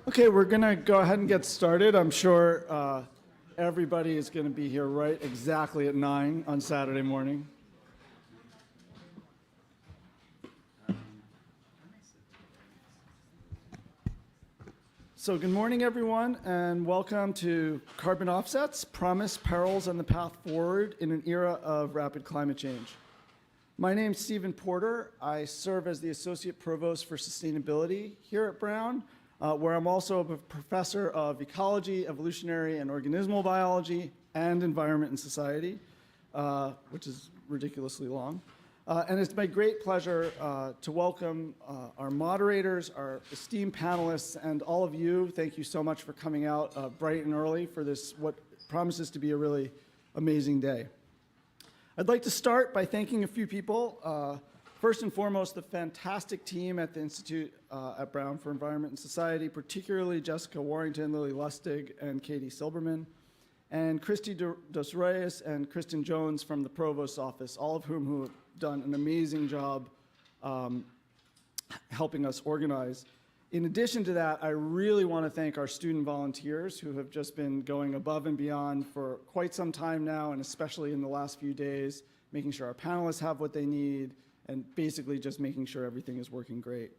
Okay, we're going to go ahead and get started. I'm sure everybody is going to be here right exactly at 9 on Saturday morning. So good morning, everyone, and welcome to Carbon Offsets, Promise, Perils, and the Path Forward in an Era of Rapid Climate Change. My name's Stephen Porter. I serve as the Associate Provost for Sustainability here at Brown, where I'm also a professor of ecology, evolutionary and organismal biology, and environment and society, which is ridiculously long. And it's my great pleasure to welcome our moderators, our esteemed panelists, and all of you. Thank you so much for coming out bright and early for this, what promises to be a really amazing day. I'd like to start by thanking a few people. First and foremost, the fantastic team at the Institute at Brown for Environment and Society, particularly Jessica Warrington, Lily Lustig, and Katie Silberman, and Christy Dos Reyes and Kristen Jones from the Provost's office, all of whom who have done an amazing job helping us organize. In addition to that, I really want to thank our student volunteers who have just been going above and beyond for quite some time now, and especially in the last few days, making sure our panelists have what they need, and basically just making sure everything is working great.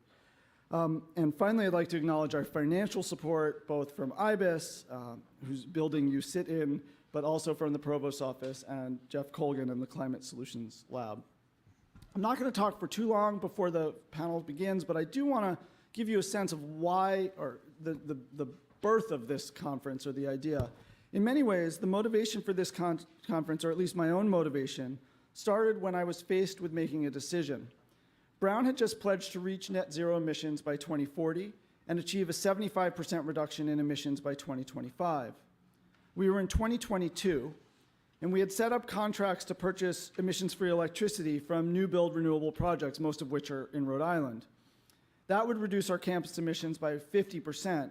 And finally, I'd like to acknowledge our financial support, both from IBIS, whose building you sit in, but also from the Provost's office, and Jeff Colgan and the Climate Solutions Lab. I'm not going to talk for too long before the panel begins, but I do want to give you a sense of why, or the birth of this conference, or the idea. In many ways, the motivation for this conference, or at least my own motivation, started when I was faced with making a decision. Brown had just pledged to reach net zero emissions by 2040 and achieve a 75% reduction in emissions by 2025. We were in 2022, and we had set up contracts to purchase emissions-free electricity from new build renewable projects, most of which are in Rhode Island. That would reduce our campus emissions by 50%.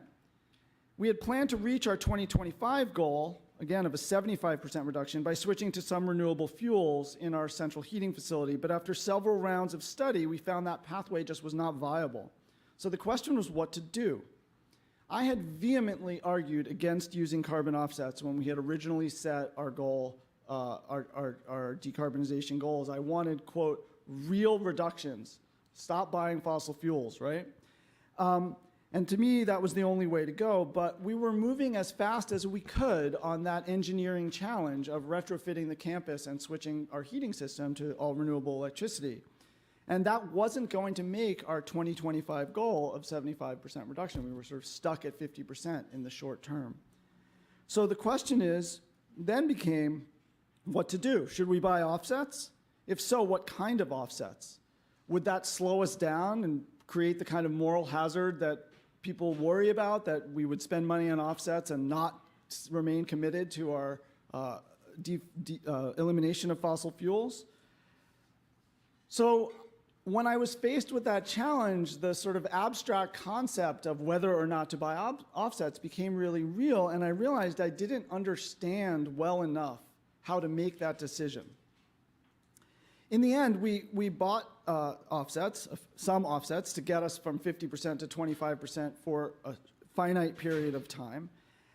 We had planned to reach our 2025 goal, again, of a 75% reduction by switching to some renewable fuels in our central heating facility. But after several rounds of study, we found that pathway just was not viable. So the question was what to do. I had vehemently argued against using carbon offsets when we had originally set our goal, our decarbonization goals. I wanted, quote, real reductions. Stop buying fossil fuels, right? And to me, that was the only way to go, but we were moving as fast as we could on that engineering challenge of retrofitting the campus and switching our heating system to all renewable electricity. And that wasn't going to make our 2025 goal of 75% reduction. We were sort of stuck at 50% in the short term. So the question then became what to do. Should we buy offsets? If so, what kind of offsets? Would that slow us down and create the kind of moral hazard that people worry about, that we would spend money on offsets and not remain committed to our elimination of fossil fuels? So when I was faced with that challenge, the sort of abstract concept of whether or not to buy offsets became really real, and I realized I didn't understand well enough how to make that decision. In the end, we bought offsets, some offsets, to get us from 50% to 25% for a finite period of time.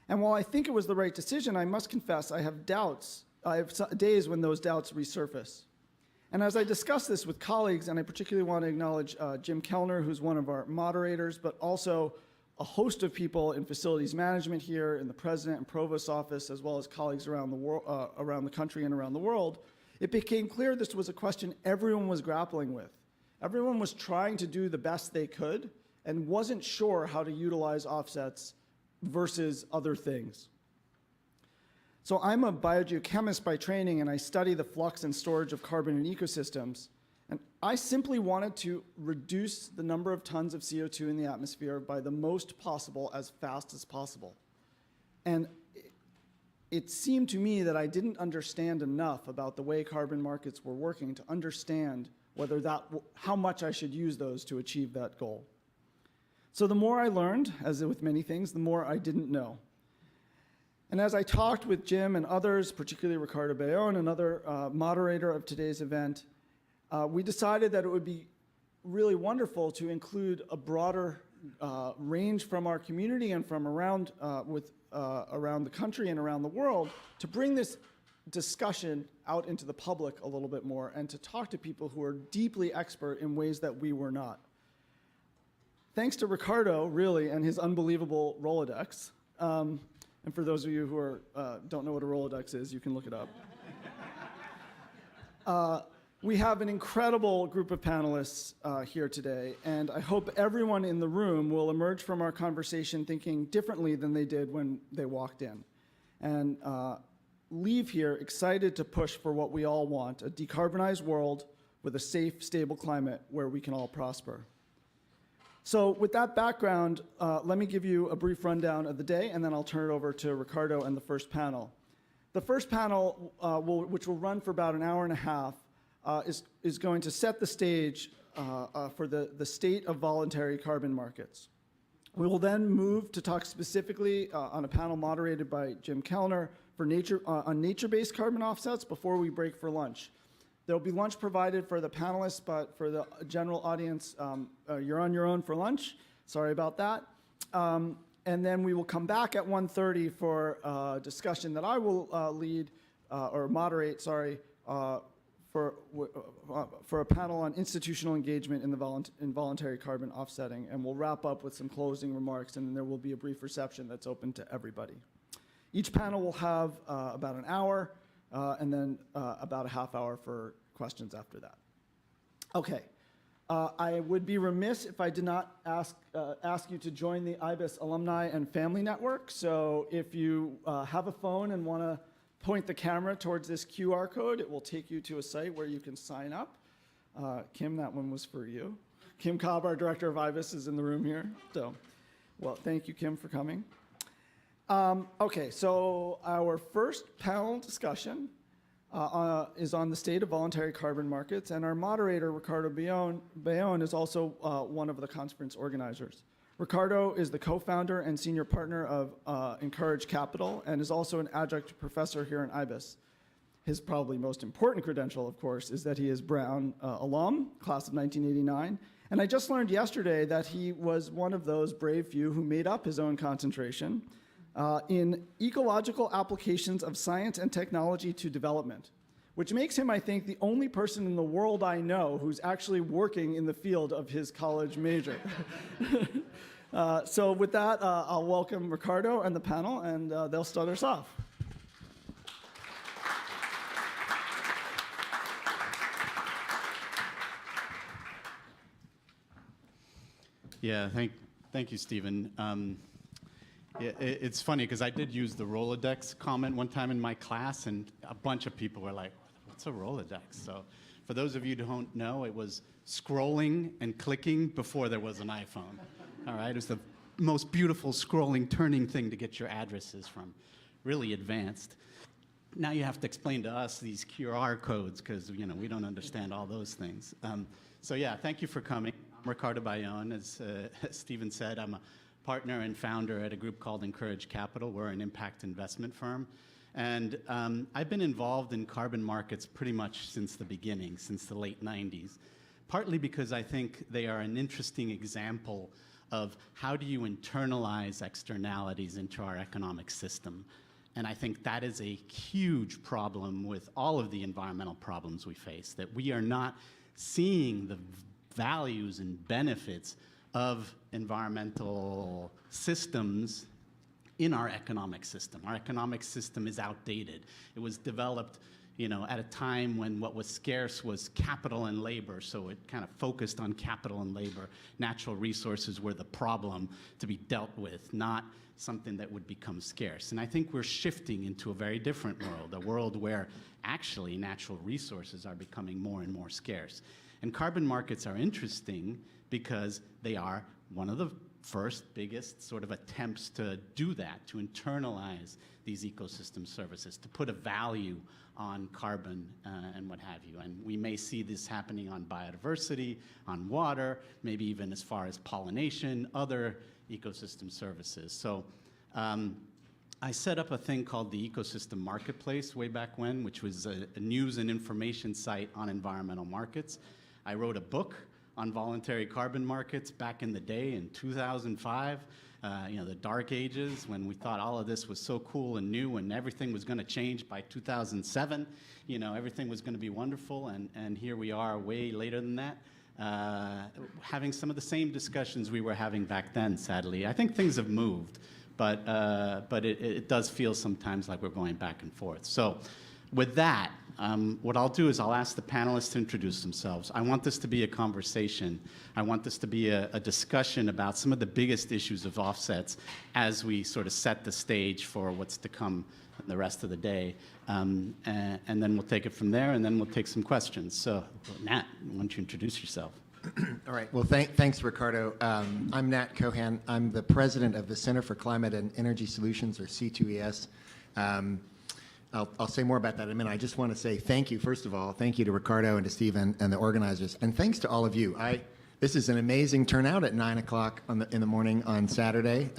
And while I think it was the right decision, I must confess I have doubts. I have days when those doubts resurface. And as I discuss this with colleagues, and I particularly want to acknowledge Jim Kellner, who's one of our moderators, but also a host of people in facilities management here, in the president and provost's office, as well as colleagues around the world, around the country and around the world, it became clear this was a question everyone was grappling with. Everyone was trying to do the best they could and wasn't sure how to utilize offsets versus other things. So I'm a biogeochemist by training, and I study the flux and storage of carbon in ecosystems. And I simply wanted to reduce the number of tons of CO2 in the atmosphere by the most possible as fast as possible. And it seemed to me that I didn't understand enough about the way carbon markets were working to understand whether how much I should use those to achieve that goal. So the more I learned, as with many things, the more I didn't know. And as I talked with Jim and others, particularly Ricardo Bayonne, another moderator of today's event, we decided that it would be really wonderful to include a broader range from our community and from around the country and around the world to bring this discussion out into the public a little bit more and to talk to people who are deeply expert in ways that we were not. Thanks to Ricardo, really, and his unbelievable Rolodex. And for those of you who don't know what a Rolodex is, you can look it up. We have an incredible group of panelists here today, and I hope everyone in the room will emerge from our conversation thinking differently than they did when they walked in, and leave here excited to push for what we all want, a decarbonized world with a safe, stable climate where we can all prosper. So with that background, let me give you a brief rundown of the day, and then I'll turn it over to Ricardo and the first panel. The first panel, which will run for about an hour and a half, is going to set the stage for the state of voluntary carbon markets. We will then move to talk specifically on a panel moderated by Jim Kellner on nature-based carbon offsets before we break for lunch. There will be lunch provided for the panelists, but for the general audience, you're on your own for lunch. Sorry about that. And then we will come back at 1:30 for a discussion that I will lead or moderate, sorry, for a panel on institutional engagement in voluntary carbon offsetting. And we'll wrap up with some closing remarks, and then there will be a brief reception that's open to everybody. Each panel will have about an hour. And then about a half hour for questions after that. Okay, I would be remiss if I did not ask you to join the IBIS Alumni and Family Network. So if you have a phone and want to point the camera towards this QR code, it will take you to a site where you can sign up. Kim, that one was for you. Kim Cobb, our director of IBIS, is in the room here. So, well, thank you, Kim, for coming. Okay, so our first panel discussion is on the state of voluntary carbon markets, and our moderator, Ricardo Bayonne, is also one of the conference organizers. Ricardo is the co-founder and senior partner of Encourage Capital and is also an adjunct professor here in IBIS. His probably most important credential, of course, is that he is Brown alum, class of 1989, and I just learned yesterday that he was one of those brave few who made up his own concentration in ecological applications of science and technology to development, which makes him, I think, the only person in the world I know who's actually working in the field of his college major. So with that, I'll welcome Ricardo and the panel, and they'll start us off. Yeah, thank you, Stephen. Yeah, it's funny because I did use the Rolodex comment one time in my class, and a bunch of people were like, what's a Rolodex? So for those of you who don't know, it was scrolling and clicking before there was an iPhone. All right, it was the most beautiful scrolling, turning thing to get your addresses from. Really advanced. Now you have to explain to us these QR codes because we don't understand all those things. So yeah, thank you for coming. I'm Ricardo Bayonne. As Stephen said, I'm a partner and founder at a group called Encourage Capital. We're an impact investment firm. And I've been involved in carbon markets pretty much since the beginning, since the late 90s, partly because I think they are an interesting example of how do you internalize externalities into our economic system. And I think that is a huge problem with all of the environmental problems we face, that we are not seeing the values and benefits of environmental systems in our economic system. Our economic system is outdated. It was developed, at a time when what was scarce was capital and labor, so it kind of focused on capital and labor. Natural resources were the problem to be dealt with, not something that would become scarce. And I think we're shifting into a very different world, a world where actually natural resources are becoming more and more scarce. And carbon markets are interesting because they are one of the first biggest sort of attempts to do that, to internalize these ecosystem services, to put a value on carbon and what have you. And we may see this happening on biodiversity, on water, maybe even as far as pollination, other ecosystem services. So I set up a thing called the Ecosystem Marketplace way back when, which was a news and information site on environmental markets. I wrote a book on voluntary carbon markets back in the day in 2005, the dark ages, when we thought all of this was so cool and new and everything was going to change by 2007. Everything was going to be wonderful, and here we are way later than that, having some of the same discussions we were having back then, sadly. I think things have moved, but it does feel sometimes like we're going back and forth. So with that, what I'll do is I'll ask the panelists to introduce themselves. I want this to be a conversation. I want this to be a discussion about some of the biggest issues of offsets as we sort of set the stage for what's to come the rest of the day. And then we'll take it from there, and then we'll take some questions. So, Nat, why don't you introduce yourself? All right. Well, thanks, Ricardo. I'm Nat Cohan. I'm the president of the Center for Climate and Energy Solutions, or C2ES. I'll say more about that in a minute. I just want to say thank you, first of all. Thank you to Ricardo and to Steve and the organizers. And thanks to all of you. This is an amazing turnout at 9 o'clock in the morning on Saturday.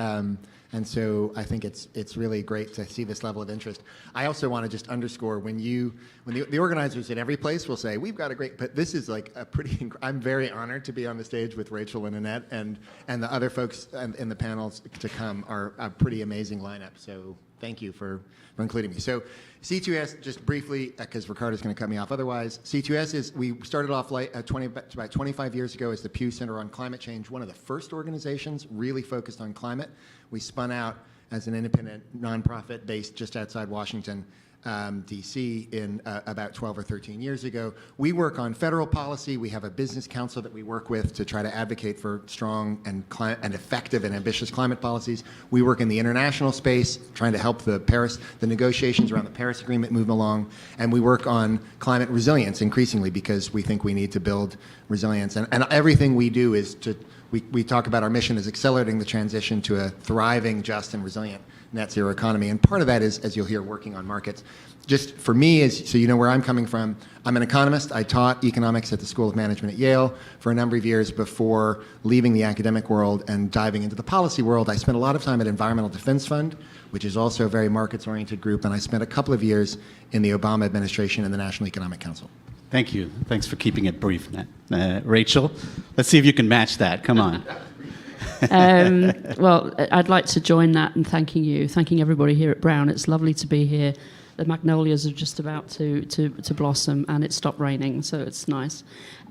And so I think it's really great to see this level of interest. I also want to just underscore when the organizers at every place will say, we've got a great, but this is like a pretty, I'm very honored to be on the stage with Rachel and Annette, and the other folks in the panels to come are a pretty amazing lineup. So thank you for including me. So C2S, just briefly, because Ricardo's going to cut me off otherwise, C2S we started off about 25 years ago as the Pew Center on Climate Change, one of the first organizations really focused on climate. We spun out as an independent nonprofit based just outside Washington, D.C. in about 12 or 13 years ago. We work on federal policy. We have a business council that we work with to try to advocate for strong and effective and ambitious climate policies. We work in the international space, trying to help the negotiations around the Paris Agreement move along. And we work on climate resilience increasingly because we think we need to build resilience. And everything we do is we talk about our mission as accelerating the transition to a thriving, just, and resilient net zero economy. And part of that is, as you'll hear, working on markets. Just for me, so you know where I'm coming from, I'm an economist. I taught economics at the School of Management at Yale for a number of years before leaving the academic world and diving into the policy world. I spent a lot of time at Environmental Defense Fund, which is also a very markets-oriented group, and I spent a couple of years in the Obama administration and the National Economic Council. Thank you. Thanks for keeping it brief, Nat. Rachel, let's see if you can match that. Come on. Well, I'd like to join that in thanking everybody here at Brown. It's lovely to be here. The magnolias are just about to blossom, and it stopped raining, so it's nice.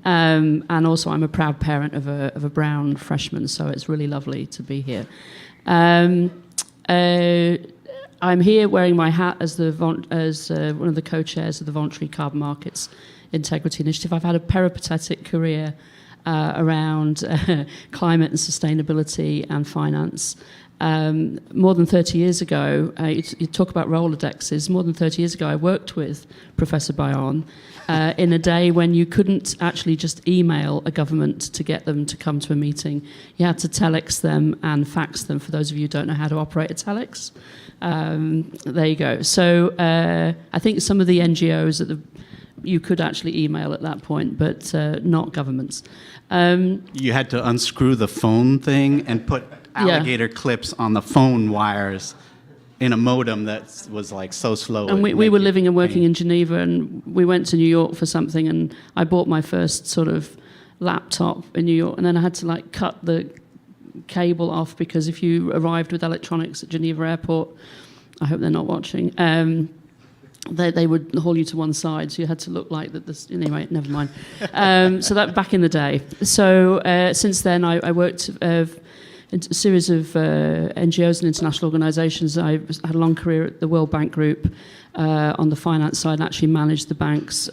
And also, I'm a proud parent of a Brown freshman, so it's really lovely to be here. I'm here wearing my hat as one of the co-chairs of the Voluntary Carbon Markets Integrity Initiative. I've had a peripatetic career around climate and sustainability and finance. More than 30 years ago, you talk about Rolodexes, more than 30 years ago I worked with Professor Bayon in a day when you couldn't actually just email a government to get them to come to a meeting. You had to telex them and fax them, for those of you who don't know how to operate a telex. There you go. So I think some of the NGOs you could actually email at that point, but not governments. You had to unscrew the phone thing and put alligator clips on the phone wires in a modem that was like so slow. And we were living and working in Geneva, and we went to New York for something, and I bought my first sort of laptop in New York, and then I had to cut the cable off, because if you arrived with electronics at Geneva Airport, I hope they're not watching. They would haul you to one side, so you had to look like that. Anyway, never mind. So that back in the day. So since then, I worked in a series of NGOs and international organisations. I had a long career at the World Bank Group on the finance side, and actually managed the bank's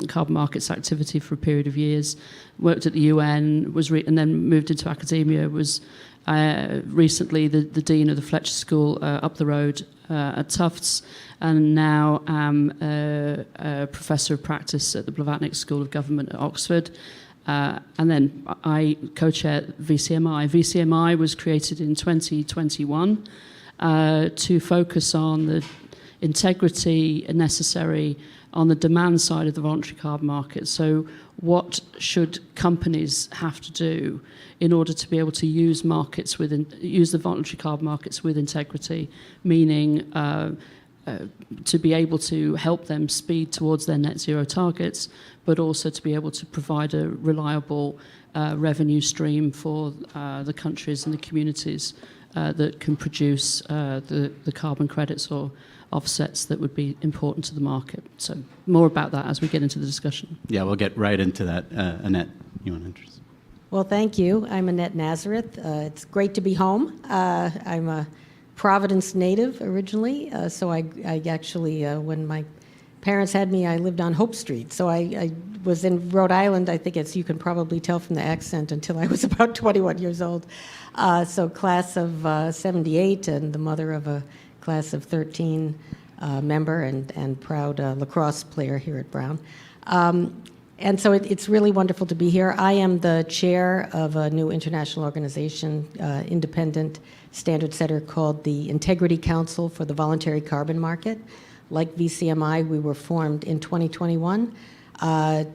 carbon markets activity for a period of years. Worked at the UN, and then moved into academia. Was recently the dean of the Fletcher School up the road at Tufts, and now am a professor of practice at the Blavatnik School of Government at Oxford. And then I co-chair VCMI. VCMI was created in 2021 to focus on the integrity necessary on the demand side of the voluntary carbon market. So what should companies have to do in order to be able to use use the voluntary carbon markets with integrity, meaning to be able to help them speed towards their net zero targets, but also to be able to provide a reliable revenue stream for the countries and the communities that can produce the carbon credits or offsets that would be important to the market. So more about that as we get into the discussion. Yeah, we'll get right into that. Annette, you want to introduce? Well, thank you. I'm Annette Nazareth. It's great to be home. I'm a Providence native originally, so I actually, when my parents had me, I lived on Hope Street. So I was in Rhode Island, I think as you can probably tell from the accent, until I was about 21 years old. So class of 78, and the mother of a class of 13 member and proud lacrosse player here at Brown. And so it's really wonderful to be here. I am the chair of a new international organization, independent standard setter called the Integrity Council for the Voluntary Carbon Market. Like VCMI, we were formed in 2021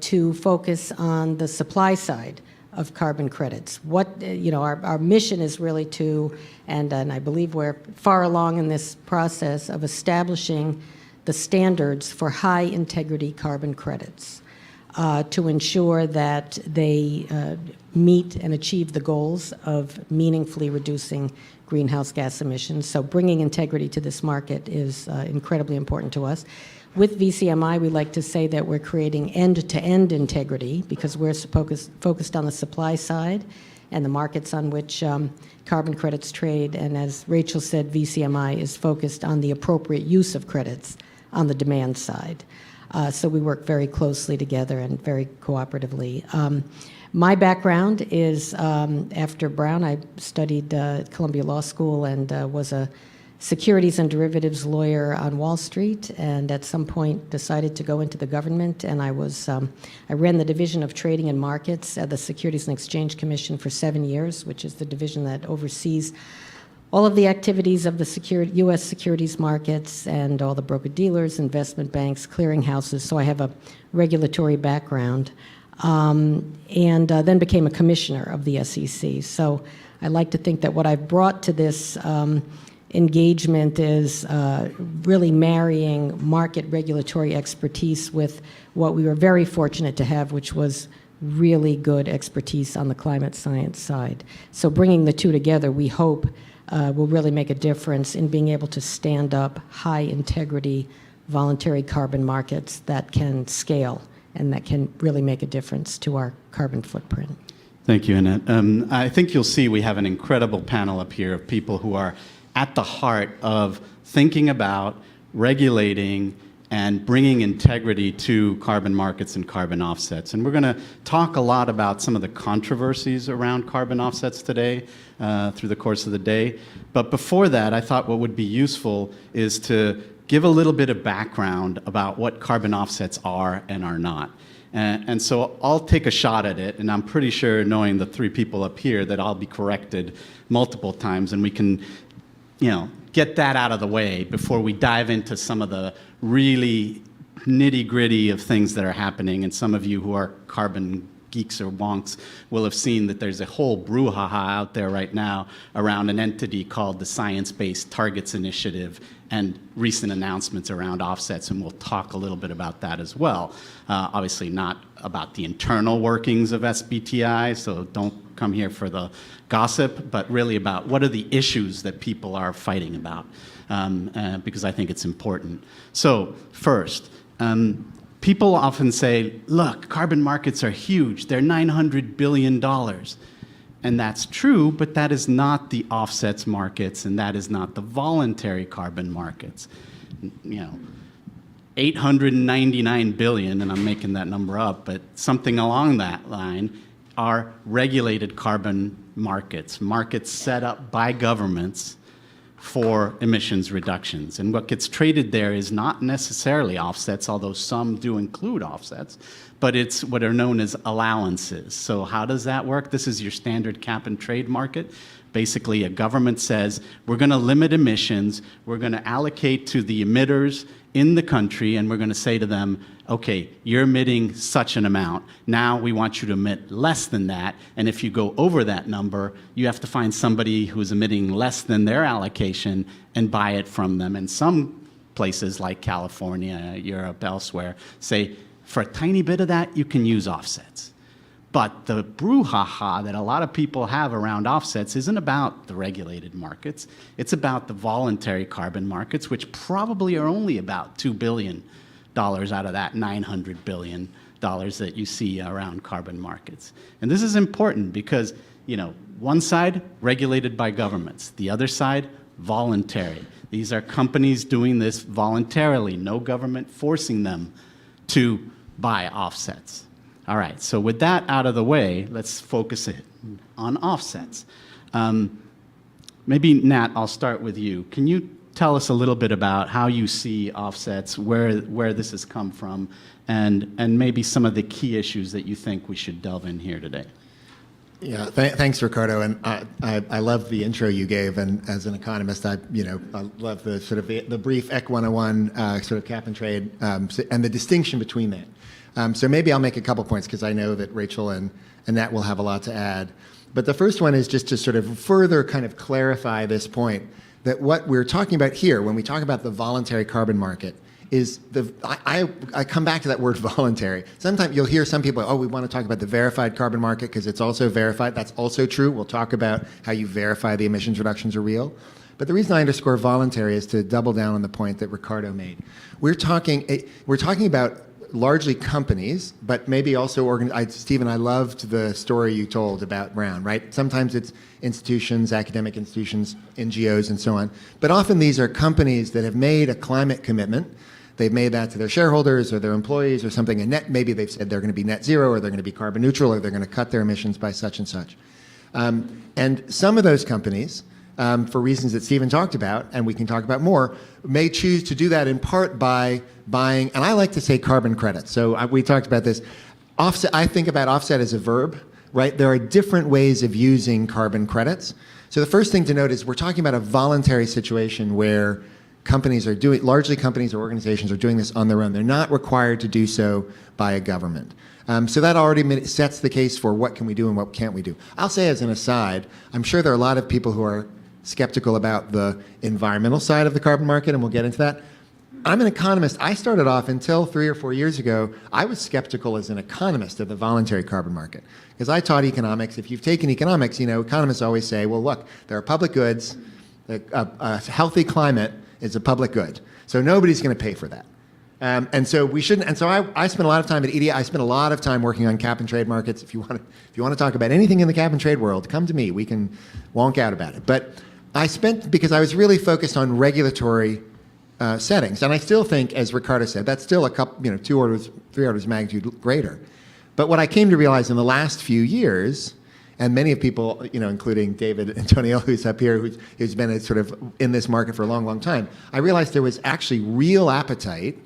to focus on the supply side of carbon credits. Our mission is really to, and I believe we're far along in this process of establishing the standards for high integrity carbon credits to ensure that they meet and achieve the goals of meaningfully reducing greenhouse gas emissions. So bringing integrity to this market is incredibly important to us. With VCMI, we like to say that we're creating end-to-end integrity because we're focused on the supply side and the markets on which carbon credits trade. And as Rachel said, VCMI is focused on the appropriate use of credits on the demand side. So we work very closely together and very cooperatively. My background is, after Brown, I studied at Columbia Law School and was a securities and derivatives lawyer on Wall Street, and at some point decided to go into the government. And I ran the Division of Trading and Markets at the Securities and Exchange Commission for 7 years, which is the division that oversees all of the activities of the U.S. securities markets and all the broker-dealers, investment banks, clearinghouses. So I have a regulatory background, and then became a commissioner of the SEC. So I like to think that what I've brought to this engagement is really marrying market regulatory expertise with what we were very fortunate to have, which was really good expertise on the climate science side. So bringing the two together, we hope, will really make a difference in being able to stand up high integrity voluntary carbon markets that can scale and that can really make a difference to our carbon footprint. Thank you, Annette. I think you'll see we have an incredible panel up here of people who are at the heart of thinking about regulating and bringing integrity to carbon markets and carbon offsets. And we're going to talk a lot about some of the controversies around carbon offsets today through the course of the day. But before that, I thought what would be useful is to give a little bit of background about what carbon offsets are and are not. And so I'll take a shot at it, and I'm pretty sure, knowing the three people up here, that I'll be corrected multiple times, and we can get that out of the way before we dive into some of the really nitty-gritty of things that are happening. And some of you who are carbon geeks or wonks will have seen that there's a whole brouhaha out there right now around an entity called the Science-Based Targets Initiative and recent announcements around offsets, and we'll talk a little bit about that as well. Obviously not about the internal workings of SBTI, so don't come here for the gossip, but really about what are the issues that people are fighting about, because I think it's important. So first, people often say, look, carbon markets are huge. They're $900 billion. And that's true, but that is not the offsets markets, and that is not the voluntary carbon markets. You know, 899 billion, and I'm making that number up, but something along that line, are regulated carbon markets, markets set up by governments for emissions reductions. And what gets traded there is not necessarily offsets, although some do include offsets, but it's what are known as allowances. So how does that work? This is your standard cap and trade market. Basically, a government says, we're going to limit emissions, we're going to allocate to the emitters in the country, and we're going to say to them, okay, you're emitting such an amount. Now we want you to emit less than that, and if you go over that number, you have to find somebody who's emitting less than their allocation and buy it from them. And some places like California, Europe, elsewhere, say, for a tiny bit of that, you can use offsets. But the brouhaha that a lot of people have around offsets isn't about the regulated markets. It's about the voluntary carbon markets, which probably are only about $2 billion out of that $900 billion that you see around carbon markets. And this is important because, you know, one side, regulated by governments. The other side, voluntary. These are companies doing this voluntarily, no government forcing them to buy offsets. All right, so with that out of the way, let's focus it on offsets. Maybe, Nat, I'll start with you. Can you tell us a little bit about how you see offsets, where this has come from, and maybe some of the key issues that you think we should delve in here today? Yeah, thanks, Ricardo. And I love the intro you gave. And as an economist, I love the sort of the brief Ec 101 sort of cap and trade and the distinction between that. So maybe I'll make a couple points because I know that Rachel and Nat will have a lot to add. But the first one is just to sort of further kind of clarify this point that what we're talking about here when we talk about the voluntary carbon market is I come back to that word voluntary. Sometimes you'll hear some people, oh, we want to talk about the verified carbon market because it's also verified. That's also true. We'll talk about how you verify the emissions reductions are real. But the reason I underscore voluntary is to double down on the point that Ricardo made. We're talking about largely companies, but maybe also Stephen, I loved the story you told about Brown, right? Sometimes it's institutions, academic institutions, NGOs, and so on. But often these are companies that have made a climate commitment. They've made that to their shareholders or their employees or something, and maybe they've said they're going to be net zero or they're going to be carbon neutral or they're going to cut their emissions by such and such. And some of those companies, for reasons that Stephen talked about, and we can talk about more, may choose to do that in part by buying, and I like to say carbon credits. So we talked about this. Offset, I think about offset as a verb, right? There are different ways of using carbon credits. So the first thing to note is we're talking about a voluntary situation where companies are doing, largely companies or organizations are doing this on their own. They're not required to do so by a government. So that already sets the case for what can we do and what can't we do. I'll say as an aside, I'm sure there are a lot of people who are skeptical about the environmental side of the carbon market, and we'll get into that. I'm an economist. I started off until 3 or 4 years ago, I was skeptical as an economist of the voluntary carbon market because I taught economics. If you've taken economics, you know, economists always say, well, look, there are public goods. A healthy climate is a public good. So nobody's going to pay for that. And so we shouldn't. And so I spent a lot of time at EDI. I spent a lot of time working on cap and trade markets. If you want to talk about anything in the cap and trade world, come to me. We can wonk out about it. But because I was really focused on regulatory settings. And I still think, as Ricardo said, that's still a couple, 2 orders, 3 orders of magnitude greater. But what I came to realize in the last few years, and many of people, including David Antonio, who's up here, who's been sort of in this market for a long, long time, I realized there was actually real appetite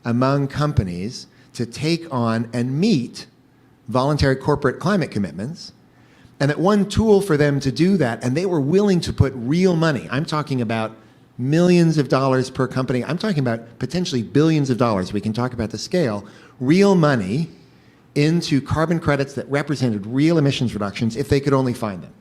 among companies to take on and meet voluntary corporate climate commitments. And that one tool for them to do that, and they were willing to put real money. I'm talking about millions of dollars per company. I'm talking about potentially billions of dollars. We can talk about the scale. Real money into carbon credits that represented real emissions reductions if they could only find them.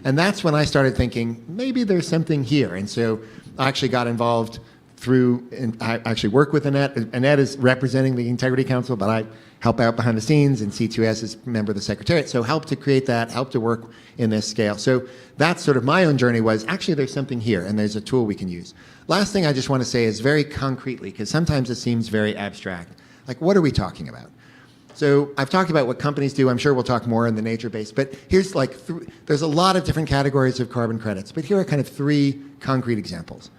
And that's when I started thinking, maybe there's something here. And so I actually got involved and I actually work with Annette. Annette is representing the Integrity Council, but I help out behind the scenes, and C2S is a member of the Secretariat. So help to create that, help to work in this scale. So that's sort of my own journey was, actually there's something here, and there's a tool we can use. Last thing I just want to say is very concretely, because sometimes it seems very abstract. Like, what are we talking about? So I've talked about what companies do. I'm sure we'll talk more in the nature base. But here's like, there's a lot of different categories of carbon credits. But here are kind of 3 concrete examples.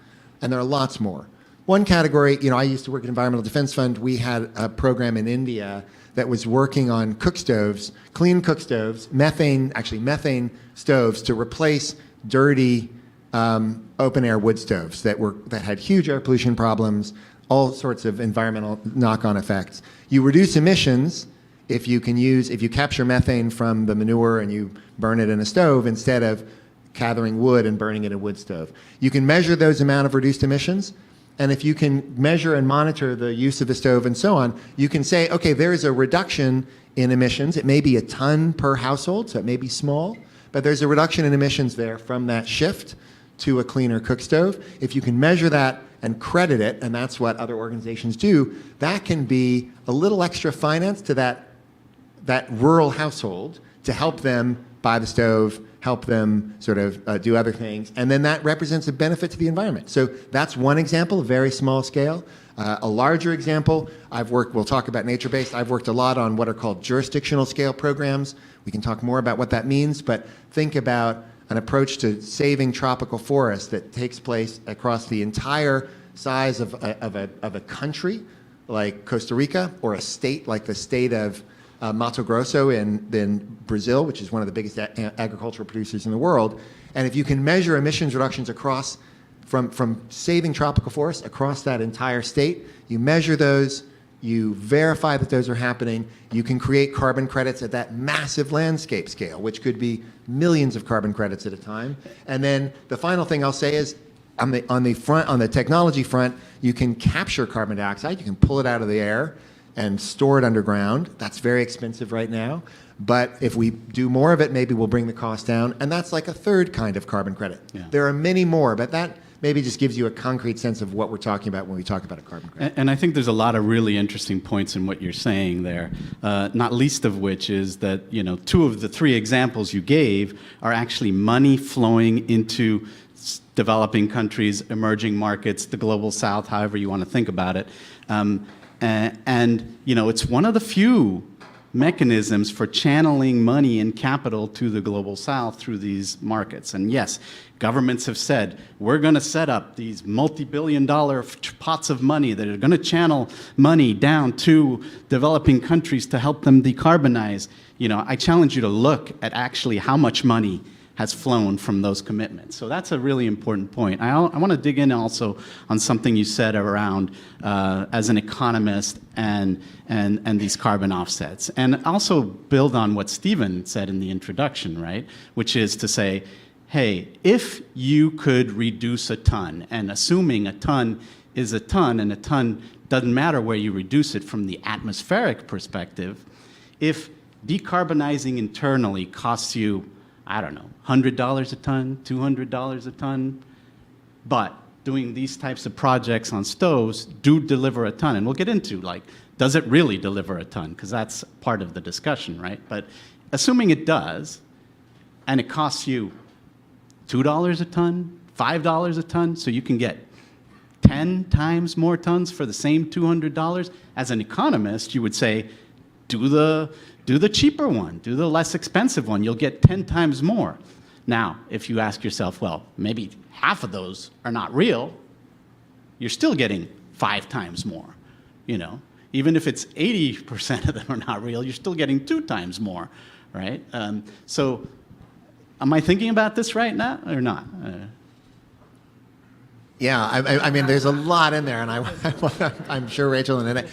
And there are lots more. One category, I used to work at Environmental Defense Fund. We had a program in India that was working on cook stoves, clean cook stoves, methane stoves to replace dirty open air wood stoves that had huge air pollution problems, all sorts of environmental knock-on effects. You reduce emissions if you capture methane from the manure and you burn it in a stove instead of gathering wood and burning it in a wood stove. You can measure those amount of reduced emissions, and if you can measure and monitor the use of the stove and so on, you can say, okay, there is a reduction in emissions. It may be a ton per household, so it may be small, but there's a reduction in emissions there from that shift to a cleaner cook stove. If you can measure that and credit it, and that's what other organizations do, that can be a little extra finance to that rural household to help them buy the stove, help them sort of do other things, and then that represents a benefit to the environment. So that's one example, very small scale. A larger example, we'll talk about nature-based, I've worked a lot on what are called jurisdictional scale programs. We can talk more about what that means, but think about an approach to saving tropical forests that takes place across the entire size of a country, like Costa Rica, or a state like the state of Mato Grosso in Brazil, which is one of the biggest agricultural producers in the world. And if you can measure emissions reductions from saving tropical forests across that entire state, you measure those, you verify that those are happening, you can create carbon credits at that massive landscape scale, which could be millions of carbon credits at a time. And then the final thing I'll say is, on the technology front, you can capture carbon dioxide, you can pull it out of the air and store it underground. That's very expensive right now. But if we do more of it, maybe we'll bring the cost down. And that's like a third kind of carbon credit. Yeah. There are many more, but that maybe just gives you a concrete sense of what we're talking about when we talk about a carbon credit. And I think there's a lot of really interesting points in what you're saying there, not least of which is that 2 of the 3 examples you gave are actually money flowing into developing countries, emerging markets, the global south, however you want to think about it. It's one of the few mechanisms for channeling money and capital to the global south through these markets. And yes, governments have said, we're going to set up these multi-billion-dollar pots of money that are going to channel money down to developing countries to help them decarbonize. I challenge you to look at actually how much money has flown from those commitments. So that's a really important point. I want to dig in also on something you said around as an economist and these carbon offsets. And also build on what Stephen said in the introduction, right? Which is to say, hey, if you could reduce a ton, and assuming a ton is a ton, and a ton doesn't matter where you reduce it from the atmospheric perspective, if decarbonizing internally costs you, I don't know, $100 a ton, $200 a ton, but doing these types of projects on stoves do deliver a ton. And we'll get into, like, does it really deliver a ton? Because that's part of the discussion, right? But assuming it does, and it costs you $2 a ton, $5 a ton, so you can get 10 times more tons for the same $200, as an economist, you would say, do the cheaper one, do the less expensive one, you'll get 10 times more. Now, if you ask yourself, well, maybe half of those are not real, you're still getting 5 times more, Even if it's 80% of them are not real, you're still getting 2 times more, right? So am I thinking about this right now or not? Yeah, I mean, there's a lot in there, and I'm sure Rachel and Annette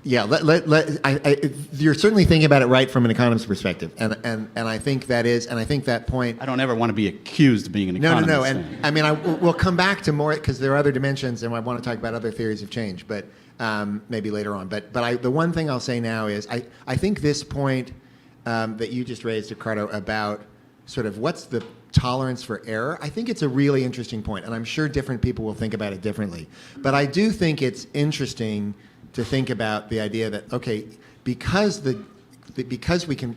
you're certainly thinking about it right from an economist's perspective, and I think that point. I don't ever want to be accused of being an economist. No, and I mean, we'll come back to more because there are other dimensions, and I want to talk about other theories of change. But maybe later on. But the one thing I'll say now is I think this point that you just raised, Ricardo, about sort of what's the tolerance for error, I think it's a really interesting point, and I'm sure different people will think about it differently. But I do think it's interesting to think about the idea that, okay, because we can,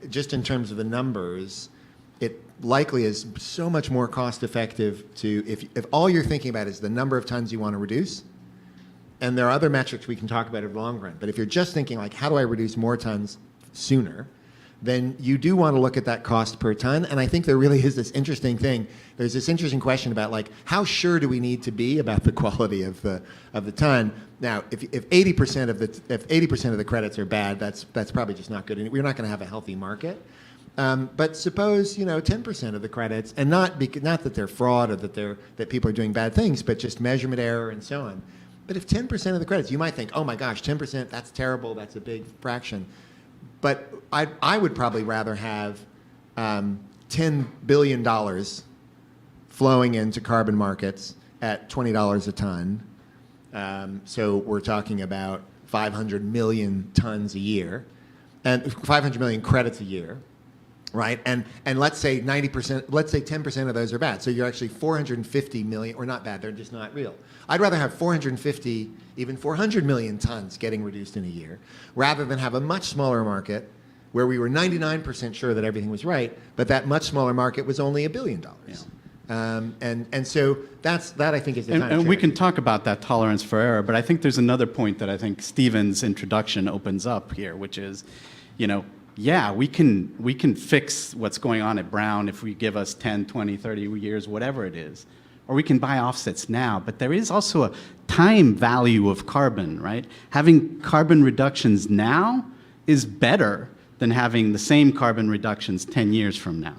just in terms of the numbers, it likely is so much more cost effective to, if all you're thinking about is the number of tons you want to reduce, and there are other metrics we can talk about in the long run, but if you're just thinking like, how do I reduce more tons sooner, then you do want to look at that cost per ton. And I think there really is this interesting thing. There's this interesting question about like, how sure do we need to be about the quality of the ton? Now, if 80% of the credits are bad, that's probably just not good. And we're not going to have a healthy market. But suppose 10% of the credits, and not that they're fraud or that people are doing bad things, but just measurement error and so on. But if 10% of the credits, you might think, oh my gosh, 10%, that's terrible. That's a big fraction. But I would probably rather have $10 billion flowing into carbon markets at $20 a ton. So we're talking about 500 million tons a year, and 500 million credits a year, right? And let's say 90%, let's say 10% of those are bad. So you're actually 450 million, or not bad, they're just not real. I'd rather have 450, even 400 million tons getting reduced in a year, rather than have a much smaller market where we were 99% sure that everything was right, but that much smaller market was only $1 billion. Yeah. And so that I think is the time. And we can talk about that tolerance for error, but I think there's another point that I think Stephen's introduction opens up here, which is, yeah, we can fix what's going on at Brown if we give us 10, 20, 30 years, whatever it is. Or we can buy offsets now, but there is also a time value of carbon, right? Having carbon reductions now is better than having the same carbon reductions 10 years from now,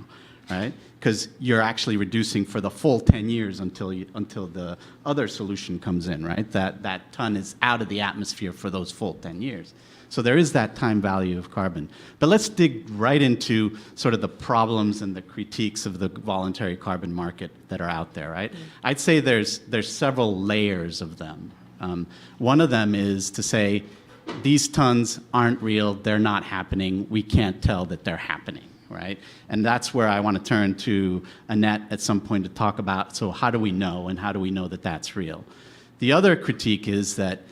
right? Because you're actually reducing for the full 10 years until the other solution comes in, right? That ton is out of the atmosphere for those full 10 years. So there is that time value of carbon. But let's dig right into sort of the problems and the critiques of the voluntary carbon market that are out there, right? I'd say there's several layers of them. One of them is to say, these tons aren't real, they're not happening, we can't tell that they're happening, right? And that's where I want to turn to Annette at some point to talk about, so how do we know, and how do we know that that's real? The other critique is that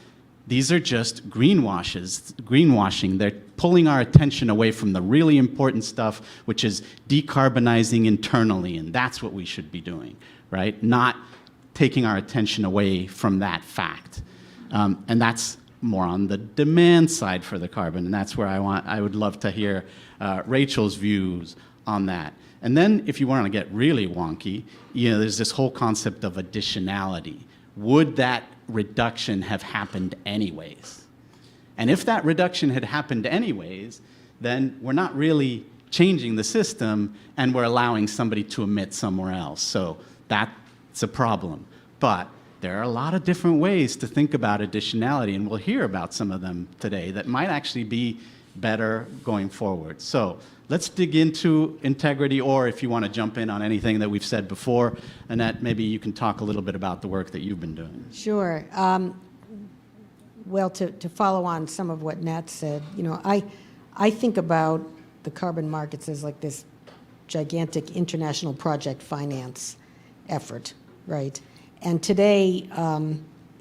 these are just greenwashing. They're pulling our attention away from the really important stuff, which is decarbonizing internally, and that's what we should be doing, right? Not taking our attention away from that fact. And that's more on the demand side for the carbon, and that's where I would love to hear Rachel's views on that. And then if you want to get really wonky, there's this whole concept of additionality. Would that reduction have happened anyways? And if that reduction had happened anyways, then we're not really changing the system, and we're allowing somebody to emit somewhere else. So that's a problem. But there are a lot of different ways to think about additionality, and we'll hear about some of them today that might actually be better going forward. So let's dig into integrity, or if you want to jump in on anything that we've said before, Annette, maybe you can talk a little bit about the work that you've been doing. Sure. Well, to follow on some of what Nat said, I think about the carbon markets as like this gigantic international project finance effort, right? And today,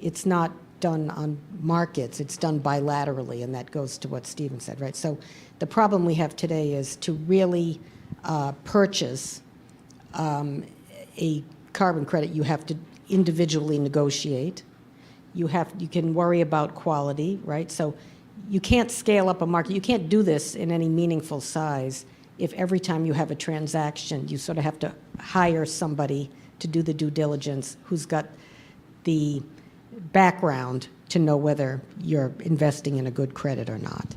it's not done on markets, it's done bilaterally, and that goes to what Stephen said, right? So the problem we have today is to really purchase a carbon credit, you have to individually negotiate. You can worry about quality, right? So you can't scale up a market. You can't do this in any meaningful size if every time you have a transaction, you sort of have to hire somebody to do the due diligence who's got the background to know whether you're investing in a good credit or not.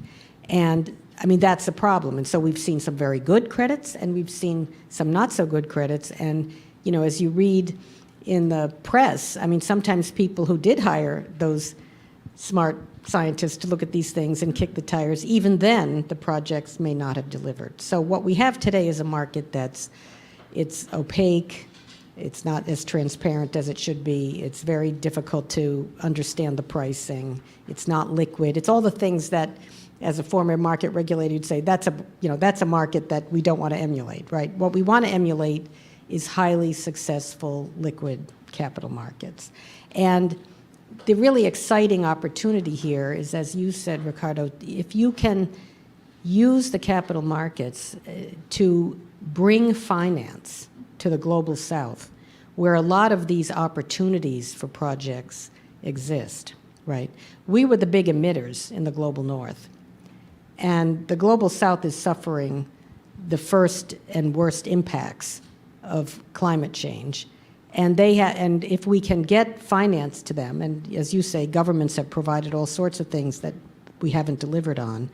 And I mean, that's a problem. And so we've seen some very good credits, and we've seen some not so good credits. And, as you read in the press, I mean, sometimes people who did hire those smart scientists to look at these things and kick the tires, even then, the projects may not have delivered. So what we have today is a market it's opaque, It's not as transparent as it should be. It's very difficult to understand the pricing. It's not liquid. It's all the things that, as a former market regulator, you'd say that's a market that we don't want to emulate, right? What we want to emulate is highly successful liquid capital markets. And the really exciting opportunity here is, as you said, Ricardo, if you can use the capital markets to bring finance to the global south, where a lot of these opportunities for projects exist, right? We were the big emitters in the global north, and the global south is suffering the first and worst impacts of climate change. And and if we can get finance to them, and as you say, governments have provided all sorts of things that we haven't delivered on,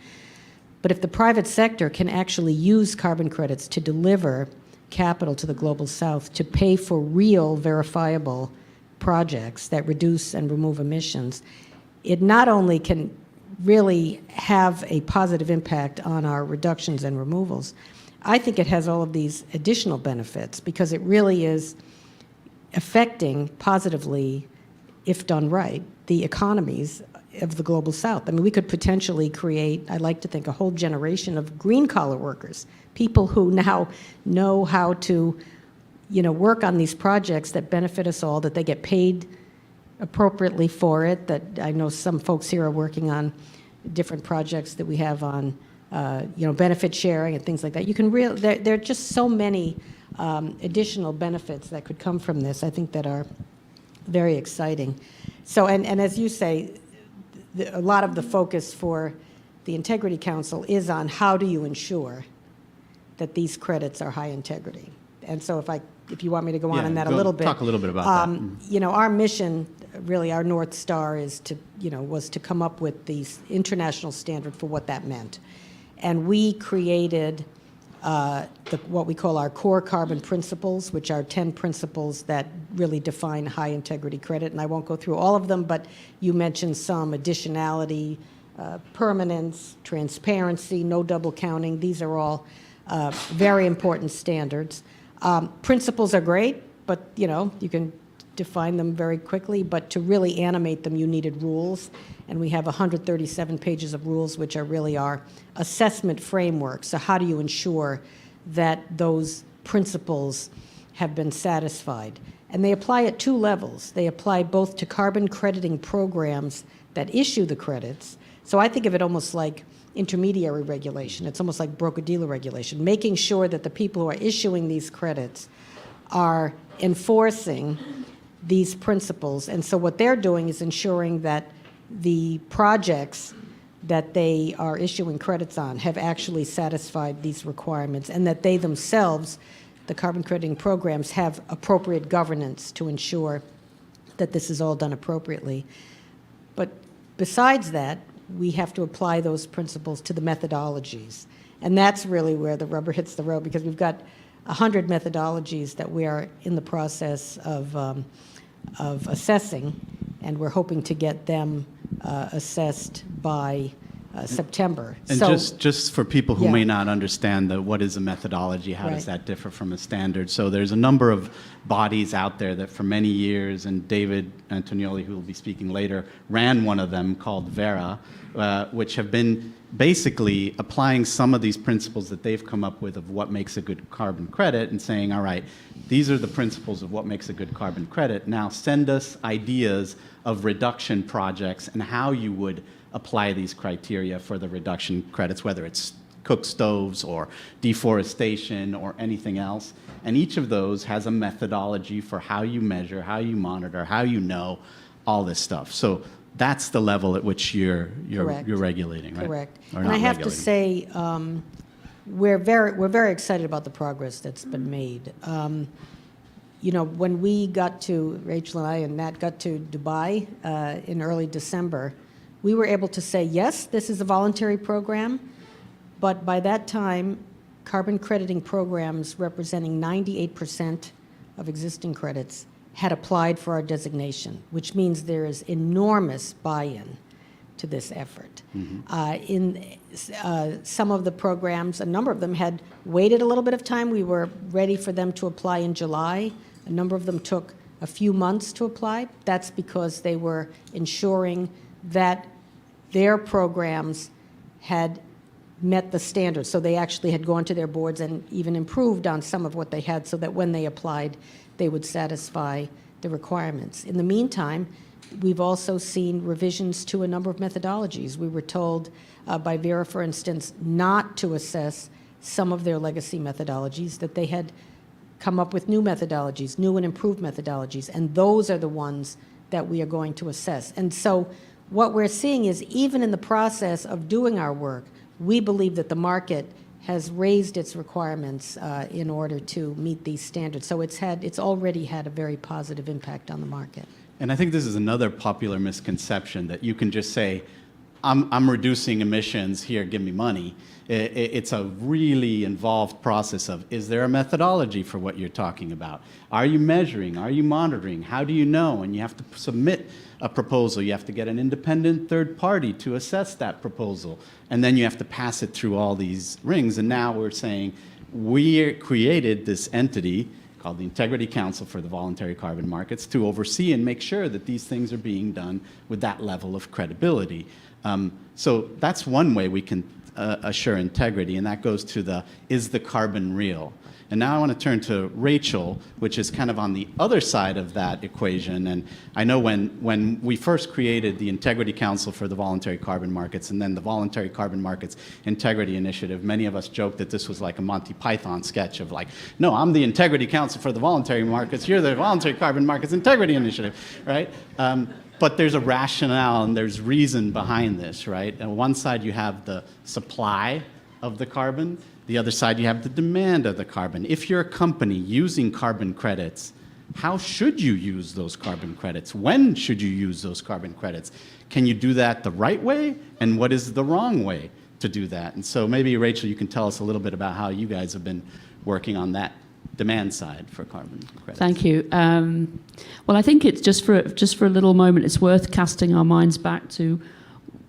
but if the private sector can actually use carbon credits to deliver capital to the global south to pay for real, verifiable projects that reduce and remove emissions, it not only can really have a positive impact on our reductions and removals, I think it has all of these additional benefits because it really is affecting positively, if done right, the economies of the global south. I mean, we could potentially create, I like to think, a whole generation of green-collar workers, people who now know how to, work on these projects that benefit us all, that they get paid appropriately for it, that I know some folks here are working on different projects that we have on, benefit sharing and things like that. You can there are just so many additional benefits that could come from this, I think, that are very exciting. So, and as you say, a lot of the focus for the Integrity Council is on how do you ensure that these credits are high integrity. And so if you want me to go on in that a little bit. Talk a little bit about that. Our mission, really our North Star is to, was to come up with these international standard for what that meant. And we created what we call our core carbon principles, which are 10 principles that really define high integrity credit. And I won't go through all of them, but you mentioned some: additionality, permanence, transparency, no double counting. These are all very important standards. Principles are great, but you can define them very quickly, but to really animate them, you needed rules. And we have 137 pages of rules, which are really our assessment framework. So how do you ensure that those principles have been satisfied? And they apply at two levels. They apply both to carbon crediting programs that issue the credits. So I think of it almost like intermediary regulation. It's almost like broker-dealer regulation, making sure that the people who are issuing these credits are enforcing these principles. And so what they're doing is ensuring that the projects that they are issuing credits on have actually satisfied these requirements, and that they themselves, the carbon crediting programs, have appropriate governance to ensure that this is all done appropriately. But besides that, we have to apply those principles to the methodologies. And that's really where the rubber hits the road, because we've got 100 methodologies that we are in the process of assessing, and we're hoping to get them assessed by September. And so, just for people who yeah. may not understand what is a methodology, how Right. does that differ from a standard? So there's a number of bodies out there that for many years, and David Antonioli, who will be speaking later, ran one of them called Vera, which have been basically applying some of these principles that they've come up with of what makes a good carbon credit and saying, all right, these are the principles of what makes a good carbon credit. Now send us ideas of reduction projects and how you would apply these criteria for the reduction credits, whether it's cook stoves or deforestation or anything else. And each of those has a methodology for how you measure, how you monitor, how you know, all this stuff. So that's the level at which you're regulating, right? Correct. Or And not I have to regulating. say, we're very excited about the progress that's been made. When we got to, Rachel and I and Nat got to Dubai in early December, we were able to say, yes, this is a voluntary program, but by that time, carbon crediting programs representing 98% of existing credits had applied for our designation, which means there is enormous buy-in to this effort. In some of the programs, a number of them had waited a little bit of time. We were ready for them to apply in July. A number of them took a few months to apply. That's because they were ensuring that their programs had met the standards. So they actually had gone to their boards and even improved on some of what they had so that when they applied, they would satisfy the requirements. In the meantime, we've also seen revisions to a number of methodologies. We were told by Vera, for instance, not to assess some of their legacy methodologies, that they had come up with new methodologies, new and improved methodologies, and those are the ones that we are going to assess. And so what we're seeing is, even in the process of doing our work, we believe that the market has raised its requirements in order to meet these standards. So it's already had a very positive impact on the market. And I think this is another popular misconception, that you can just say, I'm reducing emissions, here, give me money. It's a really involved process of, is there a methodology for what you're talking about? Are you measuring? Are you monitoring? How do you know? And you have to submit a proposal. You have to get an independent third party to assess that proposal. And then you have to pass it through all these rings. And now we're saying, we created this entity called the Integrity Council for the Voluntary Carbon Markets to oversee and make sure that these things are being done with that level of credibility. So that's one way we can assure integrity, and that goes to the, is the carbon real? And now I want to turn to Rachel, which is kind of on the other side of that equation. And I know when we first created the Integrity Council for the Voluntary Carbon Markets and then the Voluntary Carbon Markets Integrity Initiative, many of us joked that this was like a Monty Python sketch of like, no, I'm the Integrity Council for the Voluntary Markets, you're the Voluntary Carbon Markets Integrity Initiative, right? But there's a rationale and there's reason behind this, right? On one side you have the supply of the carbon, the other side you have the demand of the carbon. If you're a company using carbon credits, how should you use those carbon credits? When should you use those carbon credits? Can you do that the right way? And what is the wrong way to do that? And so maybe, Rachel, you can tell us a little bit about how you guys have been working on that demand side for carbon credits. Thank you. Well, I think it's just for a little moment, it's worth casting our minds back to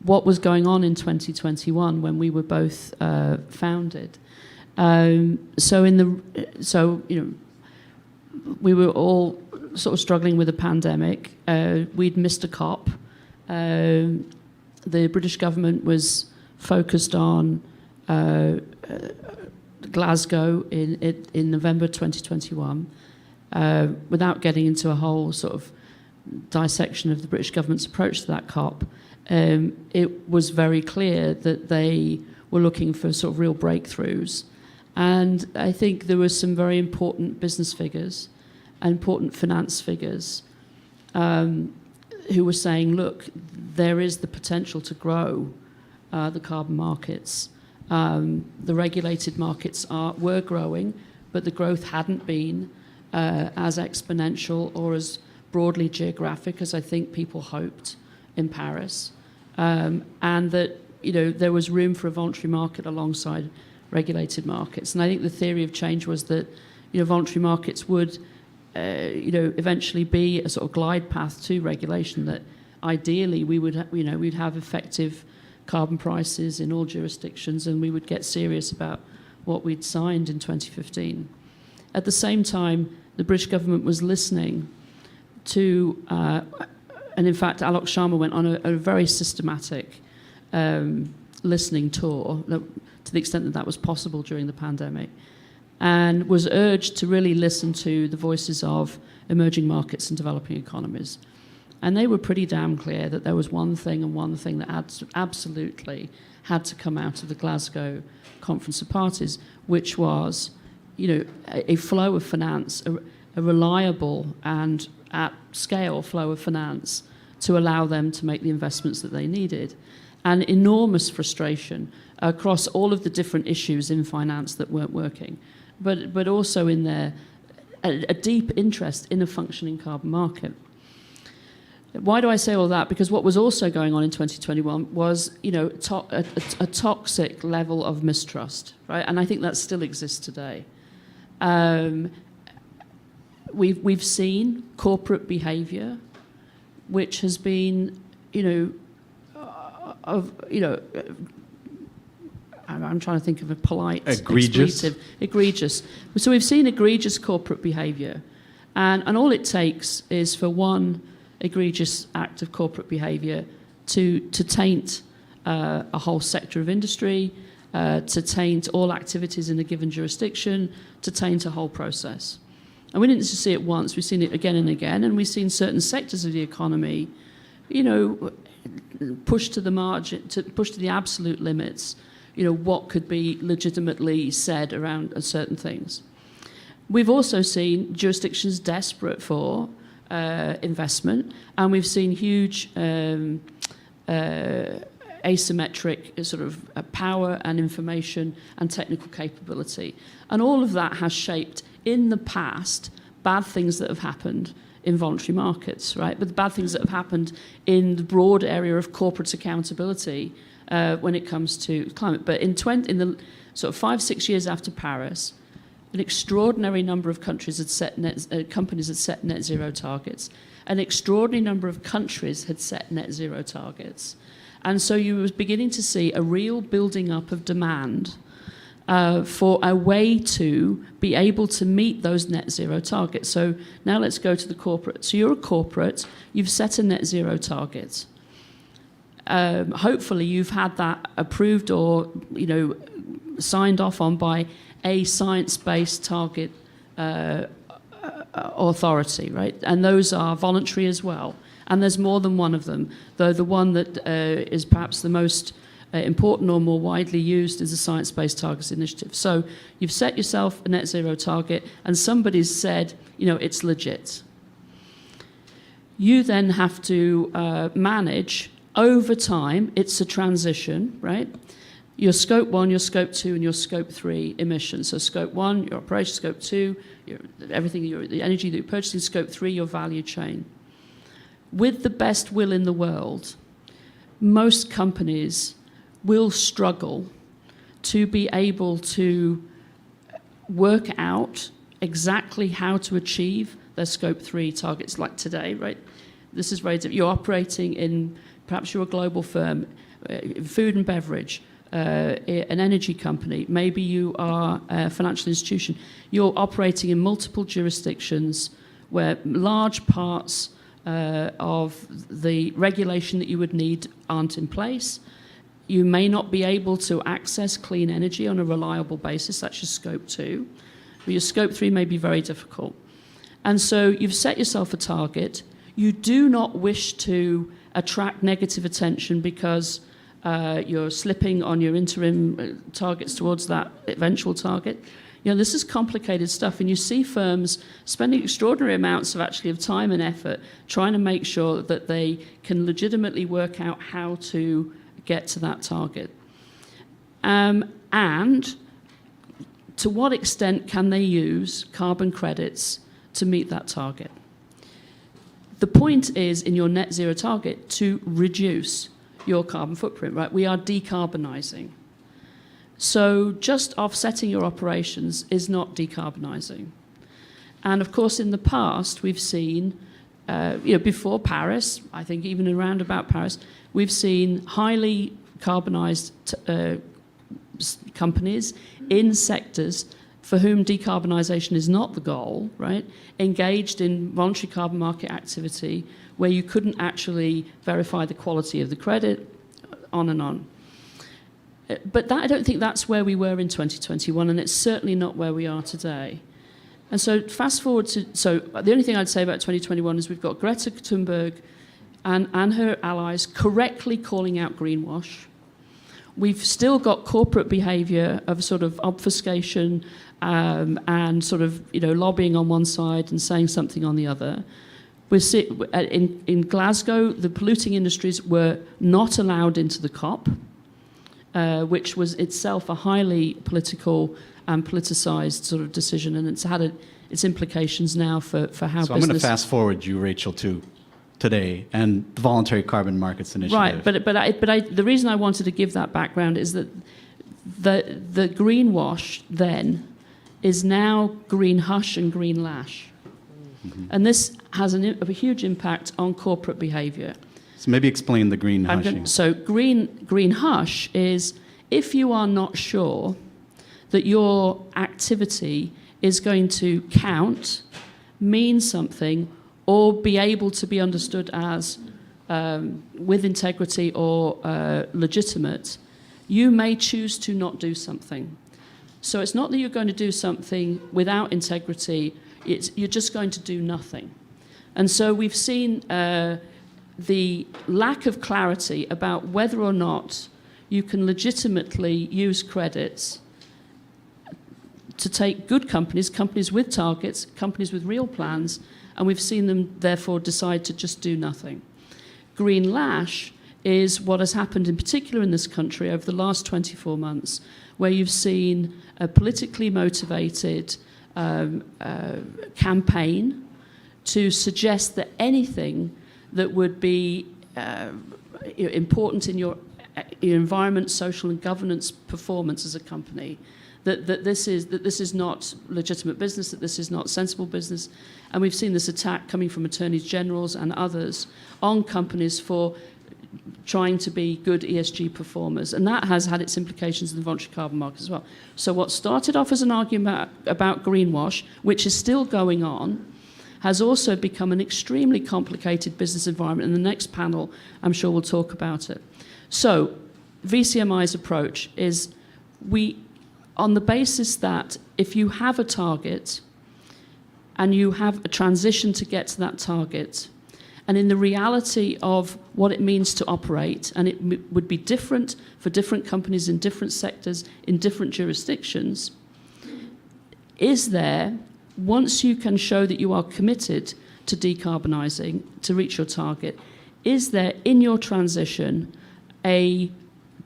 what was going on in 2021 when we were both founded. So you know, we were all sort of struggling with a pandemic. We'd missed a COP. The British government was focused on Glasgow in November 2021, without getting into a whole sort of dissection of the British government's approach to that COP. It was very clear that they were looking for sort of real breakthroughs. And I think there were some very important business figures and important finance figures who were saying, look, there is the potential to grow the carbon markets. The regulated markets were growing, but the growth hadn't been as exponential or as broadly geographic as I think people hoped in Paris. And that, you know, there was room for a voluntary market alongside regulated markets. And I think the theory of change was that, you know, voluntary markets would, you know, eventually be a sort of glide path to regulation, that ideally we would, you know, we'd have effective carbon prices in all jurisdictions, and we would get serious about what we'd signed in 2015. At the same time, the British government was listening to, and in fact, Alok Sharma went on a very systematic listening tour, to the extent that that was possible during the pandemic, and was urged to really listen to the voices of emerging markets and developing economies. And they were pretty damn clear that there was one thing and one thing that absolutely had to come out of the Glasgow Conference of Parties, which was, you know, a flow of finance, a reliable and at scale flow of finance to allow them to make the investments that they needed. And enormous frustration across all of the different issues in finance that weren't working, but also in a deep interest in a functioning carbon market. Why do I say all that? Because what was also going on in 2021 was, you know, a toxic level of mistrust, right? And I think that still exists today. We've seen corporate behaviour, which has been, I'm trying to think of a polite egregious. Egregious. So we've seen egregious corporate behaviour And all it takes is for one egregious act of corporate behaviour to taint a whole sector of industry, to taint all activities in a given jurisdiction, to taint a whole process. And we didn't just see it once, we've seen it again and again, and we've seen certain sectors of the economy, pushed to the margin, pushed to the absolute limits, what could be legitimately said around certain things. We've also seen jurisdictions desperate for investment, and we've seen huge asymmetric sort of power and information and technical capability. And all of that has shaped, in the past, bad things that have happened in voluntary markets, right? But the bad things that have happened in the broad area of corporate accountability when it comes to climate. But in the sort of 5-6 years after Paris, an extraordinary number of countries had set companies had set net zero targets. An extraordinary number of countries had set net zero targets. And so you were beginning to see a real building up of demand for a way to be able to meet those net zero targets. So now let's go to the corporate. So you're a corporate, you've set a net zero target. Hopefully you've had that approved or signed off on by a science-based target authority, right? And those are voluntary as well. And there's more than one of them, though the one that is perhaps the most important or more widely used is the Science-Based Targets Initiative. So you've set yourself a net zero target and somebody's said, it's legit. You then have to manage over time, it's a transition, right? Your scope 1, your scope 2, and your scope 3 emissions. So scope 1, your operation, scope 2, the energy that you're purchasing, scope 3, your value chain. With the best will in the world, most companies will struggle to be able to work out exactly how to achieve their scope 3 targets, like today, right? This is very different. You're operating in, perhaps you're a global firm, food and beverage, an energy company, maybe you are a financial institution. You're operating in multiple jurisdictions where large parts of the regulation that you would need aren't in place. You may not be able to access clean energy on a reliable basis. That's your scope 2. But your scope 3 may be very difficult. And so you've set yourself a target. You do not wish to attract negative attention because you're slipping on your interim targets towards that eventual target. This is complicated stuff, and you see firms spending extraordinary amounts of time and effort trying to make sure that they can legitimately work out how to get to that target. And to what extent can they use carbon credits to meet that target? The point is, in your net zero target, to reduce your carbon footprint, right? We are decarbonising. So just offsetting your operations is not decarbonising. And of course, in the past, we've seen, before Paris, I think even around about Paris, we've seen highly carbonised companies in sectors for whom decarbonisation is not the goal, right? Engaged in voluntary carbon market activity where you couldn't actually verify the quality of the credit, on and on. But I don't think that's where we were in 2021, and it's certainly not where we are today. And so fast forward to, so the only thing I'd say about 2021 is we've got Greta Thunberg and her allies correctly calling out greenwash. We've still got corporate behaviour of sort of obfuscation and sort of lobbying on one side and saying something on the other. In Glasgow, the polluting industries were not allowed into the COP, which was itself a highly political and politicised sort of decision, and it's had its implications now for how business... So I'm going to fast forward you, Rachel, to today and the Voluntary Carbon Markets Initiative. Right, but the reason I wanted to give that background is that the greenwash then is now green hush and green lash. Mm-hmm. And this has a huge impact on corporate behaviour. So maybe explain the green hushing. So green hush is if you are not sure that your activity is going to count, mean something or be able to be understood as with integrity or legitimate, you may choose to not do something. So it's not that you're going to do something without integrity, you're just going to do nothing. And so we've seen the lack of clarity about whether or not you can legitimately use credits to take good companies, companies with targets, companies with real plans, and we've seen them therefore decide to just do nothing. Green lash is what has happened in particular in this country over the last 24 months, where you've seen a politically motivated campaign to suggest that anything that would be important in your environment, social and governance performance as a company, that this is not legitimate business, that this is not sensible business. And we've seen this attack coming from attorneys generals and others on companies for trying to be good ESG performers. And that has had its implications in the voluntary carbon market as well. So what started off as an argument about greenwash, which is still going on, has also become an extremely complicated business environment. In the next panel, I'm sure we'll talk about it. So VCMI's approach is on the basis that if you have a target and you have a transition to get to that target, and in the reality of what it means to operate, and it would be different for different companies in different sectors, in different jurisdictions, is there, once you can show that you are committed to decarbonising, to reach your target, is there in your transition a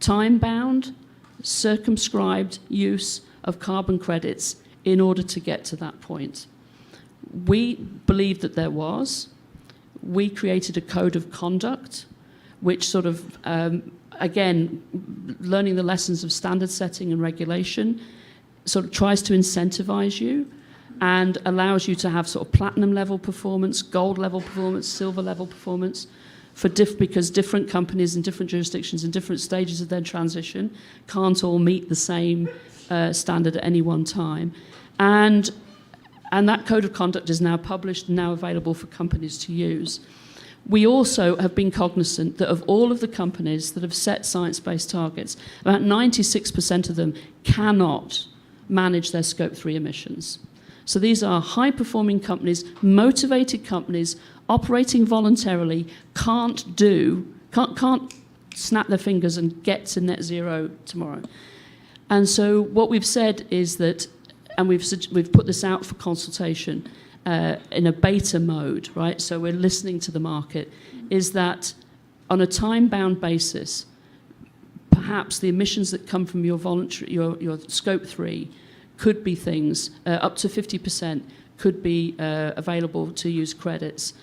time-bound, circumscribed use of carbon credits in order to get to that point? We believe that there was. We created a code of conduct, which sort of, again, learning the lessons of standard setting and regulation, sort of tries to incentivize you and allows you to have sort of platinum level performance, gold level performance, silver level performance, because different companies in different jurisdictions in different stages of their transition can't all meet the same standard at any one time. And that code of conduct is now published and now available for companies to use. We also have been cognizant that of all of the companies that have set science-based targets, about 96% of them cannot manage their Scope 3 emissions. So these are high-performing companies, motivated companies, operating voluntarily, can't snap their fingers and get to net zero tomorrow. And so what we've said is that, and we've put this out for consultation in a beta mode, right? So we're listening to the market, is that on a time-bound basis, perhaps the emissions that come from your Scope 3 could be things, up to 50% could be available to use credits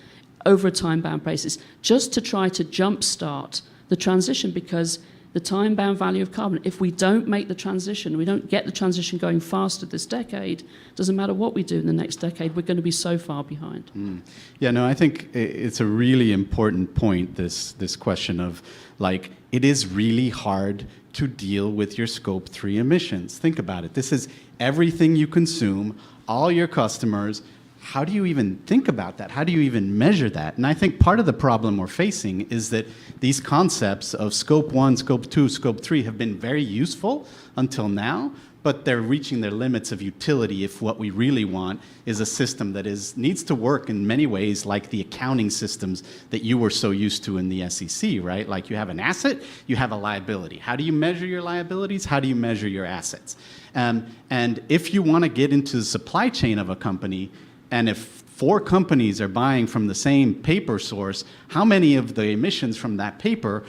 over a time-bound basis, just to try to jumpstart the transition, because the time-bound value of carbon, if we don't make the transition, we don't get the transition going faster this decade, doesn't matter what we do in the next decade, we're going to be so far behind. Yeah, no, I think it's a really important point, this question of, like, it is really hard to deal with your Scope 3 emissions. Think about it. This is everything you consume, all your customers. How do you even think about that? How do you even measure that? And I think part of the problem we're facing is that these concepts of Scope 1, Scope 2, Scope 3 have been very useful until now, but they're reaching their limits of utility if what we really want is a system that needs to work in many ways like the accounting systems that you were so used to in the SEC, right? Like you have an asset, you have a liability. How do you measure your liabilities? How do you measure your assets? And if you want to get into the supply chain of a company, and if 4 companies are buying from the same paper source, how many of the emissions from that paper,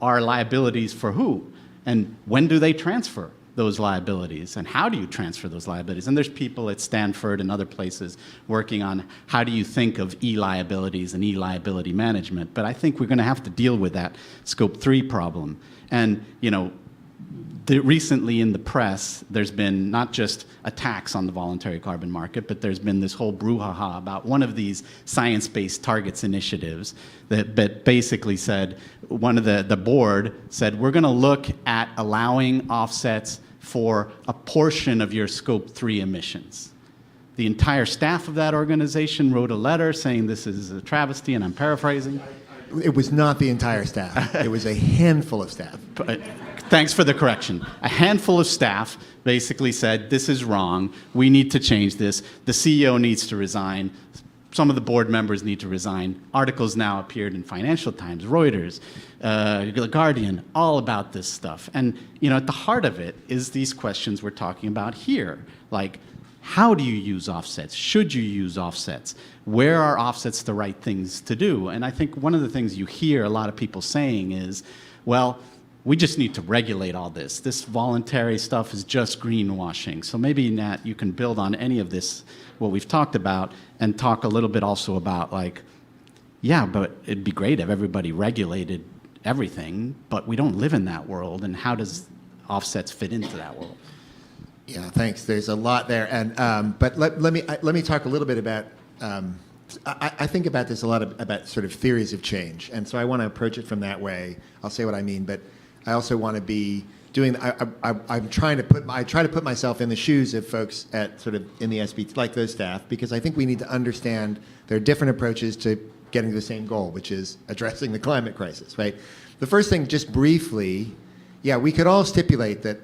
are liabilities for who? And when do they transfer those liabilities? And how do you transfer those liabilities? And there's people at Stanford and other places working on how do you think of e-liabilities and e-liability management. But I think we're going to have to deal with that Scope 3 problem. And, recently in the press, there's been not just attacks on the voluntary carbon market, but there's been this whole brouhaha about one of these science-based targets initiatives that basically said, the board said, we're going to look at allowing offsets for a portion of your Scope 3 emissions. The entire staff of that organization wrote a letter saying this is a travesty, and I'm paraphrasing. It was not the entire staff. It was a handful of staff. But, thanks for the correction. A handful of staff basically said, this is wrong. We need to change this. The CEO needs to resign. Some of the board members need to resign. Articles now appeared in Financial Times, Reuters, The Guardian, all about this stuff. And at the heart of it is these questions we're talking about here. Like, how do you use offsets? Should you use offsets? Where are offsets the right things to do? And I think one of the things you hear a lot of people saying is, well, we just need to regulate all this. This voluntary stuff is just greenwashing. So maybe, Nat, you can build on any of this, what we've talked about, and talk a little bit also about, like, yeah, but it'd be great if everybody regulated everything, but we don't live in that world, and how does offsets fit into that world? Yeah, thanks. There's a lot there, and but let me talk a little bit about. I think about this a lot about sort of theories of change, and so I want to approach it from that way. I'll say what I mean, but I also want to be doing. I try to put myself in the shoes of folks at sort of in the SBT, like those staff, because I think we need to understand there are different approaches to getting to the same goal, which is addressing the climate crisis. Right. The first thing, just briefly, yeah, we could all stipulate that.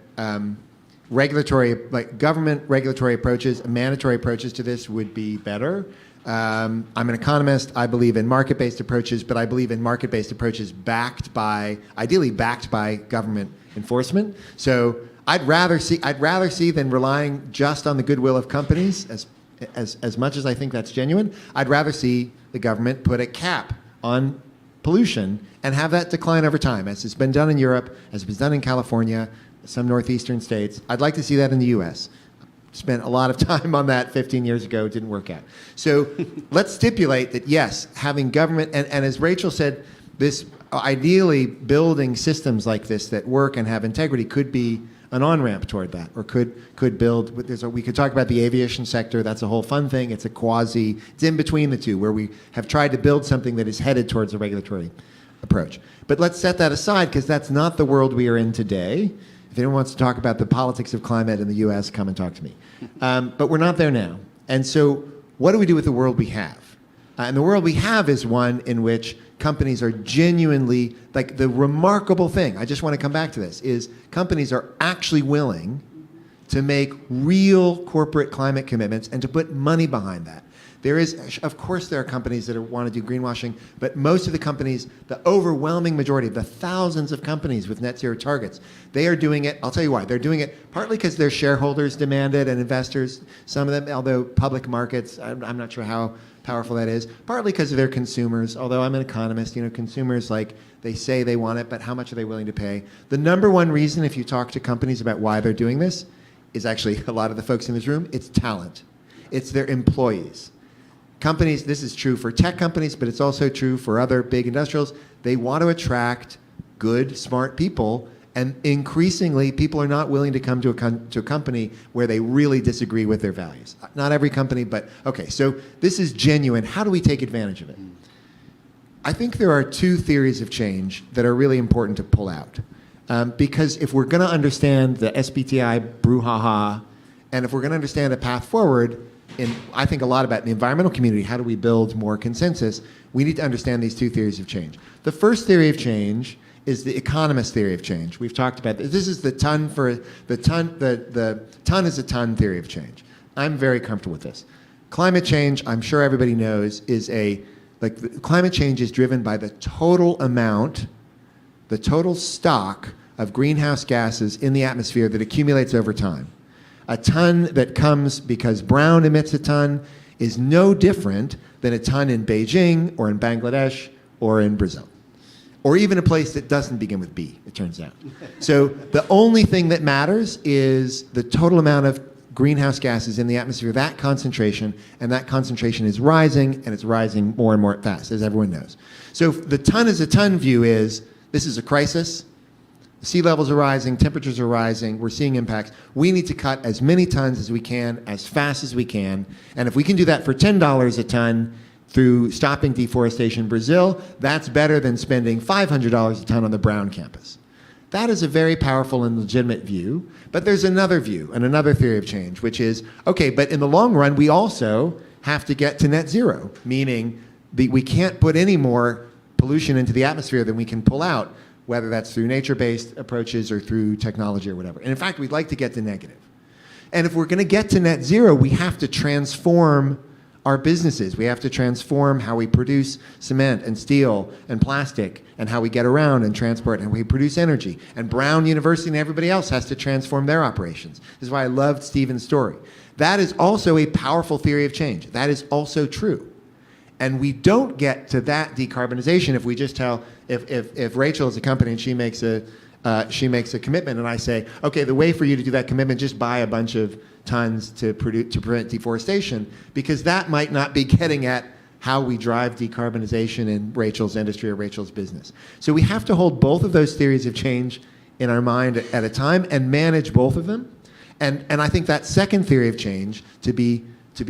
Government regulatory approaches, mandatory approaches to this would be better. I'm an economist. I believe in market-based approaches, but I believe in market-based approaches ideally backed by government enforcement. So I'd rather see than relying just on the goodwill of companies, as much as I think that's genuine. I'd rather see the government put a cap on pollution and have that decline over time, as it's been done in Europe, as it's been done in California, some northeastern states. I'd like to see that in the U.S. Spent a lot of time on that 15 years ago. It didn't work out. So let's stipulate that, yes, having government, and as Rachel said, this ideally building systems like this that work and have integrity could be an on-ramp toward that, or could build. We could talk about the aviation sector. That's a whole fun thing. It's it's in between the two, where we have tried to build something that is headed towards a regulatory approach. But let's set that aside, because that's not the world we are in today. If anyone wants to talk about the politics of climate in the U.S., come and talk to me. But we're not there now. And so what do we do with the world we have? And the world we have is one in which companies are genuinely, like the remarkable thing, I just want to come back to this, is companies are actually willing to make real corporate climate commitments and to put money behind that. Of course, there are companies that want to do greenwashing, but most of the companies, the overwhelming majority of the thousands of companies with net zero targets, they are doing it. I'll tell you why. They're doing it partly because their shareholders demand it and investors, some of them, although public markets, I'm not sure how powerful that is, partly because of their consumers, although I'm an economist, consumers, like, they say they want it, but how much are they willing to pay? The number one reason, if you talk to companies about why they're doing this, is actually a lot of the folks in this room, it's talent. It's their employees. Companies, this is true for tech companies, but it's also true for other big industrials. They want to attract good, smart people, and increasingly, people are not willing to come to a company where they really disagree with their values. Not every company, but okay, so this is genuine. How do we take advantage of it? I think there are two theories of change that are really important to pull out. Because if we're going to understand the SBTI brouhaha, and if we're going to understand a path forward, I think a lot about in the environmental community, how do we build more consensus? We need to understand these two theories of change. The first theory of change is the economist theory of change. We've talked about this. This is the ton is a ton theory of change. I'm very comfortable with this. Climate change, I'm sure everybody knows, climate change is driven by the total stock of greenhouse gases in the atmosphere that accumulates over time. A ton that comes because brown emits a ton is no different than a ton in Beijing or in Bangladesh or in Brazil, or even a place that doesn't begin with B, it turns out. So the only thing that matters is the total amount of greenhouse gases in the atmosphere, that concentration, and that concentration is rising, and it's rising more and more fast, as everyone knows. So the ton is a ton view is, this is a crisis. Sea levels are rising, temperatures are rising, we're seeing impacts. We need to cut as many tons as we can, as fast as we can. And if we can do that for $10 a ton through stopping deforestation in Brazil, that's better than spending $500 a ton on the brown campus. That is a very powerful and legitimate view. But there's another view and another theory of change, which is, okay, but in the long run, we also have to get to net zero, meaning we can't put any more pollution into the atmosphere than we can pull out, whether that's through nature-based approaches or through technology or whatever. And in fact, we'd like to get to negative. And if we're going to get to net zero, we have to transform our businesses. We have to transform how we produce cement and steel and plastic and how we get around and transport and how we produce energy. And Brown University and everybody else has to transform their operations. This is why I loved Stephen's story. That is also a powerful theory of change. That is also true. And we don't get to that decarbonization if we just tell, if Rachel is a company and she makes a commitment and I say, okay, the way for you to do that commitment, just buy a bunch of tons to prevent deforestation, because that might not be getting at how we drive decarbonization in Rachel's industry or Rachel's business. So we have to hold both of those theories of change in our mind at a time and manage both of them. And I think that second theory of change, to be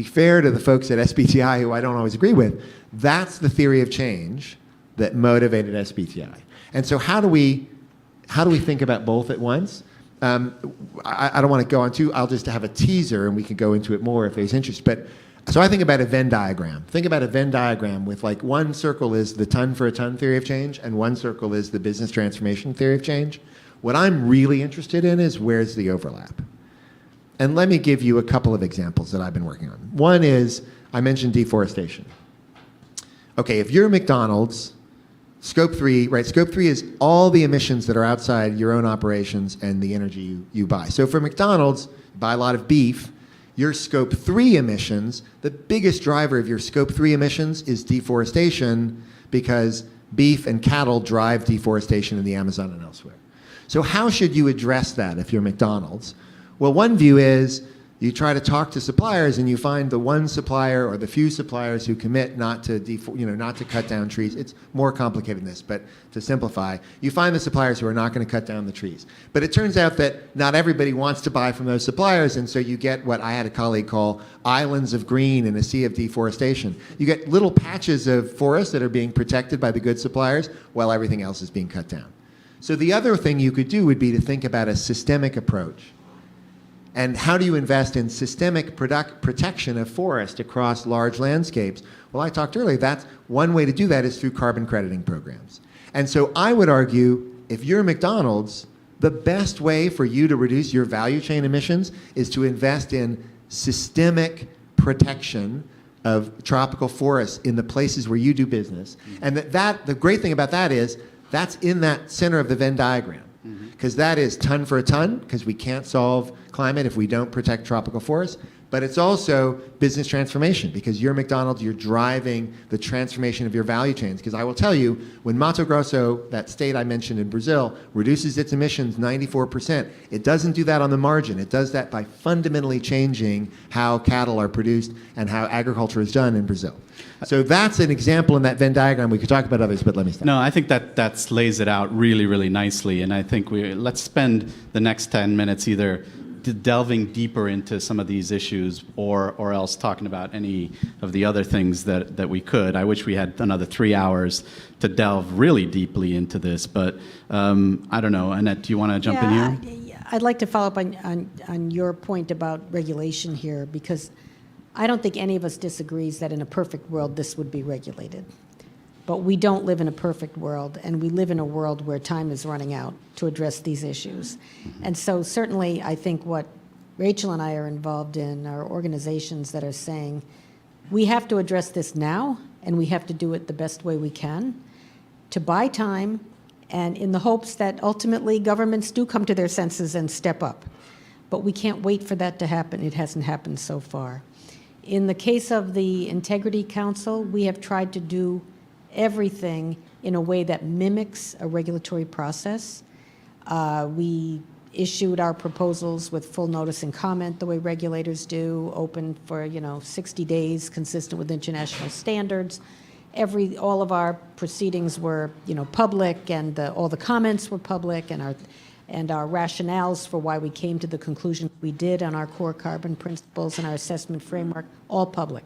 fair to the folks at SBTI who I don't always agree with, that's the theory of change that motivated SBTI. And so how do we think about both at once? I don't want to go on too, I'll just have a teaser and we can go into it more if there's interest. But so I think about a Venn diagram. Think about a Venn diagram with like one circle is the ton for a ton theory of change and one circle is the business transformation theory of change. What I'm really interested in is where's the overlap? And let me give you a couple of examples that I've been working on. One is, I mentioned deforestation. Okay, if you're McDonald's, Scope 3, right? Scope 3 is all the emissions that are outside your own operations and the energy you buy. So for McDonald's, you buy a lot of beef, your Scope 3 emissions, the biggest driver of your Scope 3 emissions is deforestation, because beef and cattle drive deforestation in the Amazon and elsewhere. So how should you address that if you're McDonald's? Well, one view is you try to talk to suppliers and you find the one supplier or the few suppliers who commit not to cut down trees. It's more complicated than this, but to simplify, you find the suppliers who are not going to cut down the trees. But it turns out that not everybody wants to buy from those suppliers, and so you get what I had a colleague call islands of green in a sea of deforestation. You get little patches of forest that are being protected by the good suppliers while everything else is being cut down. So the other thing you could do would be to think about a systemic approach. And how do you invest in systemic protection of forest across large landscapes? Well, I talked earlier, that's one way to do that is through carbon crediting programs. And so I would argue, if you're McDonald's, the best way for you to reduce your value chain emissions is to invest in systemic protection of tropical forests in the places where you do business. And the great thing about that is, that's in that center of the Venn diagram. Because that is ton for a ton, because we can't solve climate if we don't protect tropical forests. But it's also business transformation, because you're McDonald's, you're driving the transformation of your value chains. Because I will tell you, when Mato Grosso, that state I mentioned in Brazil, reduces its emissions 94%, it doesn't do that on the margin. It does that by fundamentally changing how cattle are produced and how agriculture is done in Brazil. So that's an example in that Venn diagram. We could talk about others, but let me stop. No, I think that lays it out really, really nicely. And I think let's spend the next 10 minutes either delving deeper into some of these issues or else talking about any of the other things that we could. I wish we had another 3 hours to delve really deeply into this, but I don't know. Annette, do you want to jump in here? I'd like to follow up on your point about regulation here, because I don't think any of us disagrees that in a perfect world this would be regulated. But we don't live in a perfect world, and we live in a world where time is running out to address these issues. And so certainly I think what Rachel and I are involved in are organizations that are saying, we have to address this now, and we have to do it the best way we can to buy time, and in the hopes that ultimately governments do come to their senses and step up. But we can't wait for that to happen. It hasn't happened so far. In the case of the Integrity Council, we have tried to do everything in a way that mimics a regulatory process. We issued our proposals with full notice and comment the way regulators do, open for 60 days, consistent with international standards. All of our proceedings were public, and all the comments were public, and our rationales for why we came to the conclusion we did on our core carbon principles and our assessment framework, all public.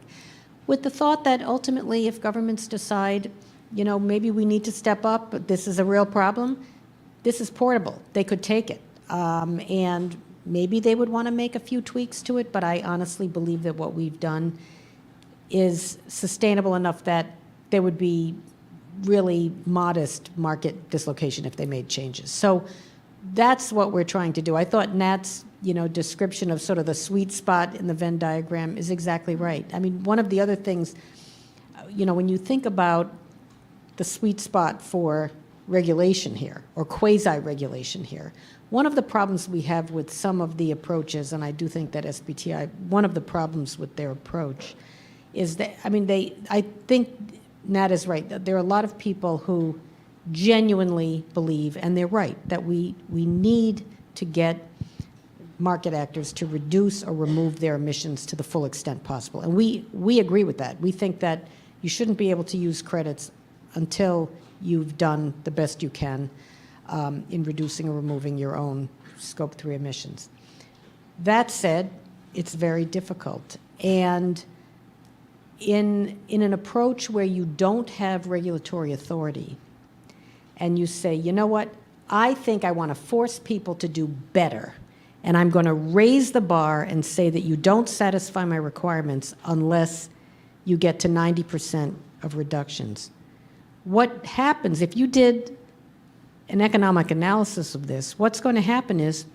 With the thought that ultimately if governments decide, maybe we need to step up, but this is a real problem, this is portable. They could take it. And maybe they would want to make a few tweaks to it, but I honestly believe that what we've done is sustainable enough that there would be really modest market dislocation if they made changes. So that's what we're trying to do. I thought Nat's, description of sort of the sweet spot in the Venn diagram is exactly right. I mean, one of the other things, when you think about the sweet spot for regulation here, or quasi-regulation here, one of the problems we have with some of the approaches, and I do think that SBTI, one of the problems with their approach is that, I think Nat is right. There are a lot of people who genuinely believe, and they're right, that we need to get market actors to reduce or remove their emissions to the full extent possible. And we agree with that. We think that you shouldn't be able to use credits until you've done the best you can in reducing or removing your own Scope 3 emissions. That said, it's very difficult. And in an approach where you don't have regulatory authority, and you say, you know what, I think I want to force people to do better, and I'm going to raise the bar and say that you don't satisfy my requirements unless you get to 90% of reductions. What happens if you did an economic analysis of this? What's going to happen is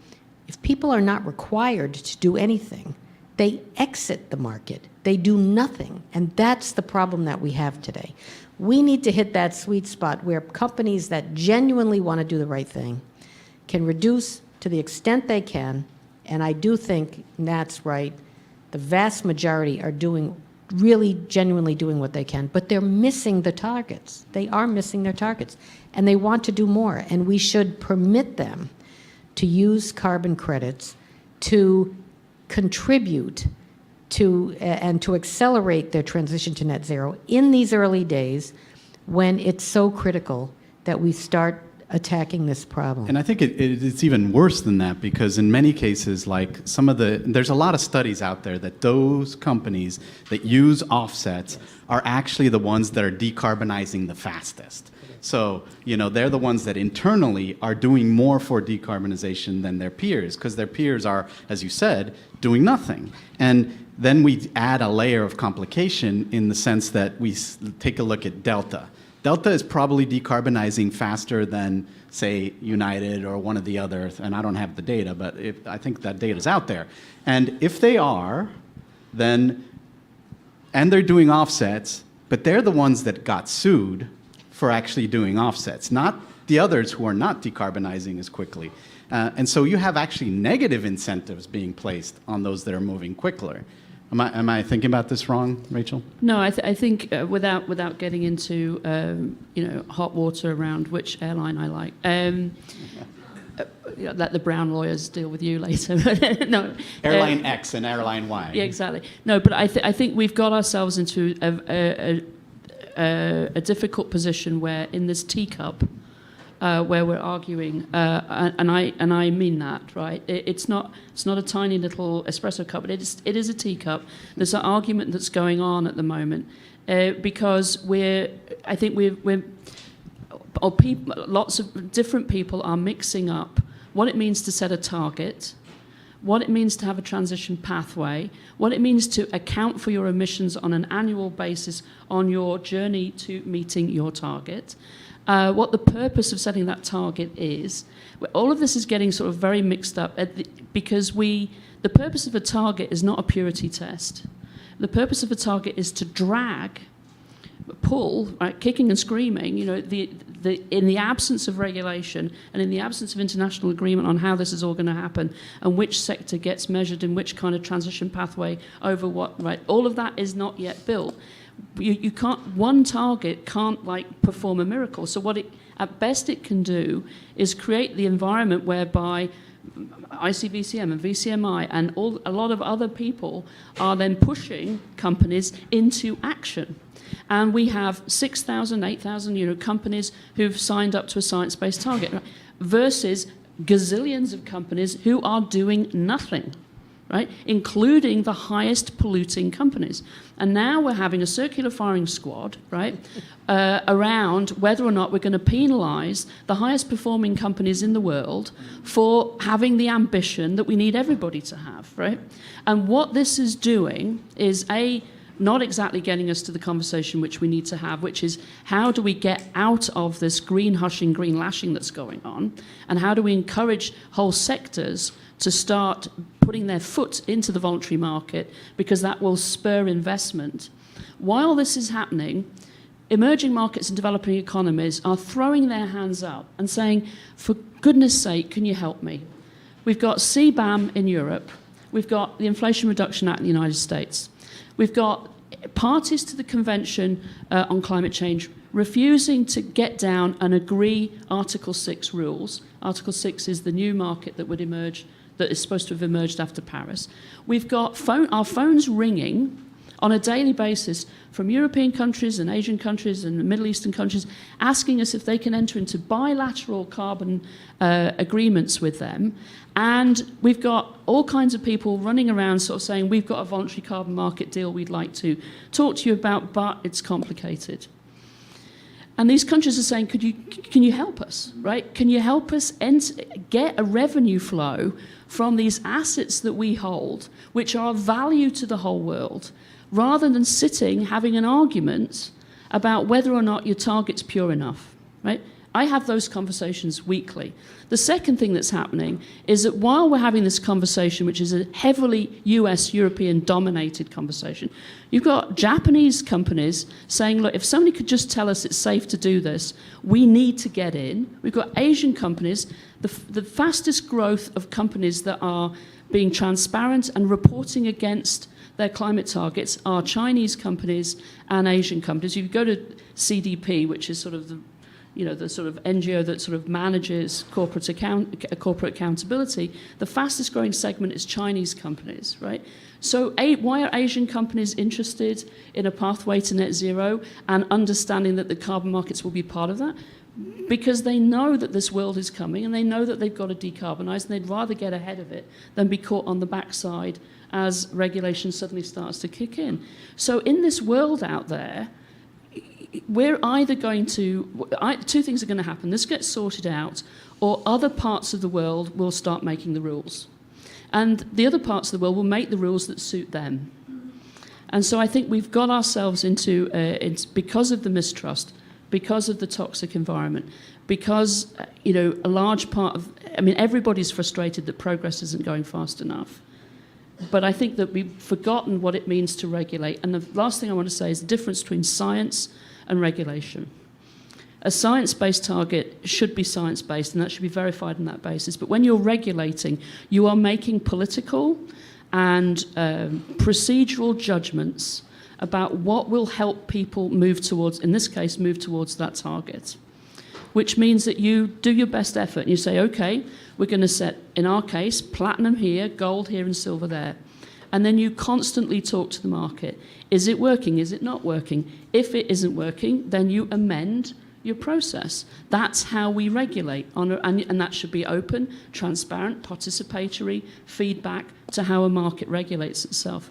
if people are not required to do anything, they exit the market. They do nothing. And that's the problem that we have today. We need to hit that sweet spot where companies that genuinely want to do the right thing can reduce to the extent they can. And I do think Nat's right. The vast majority are really genuinely doing what they can, but they're missing the targets. They are missing their targets, and they want to do more, and we should permit them to use carbon credits to contribute to and to accelerate their transition to net zero in these early days when it's so critical that we start attacking this problem. And I think it's even worse than that, because in many cases, like there's a lot of studies out there that those companies that use offsets are actually the ones that are decarbonizing the fastest. So, they're the ones that internally are doing more for decarbonization than their peers, because their peers are, as you said, doing nothing. And then we add a layer of complication in the sense that we take a look at Delta. Delta is probably decarbonizing faster than, say, United or one of the others, and I don't have the data, but I think that data is out there. And if they are, and they're doing offsets, but they're the ones that got sued for actually doing offsets, not the others who are not decarbonizing as quickly. And so you have actually negative incentives being placed on those that are moving quicker. Am I thinking about this wrong, Rachel? No, I think without getting into hot water around which airline I like, let the Brown lawyers deal with you later. No, Airline X and Airline Y. Yeah, exactly. No, but I think we've got ourselves into a difficult position where in this teacup. Where we're arguing, and I mean that, right? It's not a tiny little espresso cup, but it is a teacup. There's an argument that's going on at the moment because lots of different people are mixing up what it means to set a target, what it means to have a transition pathway, what it means to account for your emissions on an annual basis on your journey to meeting your target. What the purpose of setting that target is. All of this is getting sort of very mixed up because the purpose of a target is not a purity test. The purpose of a target is to pull, right, kicking and screaming, in the absence of regulation and in the absence of international agreement on how this is all going to happen and which sector gets measured in which kind of transition pathway over what, right? All of that is not yet built. You can't, one target can't perform a miracle. So what at best it can do is create the environment whereby ICVCM and VCMI and a lot of other people are then pushing companies into action. And we have 6,000, 8,000 companies who've signed up to a science-based target, right? Versus gazillions of companies who are doing nothing. right? Including the highest polluting companies. And now we're having a circular firing squad, right, around whether or not we're going to penalize the highest performing companies in the world for having the ambition that we need everybody to have, right? And what this is doing is, not exactly getting us to the conversation which we need to have, which is how do we get out of this green hushing, green lashing that's going on, and how do we encourage whole sectors to start putting their foot into the voluntary market, because that will spur investment. While this is happening, emerging markets and developing economies are throwing their hands up and saying, for goodness sake, can you help me? We've got CBAM in Europe. We've got the Inflation Reduction Act in the United States. We've got parties to the Convention on Climate Change refusing to get down and agree Article 6 rules. Article 6 is the new market that would emerge, that is supposed to have emerged after Paris. We've got our phones ringing on a daily basis from European countries and Asian countries and Middle Eastern countries asking us if they can enter into bilateral carbon agreements with them. And we've got all kinds of people running around sort of saying, we've got a voluntary carbon market deal we'd like to talk to you about, but it's complicated. And these countries are saying, can you help us, right? Can you help us get a revenue flow from these assets that we hold, which are of value to the whole world, rather than sitting having an argument about whether or not your target's pure enough, right? I have those conversations weekly. The second thing that's happening is that while we're having this conversation, which is a heavily US, European-dominated conversation, you've got Japanese companies saying, look, if somebody could just tell us it's safe to do this, we need to get in. We've got Asian companies, the fastest growth of companies that are being transparent and reporting against their climate targets are Chinese companies and Asian companies. You go to CDP, which is sort of the sort of NGO that sort of manages corporate accountability, the fastest growing segment is Chinese companies, right? So why are Asian companies interested in a pathway to net zero and understanding that the carbon markets will be part of that? Because they know that this world is coming and they know that they've got to decarbonize, and they'd rather get ahead of it than be caught on the backside as regulation suddenly starts to kick in. So in this world out there, we're either going to, two things are going to happen. This gets sorted out, or other parts of the world will start making the rules. And the other parts of the world will make the rules that suit them. And so I think we've got ourselves into, because of the mistrust, because of the toxic environment, because, a large part of, everybody's frustrated that progress isn't going fast enough. But I think that we've forgotten what it means to regulate. And the last thing I want to say is the difference between science and regulation. A science-based target should be science-based, and that should be verified on that basis. But when you're regulating, you are making political and procedural judgments about what will help people move towards, in this case, move towards that target. Which means that you do your best effort and you say, okay, we're going to set, in our case, platinum here, gold here, and silver there. And then you constantly talk to the market. Is it working? Is it not working? If it isn't working, then you amend your process. That's how we regulate, and that should be open, transparent, participatory feedback to how a market regulates itself.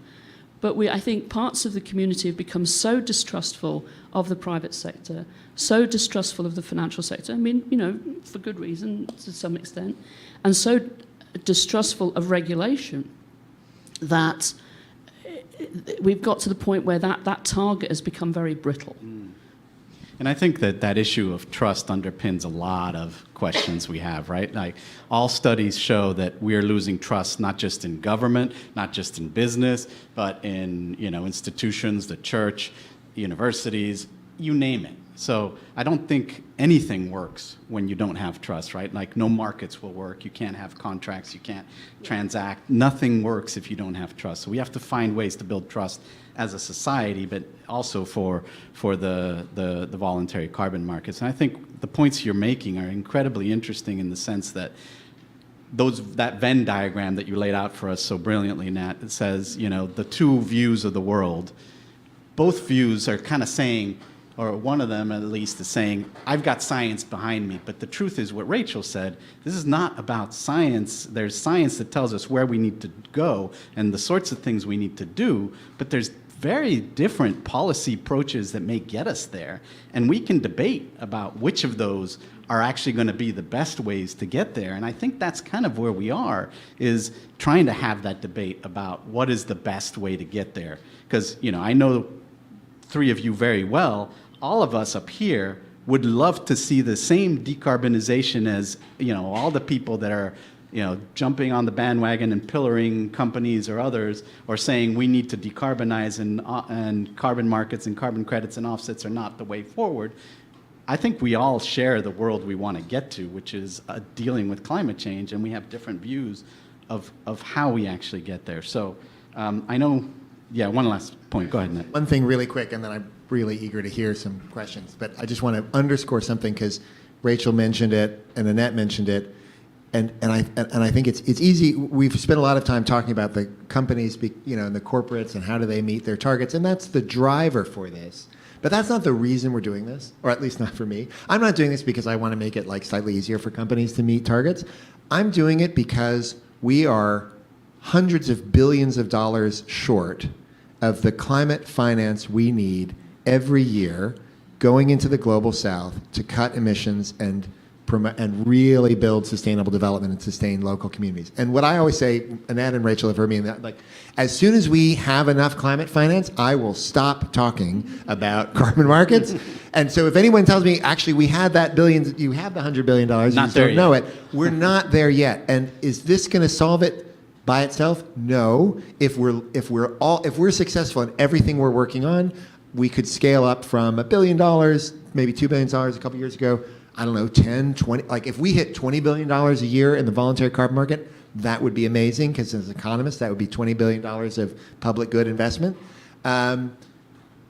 But I think parts of the community have become so distrustful of the private sector, so distrustful of the financial sector, for good reason to some extent, and so distrustful of regulation that we've got to the point where that target has become very brittle. And I think that issue of trust underpins a lot of questions we have, right? Like, all studies show that we're losing trust not just in government, not just in business, but in institutions, the church, universities, you name it. So I don't think anything works when you don't have trust, right? Like, no markets will work. You can't have contracts. You can't transact. Nothing works if you don't have trust. So we have to find ways to build trust as a society, but also for the voluntary carbon markets. And I think the points you're making are incredibly interesting in the sense that that Venn diagram that you laid out for us so brilliantly, Nat, it says, the two views of the world, both views are kind of saying, or one of them at least, is saying, I've got science behind me. But the truth is what Rachel said, this is not about science. There's science that tells us where we need to go and the sorts of things we need to do, but there's very different policy approaches that may get us there. And we can debate about which of those are actually going to be the best ways to get there. And I think that's kind of where we are, is trying to have that debate about what is the best way to get there. Because, you know, I know three of you very well. All of us up here would love to see the same decarbonization as, you know, all the people that are, you know, jumping on the bandwagon and pillaring companies or others, or saying we need to decarbonize and carbon markets and carbon credits and offsets are not the way forward. I think we all share the world we want to get to, which is dealing with climate change, and we have different views of how we actually get there. So I know, yeah, one last point. Go ahead, Ned. One thing really quick, and then I'm really eager to hear some questions. But I just want to underscore something, because Rachel mentioned it and Annette mentioned it. And I think it's easy. We've spent a lot of time talking about the companies, you know, and the corporates and how do they meet their targets, and that's the driver for this. But that's not the reason we're doing this, or at least not for me. I'm not doing this because I want to make it like slightly easier for companies to meet targets. I'm doing it because we are hundreds of billions of dollars short of the climate finance we need every year going into the global south to cut emissions and really build sustainable development and sustain local communities. And what I always say, Annette and Rachel have heard me in that, like, as soon as we have enough climate finance, I will stop talking about carbon markets. And so if anyone tells me, actually, we had that billions, you have the $100 billion, you just don't know it, we're not there yet. And is this going to solve it by itself? No. If we're successful in everything we're working on, we could scale up from $1 billion, maybe $2 billion a couple years ago, I don't know, 10, 20, like if we hit $20 billion a year in the voluntary carbon market, that would be amazing, because as economists, that would be $20 billion of public good investment.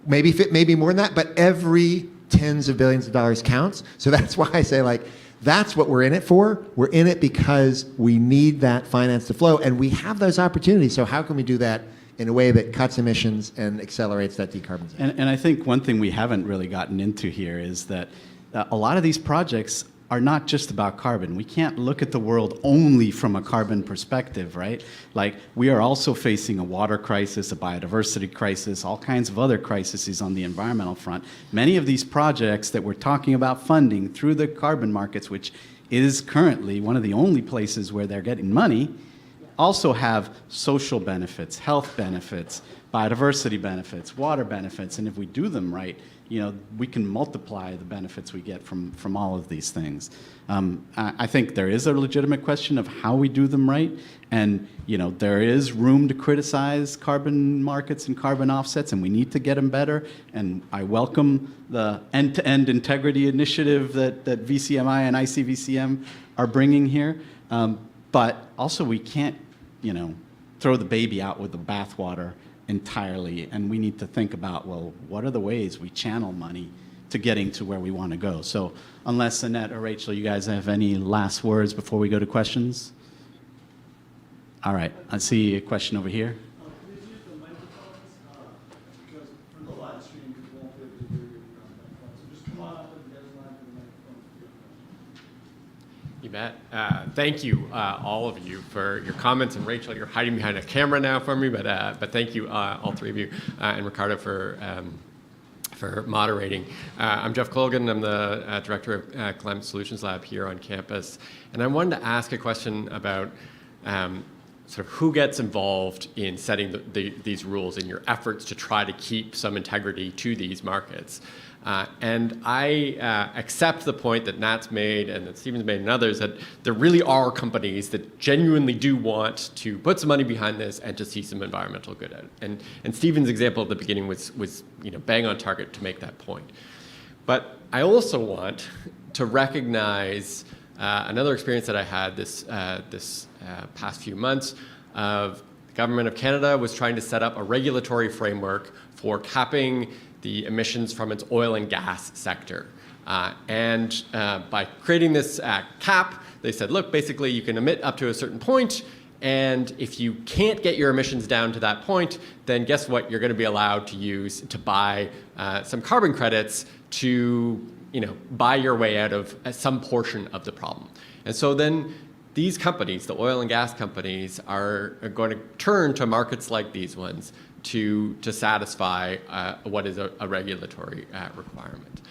Maybe more than that, but every tens of billions of dollars counts. So that's why I say, like, that's what we're in it for. We're in it because we need that finance to flow, and we have those opportunities. So how can we do that in a way that cuts emissions and accelerates that decarbonization? And I think one thing we haven't really gotten into here is that a lot of these projects are not just about carbon. We can't look at the world only from a carbon perspective, right? Like, we are also facing a water crisis, a biodiversity crisis, all kinds of other crises on the environmental front. Many of these projects that we're talking about funding through the carbon markets, which is currently one of the only places where they're getting money, also have social benefits, health benefits, biodiversity benefits, water benefits, and if we do them right, you know, we can multiply the benefits we get from all of these things. I think there is a legitimate question of how we do them right, and you know, there is room to criticize carbon markets and carbon offsets, and we need to get them better. And I welcome the end-to-end integrity initiative that VCMI and ICVCM are bringing here, but also we can't, you know, throw the baby out with the bathwater entirely, and we need to think about, well, what are the ways we channel money to getting to where we want to go? So unless Annette or Rachel, you guys have any last words before we go to questions? All right, I see a question over here. Please use the microphones, because for the live stream, people won't be able to hear you from that phone. So just come on up and get in line for the microphone. You bet. Thank you, all of you, for your comments. And Rachel, you're hiding behind a camera now for me, but thank you, all three of you, and Ricardo for moderating. I'm Jeff Colgan. I'm the Director of Climate Solutions Lab here on campus. And I wanted to ask a question about sort of who gets involved in setting these rules in your efforts to try to keep some integrity to these markets. And I accept the point that Nat's made and that Stephen's made and others, that there really are companies that genuinely do want to put some money behind this and to see some environmental good at it. And Stephen's example at the beginning was you know, bang on target to make that point. But I also want to recognize another experience that I had this past few months of the Government of Canada was trying to set up a regulatory framework for capping the emissions from its oil and gas sector. By creating this cap, they said, look, basically you can emit up to a certain point, And if you can't get your emissions down to that point, then guess what? You're going to be allowed to use to buy some carbon credits to buy your way out of some portion of the problem. And so then these companies, the oil and gas companies, are going to turn to markets like these ones to satisfy what is a regulatory requirement.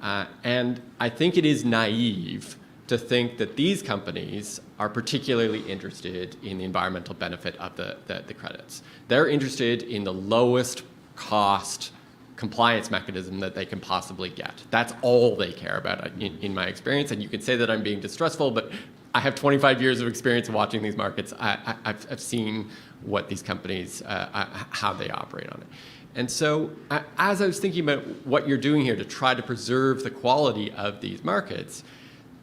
And I think it is naive to think that these companies are particularly interested in the environmental benefit of the credits. They're interested in the lowest cost compliance mechanism that they can possibly get. That's all they care about in my experience. And you can say that I'm being distrustful, but I have 25 years of experience watching these markets. I've seen what these companies, how they operate on it. And so as I was thinking about what you're doing here to try to preserve the quality of these markets,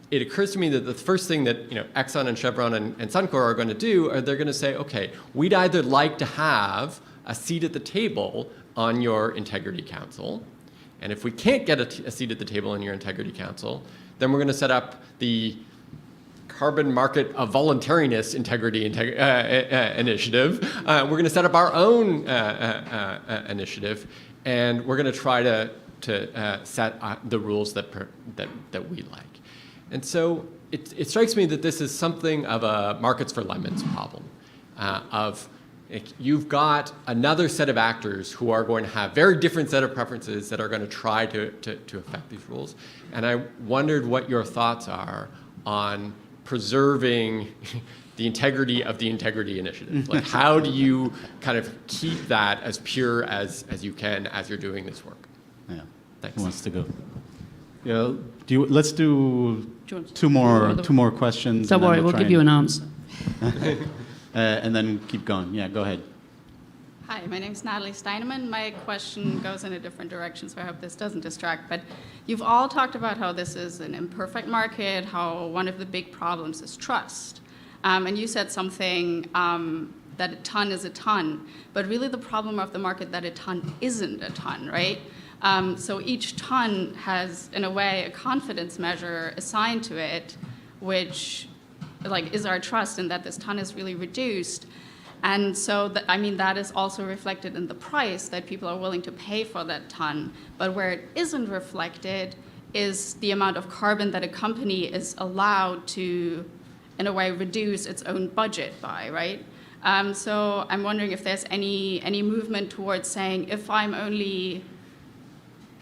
it occurs to me that the first thing that Exxon and Chevron and Suncor are going to do are they're going to say, okay, we'd either like to have a seat at the table on your Integrity Council, and if we can't get a seat at the table on your Integrity Council, then we're going to set up the Carbon Market of Voluntariness Integrity Initiative. We're going to set up our own initiative, and we're going to try to set the rules that we like. And so it strikes me that this is something of a markets for lemons problem. You've got another set of actors who are going to have very different set of preferences that are going to try to affect these rules. And I wondered what your thoughts are on preserving the integrity of the Integrity Initiative. Like, how do you kind of keep that as pure as you can as you're doing this work? Yeah. Thanks. Who wants to go? Yeah. Let's do two more questions. Don't worry, we'll give you an answer. And then keep going. Yeah, go ahead. Hi, my name is Natalie Steinemann. My question goes in a different direction, so I hope this doesn't distract. But you've all talked about how this is an imperfect market, how one of the big problems is trust. And you said something that a ton is a ton, but really the problem of the market that a ton isn't a ton, right? So each ton has, in a way, a confidence measure assigned to it, which is our trust in that this ton is really reduced. And so, that is also reflected in the price that people are willing to pay for that ton. But where it isn't reflected is the amount of carbon that a company is allowed to, in a way, reduce its own budget by, right? So I'm wondering if there's any movement towards saying, if I'm only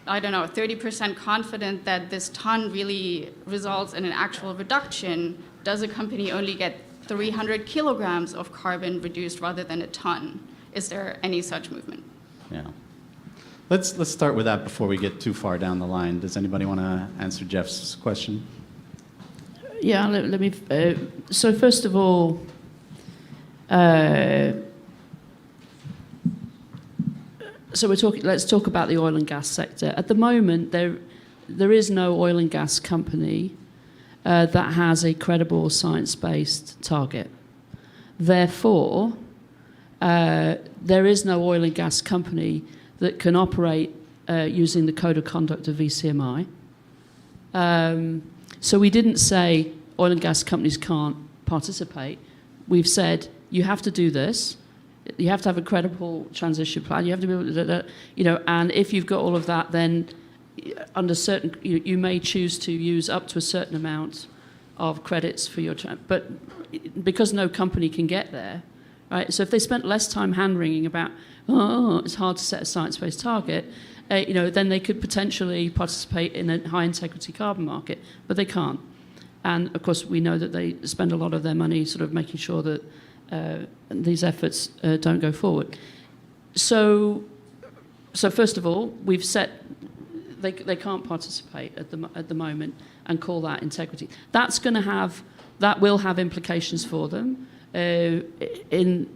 30% confident that this ton really results in an actual reduction, does a company only get 300 kilograms of carbon reduced rather than a ton? Is there any such movement? Yeah. Let's start with that before we get too far down the line. Does anybody want to answer Jeff's question? Yeah, let me. So first of all, let's talk about the oil and gas sector. At the moment, there is no oil and gas company that has a credible science-based target. Therefore, there is no oil and gas company that can operate using the code of conduct of VCMI. So we didn't say oil and gas companies can't participate. We've said you have to do this. You have to have a credible transition plan. You have to be able to, and if you've got all of that, then under certain, you may choose to use up to a certain amount of credits for your, but because no company can get there, right? So if they spent less time hand-wringing about, it's hard to set a science-based target, then they could potentially participate in a high-integrity carbon market, but they can't. And of course, we know that they spend a lot of their money sort of making sure that these efforts don't go forward. So first of all, we've set they can't participate at the moment and call that integrity. That will have implications for them in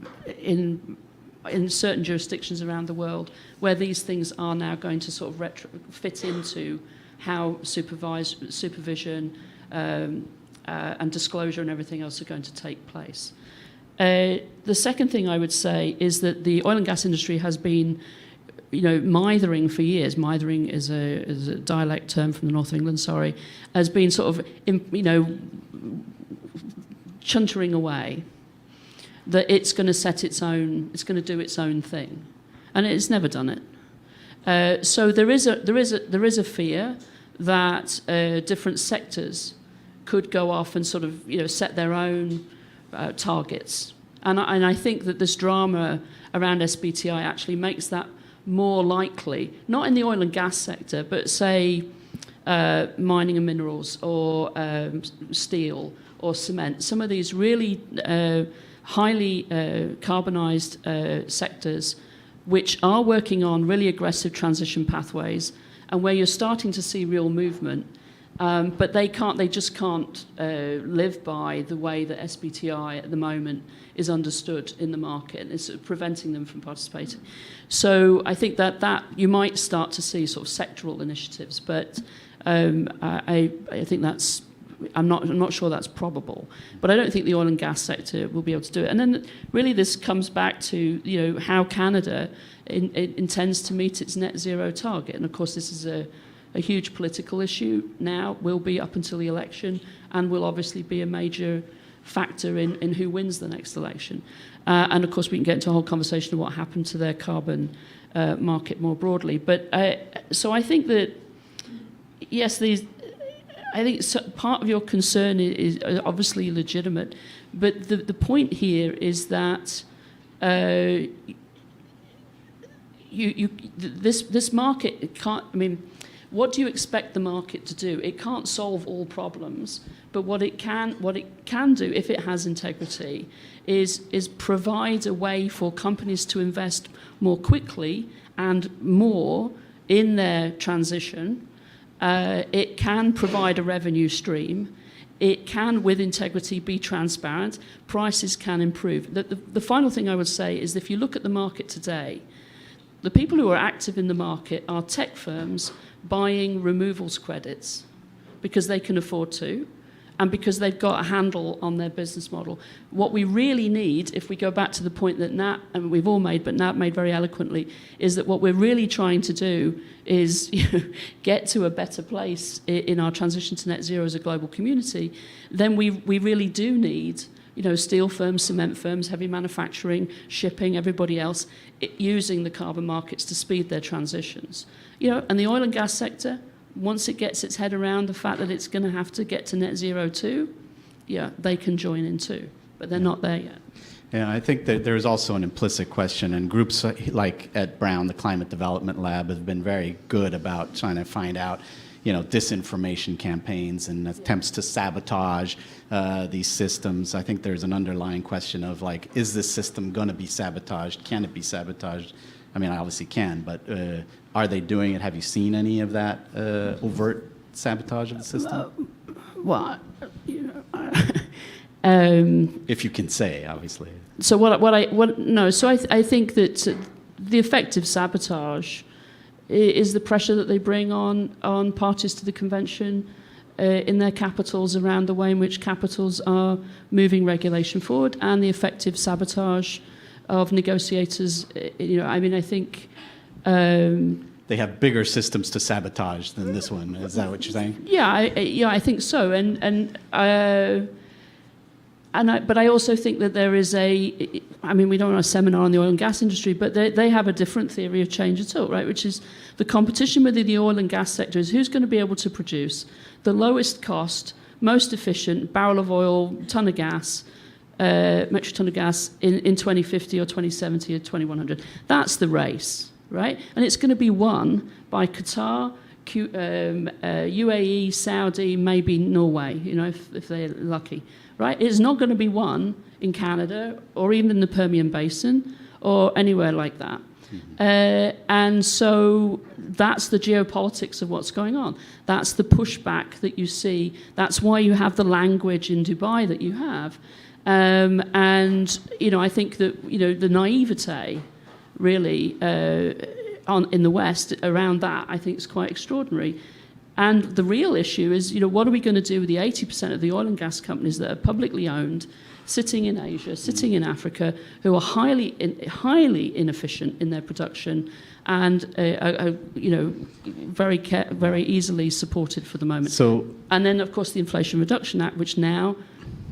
certain jurisdictions around the world where these things are now going to sort of fit into how supervision and disclosure and everything else are going to take place. The second thing I would say is that the oil and gas industry has been mithering for years. Mithering is a dialect term from the north of England, has been sort of, chuntering away. that it's going to it's going to do its own thing, and it's never done it. So there is a fear that different sectors could go off and sort of set their own targets, and I think that this drama around SBTI actually makes that more likely, not in the oil and gas sector, but say mining and minerals or steel or cement, some of these really highly carbonized sectors which are working on really aggressive transition pathways and where you're starting to see real movement, but they just can't live by the way that SBTI at the moment is understood in the market, and it's preventing them from participating. So I think that you might start to see sort of sectoral initiatives, but I think I'm not sure that's probable. But I don't think the oil and gas sector will be able to do it. And then really this comes back to how Canada intends to meet its net zero target. And of course this is a huge political issue now, will be up until the election, and will obviously be a major factor in who wins the next election. And of course we can get into a whole conversation of what happened to their carbon market more broadly. But so I think that, yes, I think part of your concern is obviously legitimate, but the point here is that this market can't. I mean, what do you expect the market to do? It can't solve all problems, but what it can do, if it has integrity, is provide a way for companies to invest more quickly and more in their transition. It can provide a revenue stream. It can, with integrity, be transparent. Prices can improve. The final thing I would say is if you look at the market today, the people who are active in the market are tech firms buying removals credits because they can afford to and because they've got a handle on their business model. What we really need, if we go back to the point that Nat, and we've all made, but Nat made very eloquently, is that what we're really trying to do is get to a better place in our transition to net zero as a global community. Then we really do need steel firms, cement firms, heavy manufacturing, shipping, everybody else, using the carbon markets to speed their transitions. And the oil and gas sector, once it gets its head around the fact that it's going to have to get to net zero too, they can join in too. But they're not there yet. Yeah, I think that there's also an implicit question, and groups like at Brown, the Climate Development Lab, have been very good about trying to find out disinformation campaigns and attempts to sabotage these systems. I think there's an underlying question of is this system going to be sabotaged? Can it be sabotaged? I mean, I obviously can, but are they doing it? Have you seen any of that overt sabotage of the system? Well, if you can say, obviously. So So I think that the effective sabotage is the pressure that they bring on parties to the convention in their capitals around the way in which capitals are moving regulation forward, and the effective sabotage of negotiators. I think they have bigger systems to sabotage than this one. Is that what you're saying? Yeah, I think so. But I also think that there is we don't want a seminar on the oil and gas industry, but they have a different theory of change at all, right? Which is the competition within the oil and gas sector is who's going to be able to produce the lowest cost, most efficient barrel of oil, ton of gas, metric ton of gas in 2050 or 2070 or 2100. That's the race, right? And it's going to be won by Qatar, UAE, Saudi, maybe Norway, if they're lucky. Right? It's not going to be won in Canada or even in the Permian Basin or anywhere like that. Mm-hmm. And so that's the geopolitics of what's going on. That's the pushback that you see. That's why you have the language in Dubai that you have. And, I think that, the naivete really in the West around that, I think is quite extraordinary. And the real issue is, what are we going to do with the 80% of the oil and gas companies that are publicly owned, sitting in Asia, sitting in Africa, who are highly inefficient in their production and very easily supported for the moment. And then, of course, the Inflation Reduction Act, which now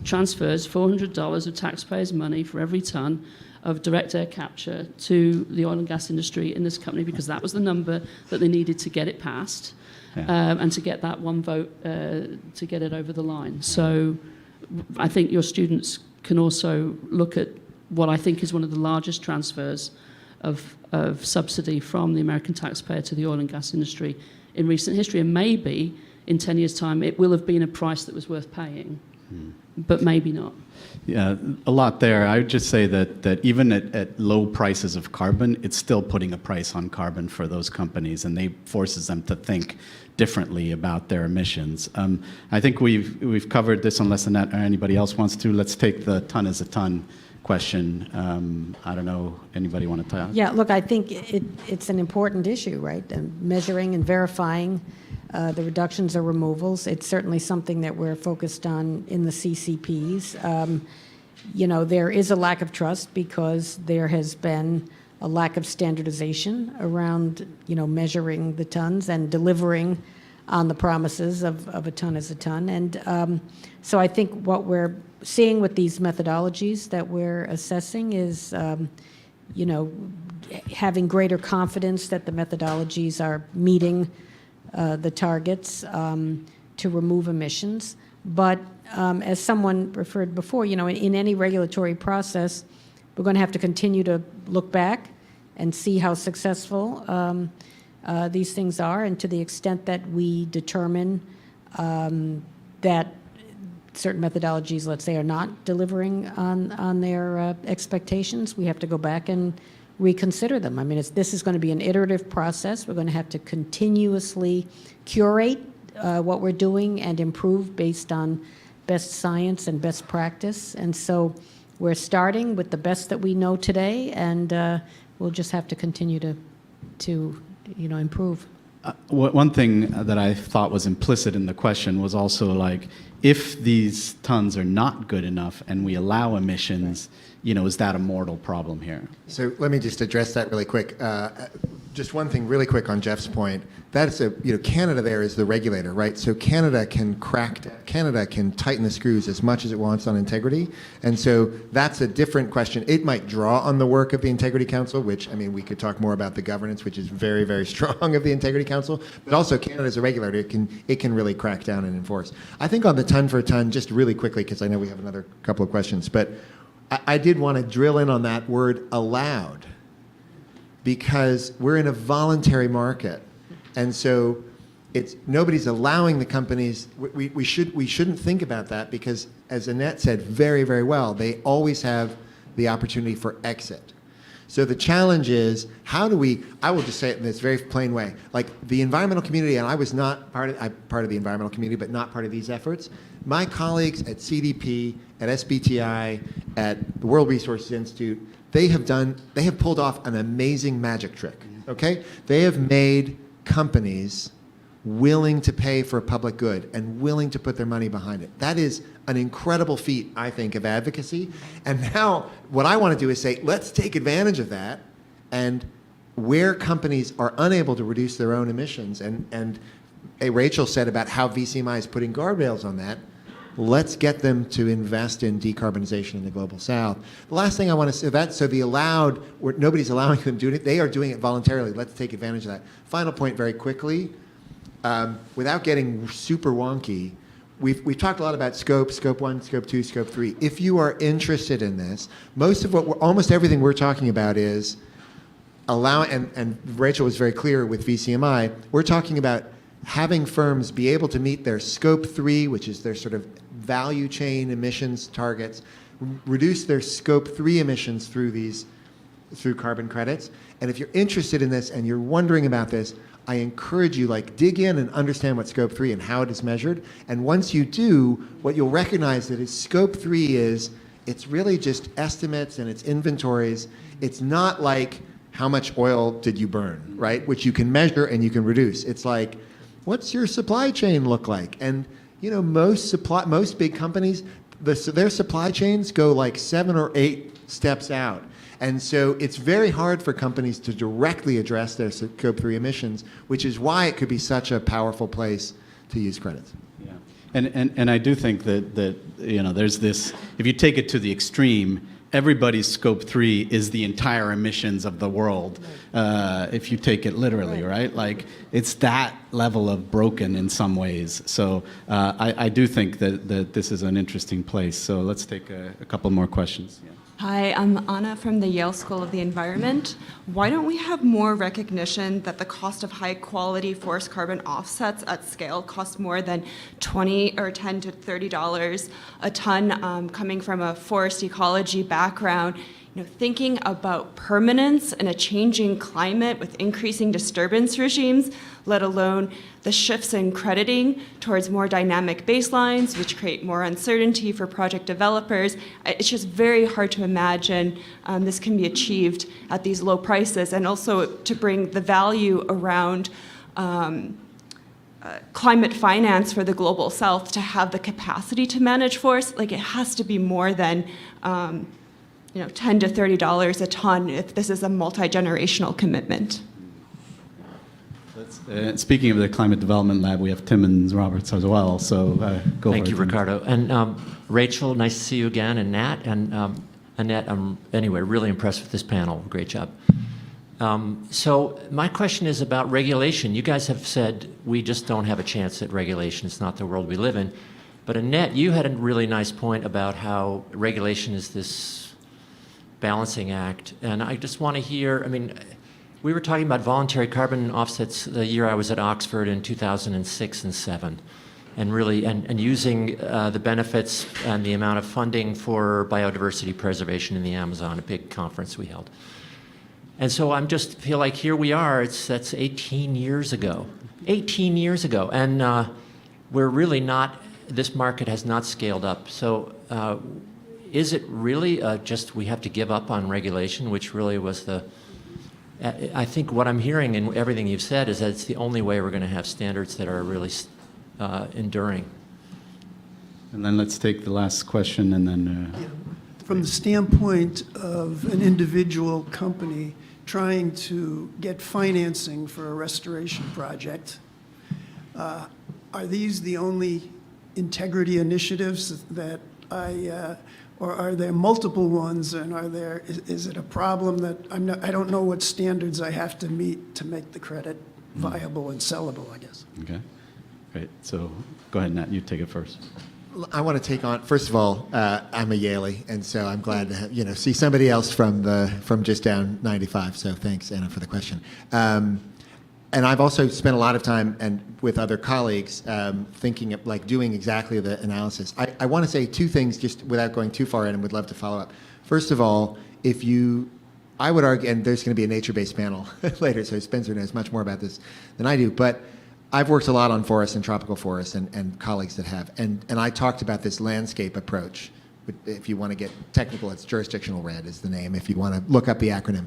transfers $400 of taxpayers' money for every ton of direct air capture to the oil and gas industry in this company, because that was the number that they needed to get it passed, and to get that one vote to get it over the line. So I think your students can also look at what I think is one of the largest transfers of subsidy from the American taxpayer to the oil and gas industry in recent history. And maybe in 10 years' time, it will have been a price that was worth paying, but maybe not. Yeah, a lot there. I would just say that even at low prices of carbon, it's still putting a price on carbon for those companies, and they forces them to think differently about their emissions. I think we've covered this, unless Annette or anybody else wants to. Let's take the ton as a ton question. I don't know, anybody want to talk? Yeah, look, I think it's an important issue, right? And measuring and verifying the reductions or removals. It's certainly something that we're focused on in the CCPs. You know, there is a lack of trust because there has been a lack of standardization around, you know, measuring the tons and delivering on the promises of a ton is a ton. And so I think what we're seeing with these methodologies that we're assessing is, you know, having greater confidence that the methodologies are meeting the targets to remove emissions. But as someone referred before, you know, in any regulatory process, we're going to have to continue to look back and see how successful these things are, and to the extent that we determine that certain methodologies, let's say, are not delivering on their expectations, we have to go back and reconsider them. I mean, this is going to be an iterative process. We're going to have to continuously curate what we're doing and improve based on best science and best practice. And so we're starting with the best that we know today, and we'll just have to continue to you know, improve. One thing that I thought was implicit in the question was also like, if these tons are not good enough and we allow emissions, you know, is that a mortal problem here? So let me just address that really quick. Just one thing really quick on Jeff's point. That's Canada there is the regulator, right? So Canada can tighten the screws as much as it wants on integrity. And so that's a different question. It might draw on the work of the Integrity Council, which, I mean, we could talk more about the governance, which is very, very strong of the Integrity Council. But also Canada as a regulator, it can really crack down and enforce. I think on the ton for ton, just really quickly, because I know we have another couple of questions, but I did want to drill in on that word allowed, because we're in a voluntary market. And so nobody's allowing the companies. We shouldn't think about that, because, as Annette said very, very well, they always have the opportunity for exit. So the challenge is, how do we, I will just say it in this very plain way, like the environmental community, and I was not part of the environmental community, but not part of these efforts. My colleagues at CDP, at SBTI, at the World Resources Institute, they have pulled off an amazing magic trick, okay? They have made companies willing to pay for a public good and willing to put their money behind it. That is an incredible feat, I think, of advocacy. And now what I want to do is say, let's take advantage of that, and where companies are unable to reduce their own emissions, and Rachel said about how VCMI is putting guardrails on that, let's get them to invest in decarbonization in the Global South. The last thing I want to say, so the allowed, nobody's allowing them to do it, they are doing it voluntarily. Let's take advantage of that. Final point very quickly, without getting super wonky, we've talked a lot about scope 1, scope 2, scope 3. If you are interested in this, almost everything we're talking about is and Rachel was very clear with VCMI, we're talking about having firms be able to meet their scope 3, which is their sort of value chain emissions targets, reduce their scope 3 emissions through carbon credits. And if you're interested in this and you're wondering about this, I encourage you, dig in and understand what scope 3 and how it is measured. And once you do, what you'll recognize that is scope 3 it's really just estimates and it's inventories. It's not like how much oil did you burn, right? Which you can measure and you can reduce. It's like, what's your supply chain look like? And most big companies, their supply chains go 7 or 8 steps out. And so it's very hard for companies to directly address their scope 3 emissions, which is why it could be such a powerful place to use credits. Yeah. And I do think that there's this, if you take it to the extreme, everybody's scope 3 is the entire emissions of the world, if you take it literally, right? Like, it's that level of broken in some ways. So I do think that this is an interesting place. So let's take a couple more questions. Yeah. Hi, I'm Anna from the Yale School of the Environment. Why don't we have more recognition that the cost of high-quality forest carbon offsets at scale cost more than $20 or $10 to $30 a ton, coming from a forest ecology background? Thinking about permanence in a changing climate with increasing disturbance regimes, let alone the shifts in crediting towards more dynamic baselines, which create more uncertainty for project developers. It's just very hard to imagine this can be achieved at these low prices, and also to bring the value around climate finance for the global south to have the capacity to manage forests. Like, it has to be more than $10 to $30 a ton if this is a multi-generational commitment. Speaking of the Climate Development Lab, we have Timmons Roberts as well, so go for it. Thank you, Ricardo. And Rachel, nice to see you again, and Nat. And Annette, I'm, anyway, really impressed with this panel. Great job. So my question is about regulation. You guys have said we just don't have a chance at regulation. It's not the world we live in. But Annette, you had a really nice point about how regulation is this balancing act. And I just want to hear, I mean, we were talking about voluntary carbon offsets the year I was at Oxford in 2006 and 7, and really, and using the benefits and the amount of funding for biodiversity preservation in the Amazon, a big conference we held. And so I'm just feel like here we are, that's 18 years ago. 18 years ago, and we're really not, this market has not scaled up. So is it really just we have to give up on regulation, which really was the, I think what I'm hearing in everything you've said is that it's the only way we're going to have standards that are really enduring. And then let's take the last question, and then... From the standpoint of an individual company trying to get financing for a restoration project, are these the only integrity initiatives that or are there multiple ones, and is it a problem that I don't know what standards I have to meet to make the credit viable and sellable, I guess. Okay, great. So go ahead, Nat, you take it first. I want to take on, first of all, I'm a Yalie, and so I'm glad to have, see somebody else from just down 95. So thanks, Anna, for the question. And I've also spent a lot of time with other colleagues thinking of doing exactly the analysis. I want to say two things just without going too far in, and would love to follow up. First of all, I would argue, and there's going to be a nature-based panel later, so Spencer knows much more about this than I do, but I've worked a lot on forests and tropical forests, and colleagues that have. And I talked about this landscape approach. If you want to get technical, it's jurisdictional RED is the name, if you want to look up the acronym.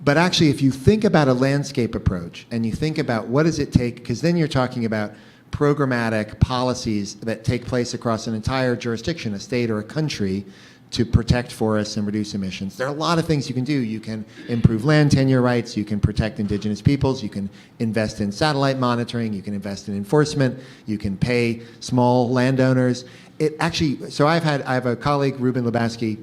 But actually, if you think about a landscape approach, and you think about what does it take, because then you're talking about programmatic policies that take place across an entire jurisdiction, a state or a country, to protect forests and reduce emissions. There are a lot of things you can do. You can improve land tenure rights, you can protect indigenous peoples, you can invest in satellite monitoring, you can invest in enforcement, you can pay small landowners. So I have a colleague, Ruben Lubaski,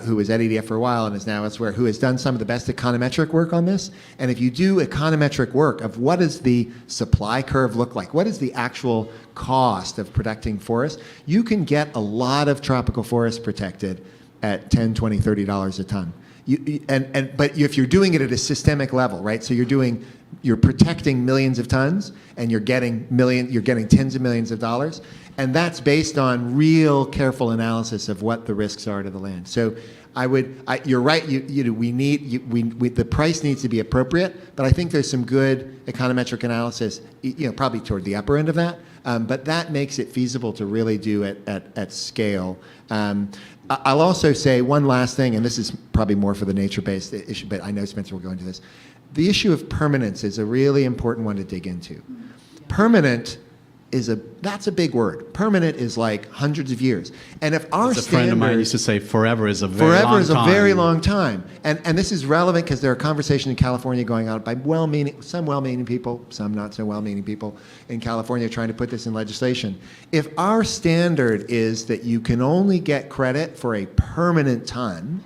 who was at EDF for a while and is now elsewhere, who has done some of the best econometric work on this. And if you do econometric work of what does the supply curve look like, what is the actual cost of protecting forests, you can get a lot of tropical forests protected at $10, $20, $30 a ton. But if you're doing it at a systemic level, right? So you're protecting millions of tons, and you're getting tens of millions of dollars. And that's based on real careful analysis of what the risks are to the land. So you're right. The price needs to be appropriate, but I think there's some good econometric analysis, probably toward the upper end of that. But that makes it feasible to really do it at scale. I'll also say one last thing, and this is probably more for the nature-based issue, but I know Spencer will go into this. The issue of permanence is a really important one to dig into. Permanent that's a big word. Permanent is like hundreds of years. And if our As a friend of mine standard- used to say, forever is a very long time. Forever is a very long time. And this is relevant because there are conversations in California going on by some well-meaning people, some not so well-meaning people in California trying to put this in legislation. If our standard is that you can only get credit for a permanent ton,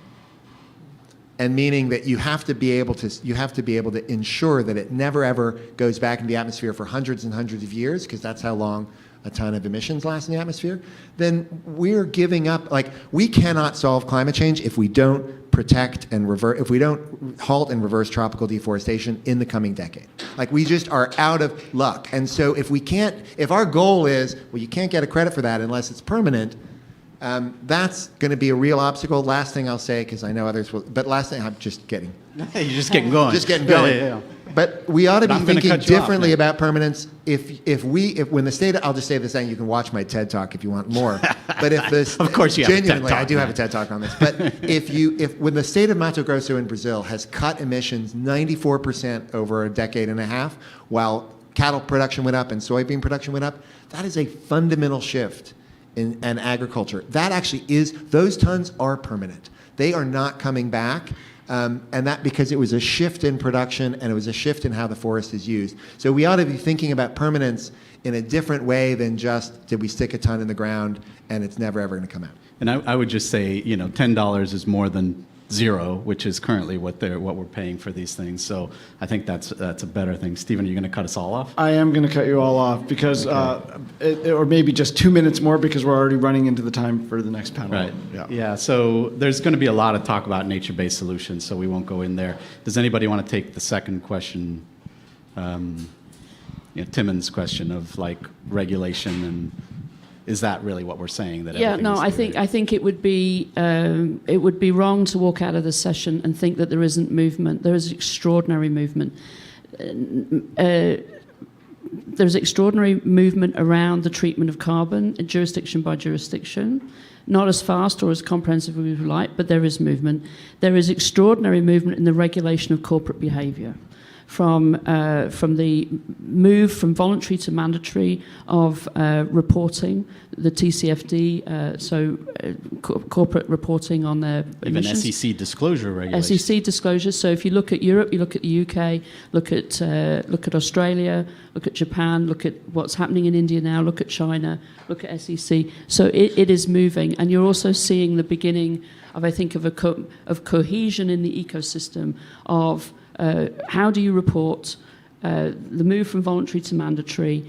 and meaning that you have to be able to ensure that it never ever goes back into the atmosphere for hundreds and hundreds of years, because that's how long a ton of emissions last in the atmosphere, then we're giving up. Like, we cannot solve climate change if we don't protect and if we don't halt and reverse tropical deforestation in the coming decade. Like, we just are out of luck. And so if our goal is, well, you can't get a credit for that unless it's permanent, that's going to be a real obstacle. Last thing I'll say, because I know others will, but last thing, I'm just kidding. You're just getting going. Just getting going. Yeah. But we ought to be I'm gonna thinking cut you off differently now. about permanence. If when the state, I'll just say this thing, you can watch my TED Talk if you want more. But if this, Of course you have a TED genuinely, I Talk, do have a man. TED Talk on this. But when the state of Mato Grosso in Brazil has cut emissions 94% over a decade and a half, while cattle production went up and soybean production went up, that is a fundamental shift in agriculture. That actually those tons are permanent. They are not coming back. And that because it was a shift in production and it was a shift in how the forest is used. So we ought to be thinking about permanence in a different way than just, did we stick a ton in the ground and it's never ever going to come out. And I would just say, $10 is more than zero, which is currently what we're paying for these things. So I think that's a better thing. Stephen, are you going to cut us all off? I am going to cut you all off because, or maybe just 2 minutes more because we're already running into the time for the next panel. Right. Yeah. So there's going to be a lot of talk about nature-based solutions, so we won't go in there. Does anybody want to take the second question? Timon's question of like regulation, and is that really what we're saying? That Yeah, everything no, is I think it would be wrong to walk out of the session and think that there isn't movement. There is extraordinary movement. There's extraordinary movement around the treatment of carbon, jurisdiction by jurisdiction. Not as fast or as comprehensive as we would like, but there is movement. There is extraordinary movement in the regulation of corporate behaviour. From the move from voluntary to mandatory of reporting, the TCFD, corporate reporting on their even emissions. SEC disclosure regulations. SEC disclosures. So if you look at Europe, you look at the UK, look at Australia, look at Japan, look at what's happening in India now, look at China, look at SEC. So it is moving, and you're also seeing the beginning of, I think, of cohesion in the ecosystem of how do you report the move from voluntary to mandatory,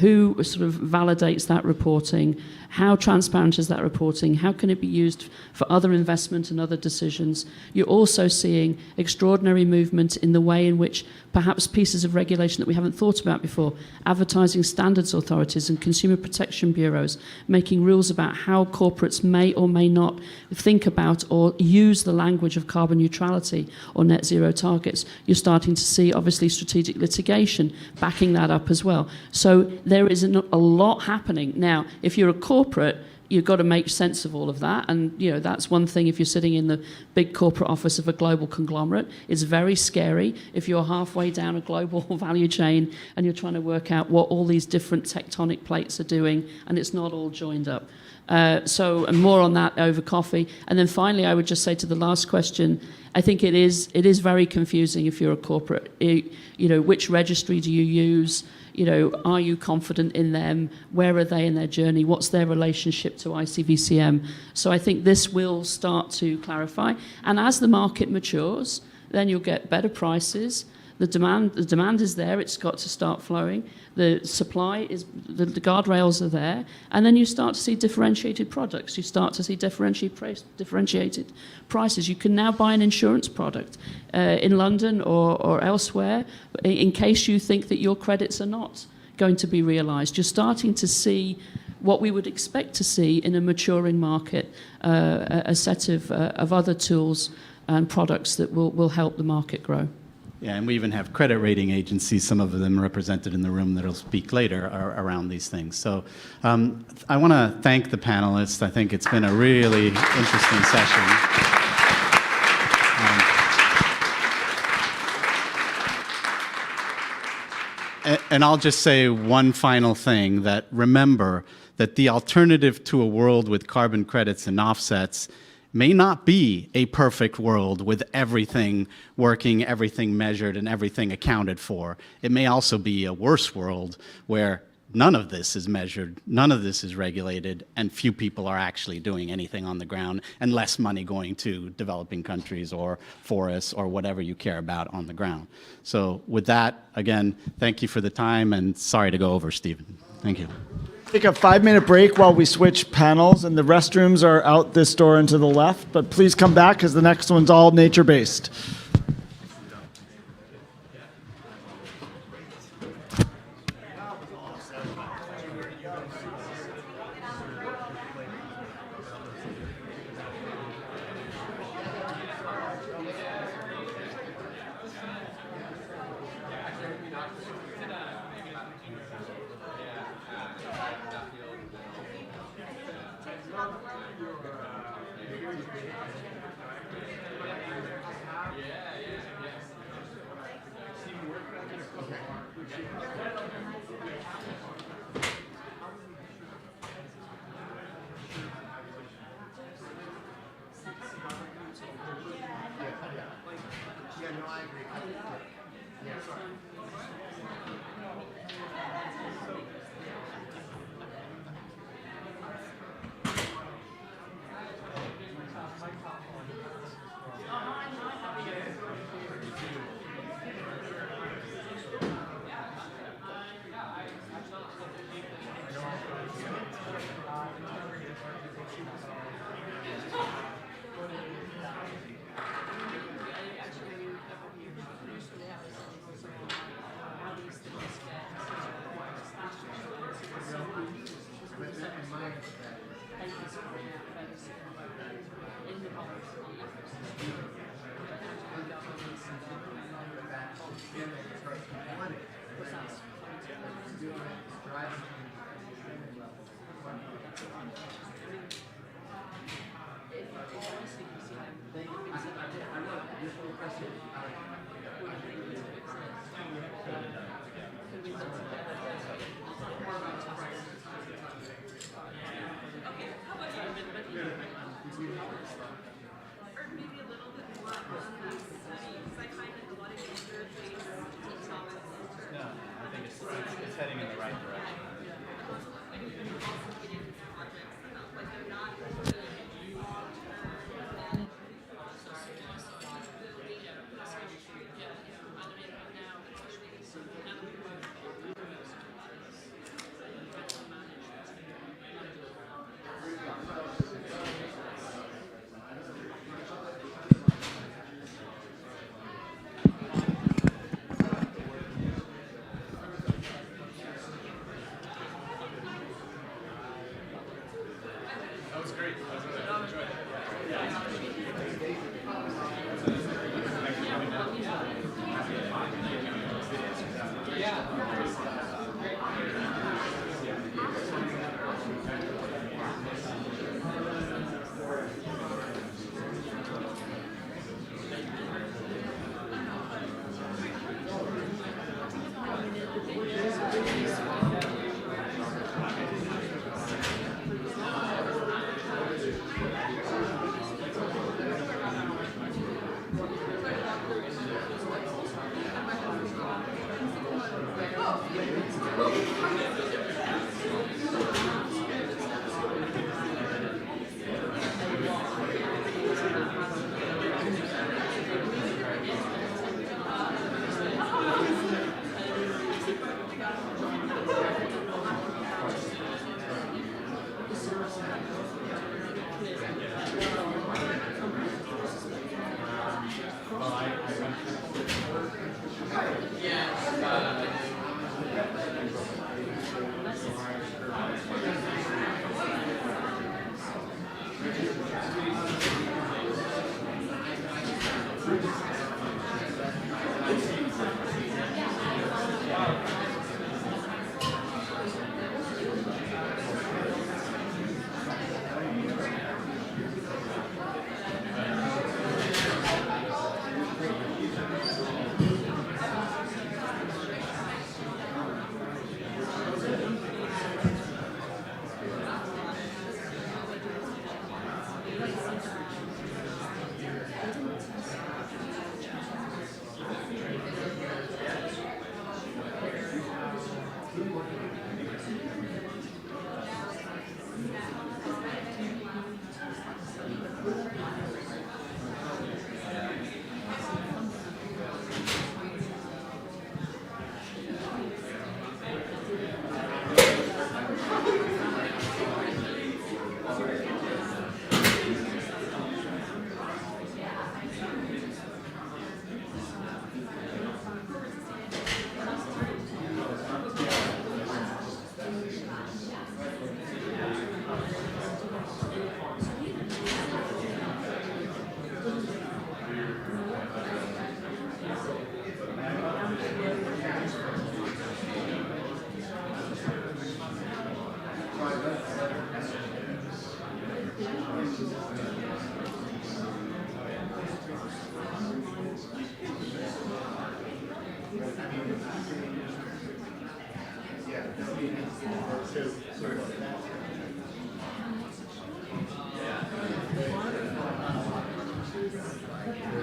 who sort of validates that reporting, how transparent is that reporting, how can it be used for other investment and other decisions. You're also seeing extraordinary movement in the way in which perhaps pieces of regulation that we haven't thought about before, advertising standards authorities and consumer protection bureaus, making rules about how corporates may or may not think about or use the language of carbon neutrality or net zero targets. You're starting to see, obviously, strategic litigation backing that up as well. So there is a lot happening. Now, if you're a corporate, you've got to make sense of all of that. And, that's one thing if you're sitting in the big corporate office of a global conglomerate. It's very scary if you're halfway down a global value chain and you're trying to work out what all these different tectonic plates are doing, and it's not all joined up. And more on that over coffee. And then finally, I would just say to the last question, I think it is very confusing if you're a corporate. Which registry do you use? Are you confident in them? Where are they in their journey? What's their relationship to ICVCM? So I think this will start to clarify. And as the market matures, then you'll get better prices. The demand is there. It's got to start flowing. The supply is, the guardrails are there. And then you start to see differentiated products. You start to see differentiated prices. You can now buy an insurance product in London or elsewhere in case you think that your credits are not going to be realised. You're starting to see what we would expect to see in a maturing market, a set of other tools and products that will help the market grow. Yeah, and we even have credit rating agencies, some of them represented in the room that'll speak later around these things. So I want to thank the panelists. I think it's been a really interesting session. and I'll just say one final thing, that remember that the alternative to a world with carbon credits and offsets may not be a perfect world with everything working, everything measured, and everything accounted for. It may also be a worse world where none of this is measured, none of this is regulated, and few people are actually doing anything on the ground, and less money going to developing countries or forests or whatever you care about on the ground. So with that, again, thank you for the time, and sorry to go over, Stephen. Thank you. Take a 5-minute break while we switch panels, and the restrooms are out this door and to the left, but please come back because the next one's all nature-based.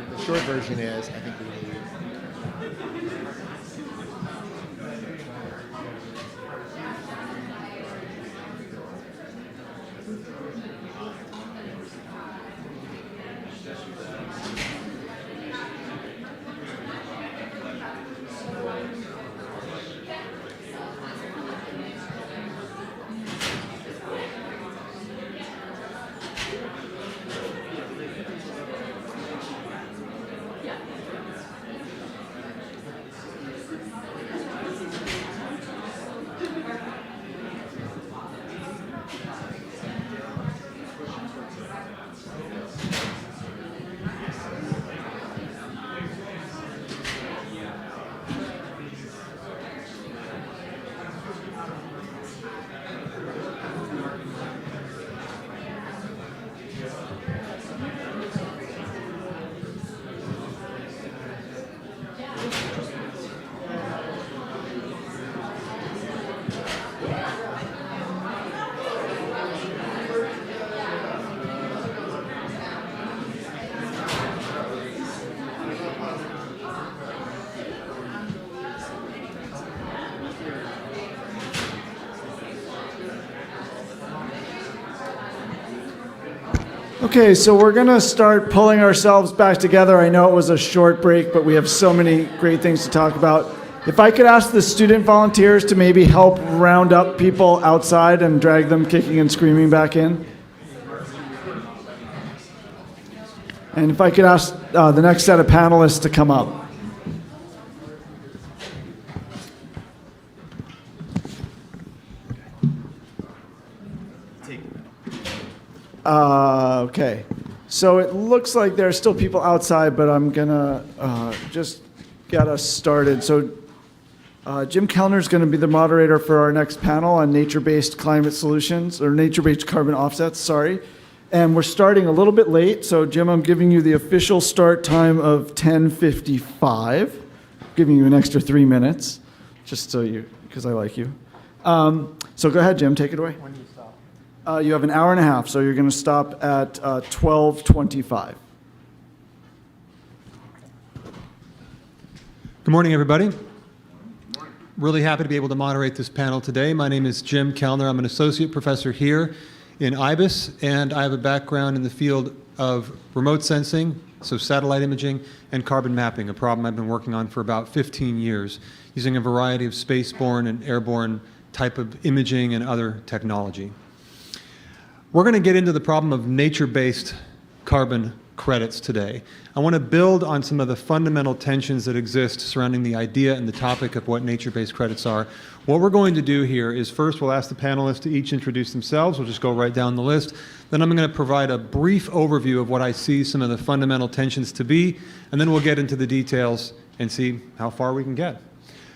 The short version is, I think we need. Okay, so we're going to start pulling ourselves back together. I know it was a short break, but we have so many great things to talk about. If I could ask the student volunteers to maybe help round up people outside and drag them kicking and screaming back in. And if I could ask the next set of panelists to come up. Okay, so it looks like there are still people outside, but I'm gonna just get us started. So Jim Kellner is going to be the moderator for our next panel on nature-based climate solutions, or nature-based carbon offsets, sorry. And we're starting a little bit late, so Jim, I'm giving you the official start time of 10:55, giving you an extra 3 minutes, just so you, because I like you. So go ahead, Jim, take it away. When do you stop? You have an hour and a half, so you're going to stop at 12:25. Good morning, everybody. Really happy to be able to moderate this panel today. My name is Jim Kellner. I'm an associate professor here in IBIS, and I have a background in the field of remote sensing, so satellite imaging, and carbon mapping, a problem I've been working on for about 15 years, using a variety of spaceborne and airborne type of imaging and other technology. We're going to get into the problem of nature-based carbon credits today. I want to build on some of the fundamental tensions that exist surrounding the idea and the topic of what nature-based credits are. What we're going to do here is first we'll ask the panelists to each introduce themselves. We'll just go right down the list. Then I'm going to provide a brief overview of what I see some of the fundamental tensions to be, and then we'll get into the details and see how far we can get.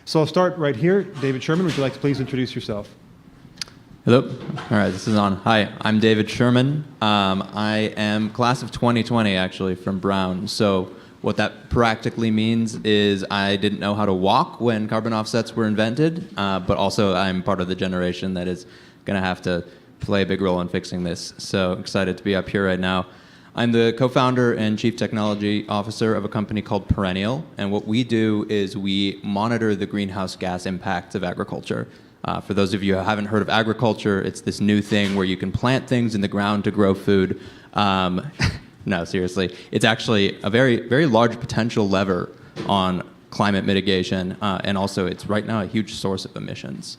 So I'll start right here. David Sherman, would you like to please introduce yourself? Hello. All right, this is on. Hi, I'm David Sherman. I am class of 2020, actually, from Brown. So what that practically means is I didn't know how to walk when carbon offsets were invented, but also I'm part of the generation that is going to have to play a big role in fixing this. So excited to be up here right now. I'm the co-founder and chief technology officer of a company called Perennial, and what we do is we monitor the greenhouse gas impacts of agriculture. For those of you who haven't heard of agriculture, it's this new thing where you can plant things in the ground to grow food. No, seriously. It's actually a very, very large potential lever on climate mitigation, and also it's right now a huge source of emissions.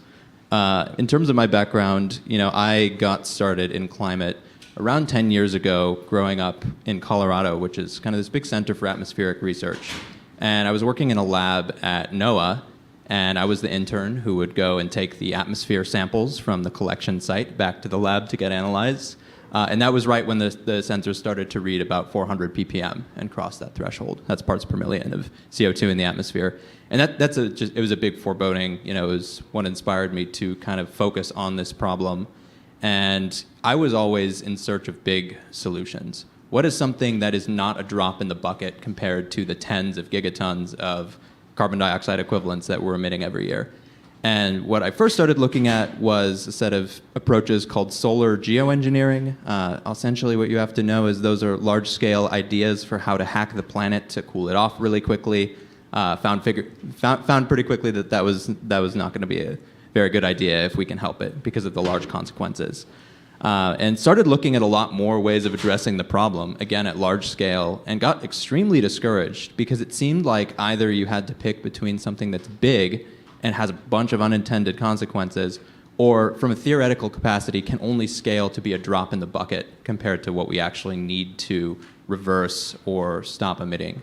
In terms of my background, I got started in climate around 10 years ago, growing up in Colorado, which is kind of this big center for atmospheric research. And I was working in a lab at NOAA, and I was the intern who would go and take the atmosphere samples from the collection site back to the lab to get analyzed. And that was right when the sensors started to read about 400 ppm and cross that threshold. That's parts per million of CO2 in the atmosphere. And it was a big foreboding. It was what inspired me to kind of focus on this problem. And I was always in search of big solutions. What is something that is not a drop in the bucket compared to the tens of gigatons of carbon dioxide equivalents that we're emitting every year? And what I first started looking at was a set of approaches called solar geoengineering. Essentially, what you have to know is those are large-scale ideas for how to hack the planet to cool it off really quickly. Found pretty quickly that was not going to be a very good idea if we can help it because of the large consequences. And started looking at a lot more ways of addressing the problem, again at large scale, and got extremely discouraged because it seemed like either you had to pick between something that's big and has a bunch of unintended consequences, or from a theoretical capacity can only scale to be a drop in the bucket compared to what we actually need to reverse or stop emitting.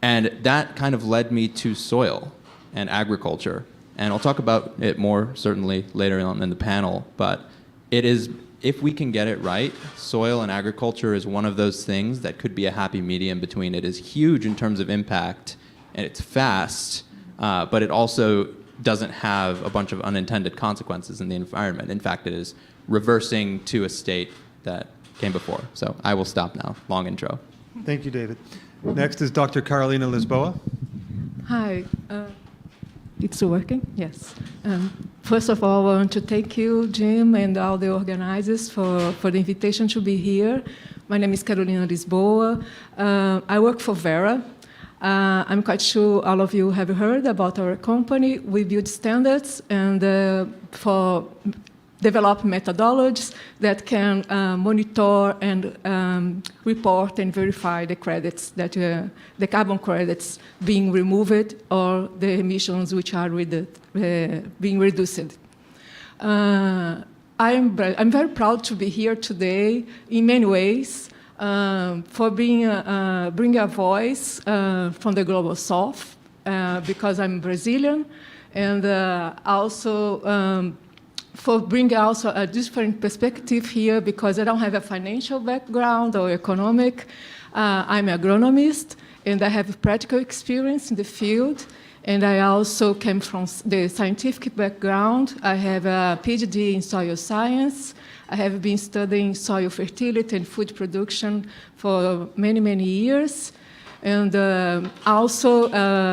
And that kind of led me to soil and agriculture. And I'll talk about it more certainly later on in the panel, but it is, if we can get it right, soil and agriculture is one of those things that could be a happy medium between. It is huge in terms of impact, and it's fast, but it also doesn't have a bunch of unintended consequences in the environment. In fact, it is reversing to a state that came before. So I will stop now. Long intro. Thank you, David. Next is Dr. Carolina Lisboa. Hi. It's working? Yes. First of all, I want to thank you, Jim, and all the organizers for the invitation to be here. My name is Carolina Lisboa. I work for Vera. I'm quite sure all of you have heard about our company. We build standards and for develop methodologies that can monitor and report and verify the credits, that the carbon credits being removed or the emissions which are being reduced. I'm very proud to be here today in many ways for bring a voice from the Global South because I'm Brazilian, and also for bringing also a different perspective here because I don't have a financial background or economic. I'm an agronomist, and I have practical experience in the field, and I also came from the scientific background. I have a PhD in soil science. I have been studying soil fertility and food production for many, many years. And also,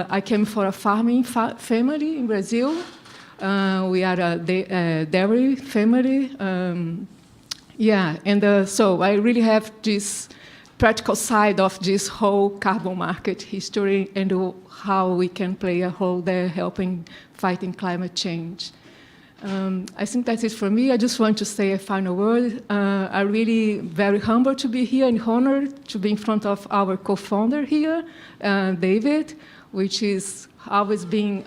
I came from a farming family in Brazil. We are a dairy family. So I really have this practical side of this whole carbon market history and how we can play a role there helping fighting climate change. I think that's it for me. I just want to say a final word. I'm really very humbled to be here and honored to be in front of our co-founder here, David, which is always being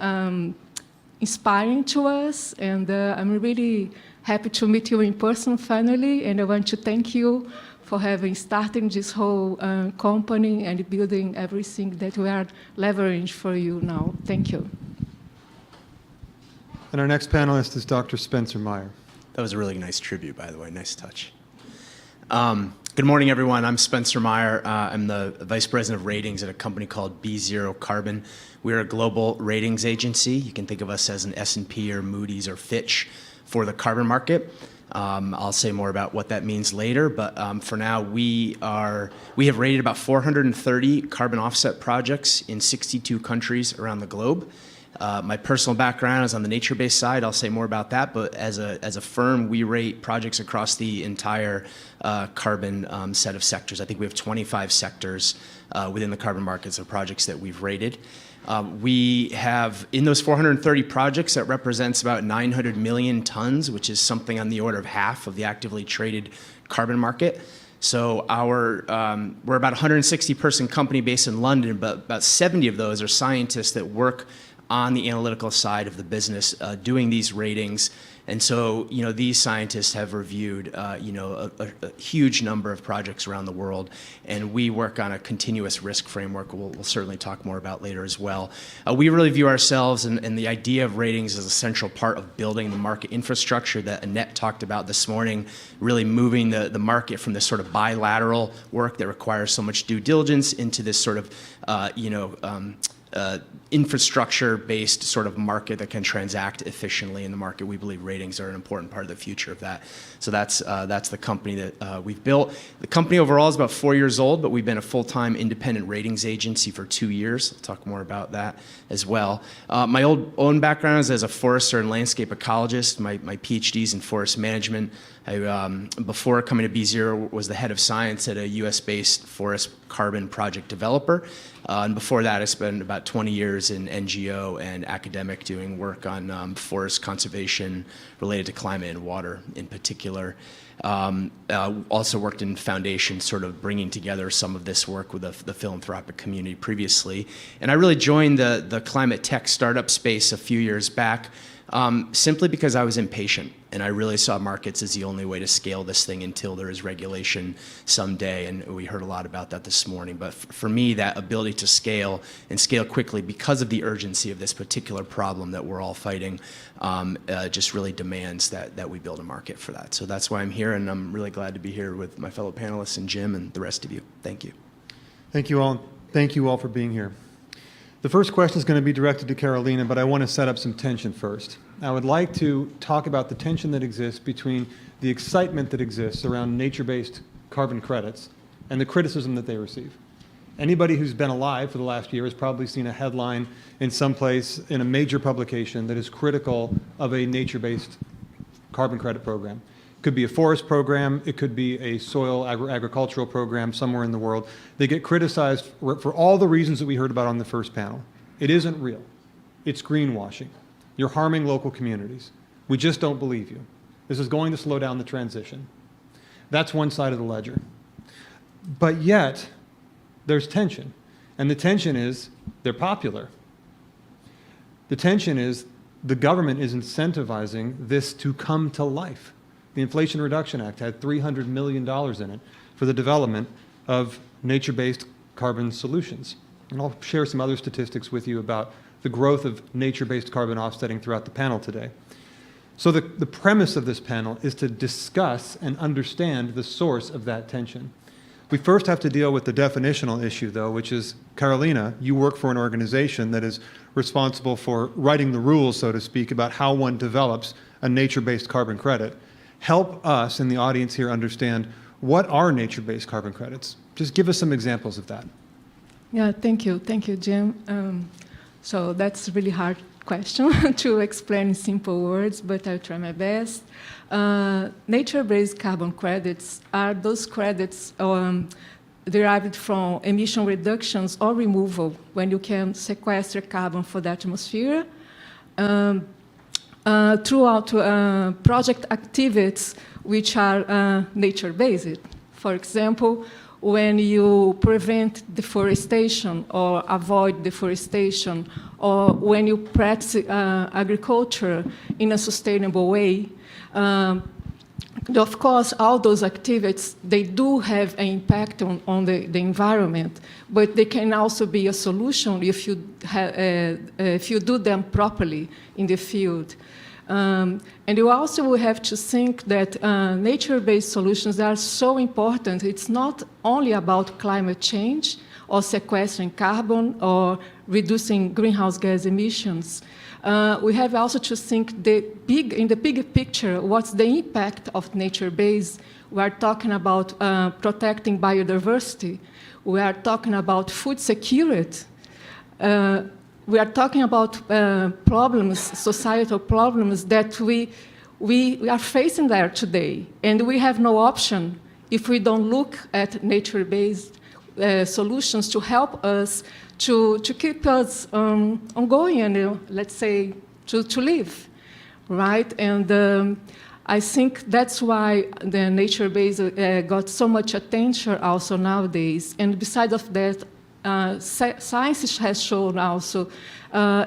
inspiring to us, and I'm really happy to meet you in person finally, and I want to thank you for having started this whole company and building everything that we are leveraging for you now. Thank you. And our next panelist is Dr. Spencer Meyer. That was a really nice tribute, by the way. Nice touch. Good morning, everyone. I'm Spencer Meyer. I'm the Vice President of Ratings at a company called B0 Carbon. We're a global ratings agency. You can think of us as an S&P or Moody's or Fitch for the carbon market. I'll say more about what that means later, but for now, we have rated about 430 carbon offset projects in 62 countries around the globe. My personal background is on the nature-based side. I'll say more about that, but as a firm, we rate projects across the entire carbon set of sectors. I think we have 25 sectors within the carbon markets of projects that we've rated. We have, in those 430 projects, that represents about 900 million tons, which is something on the order of half of the actively traded carbon market. So we're about a 160-person company based in London, but about 70 of those are scientists that work on the analytical side of the business, doing these ratings. And so, these scientists have reviewed, a huge number of projects around the world, and we work on a continuous risk framework we'll certainly talk more about later as well. We really view ourselves and the idea of ratings as a central part of building the market infrastructure that Annette talked about this morning, really moving the market from this sort of bilateral work that requires so much due diligence into this sort of, infrastructure-based sort of market that can transact efficiently in the market. We believe ratings are an important part of the future of that. So that's the company that we've built. The company overall is about 4 years old, but we've been a full-time independent ratings agency for 2 years. I'll talk more about that as well. My own background is as a forester and landscape ecologist. My PhD's in forest management. Before coming to B0, was the head of science at a US-based forest carbon project developer. And before that, I spent about 20 years in NGO and academic doing work on forest conservation related to climate and water in particular. Also worked in foundations, sort of bringing together some of this work with the philanthropic community previously. And I really joined the climate tech startup space a few years back simply because I was impatient, and I really saw markets as the only way to scale this thing until there is regulation someday, and we heard a lot about that this morning. But for me, that ability to scale and scale quickly because of the urgency of this particular problem that we're all fighting just really demands that we build a market for that. So that's why I'm here, and I'm really glad to be here with my fellow panelists and Jim and the rest of you. Thank you. Thank you all. Thank you all for being here. The first question is going to be directed to Carolina, but I want to set up some tension first. I would like to talk about the tension that exists between the excitement that exists around nature-based carbon credits and the criticism that they receive. Anybody who's been alive for the last year has probably seen a headline in some place in a major publication that is critical of a nature-based carbon credit program. It could be a forest program, it could be a soil agricultural program somewhere in the world. They get criticized for all the reasons that we heard about on the first panel. It isn't real. It's greenwashing. You're harming local communities. We just don't believe you. This is going to slow down the transition. That's one side of the ledger. But yet, there's tension. And the tension is they're popular. The tension is the government is incentivizing this to come to life. The Inflation Reduction Act had $300 million in it for the development of nature-based carbon solutions. And I'll share some other statistics with you about the growth of nature-based carbon offsetting throughout the panel today. So the premise of this panel is to discuss and understand the source of that tension. We first have to deal with the definitional issue, though, which is, Carolina, you work for an organization that is responsible for writing the rules, so to speak, about how one develops a nature-based carbon credit. Help us in the audience here understand, what are nature-based carbon credits? Just give us some examples of that. Yeah, thank you. Thank you, Jim. So that's a really hard question to explain in simple words, but I'll try my best. Nature-based carbon credits are those credits derived from emission reductions or removal when you can sequester carbon for the atmosphere throughout project activities which are nature-based. For example, when you prevent deforestation or avoid deforestation, or when you practice agriculture in a sustainable way. Of course, all those activities, they do have an impact on the environment, but they can also be a solution if you do them properly in the field. And you also will have to think that nature-based solutions are so important. It's not only about climate change or sequestering carbon or reducing greenhouse gas emissions. We have also to think in the bigger picture, what's the impact of nature-based? We are talking about protecting biodiversity. We are talking about food security. We are talking about problems, societal problems that we are facing there today. And we have no option if we don't look at nature-based solutions to help us to keep us ongoing and, let's say, to live, right? And I think that's why the nature-based got so much attention also nowadays. And besides of that, science has shown also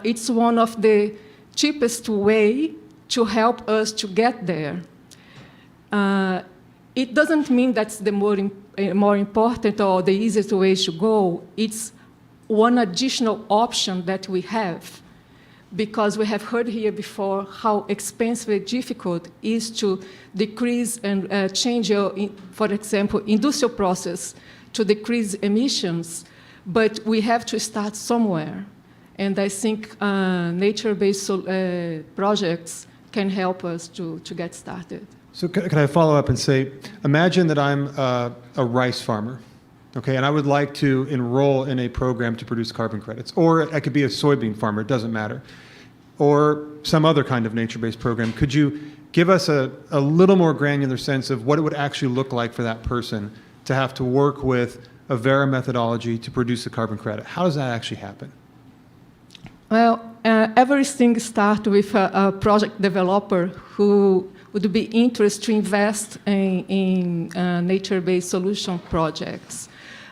it's one of the cheapest way to help us to get there. It doesn't mean that's the more important or the easiest way to go. It's one additional option that we have, because we have heard here before how expensive and difficult it is to decrease and change your, for example, industrial process to decrease emissions. But we have to start somewhere. And I think nature-based projects can help us to get started. So can I follow up and say, imagine that I'm a rice farmer, okay, and I would like to enroll in a program to produce carbon credits. Or I could be a soybean farmer, it doesn't matter. Or some other kind of nature-based program. Could you give us a little more granular sense of what it would actually look like for that person to have to work with a Vera methodology to produce a carbon credit? How does that actually happen? Well, everything starts with a project developer who would be interested to invest in nature-based solution projects.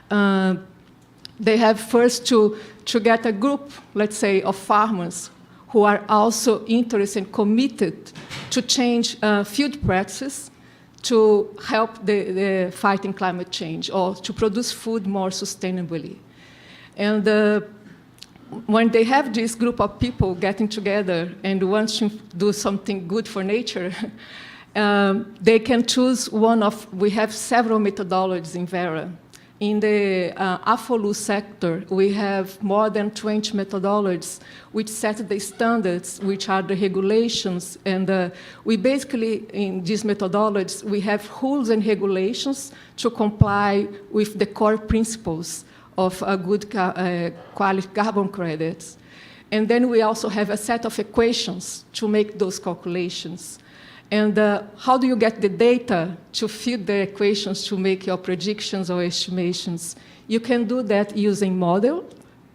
They have first to get a group, let's say, of farmers who are also interested and committed to change field practices to help the fighting climate change or to produce food more sustainably. And when they have this group of people getting together and want to do something good for nature, they can choose one of, we have several methodologies in Vera. In the AFOLU sector, we have more than 20 methodologies which set the standards, which are the regulations. And we basically, in these methodologies, we have rules and regulations to comply with the core principles of a good quality carbon credits. And then we also have a set of equations to make those calculations. And how do you get the data to feed the equations to make your predictions or estimations? You can do that using model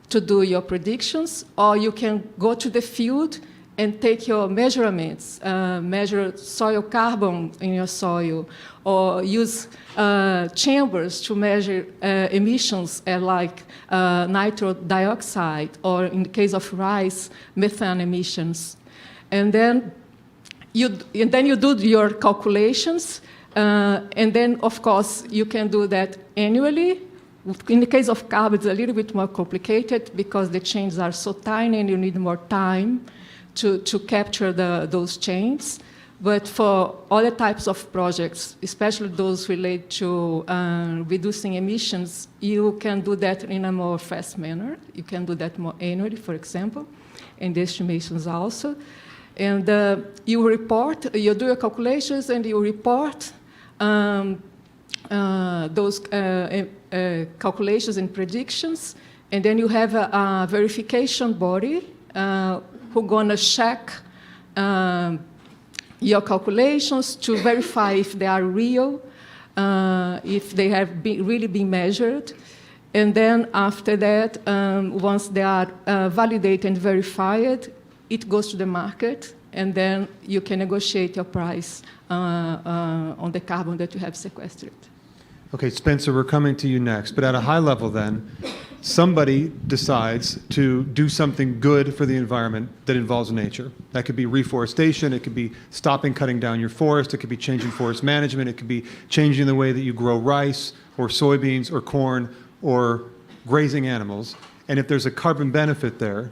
to do your predictions, or you can go to the field and take your measurements, measure soil carbon in your soil, or use chambers to measure emissions like nitrogen dioxide, or in the case of rice, methane emissions. And then you do your calculations, and then, of course, you can do that annually. In the case of carbon, it's a little bit more complicated because the changes are so tiny and you need more time to capture those changes. But for other types of projects, especially those related to reducing emissions, you can do that in a more fast manner. You can do that more annually, for example, and the estimations also. And you report, you do your calculations, and you report those calculations and predictions. And then you have a verification body who's going to check your calculations to verify if they are real, if they have really been measured. And then after that, once they are validated and verified, it goes to the market, and then you can negotiate your price on the carbon that you have sequestered. Okay, Spencer, we're coming to you next. But at a high level then, somebody decides to do something good for the environment that involves nature. That could be reforestation, it could be stopping cutting down your forest, it could be changing forest management, it could be changing the way that you grow rice or soybeans or corn or grazing animals. And if there's a carbon benefit there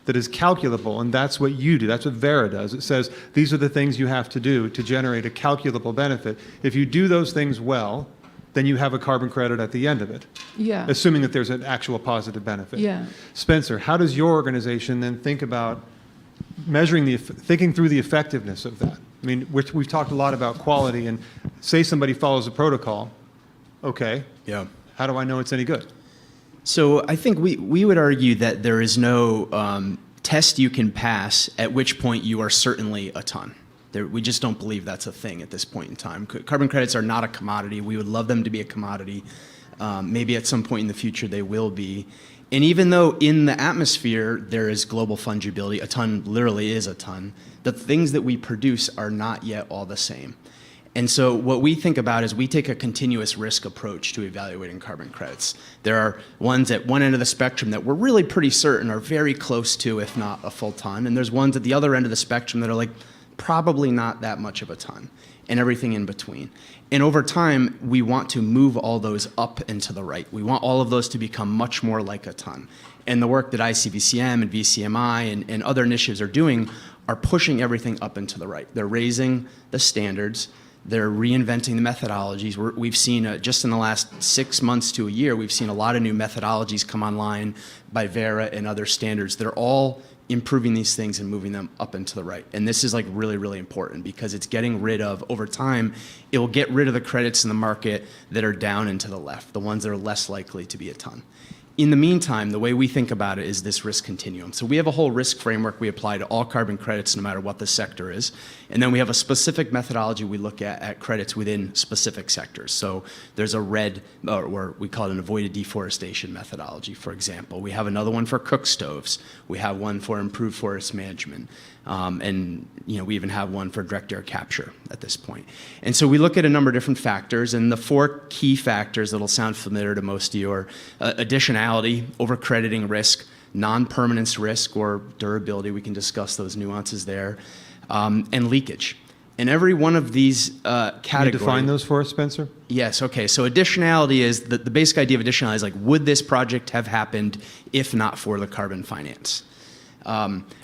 that is calculable, and that's what you do, that's what Vera does. It says these are the things you have to do to generate a calculable benefit. If you do those things well, then you have a carbon credit at the end of it. Yeah. Assuming that there's an actual positive benefit. Yeah. Spencer, how does your organization then think about thinking through the effectiveness of that? I mean, we've talked a lot about quality, and say somebody follows a protocol, okay, Yeah. how do I know it's any good? So I think we would argue that there is no test you can pass at which point you are certainly a ton. We just don't believe that's a thing at this point in time. Carbon credits are not a commodity. We would love them to be a commodity. Maybe at some point in the future they will be. And even though in the atmosphere there is global fungibility, a ton literally is a ton, the things that we produce are not yet all the same. And so what we think about is we take a continuous risk approach to evaluating carbon credits. There are ones at one end of the spectrum that we're really pretty certain are very close to, if not a full ton. And there's ones at the other end of the spectrum that are like probably not that much of a ton, and everything in between. And over time, we want to move all those up and to the right. We want all of those to become much more like a ton. And the work that ICVCM and VCMI and other initiatives are doing are pushing everything up and to the right. They're raising the standards. They're reinventing the methodologies. We've seen, just in the last 6 months to a year, we've seen a lot of new methodologies come online by Vera and other standards. They're all improving these things and moving them up and to the right. And this is like really, really important because it's getting rid of, over time, it will get rid of the credits in the market that are down and to the left, the ones that are less likely to be a ton. In the meantime, the way we think about it is this risk continuum. So we have a whole risk framework we apply to all carbon credits no matter what the sector is. And then we have a specific methodology we look at credits within specific sectors. So there's a red, or we call it an avoided deforestation methodology, for example. We have another one for cook stoves. We have one for improved forest management. And we even have one for direct air capture at this point. And so we look at a number of different factors, and the 4 key factors that'll sound familiar to most of you are additionality, over-crediting risk, non-permanence risk or durability, we can discuss those nuances there, and leakage. And every one of these categories... Can you define those for us, Spencer? Yes, okay. So additionality is, the basic idea of additionality is like, would this project have happened if not for the carbon finance?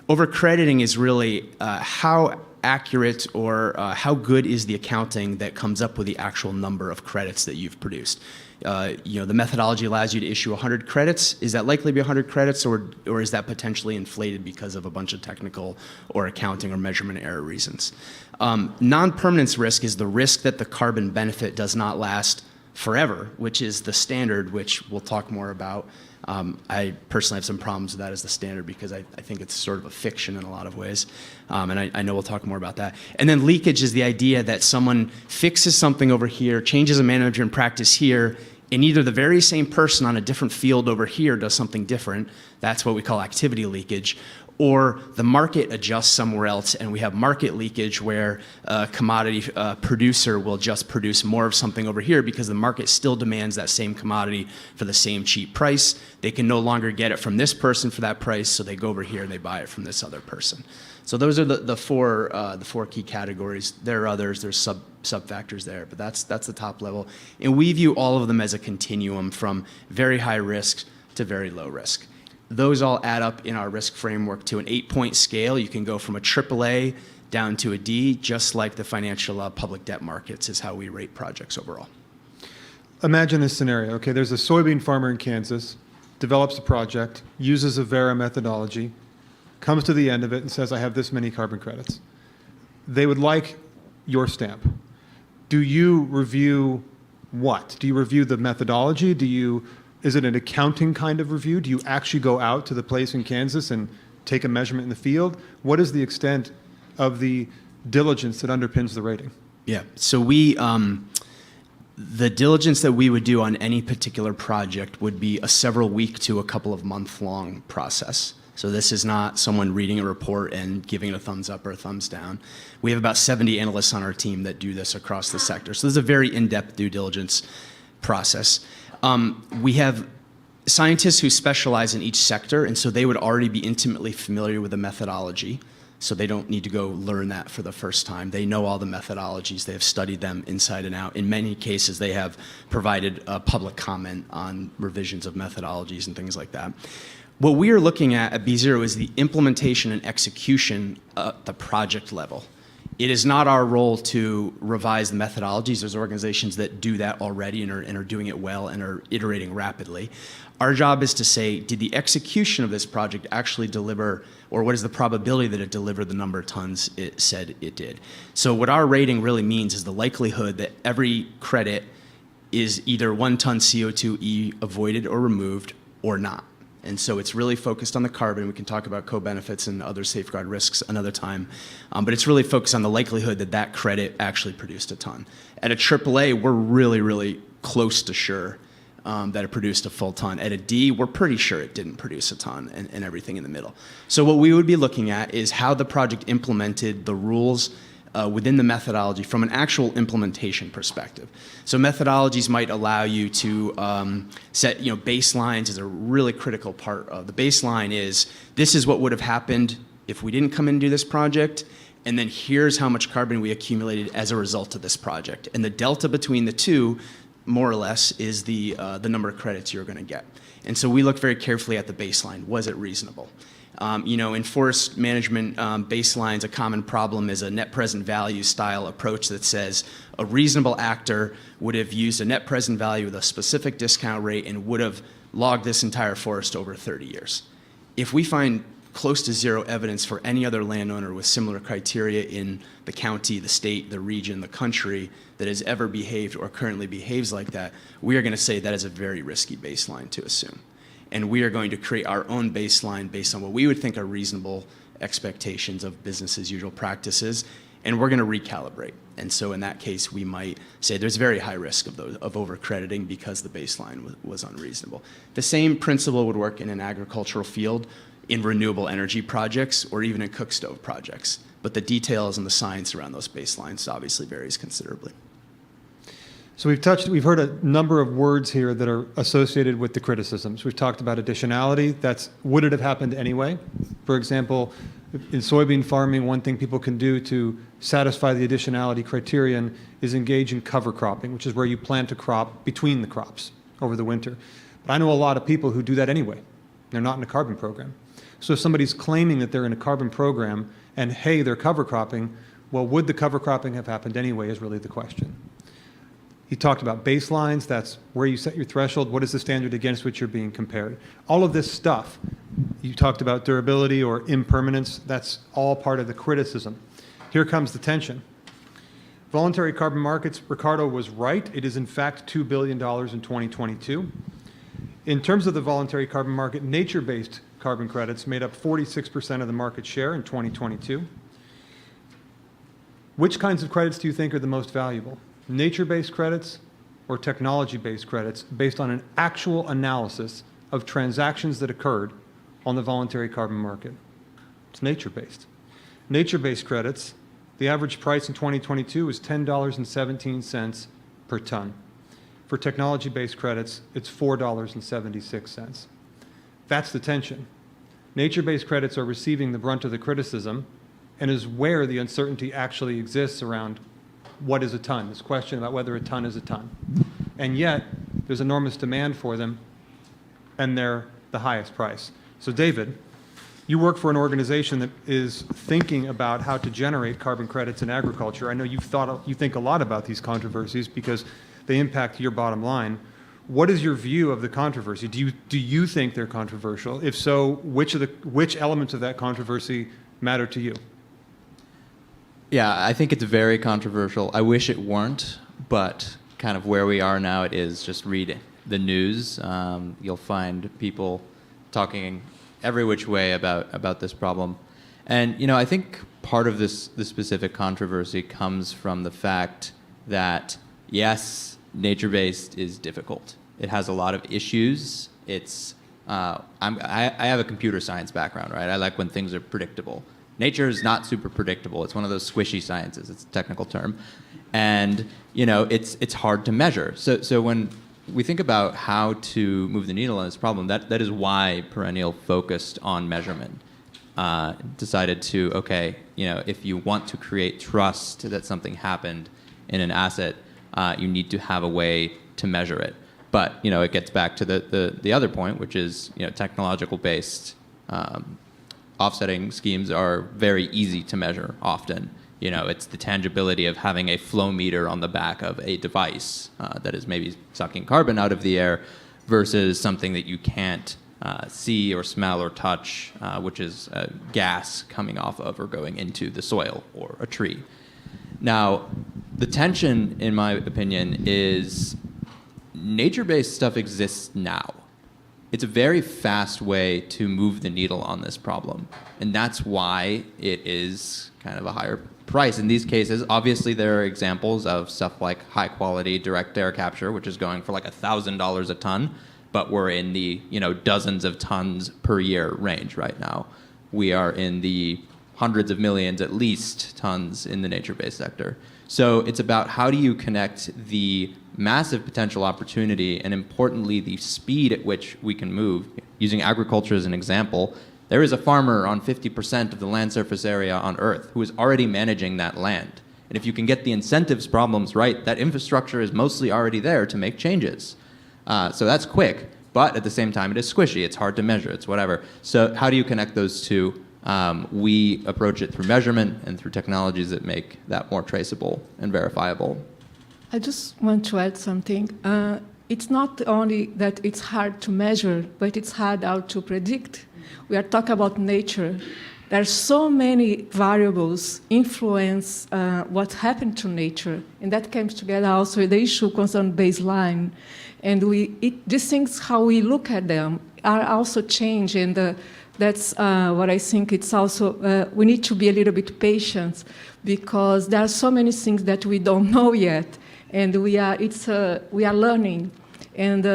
Over-crediting is really how accurate or how good is the accounting that comes up with the actual number of credits that you've produced. The methodology allows you to issue 100 credits. Is that likely to be 100 credits, or is that potentially inflated because of a bunch of technical or accounting or measurement error reasons? Non-permanence risk is the risk that the carbon benefit does not last forever, which is the standard, which we'll talk more about. I personally have some problems with that as the standard because I think it's sort of a fiction in a lot of ways. And I know we'll talk more about that. And then leakage is the idea that someone fixes something over here, changes a management practice here, and either the very same person on a different field over here does something different. That's what we call activity leakage. Or the market adjusts somewhere else, and we have market leakage where a commodity producer will just produce more of something over here because the market still demands that same commodity for the same cheap price. They can no longer get it from this person for that price, so they go over here and they buy it from this other person. So those are the four key categories. There are others. There's sub factors there, but that's the top level. And we view all of them as a continuum from very high risk to very low risk. Those all add up in our risk framework to an 8-point scale. You can go from a AAA down to a D, just like the financial public debt markets is how we rate projects overall. Imagine this scenario. Okay, there's a soybean farmer in Kansas, develops a project, uses a Vera methodology, comes to the end of it and says, I have this many carbon credits. They would like your stamp. Do you review what? Do you review the methodology? Is it an accounting kind of review? Do you actually go out to the place in Kansas and take a measurement in the field? What is the extent of the diligence that underpins the rating? Yeah, so the diligence that we would do on any particular project would be a several week to a couple of month long process. So this is not someone reading a report and giving it a thumbs up or a thumbs down. We have about 70 analysts on our team that do this across the sector. So this is a very in-depth due diligence process. We have scientists who specialize in each sector, and so they would already be intimately familiar with the methodology, so they don't need to go learn that for the first time. They know all the methodologies. They have studied them inside and out. In many cases, they have provided public comment on revisions of methodologies and things like that. What we are looking at B0 is the implementation and execution at the project level. It is not our role to revise the methodologies. There's organizations that do that already and are doing it well and are iterating rapidly. Our job is to say, did the execution of this project actually deliver, or what is the probability that it delivered the number of tons it said it did? So what our rating really means is the likelihood that every credit is either 1 ton CO2e avoided or removed or not. And so it's really focused on the carbon. We can talk about co-benefits and other safeguard risks another time. But it's really focused on the likelihood that that credit actually produced a ton. At a AAA, we're really, really close to sure that it produced a full ton. At a D, we're pretty sure it didn't produce a ton and everything in the middle. So what we would be looking at is how the project implemented the rules within the methodology from an actual implementation perspective. So methodologies might allow you to set, baselines is a really critical part of the baseline is, this is what would have happened if we didn't come in and do this project, and then here's how much carbon we accumulated as a result of this project. And the delta between the two, more or less, is the number of credits you're gonna get. And so we look very carefully at the baseline. Was it reasonable? In forest management baselines, a common problem is a net present value style approach that says a reasonable actor would have used a net present value with a specific discount rate and would have logged this entire forest over 30 years. If we find close to zero evidence for any other landowner with similar criteria in the county, the state, the region, the country that has ever behaved or currently behaves like that, we are going to say that is a very risky baseline to assume. And we are going to create our own baseline based on what we would think are reasonable expectations of business as usual practices, and we're going to recalibrate. And so in that case, we might say there's very high risk of overcrediting because the baseline was unreasonable. The same principle would work in an agricultural field, in renewable energy projects, or even in cook stove projects. But the details and the science around those baselines obviously varies considerably. So we've heard a number of words here that are associated with the criticisms. We've talked about additionality. That's, would it have happened anyway? For example, in soybean farming, one thing people can do to satisfy the additionality criterion is engage in cover cropping, which is where you plant a crop between the crops over the winter. But I know a lot of people who do that anyway. They're not in a carbon program. So if somebody's claiming that they're in a carbon program and, hey, they're cover cropping, well, would the cover cropping have happened anyway is really the question. He talked about baselines. That's where you set your threshold. What is the standard against which you're being compared? All of this stuff. You talked about durability or impermanence. That's all part of the criticism. Here comes the tension. Voluntary carbon markets, Ricardo was right. It is in fact $2 billion in 2022. In terms of the voluntary carbon market, nature-based carbon credits made up 46% of the market share in 2022. Which kinds of credits do you think are the most valuable? Nature-based credits or technology-based credits based on an actual analysis of transactions that occurred on the voluntary carbon market? It's nature-based. Nature-based credits, the average price in 2022 is $10.17 per ton. For technology-based credits, it's $4.76. That's the tension. Nature-based credits are receiving the brunt of the criticism and is where the uncertainty actually exists around what is a ton, this question about whether a ton is a ton. And yet, there's enormous demand for them, and they're the highest price. So David, you work for an organization that is thinking about how to generate carbon credits in agriculture. I know you think a lot about these controversies because they impact your bottom line. What is your view of the controversy? Do you think they're controversial? If so, which elements of that controversy matter to you? Yeah, I think it's very controversial. I wish it weren't, but kind of where we are now, it is. Just read the news. You'll find people talking every which way about this problem. And I think part of this specific controversy comes from the fact that, yes, nature-based is difficult. It has a lot of issues. I have a computer science background, right? I like when things are predictable. Nature is not super predictable. It's one of those squishy sciences. It's a technical term. And, it's hard to measure. So when we think about how to move the needle on this problem, that is why Perennial focused on measurement. Decided to, okay, if you want to create trust that something happened in an asset, you need to have a way to measure it. But, it gets back to the other point, which is, technological-based offsetting schemes are very easy to measure often. It's the tangibility of having a flow meter on the back of a device that is maybe sucking carbon out of the air versus something that you can't see or smell or touch, which is gas coming off of or going into the soil or a tree. Now, the tension, in my opinion, is nature-based stuff exists now. It's a very fast way to move the needle on this problem. And that's why it is kind of a higher price. In these cases, obviously there are examples of stuff like high-quality direct air capture, which is going for like $1,000 a ton, but we're in the dozens of tons per year range right now. We are in the hundreds of millions, at least, tons in the nature-based sector. So it's about how do you connect the massive potential opportunity and, importantly, the speed at which we can move. Using agriculture as an example, there is a farmer on 50% of the land surface area on Earth who is already managing that land. And if you can get the incentives problems right, that infrastructure is mostly already there to make changes. So that's quick. but at the same time, it is squishy. It's hard to measure. It's whatever. So how do you connect those two? We approach it through measurement and through technologies that make that more traceable and verifiable. I just want to add something. It's not only that it's hard to measure, but it's hard how to predict. We are talking about nature. There are so many variables influence what happened to nature, and that comes together also with the issue concerning baseline. And these things, how we look at them, are also changed, and that's what I think it's also, we need to be a little bit patient, because there are so many things that we don't know yet, and we are learning. And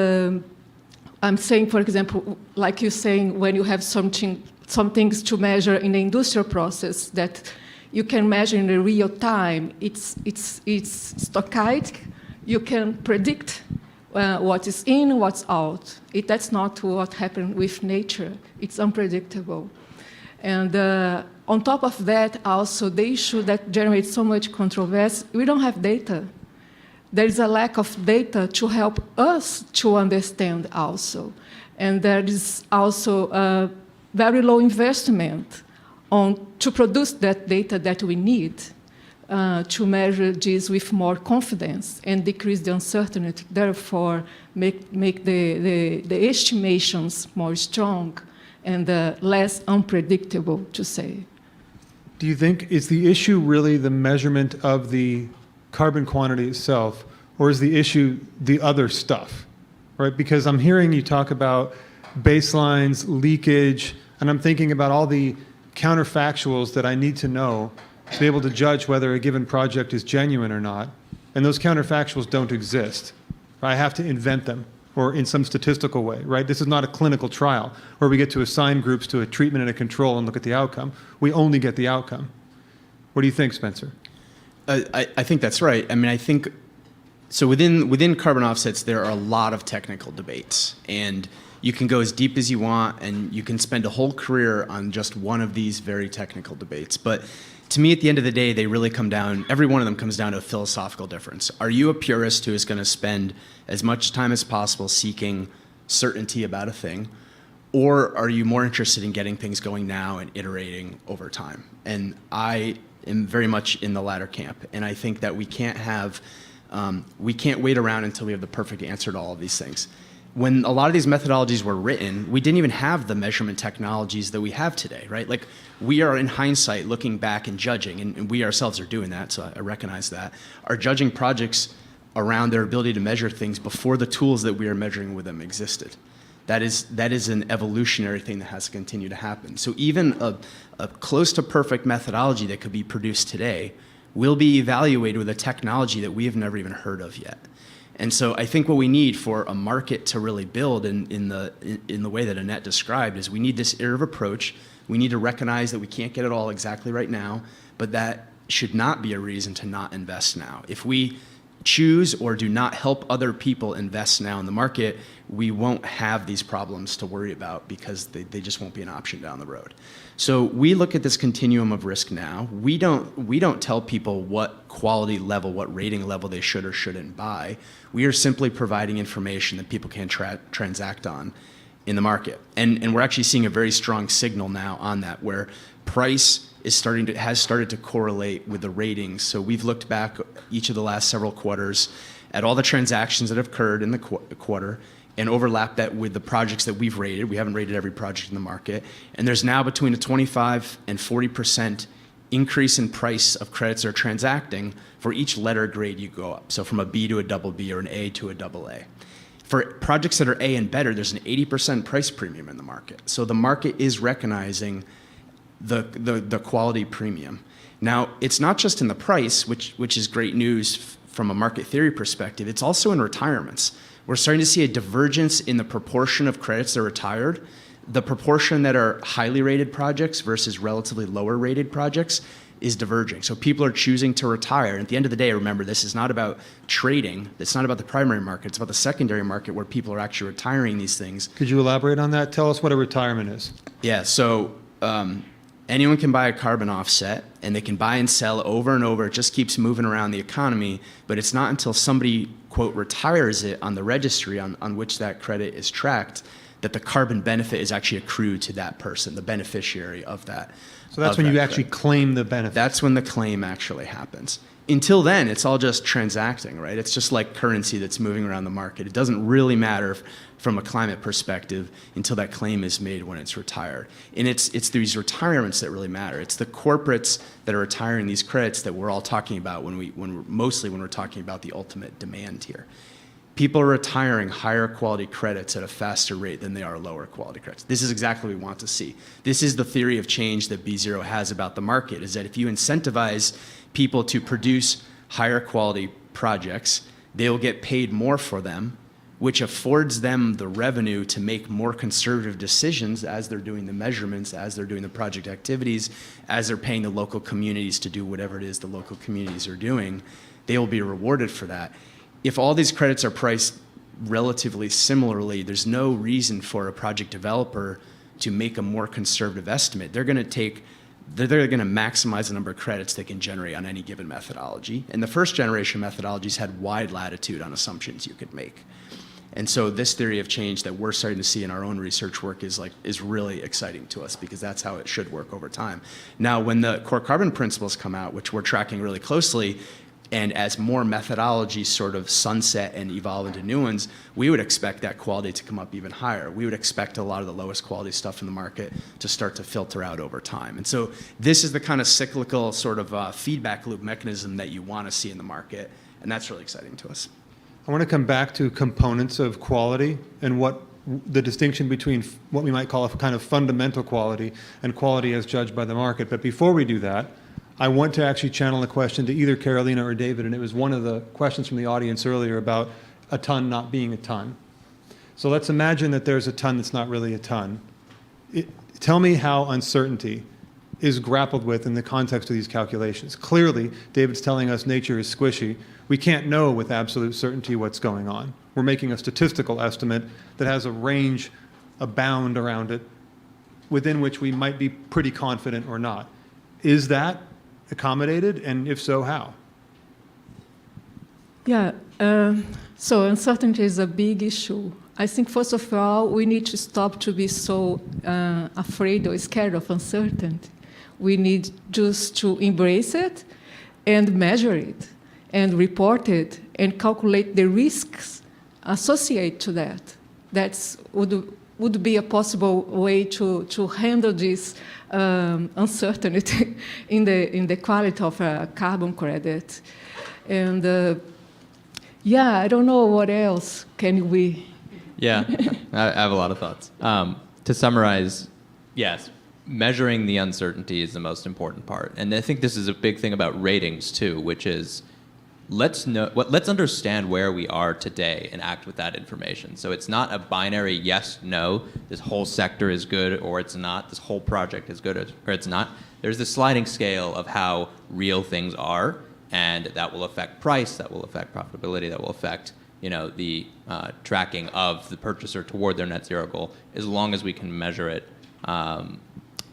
I'm saying, for example, like you're saying, when you have some things to measure in the industrial process that you can measure in the real time, it's stochastic. You can predict what is in, what's out. That's not what happened with nature. It's unpredictable. And on top of that, also, the issue that generates so much controversy, we don't have data. There is a lack of data to help us to understand also. And there is also a very low investment to produce that data that we need to measure this with more confidence and decrease the uncertainty, therefore make the estimations more strong and less unpredictable, to say. Do you think, is the issue really the measurement of the carbon quantity itself, or is the issue the other stuff, right? Because I'm hearing you talk about baselines, leakage, and I'm thinking about all the counterfactuals that I need to know to be able to judge whether a given project is genuine or not. And those counterfactuals don't exist. I have to invent them, or in some statistical way, right? This is not a clinical trial where we get to assign groups to a treatment and a control and look at the outcome. We only get the outcome. What do you think, Spencer? I think that's right. I mean, I think, so within carbon offsets, there are a lot of technical debates. And you can go as deep as you want, and you can spend a whole career on just one of these very technical debates. But to me, at the end of the day, they really come down, every one of them comes down to a philosophical difference. Are you a purist who is going to spend as much time as possible seeking certainty about a thing? Or are you more interested in getting things going now and iterating over time? And I am very much in the latter camp. And I think that we can't wait around until we have the perfect answer to all of these things. When a lot of these methodologies were written, we didn't even have the measurement technologies that we have today, right? Like, we are in hindsight looking back and judging, and we ourselves are doing that, so I recognize that, are judging projects around their ability to measure things before the tools that we are measuring with them existed. That is an evolutionary thing that has to continue to happen. So even a close to perfect methodology that could be produced today will be evaluated with a technology that we have never even heard of yet. And so I think what we need for a market to really build in the way that Annette described is we need this iterative approach. We need to recognize that we can't get it all exactly right now, but that should not be a reason to not invest now. If we choose or do not help other people invest now in the market, we won't have these problems to worry about because they just won't be an option down the road. So we look at this continuum of risk now. We don't tell people what quality level, what rating level they should or shouldn't buy. We are simply providing information that people can transact on in the market. And we're actually seeing a very strong signal now on that, where price has started to correlate with the ratings. So we've looked back each of the last several quarters at all the transactions that have occurred in the quarter and overlap that with the projects that we've rated. We haven't rated every project in the market. And there's now between a 25 and 40% increase in price of credits that are transacting for each letter grade you go up. So from a B to a double B or an A to a double A. For projects that are A and better, there's an 80% price premium in the market. So the market is recognizing the quality premium. Now, it's not just in the price, which is great news from a market theory perspective, it's also in retirements. We're starting to see a divergence in the proportion of credits that are retired. The proportion that are highly rated projects versus relatively lower rated projects is diverging. So people are choosing to retire. And at the end of the day, remember, this is not about trading. It's not about the primary market. It's about the secondary market where people are actually retiring these things. Could you elaborate on that? Tell us what a retirement is. Yeah, so anyone can buy a carbon offset, and they can buy and sell over and over. It just keeps moving around the economy, but it's not until somebody, quote, retires it on the registry on which that credit is tracked that the carbon benefit is actually accrued to that person, the beneficiary of that. So that's when you actually claim the benefit. That's when the claim actually happens. Until then, it's all just transacting, right? It's just like currency that's moving around the market. It doesn't really matter from a climate perspective until that claim is made when it's retired. And it's these retirements that really matter. It's the corporates that are retiring these credits that we're all talking about when we're talking about the ultimate demand here. People are retiring higher quality credits at a faster rate than they are lower quality credits. This is exactly what we want to see. This is the theory of change that B0 has about the market, is that if you incentivize people to produce higher quality projects, they will get paid more for them, which affords them the revenue to make more conservative decisions as they're doing the measurements, as they're doing the project activities, as they're paying the local communities to do whatever it is the local communities are doing. They will be rewarded for that. If all these credits are priced relatively similarly, there's no reason for a project developer to make a more conservative estimate. They're going to maximize the number of credits they can generate on any given methodology. And the first generation methodologies had wide latitude on assumptions you could make. And so this theory of change that we're starting to see in our own research work is really exciting to us, because that's how it should work over time. Now, when the core carbon principles come out, which we're tracking really closely, and as more methodologies sort of sunset and evolve into new ones, we would expect that quality to come up even higher. We would expect a lot of the lowest quality stuff in the market to start to filter out over time. And so this is the kind of cyclical sort of feedback loop mechanism that you want to see in the market, and that's really exciting to us. I want to come back to components of quality and what the distinction between what we might call a kind of fundamental quality and quality as judged by the market. But before we do that, I want to actually channel a question to either Carolina or David, and it was one of the questions from the audience earlier about a ton not being a ton. So let's imagine that there's a ton that's not really a ton. Tell me how uncertainty is grappled with in the context of these calculations. Clearly, David's telling us nature is squishy. We can't know with absolute certainty what's going on. We're making a statistical estimate that has a range, a bound around it, within which we might be pretty confident or not. Is that accommodated, and if so, how? Yeah, so uncertainty is a big issue. I think, first of all, we need to stop to be so afraid or scared of uncertainty. We need just to embrace it and measure it and report it and calculate the risks associated to that. That would be a possible way to handle this uncertainty in the quality of a carbon credit. And yeah, I don't know what else can we... Yeah, I have a lot of thoughts. To summarize, yes, measuring the uncertainty is the most important part. And I think this is a big thing about ratings too, which is let's understand where we are today and act with that information. So it's not a binary yes, no, this whole sector is good or it's not, this whole project is good or it's not. There's the sliding scale of how real things are, and that will affect price, that will affect profitability, that will affect the tracking of the purchaser toward their net zero goal, as long as we can measure it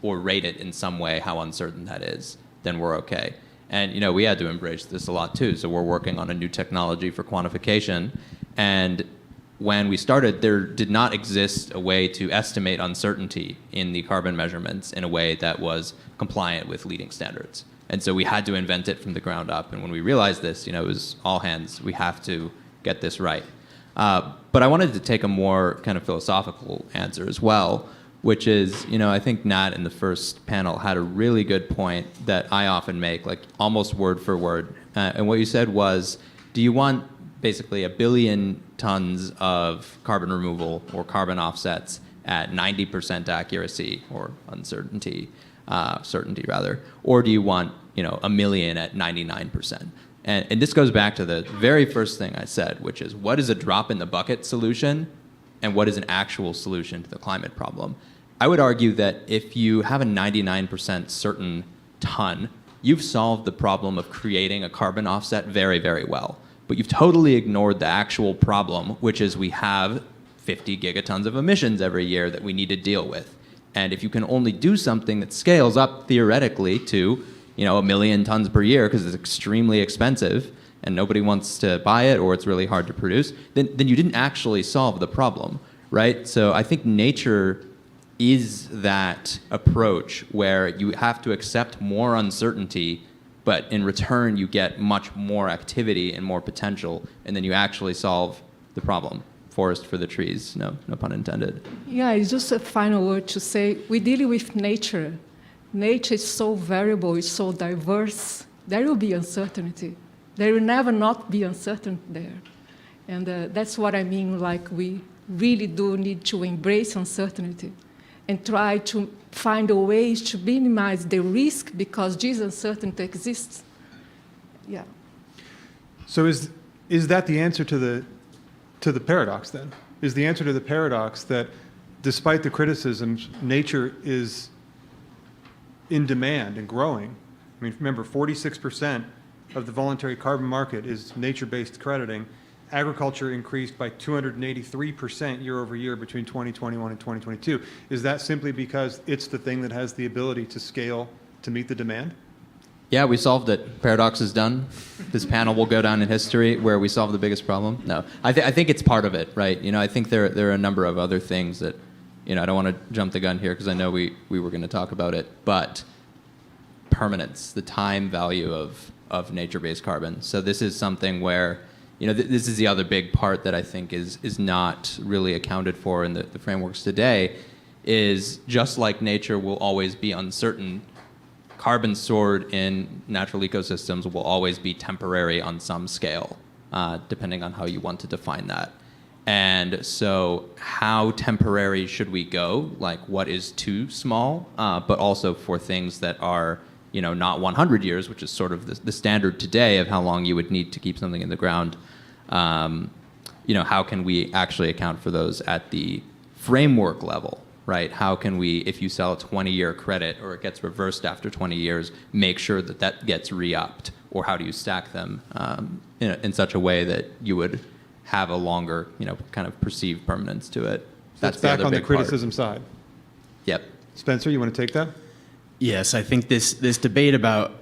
or rate it in some way how uncertain that is, then we're okay. And we had to embrace this a lot too. So we're working on a new technology for quantification. And when we started, there did not exist a way to estimate uncertainty in the carbon measurements in a way that was compliant with leading standards. And so we had to invent it from the ground up. And when we realized this, it was all hands. We have to get this right. But I wanted to take a more kind of philosophical answer as well, which is, I think Nat in the first panel had a really good point that I often make, like almost word for word. And what you said was, do you want basically 1 billion tons of carbon removal or carbon offsets at 90% accuracy or certainty rather, or do you want 1 million at 99%? And this goes back to the very first thing I said, which is what is a drop in the bucket solution and what is an actual solution to the climate problem? I would argue that if you have a 99% certain ton, you've solved the problem of creating a carbon offset very, very well. But you've totally ignored the actual problem, which is we have 50 gigatons of emissions every year that we need to deal with. And if you can only do something that scales up theoretically to, 1 million tons per year because it's extremely expensive and nobody wants to buy it or it's really hard to produce, then you didn't actually solve the problem, right? So I think nature is that approach where you have to accept more uncertainty, but in return you get much more activity and more potential, and then you actually solve the problem. Forest for the trees, no pun intended. Yeah, it's just a final word to say, we deal with nature. Nature is so variable, it's so diverse. There will be uncertainty. There will never not be uncertainty there. And that's what I mean, like we really do need to embrace uncertainty and try to find a ways to minimize the risk because this uncertainty exists. Yeah. So is that the answer to the paradox then? Is the answer to the paradox that despite the criticisms, nature is in demand and growing? I mean, remember, 46% of the voluntary carbon market is nature-based crediting. Agriculture increased by 283% year over year between 2021 and 2022. Is that simply because it's the thing that has the ability to scale to meet the demand? Yeah, we solved it. Paradox is done. This panel will go down in history where we solved the biggest problem. No, I think it's part of it, right? I think there are a number of other things that, I don't want to jump the gun here because I know we were going to talk about it, but permanence, the time value of nature-based carbon. So this is something where, this is the other big part that I think is not really accounted for in the frameworks today, is just like nature will always be uncertain, carbon stored in natural ecosystems will always be temporary on some scale, depending on how you want to define that. And so how temporary should we go? Like what is too small, but also for things that are, not 100 years, which is sort of the standard today of how long you would need to keep something in the ground. How can we actually account for those at the framework level, right? How can we, if you sell a 20-year credit or it gets reversed after 20 years, make sure that gets re-upped? Or how do you stack them in such a way that you would have a longer, kind of perceived permanence to it? That's back on the criticism side. Yep. Spencer, you want to take that? Yes, I think this debate about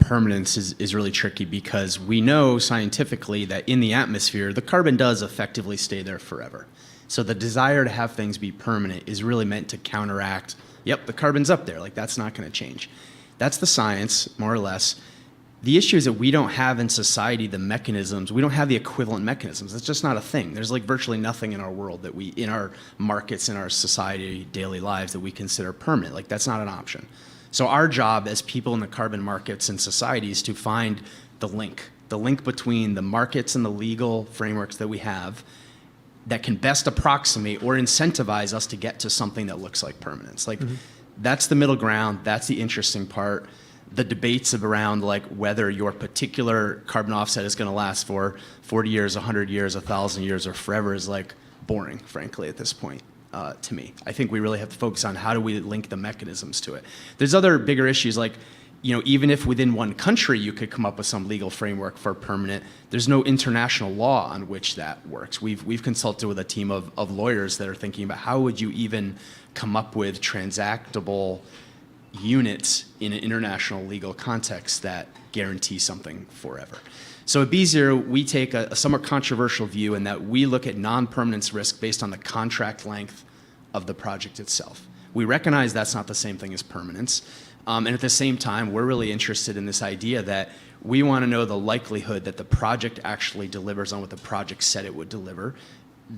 permanence is really tricky because we know scientifically that in the atmosphere, the carbon does effectively stay there forever. So the desire to have things be permanent is really meant to counteract, yep, the carbon's up there, like that's not going to change. That's the science, more or less. The issue is that we don't have in society the mechanisms, we don't have the equivalent mechanisms. It's just not a thing. There's like virtually nothing in our world that in our markets, in our society, daily lives that we consider permanent. Like that's not an option. So our job as people in the carbon markets and society is to find the link between the markets and the legal frameworks that we have that can best approximate or incentivize us to get to something that looks like permanence. Like that's the middle ground, that's the interesting part. The debates around like whether your particular carbon offset is going to last for 40 years, 100 years, 1,000 years, or forever is like boring, frankly, at this point. To me, I think we really have to focus on how do we link the mechanisms to it. There's other bigger issues like, even if within one country you could come up with some legal framework for permanent, there's no international law on which that works. We've consulted with a team of lawyers that are thinking about how would you even come up with transactable units in an international legal context that guarantee something forever. So at B0, we take a somewhat controversial view in that we look at non-permanence risk based on the contract length of the project itself. We recognize that's not the same thing as permanence. And at the same time, we're really interested in this idea that we want to know the likelihood that the project actually delivers on what the project said it would deliver.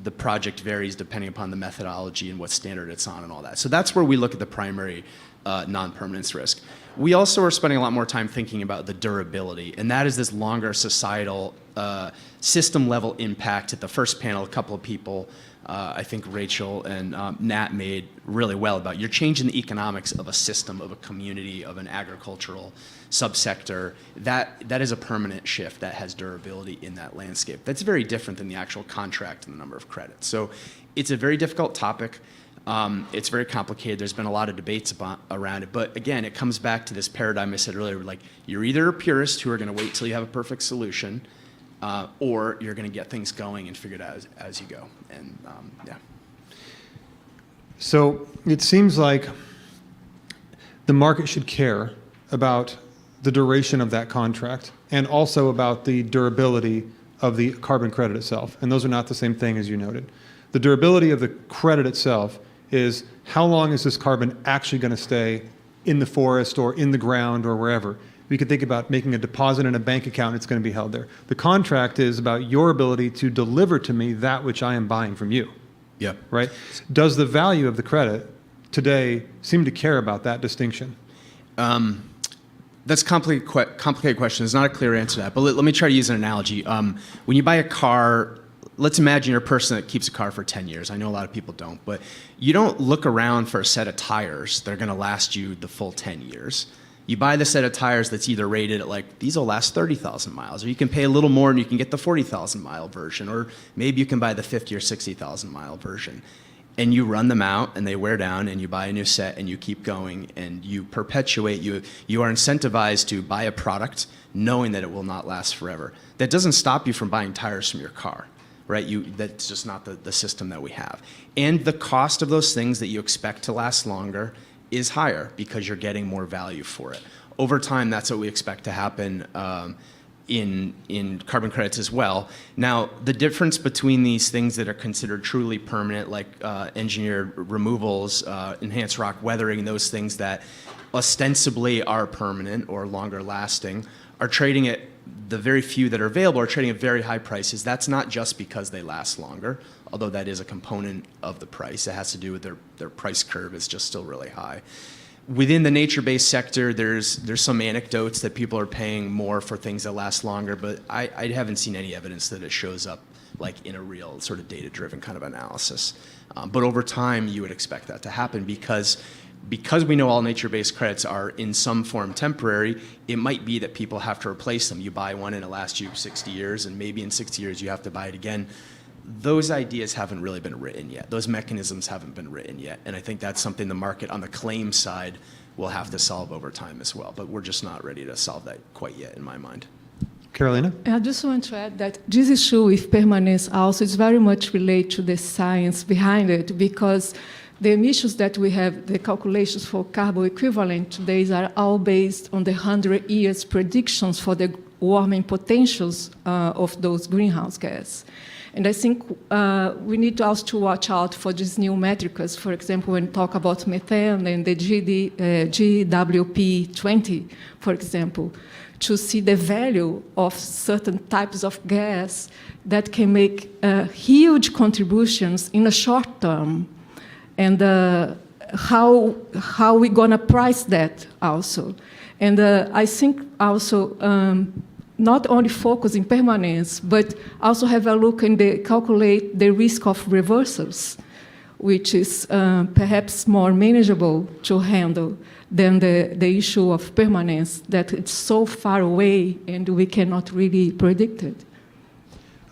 The project varies depending upon the methodology and what standard it's on and all that. So that's where we look at the primary non-permanence risk. We also are spending a lot more time thinking about the durability, and that is this longer societal system-level impact. At the first panel, a couple of people, I think Rachel and Nat made really well about you're changing the economics of a system, of a community, of an agricultural subsector. That is a permanent shift that has durability in that landscape. That's very different than the actual contract and the number of credits. So it's a very difficult topic. It's very complicated. There's been a lot of debates around it. But again, it comes back to this paradigm I said earlier, like you're either a purist who are going to wait till you have a perfect solution, or you're going to get things going and figure it out as you go. And yeah. So it seems like the market should care about the duration of that contract and also about the durability of the carbon credit itself. And those are not the same thing, as you noted. The durability of the credit itself is how long is this carbon actually going to stay in the forest or in the ground or wherever. We could think about making a deposit in a bank account, it's going to be held there. The contract is about your ability to deliver to me that which I am buying from you. Yep. Right? Does the value of the credit today seem to care about that distinction? That's a complicated question. There's not a clear answer to that. But let me try to use an analogy. When you buy a car, let's imagine you're a person that keeps a car for 10 years. I know a lot of people don't. But you don't look around for a set of tires that are going to last you the full 10 years. You buy the set of tires that's either rated at like, these will last 30,000 miles, or you can pay a little more and you can get the 40,000 mile version, or maybe you can buy the 50 or 60,000 mile version. And you run them out and they wear down and you buy a new set and you keep going and you perpetuate, you are incentivized to buy a product knowing that it will not last forever. That doesn't stop you from buying tires from your car, right? That's just not the system that we have. And the cost of those things that you expect to last longer is higher because you're getting more value for it. Over time, that's what we expect to happen in carbon credits as well. Now, the difference between these things that are considered truly permanent, like engineered removals, enhanced rock weathering, those things that ostensibly are permanent or longer lasting, are trading at, the very few that are available are trading at very high prices. That's not just because they last longer, although that is a component of the price. It has to do with their price curve is just still really high. Within the nature-based sector, there's some anecdotes that people are paying more for things that last longer, but I haven't seen any evidence that it shows up like in a real sort of data-driven kind of analysis. But over time, you would expect that to happen because we know all nature-based credits are in some form temporary. It might be that people have to replace them. You buy one and it lasts you 60 years, and maybe in 60 years you have to buy it again. Those ideas haven't really been written yet. Those mechanisms haven't been written yet. And I think that's something the market on the claim side will have to solve over time as well. But we're just not ready to solve that quite yet in my mind. Carolina? I just want to add that this issue with permanence also is very much related to the science behind it, because the emissions that we have, the calculations for carbon equivalent today are all based on the 100 years predictions for the warming potentials of those greenhouse gases. And I think we need also to watch out for these new metrics. For example, when we talk about methane and the GWP20, for example, to see the value of certain types of gas that can make huge contributions in the short term, and how we're going to price that also. And I think also not only focus in permanence, but also have a look and calculate the risk of reversals, which is perhaps more manageable to handle than the issue of permanence, that it's so far away and we cannot really predict it.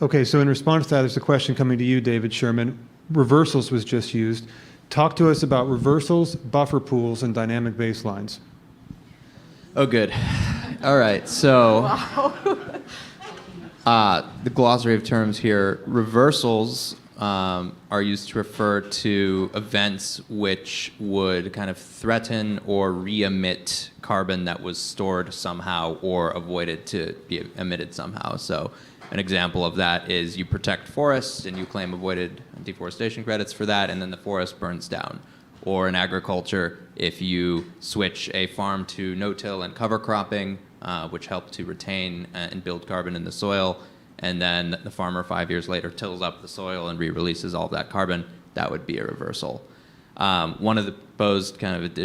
Okay, so in response to that, there's a question coming to you, David Sherman. Reversals was just used. Talk to us about reversals, buffer pools, and dynamic baselines. Oh, good. All right, so the glossary of terms here. Reversals are used to refer to events which would kind of threaten or re-emit carbon that was stored somehow or avoided to be emitted somehow. So an example of that is you protect forests and you claim avoided deforestation credits for that, and then the forest burns down. Or in agriculture, if you switch a farm to no-till and cover cropping, which help to retain and build carbon in the soil, and then the farmer 5 years later tills up the soil and re-releases all of that carbon, that would be a reversal. One of the proposed kind of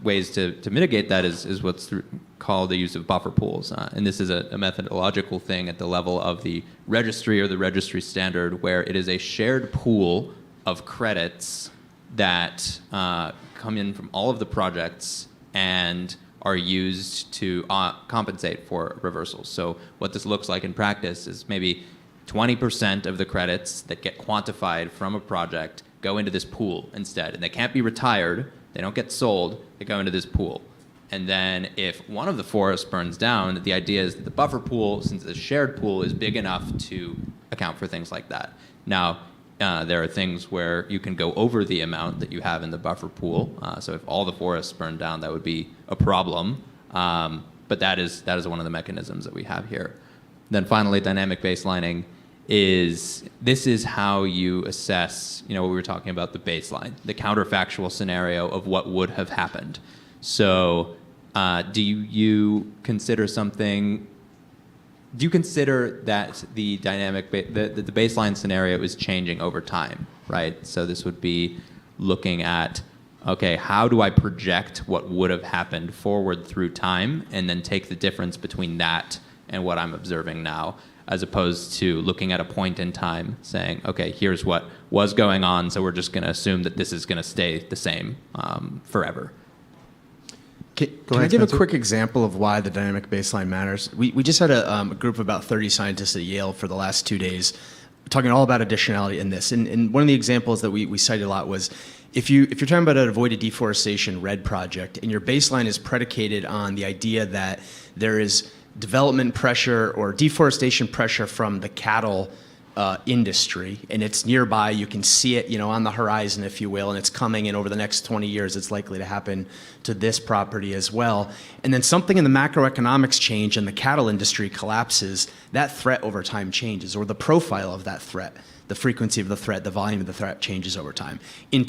ways to mitigate that is what's called the use of buffer pools. And this is a methodological thing at the level of the registry or the registry standard, where it is a shared pool of credits that come in from all of the projects and are used to compensate for reversals. So what this looks like in practice is maybe 20% of the credits that get quantified from a project go into this pool instead. And they can't be retired, they don't get sold, they go into this pool. And then if one of the forests burns down, the idea is that the buffer pool, since the shared pool, is big enough to account for things like that. Now, There are things where you can go over the amount that you have in the buffer pool. So if all the forests burned down, that would be a problem. But that is one of the mechanisms that we have here. Then finally, dynamic baselining this is how you assess, what we were talking about, the baseline, the counterfactual scenario of what would have happened. So do you consider that the the baseline scenario is changing over time, right? So this would be looking at, okay, how do I project what would have happened forward through time and then take the difference between that and what I'm observing now, as opposed to looking at a point in time saying, okay, here's what was going on, so we're just going to assume that this is going to stay the same forever. Can I give a quick example of why the dynamic baseline matters? We just had a group of about 30 scientists at Yale for the last 2 days talking all about additionality in this. And one of the examples that we cited a lot was if you're talking about an avoided deforestation RED project and your baseline is predicated on the idea that there is development pressure or deforestation pressure from the cattle industry, and it's nearby, you can see it, on the horizon, if you will, and it's coming, and over the next 20 years, it's likely to happen to this property as well. And then something in the macroeconomics change and the cattle industry collapses, that threat over time changes, or the profile of that threat, the frequency of the threat, the volume of the threat changes over time. In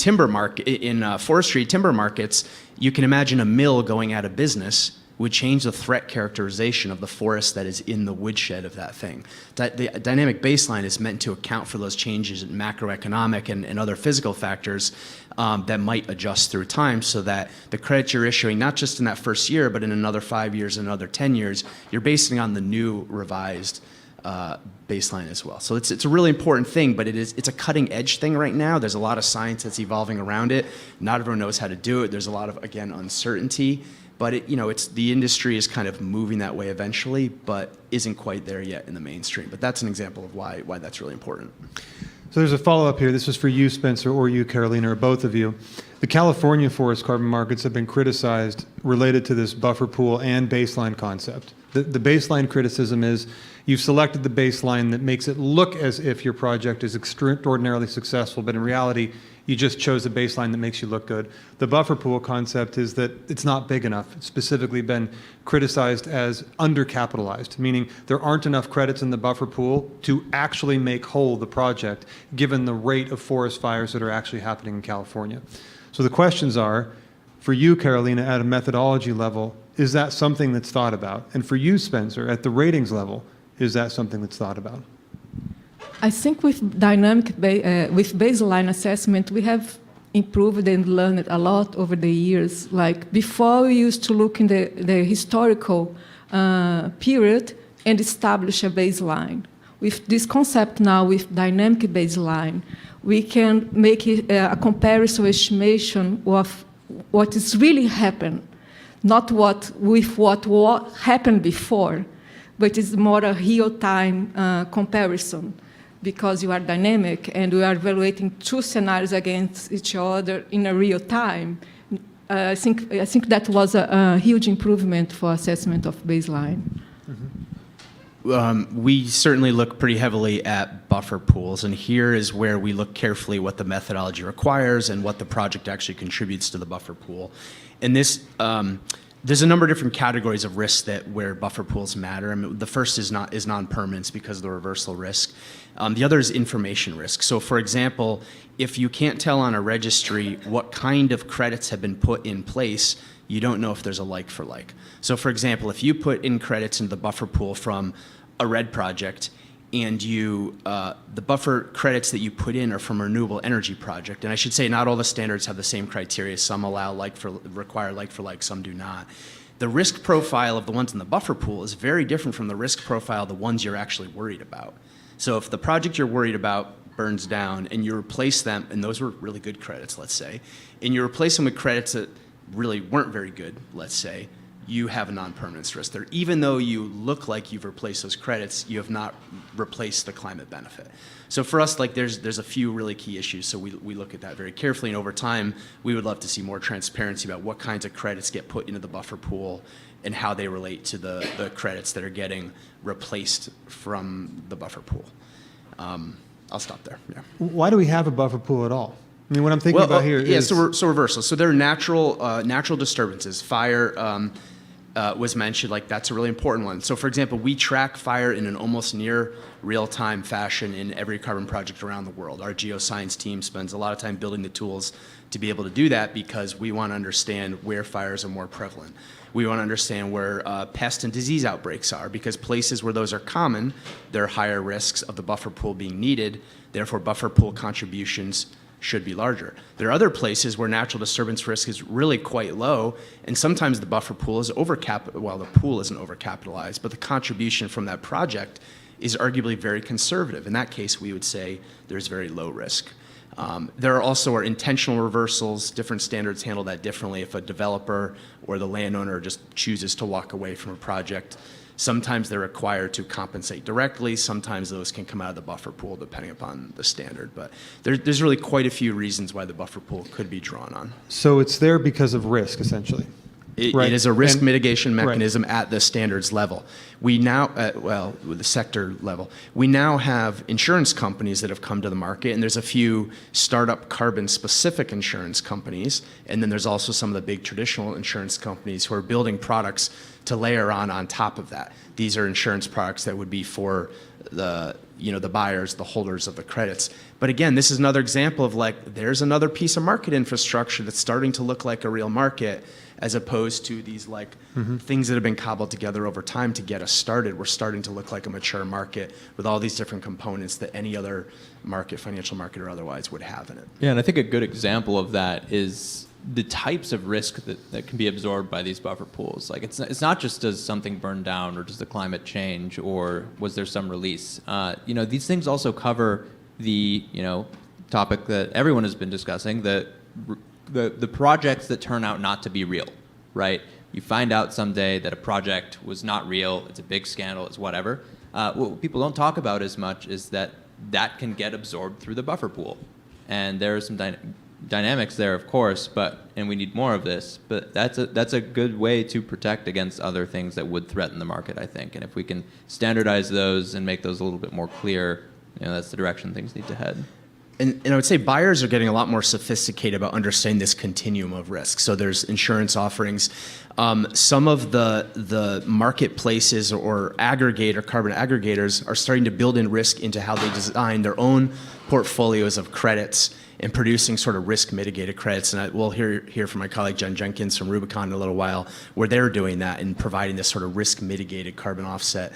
forestry timber markets, you can imagine a mill going out of business would change the threat characterization of the forest that is in the woodshed of that thing. The dynamic baseline is meant to account for those changes in macroeconomic and other physical factors that might adjust through time, so that the credits you're issuing, not just in that first year, but in another 5 years, another 10 years, you're basing on the new revised baseline as well. So it's a really important thing, but it's a cutting edge thing right now. There's a lot of science that's evolving around it. Not everyone knows how to do it. There's a lot of, again, uncertainty. But the industry is kind of moving that way eventually, but isn't quite there yet in the mainstream. But that's an example of why that's really important. So there's a follow-up here. This is for you, Spencer, or you, Carolina, or both of you. The California forest carbon markets have been criticized related to this buffer pool and baseline concept. The baseline criticism is you've selected the baseline that makes it look as if your project is extraordinarily successful, but in reality, you just chose a baseline that makes you look good. The buffer pool concept is that it's not big enough. It's specifically been criticized as undercapitalized, meaning there aren't enough credits in the buffer pool to actually make whole the project, given the rate of forest fires that are actually happening in California. So the questions are, for you, Carolina, at a methodology level, is that something that's thought about? And for you, Spencer, at the ratings level, is that something that's thought about? I think with with baseline assessment, we have improved and learned a lot over the years. Like before, we used to look in the historical period and establish a baseline. With this concept now, with dynamic baseline, we can make a comparison estimation of what is really happened, not what happened before, but it's more a real-time comparison, because you are dynamic and we are evaluating two scenarios against each other in a real time. I think that was a huge improvement for assessment of baseline. We certainly look pretty heavily at buffer pools, and here is where we look carefully what the methodology requires and what the project actually contributes to the buffer pool. And this, there's a number of different categories of risks where buffer pools matter. I mean, the first is non-permanence because of the reversal risk. The other is information risk. So for example, if you can't tell on a registry what kind of credits have been put in place, you don't know if there's a like for like. So for example, if you put in credits into the buffer pool from a RED project and the buffer credits that you put in are from a renewable energy project, and I should say not all the standards have the same criteria. Some require like for like, some do not. The risk profile of the ones in the buffer pool is very different from the risk profile of the ones you're actually worried about. So if the project you're worried about burns down and you replace them, and those were really good credits, let's say, and you replace them with credits that really weren't very good, let's say, you have a non-permanence risk there. Even though you look like you've replaced those credits, you have not replaced the climate benefit. So for us, like there's a few really key issues, so we look at that very carefully, and over time, we would love to see more transparency about what kinds of credits get put into the buffer pool and how they relate to the credits that are getting replaced from the buffer pool. I'll stop there. Yeah. Why do we have a buffer pool at all? I mean, what I'm thinking about here is... So reversal. So there are natural disturbances. Fire was mentioned, like that's a really important one. So for example, we track fire in an almost near real-time fashion in every carbon project around the world. Our geoscience team spends a lot of time building the tools to be able to do that because we want to understand where fires are more prevalent. We want to understand where pest and disease outbreaks are, because places where those are common, there are higher risks of the buffer pool being needed. Therefore, buffer pool contributions should be larger. There are other places where natural disturbance risk is really quite low, and sometimes the buffer pool is the pool isn't overcapitalized, but the contribution from that project is arguably very conservative. In that case, we would say there's very low risk. There are also intentional reversals. Different standards handle that differently. If a developer or the landowner just chooses to walk away from a project, sometimes they're required to compensate directly. Sometimes those can come out of the buffer pool depending upon the standard. But there's really quite a few reasons why the buffer pool could be drawn on. So it's there because of risk, essentially. It right? is a risk And- mitigation mechanism right. at the standards level. We now, with the sector level, we now have insurance companies that have come to the market, and there's a few startup carbon-specific insurance companies, and then there's also some of the big traditional insurance companies who are building products to layer on top of that. These are insurance products that would be for the buyers, the holders of the credits. But again, this is another example of there's another piece of market infrastructure that's starting to look like a real market, as opposed to these things that have been cobbled together over time to get us started. We're starting to look like a mature market with all these different components that any other market, financial market or otherwise, would have in it. Yeah, and I think a good example of that is the types of risk that can be absorbed by these buffer pools. Like it's not just does something burn down or does the climate change or was there some release. These things also cover the topic that everyone has been discussing, the projects that turn out not to be real, right? You find out someday that a project was not real, it's a big scandal, it's whatever. What people don't talk about as much is that can get absorbed through the buffer pool. And there are some dynamics there, of course, and we need more of this, but that's a good way to protect against other things that would threaten the market, I think. And if we can standardize those and make those a little bit more clear, that's the direction things need to head. And I would say buyers are getting a lot more sophisticated about understanding this continuum of risk. So there's insurance offerings. Some of the marketplaces or carbon aggregators are starting to build in risk into how they design their own portfolios of credits and producing sort of risk mitigated credits. And we'll hear from my colleague Jen Jenkins from Rubicon in a little while, where they're doing that and providing this sort of risk mitigated carbon offset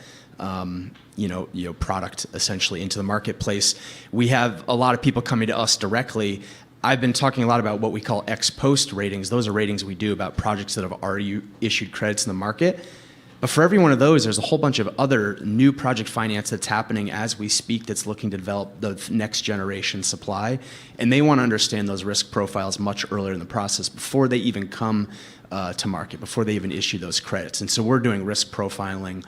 product essentially into the marketplace. We have a lot of people coming to us directly. I've been talking a lot about what we call ex post ratings. Those are ratings we do about projects that have already issued credits in the market. But for every one of those, there's a whole bunch of other new project finance that's happening as we speak that's looking to develop the next generation supply. And they want to understand those risk profiles much earlier in the process before they even come to market, before they even issue those credits. And so we're doing risk profiling,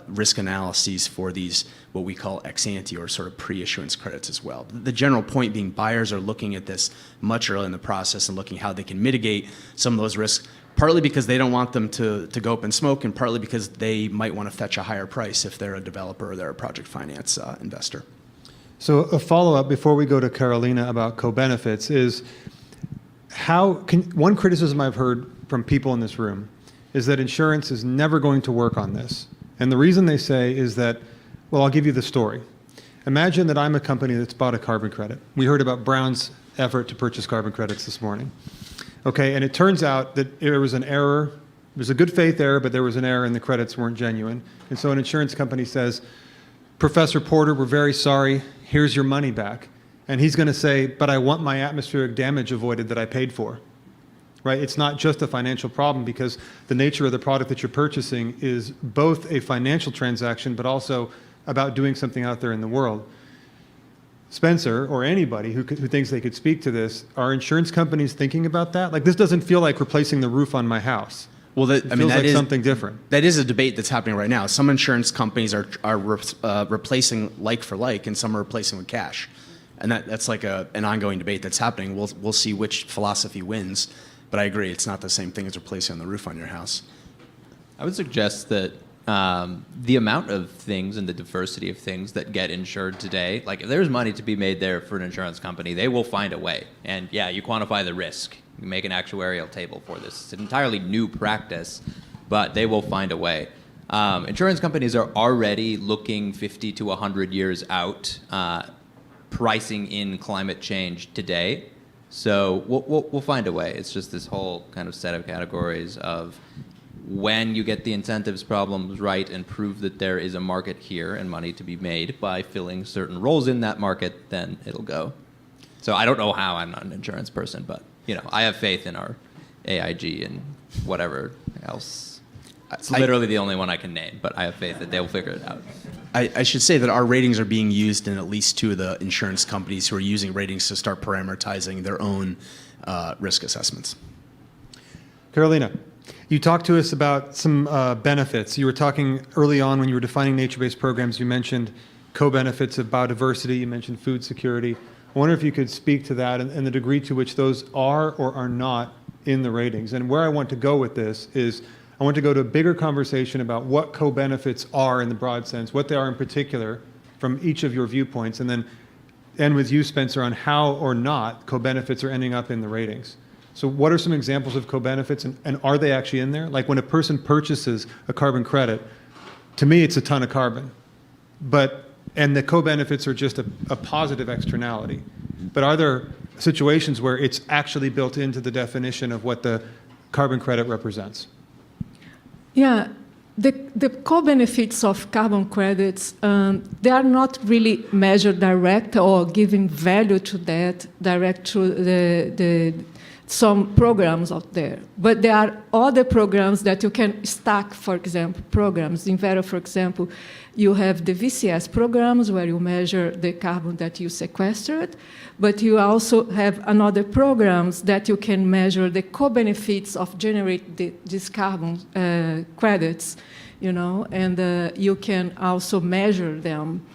risk analyses for these, what we call ex ante or sort of pre-issuance credits as well. The general point being buyers are looking at this much earlier in the process and looking how they can mitigate some of those risks, partly because they don't want them to go up in smoke, and partly because they might want to fetch a higher price if they're a developer or they're a project finance investor. So a follow-up before we go to Carolina about co-benefits is one criticism I've heard from people in this room is that insurance is never going to work on this. And the reason they say is that, well, I'll give you the story. Imagine that I'm a company that's bought a carbon credit. We heard about Brown's effort to purchase carbon credits this morning. Okay, and it turns out that there was an error. It was a good faith error, but there was an error and the credits weren't genuine. And so an insurance company says, Professor Porter, we're very sorry. Here's your money back. And he's going to say, but I want my atmospheric damage avoided that I paid for. Right? It's not just a financial problem because the nature of the product that you're purchasing is both a financial transaction, but also about doing something out there in the world. Spencer, or anybody who thinks they could speak to this, are insurance companies thinking about that? Like, this doesn't feel like replacing the roof on my house. Well, it feels like something different. That is a debate that's happening right now. Some insurance companies are replacing like for like, and some are replacing with cash. And that's like an ongoing debate that's happening. We'll see which philosophy wins. But I agree, it's not the same thing as replacing the roof on your house. I would suggest that the amount of things and the diversity of things that get insured today, like if there's money to be made there for an insurance company, they will find a way. And yeah, you quantify the risk. You make an actuarial table for this. It's an entirely new practice, but they will find a way. Insurance companies are already looking 50 to 100 years out, pricing in climate change today. So we'll find a way. It's just this whole kind of set of categories of when you get the incentives problems right and prove that there is a market here and money to be made by filling certain roles in that market, then it'll go. So I don't know how. I'm not an insurance person, but I have faith in our AIG and whatever else. It's literally the only one I can name, but I have faith that they'll figure it out. I should say that our ratings are being used in at least 2 of the insurance companies who are using ratings to start parameterizing their own risk assessments. Carolina, you talked to us about some benefits. You were talking early on when you were defining nature-based programs, you mentioned co-benefits of biodiversity, you mentioned food security. I wonder if you could speak to that and the degree to which those are or are not in the ratings. And where I want to go with this is I want to go to a bigger conversation about what co-benefits are in the broad sense, what they are in particular from each of your viewpoints, and then end with you, Spencer, on how or not co-benefits are ending up in the ratings. So what are some examples of co-benefits, and are they actually in there? Like when a person purchases a carbon credit, to me it's a ton of carbon, and the co-benefits are just a positive externality. But are there situations where it's actually built into the definition of what the carbon credit represents? Yeah, the co-benefits of carbon credits, they are not really measured direct or giving value to that direct to some programs out there. But there are other programs that you can stack, for example, programs. In Venn, for example, you have the VCS programs where you measure the carbon that you sequestered, but you also have another programs that you can measure the co-benefits of generate these carbon credits, and you can also measure them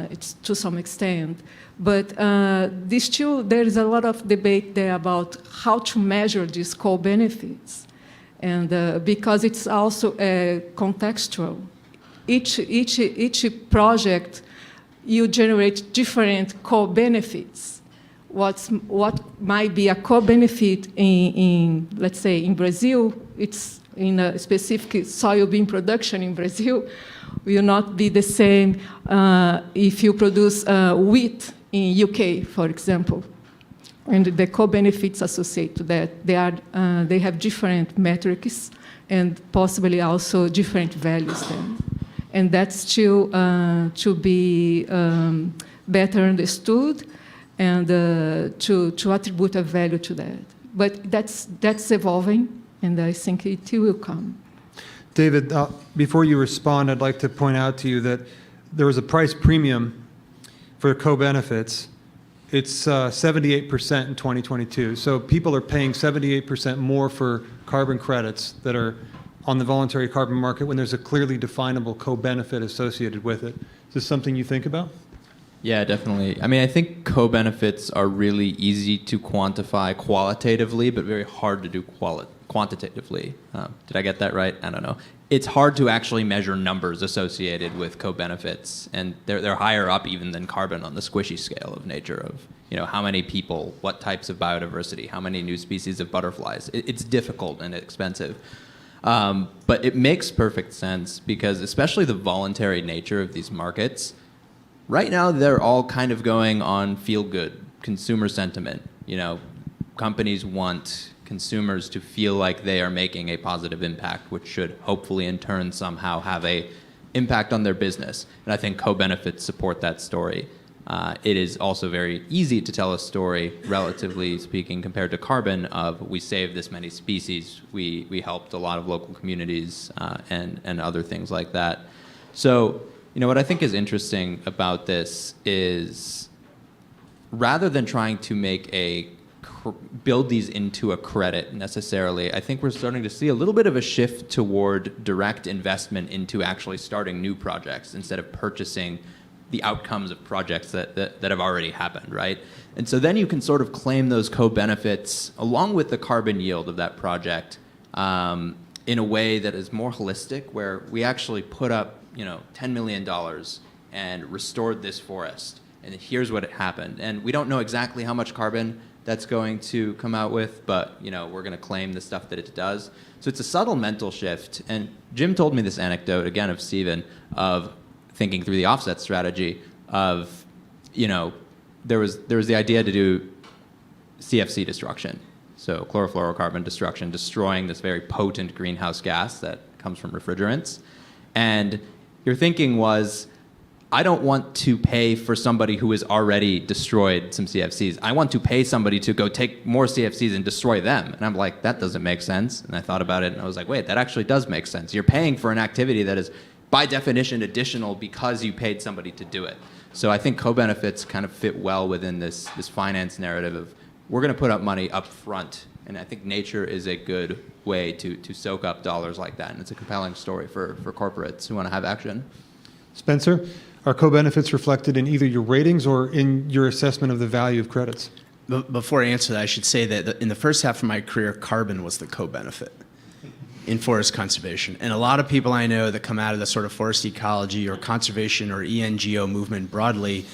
it's to some extent. But there is a lot of debate there about how to measure these co-benefits, and because it's also contextual. Each project, you generate different co-benefits. What might be a co-benefit in, let's say, in Brazil, it's in a specific soybean production in Brazil, will not be the same if you produce wheat in UK, for example. And the co-benefits associated to that, they have different metrics and possibly also different values then. And that's still to be better understood and to attribute a value to that. But that's evolving, and I think it will come. David, before you respond, I'd like to point out to you that there was a price premium for co-benefits. It's 78% in 2022. So people are paying 78% more for carbon credits that are on the voluntary carbon market when there's a clearly definable co-benefit associated with it. Is this something you think about? Yeah, definitely. I mean, I think co-benefits are really easy to quantify qualitatively, but very hard to do quantitatively. Did I get that right? I don't know. It's hard to actually measure numbers associated with co-benefits, and they're higher up even than carbon on the squishy scale of nature of, how many people, what types of biodiversity, how many new species of butterflies. It's difficult and expensive. But it makes perfect sense because especially the voluntary nature of these markets, right now they're all kind of going on feel-good consumer sentiment. Companies want consumers to feel like they are making a positive impact, which should hopefully in turn somehow have a impact on their business. And I think co-benefits support that story. It is also very easy to tell a story, relatively speaking, compared to carbon of we saved this many species, we helped a lot of local communities, and other things like that. So, what I think is interesting about this is rather than trying to build these into a credit necessarily, I think we're starting to see a little bit of a shift toward direct investment into actually starting new projects instead of purchasing the outcomes of projects that have already happened, right? And so then you can sort of claim those co-benefits along with the carbon yield of that project in a way that is more holistic, where we actually put up, $10 million and restored this forest, and here's what happened. And we don't know exactly how much carbon that's going to come out with, but we're going to claim the stuff that it does. So it's a subtle mental shift. And Jim told me this anecdote, again, of Stephen, of thinking through the offset strategy of, there was the idea to do CFC destruction, so chlorofluorocarbon destruction, destroying this very potent greenhouse gas that comes from refrigerants. And your thinking was, I don't want to pay for somebody who has already destroyed some CFCs. I want to pay somebody to go take more CFCs and destroy them. And I'm like, that doesn't make sense. And I thought about it, and I was like, wait, that actually does make sense. You're paying for an activity that is, by definition, additional because you paid somebody to do it. So I think co-benefits kind of fit well within this finance narrative of, we're going to put up money up front. And I think nature is a good way to soak up dollars like that. And it's a compelling story for corporates who want to have action. Spencer, are co-benefits reflected in either your ratings or in your assessment of the value of credits? Before I answer that, I should say that in the first half of my career, carbon was the co-benefit in forest conservation. And a lot of people I know that come out of the sort of forest ecology or conservation or ENGO movement broadly,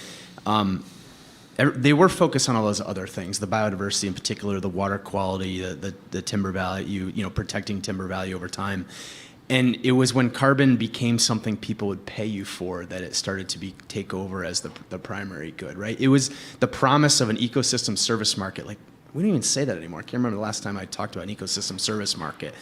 they were focused on all those other things, the biodiversity in particular, the water quality, the timber value, protecting timber value over time. And it was when carbon became something people would pay you for that it started to take over as the primary good, right? It was the promise of an ecosystem service market. Like, we don't even say that anymore. I can't remember the last time I talked about an ecosystem service market.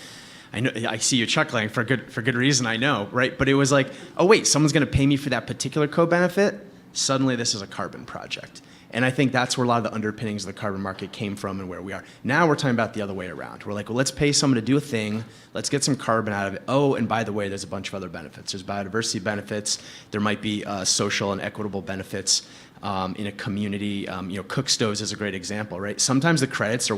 I know, I see you chuckling for good reason, I know, right? But it was like, oh wait, someone's gonna pay me for that particular co-benefit? Suddenly this is a carbon project. And I think that's where a lot of the underpinnings of the carbon market came from and where we are. Now we're talking about the other way around. We're like, well, let's pay someone to do a thing. Let's get some carbon out of it. Oh, and by the way, there's a bunch of other benefits. There's biodiversity benefits. There might be social and equitable benefits in a community. Cook stoves is a great example, right? Sometimes the credits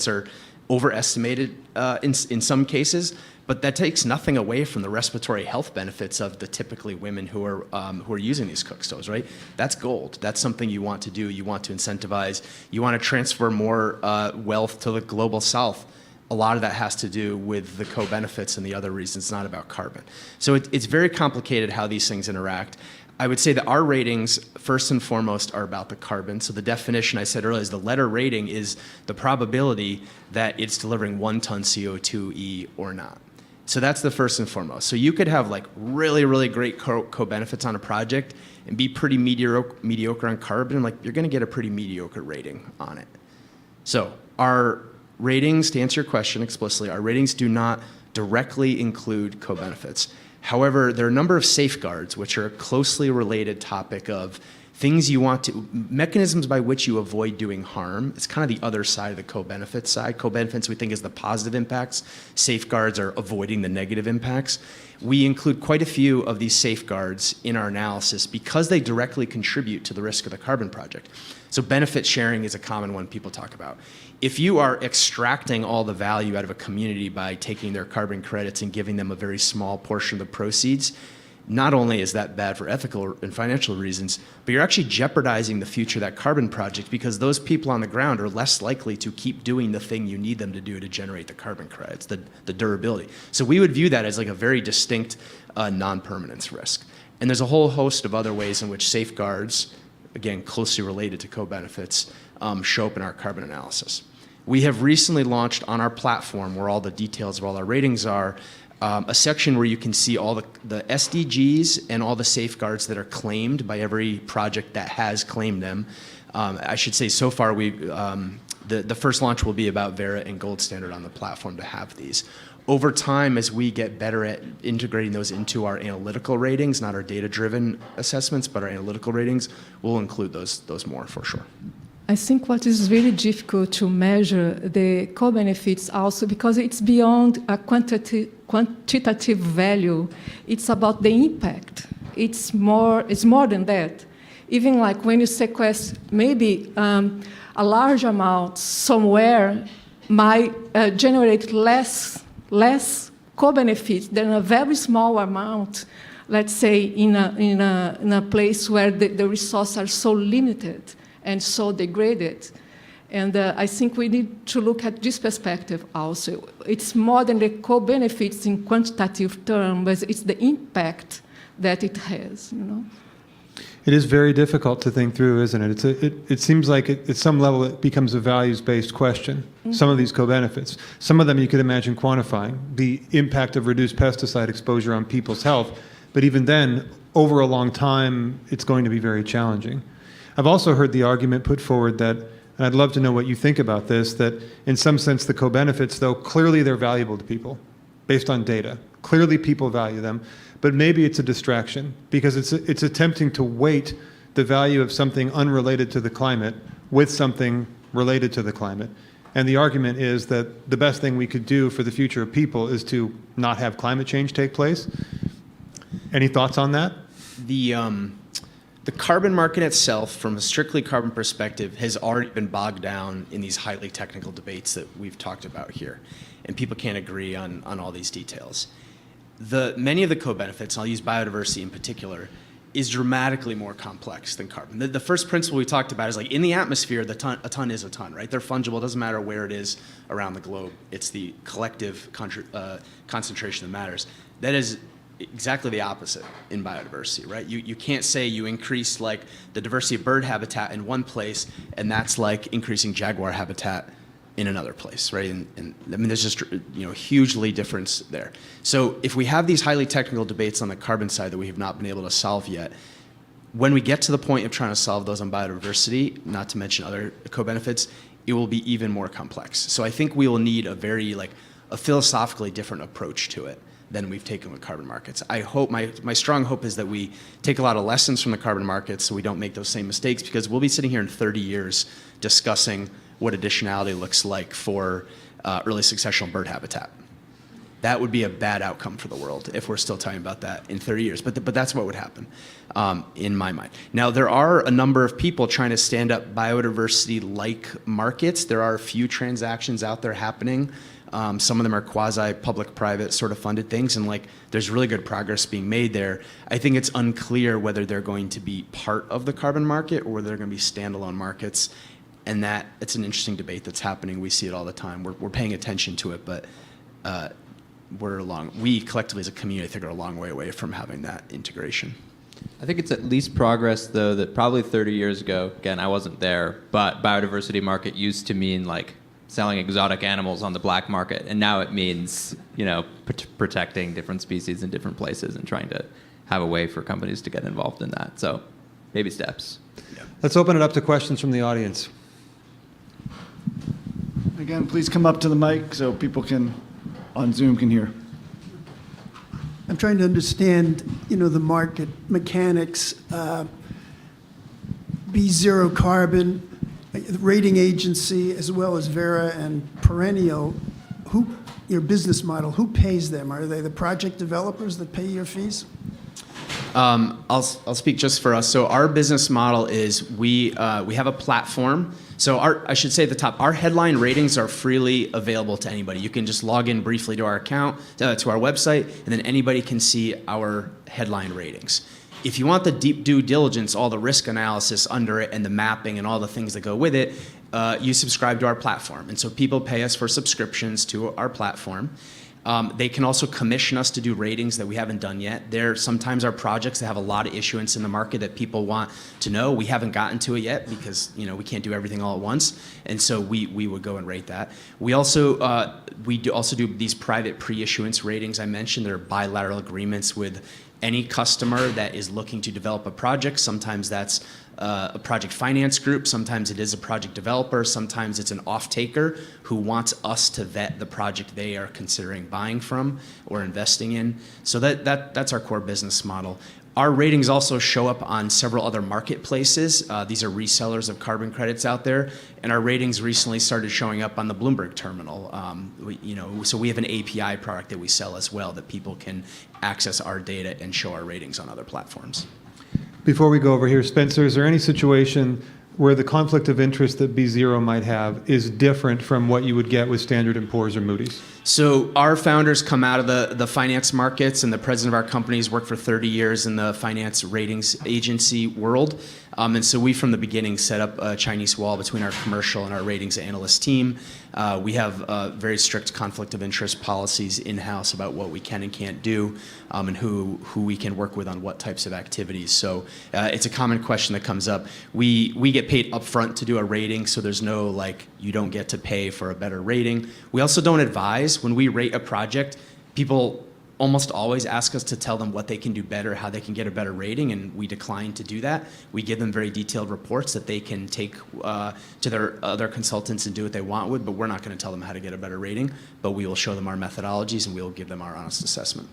are overestimated in some cases, but that takes nothing away from the respiratory health benefits of the typically women who are using these cook stoves, right? That's gold. That's something you want to do. You want to incentivize. You want to transfer more wealth to the global south. A lot of that has to do with the co-benefits and the other reasons. It's not about carbon. So it's very complicated how these things interact. I would say that our ratings, first and foremost, are about the carbon. So the definition I said earlier is the letter rating is the probability that it's delivering 1 ton CO2e or not. So that's the first and foremost. So you could have like really, really great co-benefits on a project and be pretty mediocre on carbon, and like you're gonna get a pretty mediocre rating on it. So our ratings, to answer your question explicitly, our ratings do not directly include co-benefits. However, there are a number of safeguards which are a closely related topic of things you want to, mechanisms by which you avoid doing harm. It's kind of the other side of the co-benefit side. Co-benefits we think is the positive impacts. Safeguards are avoiding the negative impacts. We include quite a few of these safeguards in our analysis because they directly contribute to the risk of the carbon project. So benefit sharing is a common one people talk about. If you are extracting all the value out of a community by taking their carbon credits and giving them a very small portion of the proceeds, not only is that bad for ethical and financial reasons, but you're actually jeopardizing the future of that carbon project because those people on the ground are less likely to keep doing the thing you need them to do to generate the carbon credits, the durability. So we would view that as like a very distinct non-permanence risk. And there's a whole host of other ways in which safeguards, again, closely related to co-benefits, show up in our carbon analysis. We have recently launched on our platform, where all the details of all our ratings are, a section where you can see all the SDGs and all the safeguards that are claimed by every project that has claimed them. I should say so far the first launch will be about Vera and Gold Standard on the platform to have these. Over time, as we get better at integrating those into our analytical ratings, not our data-driven assessments, but our analytical ratings, we'll include those more for sure. I think what is really difficult to measure the co-benefits also because it's beyond a quantitative value. It's about the impact. It's more than that. Even like when you sequester maybe a large amount somewhere might generate less co-benefits than a very small amount, let's say in a place where the resources are so limited and so degraded. And I think we need to look at this perspective also. It's more than the co-benefits in quantitative terms, but it's the impact that it has, you know. It is very difficult to think through, isn't it? It seems like at some level it becomes a values-based question, some of these co-benefits. Some of them you could imagine quantifying, the impact of reduced pesticide exposure on people's health, but even then, over a long time, it's going to be very challenging. I've also heard the argument put forward that, and I'd love to know what you think about this, that in some sense the co-benefits, though, clearly they're valuable to people based on data. Clearly people value them, but maybe it's a distraction because it's attempting to weight the value of something unrelated to the climate with something related to the climate. And the argument is that the best thing we could do for the future of people is to not have climate change take place. Any thoughts on that? The carbon market itself, from a strictly carbon perspective, has already been bogged down in these highly technical debates that we've talked about here. And people can't agree on all these details. Many of the co-benefits, and I'll use biodiversity in particular, is dramatically more complex than carbon. The first principle we talked about is like in the atmosphere, a ton is a ton, right? They're fungible. It doesn't matter where it is around the globe. It's the collective concentration that matters. That is exactly the opposite in biodiversity, right? You can't say you increase like the diversity of bird habitat in one place and that's like increasing jaguar habitat in another place, right? And I mean, there's just, you know, hugely difference there. So if we have these highly technical debates on the carbon side that we have not been able to solve yet, when we get to the point of trying to solve those on biodiversity, not to mention other co-benefits, it will be even more complex. So I think we will need a philosophically different approach to it than we've taken with carbon markets. I hope, my strong hope is that we take a lot of lessons from the carbon markets so we don't make those same mistakes, because we'll be sitting here in 30 years discussing what additionality looks like for early successional bird habitat. That would be a bad outcome for the world if we're still talking about that in 30 years. But that's what would happen in my mind. Now, there are a number of people trying to stand up biodiversity-like markets. There are a few transactions out there happening. Some of them are quasi-public-private sort of funded things, and like there's really good progress being made there. I think it's unclear whether they're going to be part of the carbon market or whether they're going to be standalone markets, and that it's an interesting debate that's happening. We see it all the time. We're paying attention to it, but we collectively as a community, I think, are a long way away from having that integration. I think it's at least progress, though, that probably 30 years ago, again, I wasn't there, but biodiversity market used to mean like selling exotic animals on the black market, and now it means, you know, protecting different species in different places and trying to have a way for companies to get involved in that. So, baby steps. Yeah. Let's open it up to questions from the audience. Again, please come up to the mic so people on Zoom can hear. I'm trying to understand, you know, the market mechanics. B0 Carbon, the rating agency, as well as Vera and Perennial, your business model, who pays them? Are they the project developers that pay your fees? I'll speak just for us. So our business model is we have a platform. So I should say at the top, our headline ratings are freely available to anybody. You can just log in briefly to our account, to our website, and then anybody can see our headline ratings. If you want the deep due diligence, all the risk analysis under it and the mapping and all the things that go with it, you subscribe to our platform. And so people pay us for subscriptions to our platform. They can also commission us to do ratings that we haven't done yet. There sometimes are projects that have a lot of issuance in the market that people want to know. We haven't gotten to it yet because, you know, we can't do everything all at once, and so we would go and rate that. We also do these private pre-issuance ratings I mentioned. There are bilateral agreements with any customer that is looking to develop a project. Sometimes that's a project finance group, sometimes it is a project developer, sometimes it's an off-taker who wants us to vet the project they are considering buying from or investing in. So that's our core business model. Our ratings also show up on several other marketplaces. These are resellers of carbon credits out there, and our ratings recently started showing up on the Bloomberg terminal. So we have an API product that we sell as well that people can access our data and show our ratings on other platforms. Before we go over here, Spencer, is there any situation where the conflict of interest that B0 might have is different from what you would get with Standard & Poor's or Moody's? So our founders come out of the finance markets, and the president of our company has worked for 30 years in the finance ratings agency world. And so we, from the beginning, set up a Chinese wall between our commercial and our ratings analyst team. We have very strict conflict of interest policies in-house about what we can and can't do, and who we can work with on what types of activities. So it's a common question that comes up. We get paid upfront to do a rating, so there's no like, you don't get to pay for a better rating. We also don't advise. When we rate a project, people almost always ask us to tell them what they can do better, how they can get a better rating, and we decline to do that. We give them very detailed reports that they can take to their other consultants and do what they want with, but we're not going to tell them how to get a better rating, but we will show them our methodologies and we'll give them our honest assessment.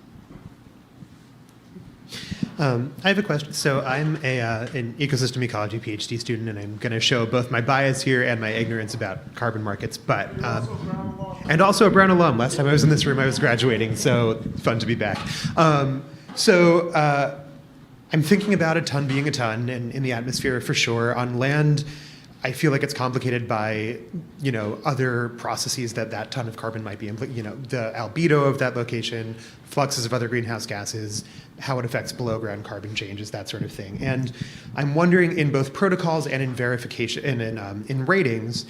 I have a question. So I'm an ecosystem ecology PhD student, and I'm going to show both my bias here and my ignorance about carbon markets. But and also a Brown alum. Last time I was in this room, I was graduating, so fun to be back. I'm thinking about a ton being a ton, and in the atmosphere for sure. On land, I feel like it's complicated by, other processes that ton of carbon might be, the albedo of that location, fluxes of other greenhouse gases, how it affects below ground carbon changes, that sort of thing. And I'm wondering, in both protocols and in verification and in ratings,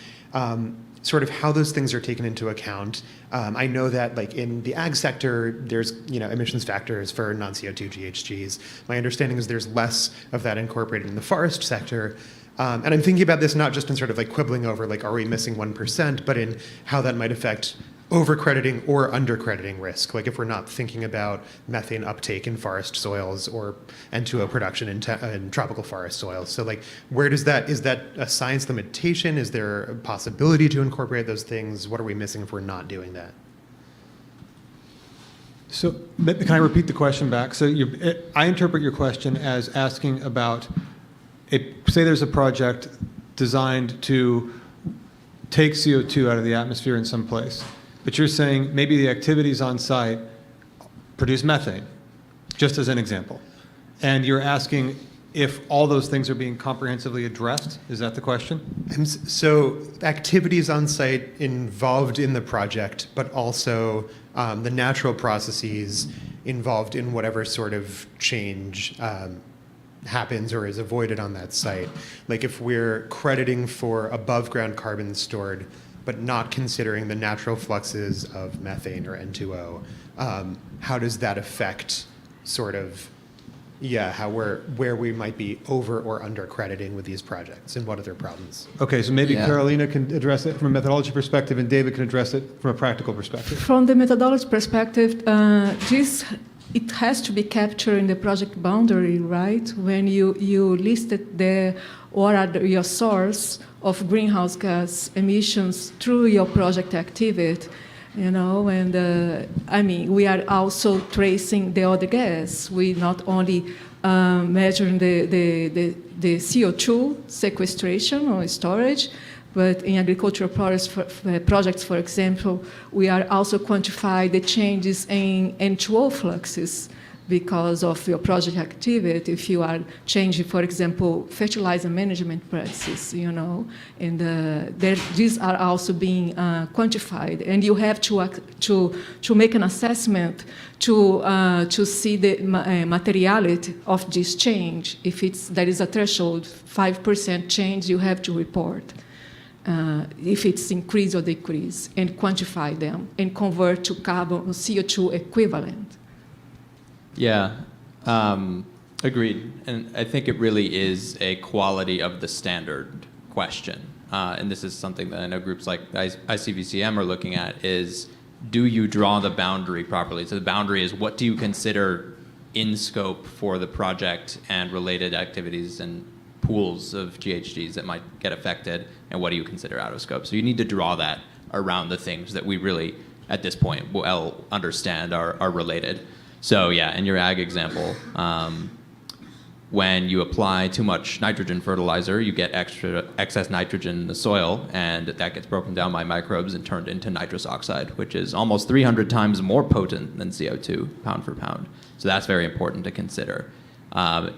sort of how those things are taken into account. I know that like in the ag sector, there's emissions factors for non-CO2 GHGs. My understanding is there's less of that incorporated in the forest sector. And I'm thinking about this not just in sort of like quibbling over like, are we missing 1%, but in how that might affect over-crediting or under-crediting risk. Like if we're not thinking about methane uptake in forest soils or N2O production in tropical forest soils. So like, where does that, is that a science limitation? Is there a possibility to incorporate those things? What are we missing if we're not doing that? So can I repeat the question back? So I interpret your question as asking about, say there's a project designed to take CO2 out of the atmosphere in some place, but you're saying maybe the activities on site produce methane, just as an example. And you're asking if all those things are being comprehensively addressed? Is that the question? So activities on site involved in the project, but also the natural processes involved in whatever sort of change happens or is avoided on that site. Like if we're crediting for above ground carbon stored, but not considering the natural fluxes of methane or N2O, how does that affect sort of, where we might be over or under crediting with these projects and what are their problems? Okay, so maybe Carolina can address it from a methodology perspective and David can address it from a practical perspective. From the methodology perspective, it has to be captured in the project boundary, right? When you listed there what are your source of greenhouse gas emissions through your project activity, and we are also tracing the other gas. We not only measuring the CO2 sequestration or storage, but in agricultural projects, for example, we are also quantifying the changes in N2O fluxes because of your project activity. If you are changing, for example, fertilizer management practices, and these are also being quantified, and you have to make an assessment to see the materiality of this change. If there is a threshold, 5% change, you have to report. If it's increase or decrease, and quantify them and convert to carbon or CO2 equivalent. Yeah, agreed. And I think it really is a quality of the standard question. And this is something that I know groups like ICVCM are looking at is, do you draw the boundary properly? So the boundary is, what do you consider in scope for the project and related activities and pools of GHGs that might get affected, and what do you consider out of scope? So you need to draw that around the things that we really, at this point, well understand are related. So yeah, in your ag example, when you apply too much nitrogen fertilizer, you get excess nitrogen in the soil, and that gets broken down by microbes and turned into nitrous oxide, which is almost 300 times more potent than CO2, pound for pound. So that's very important to consider.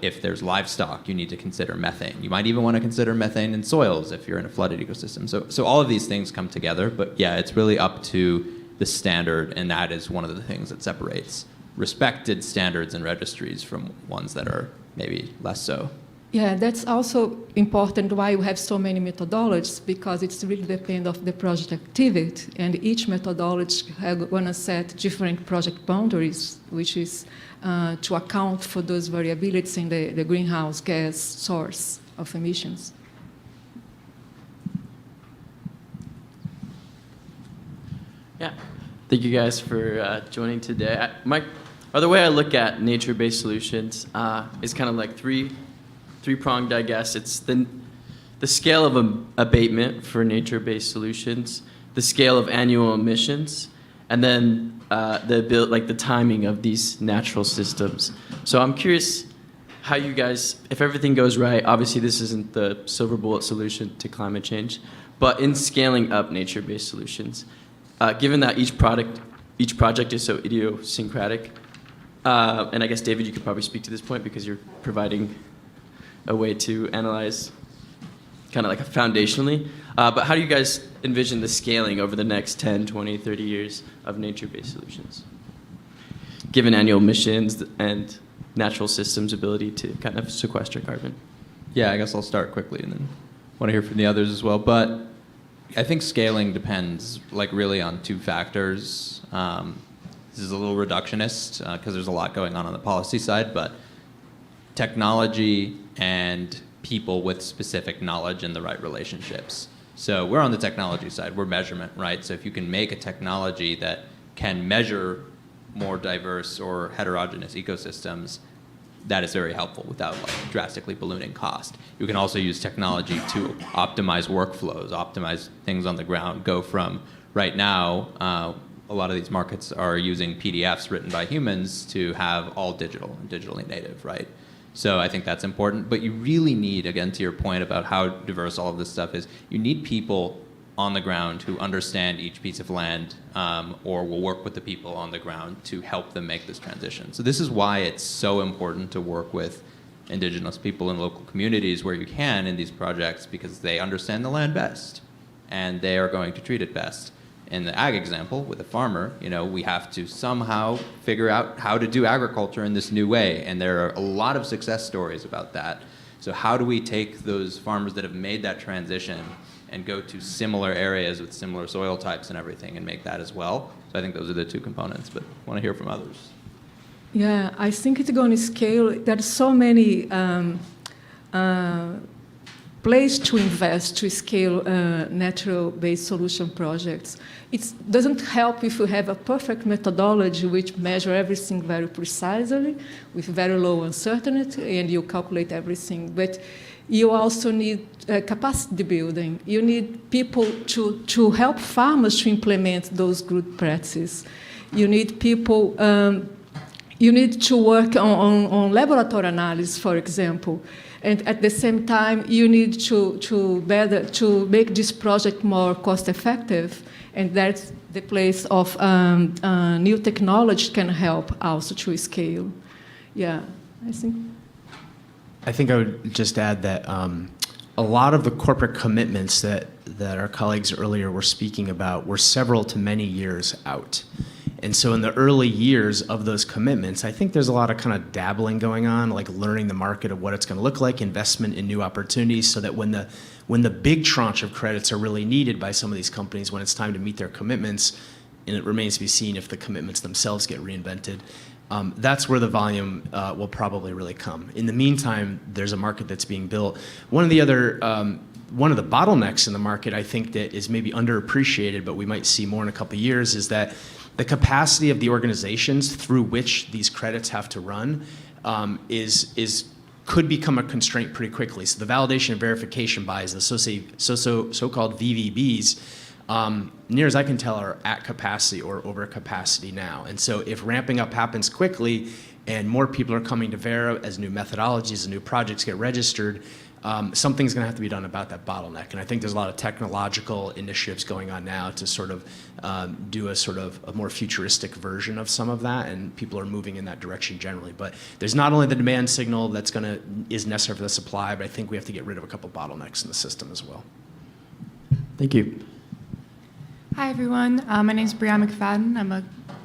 If there's livestock, you need to consider methane. You might even want to consider methane in soils if you're in a flooded ecosystem. So all of these things come together, but yeah, it's really up to the standard, and that is one of the things that separates respected standards and registries from ones that are maybe less so. Yeah, that's also important why we have so many methodologies, because it's really depend of the project activity, and each methodology going to set different project boundaries, which is to account for those variabilities in the greenhouse gas source of emissions. Yeah, thank you guys for joining today. The way I look at nature-based solutions is kind of like three-pronged, I guess. It's the scale of abatement for nature-based solutions, the scale of annual emissions, and then the timing of these natural systems. So I'm curious how you guys, if everything goes right, obviously this isn't the silver bullet solution to climate change, but in scaling up nature-based solutions, given that each project is so idiosyncratic, and I guess, David, you could probably speak to this point because you're providing a way to analyze kind of like foundationally. But how do you guys envision the scaling over the next 10, 20, 30 years of nature-based solutions, given annual emissions and natural systems' ability to kind of sequester carbon? Yeah, I guess I'll start quickly and then want to hear from the others as well. But I think scaling depends really on two factors. This is a little reductionist because there's a lot going on the policy side, but technology and people with specific knowledge and the right relationships. So we're on the technology side, we're measurement, right? So if you can make a technology that can measure more diverse or heterogeneous ecosystems, that is very helpful without drastically ballooning cost. You can also use technology to optimize workflows, optimize things on the ground, go from right now, a lot of these markets are using PDFs written by humans to have all digital and digitally native, right? So I think that's important, but you really need, again, to your point about how diverse all of this stuff is, you need people on the ground who understand each piece of land or will work with the people on the ground to help them make this transition. So this is why it's so important to work with indigenous people in local communities where you can in these projects, because they understand the land best and they are going to treat it best. In the ag example, with a farmer, we have to somehow figure out how to do agriculture in this new way. And there are a lot of success stories about that. So how do we take those farmers that have made that transition and go to similar areas with similar soil types and everything and make that as well? So I think those are the two components, but I want to hear from others. Yeah, I think it's going to scale. There's so many place to invest to scale natural-based solution projects. It doesn't help if you have a perfect methodology which measure everything very precisely with very low uncertainty and you calculate everything. But you also need capacity building. You need people to help farmers to implement those good practices. You need people, you need to work on laboratory analysis, for example. And at the same time, you need to make this project more cost-effective, and that's the place of new technology can help also to scale. Yeah, I think I would just add that a lot of the corporate commitments that our colleagues earlier were speaking about were several to many years out. And so in the early years of those commitments, I think there's a lot of kind of dabbling going on, like learning the market of what it's going to look like, investment in new opportunities, so that when the big tranche of credits are really needed by some of these companies, when it's time to meet their commitments, and it remains to be seen if the commitments themselves get reinvented, that's where the volume will probably really come. In the meantime, there's a market that's being built. One of the bottlenecks in the market, I think, that is maybe underappreciated, but we might see more in a couple of years, is that the capacity of the organizations through which these credits have to run could become a constraint pretty quickly. So the validation and verification bodies, the so-called VVBs, near as I can tell, are at capacity or over capacity now. And so if ramping up happens quickly and more people are coming to Vera as new methodologies and new projects get registered, something's going to have to be done about that bottleneck. And I think there's a lot of technological initiatives going on now to sort of do a more futuristic version of some of that, and people are moving in that direction generally. But there's not only the demand signal is necessary for the supply, but I think we have to get rid of a couple bottlenecks in the system as well. Thank you. Hi, everyone. My name is Brianna McFadden. I'm a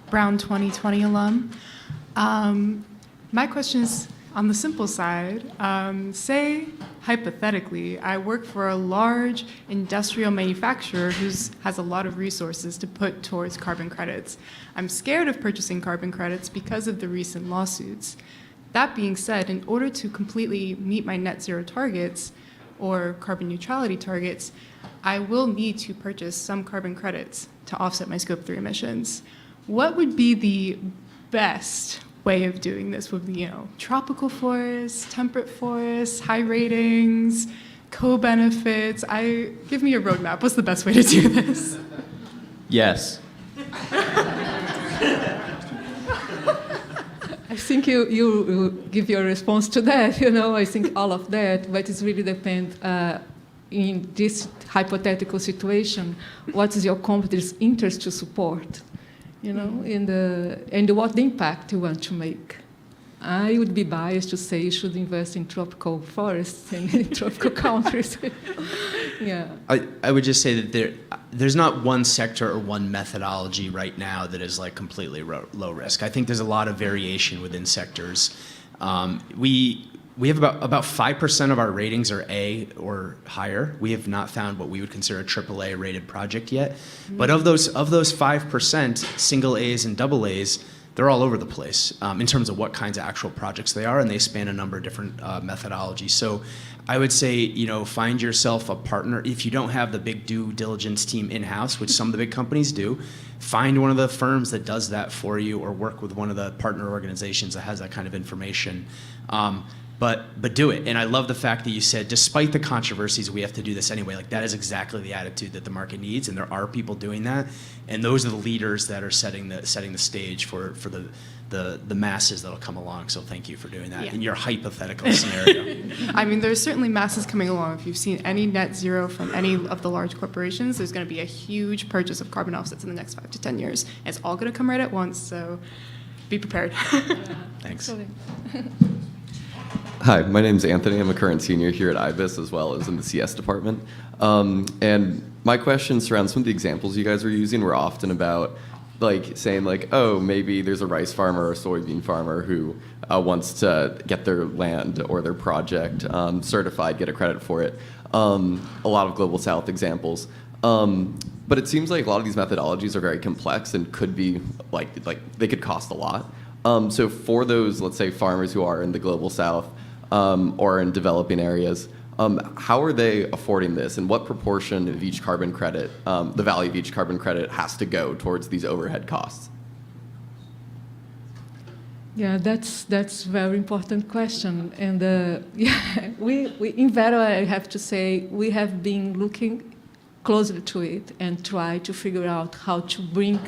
Brown 2020 alum. My question is, On the simple side, say, hypothetically, I work for a large industrial manufacturer who has a lot of resources to put towards carbon credits. I'm scared of purchasing carbon credits because of the recent lawsuits. That being said, in order to completely meet my net zero targets or carbon neutrality targets, I will need to purchase some carbon credits to offset my Scope 3 emissions. What would be the best way of doing this? Would be, tropical forests, temperate forests, high ratings, co-benefits? Give me a roadmap. What's the best way to do this? Yes. I think you give your response to that. I think all of that, but it really depends. In this hypothetical situation, what is your company's interest to support? And what the impact you want to make. I would be biased to say you should invest in tropical forests and in tropical countries. Yeah. I would just say that there's not one sector or one methodology right now that is like completely low risk. I think there's a lot of variation within sectors. We have about 5% of our ratings are A or higher. We have not found what we would consider a AAA rated project yet. Mm-hmm. But of those 5%, single A's and double A's, they're all over the place in terms of what kinds of actual projects they are, and they span a number of different methodologies. So I would say, find yourself a partner. If you don't have the big due diligence team in-house, which some of the big companies do, find one of the firms that does that for you, or work with one of the partner organizations that has that kind of information. But do it. And I love the fact that you said, despite the controversies, we have to do this anyway. Like, that is exactly the attitude that the market needs, and there are people doing that. And those are the leaders that are setting the stage for the masses that'll come along. So thank you for doing that in your hypothetical scenario. I mean, there's certainly masses coming along. If you've seen any net zero from any of the large corporations, there's going to be a huge purchase of carbon offsets in the next 5 to 10 years. And it's all going to come right at once, so be prepared. Thanks. Hi, my name's Anthony. I'm a current senior here at IBIS as well as in the CS department. And my question surrounds some of the examples you guys were using were often about saying oh, maybe there's a rice farmer or a soybean farmer who wants to get their land or their project certified, get a credit for it. A lot of Global South examples. But it seems like a lot of these methodologies are very complex and could be they could cost a lot. So for those, let's say, farmers who are in the Global South or in developing areas, how are they affording this, and what proportion of each carbon credit, the value of each carbon credit, has to go towards these overhead costs? Yeah, that's a very important question. And we in Vero, I have to say, we have been looking closely to it and try to figure out how to bring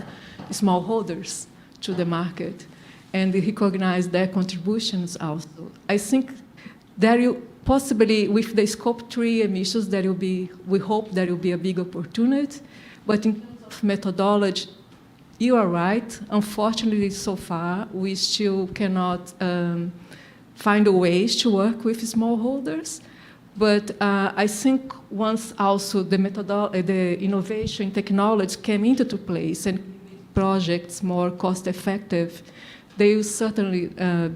smallholders to the market and recognize their contributions also. I think there will possibly, with the Scope 3 emissions, we hope there will be a big opportunity. But in terms of methodology, you are right. Unfortunately, so far, we still cannot find ways to work with smallholders. But I think once also the innovation technology came into place and projects more cost-effective, they will certainly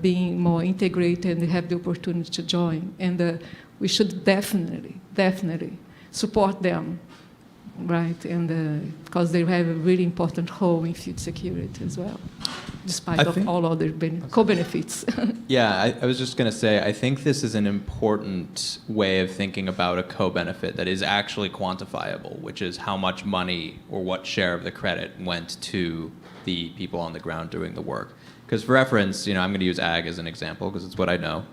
be more integrated and have the opportunity to join. And we should definitely support them, right? And because they have a really important role in food security as well, despite of all other co-benefits. Yeah, I was just going to say, I think this is an important way of thinking about a co-benefit that is actually quantifiable, which is how much money or what share of the credit went to the people on the ground doing the work. Because for reference, I'm going to use ag as an example because it's what I know.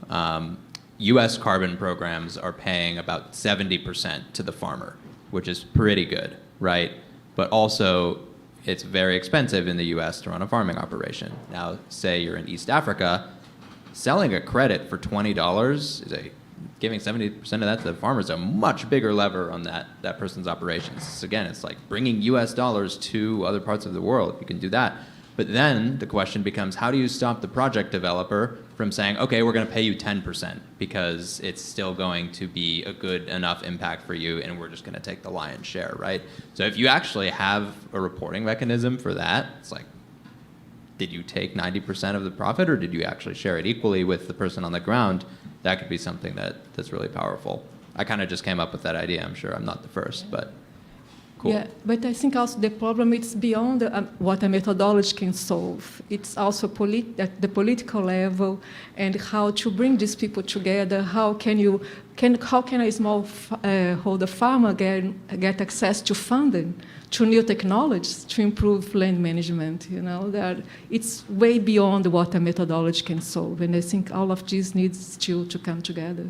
U.S. carbon programs are paying about 70% to the farmer, which is pretty good, right? But also, it's very expensive in the U.S. to run a farming operation. Now, say you're in East Africa, selling a credit for $20 giving 70% of that to the farmer is a much bigger lever on that person's operations. So again, it's like bringing U.S. dollars to other parts of the world. You can do that. But then the question becomes, how do you stop the project developer from saying, okay, we're going to pay you 10% because it's still going to be a good enough impact for you and we're just going to take the lion's share, right? So if you actually have a reporting mechanism for that, it's like did you take 90% of the profit, or did you actually share it equally with the person on the ground? That could be something that's really powerful. I kind of just came up with that idea. I'm sure I'm not the first, but cool. Yeah, but I think also the problem is beyond what a methodology can solve. It's also at the political level, and how to bring these people together. How can a small holder farmer get access to funding, to new technologies, to improve land management? You know, that it's way beyond what a methodology can solve, and I think all of this needs to come together.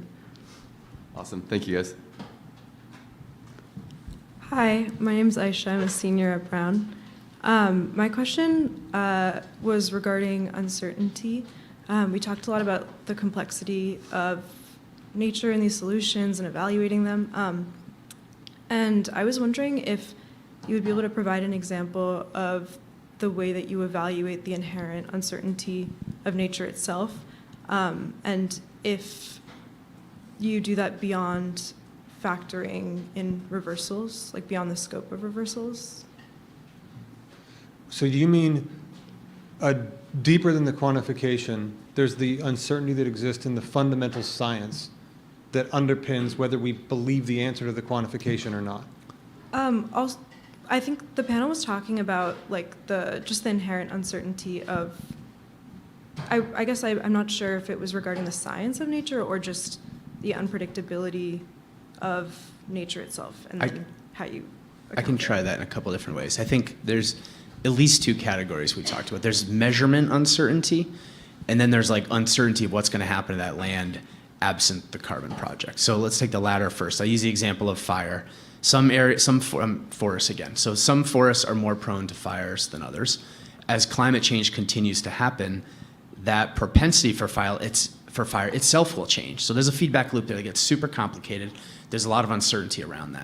Awesome. Thank you, guys. Hi, my name is Aisha. I'm a senior at Brown. My question was regarding uncertainty. We talked a lot about the complexity of nature and these solutions and evaluating them. And I was wondering if you would be able to provide an example of the way that you evaluate the inherent uncertainty of nature itself, and if you do that beyond factoring in reversals, like beyond the scope of reversals. So do you mean deeper than the quantification, there's the uncertainty that exists in the fundamental science that underpins whether we believe the answer to the quantification or not? Also, I think the panel was talking about like just the inherent uncertainty of, I guess I'm not sure if it was regarding the science of nature or just the unpredictability of nature itself, and then how you I can try that in a couple different ways. I think there's at least two categories we talked about. There's measurement uncertainty, and then there's like uncertainty of what's going to happen to that land absent the carbon project. So let's take the latter first. I use the example of fire. Some forests again. So some forests are more prone to fires than others. As climate change continues to happen, that propensity for fire itself will change. So there's a feedback loop there that gets super complicated. There's a lot of uncertainty around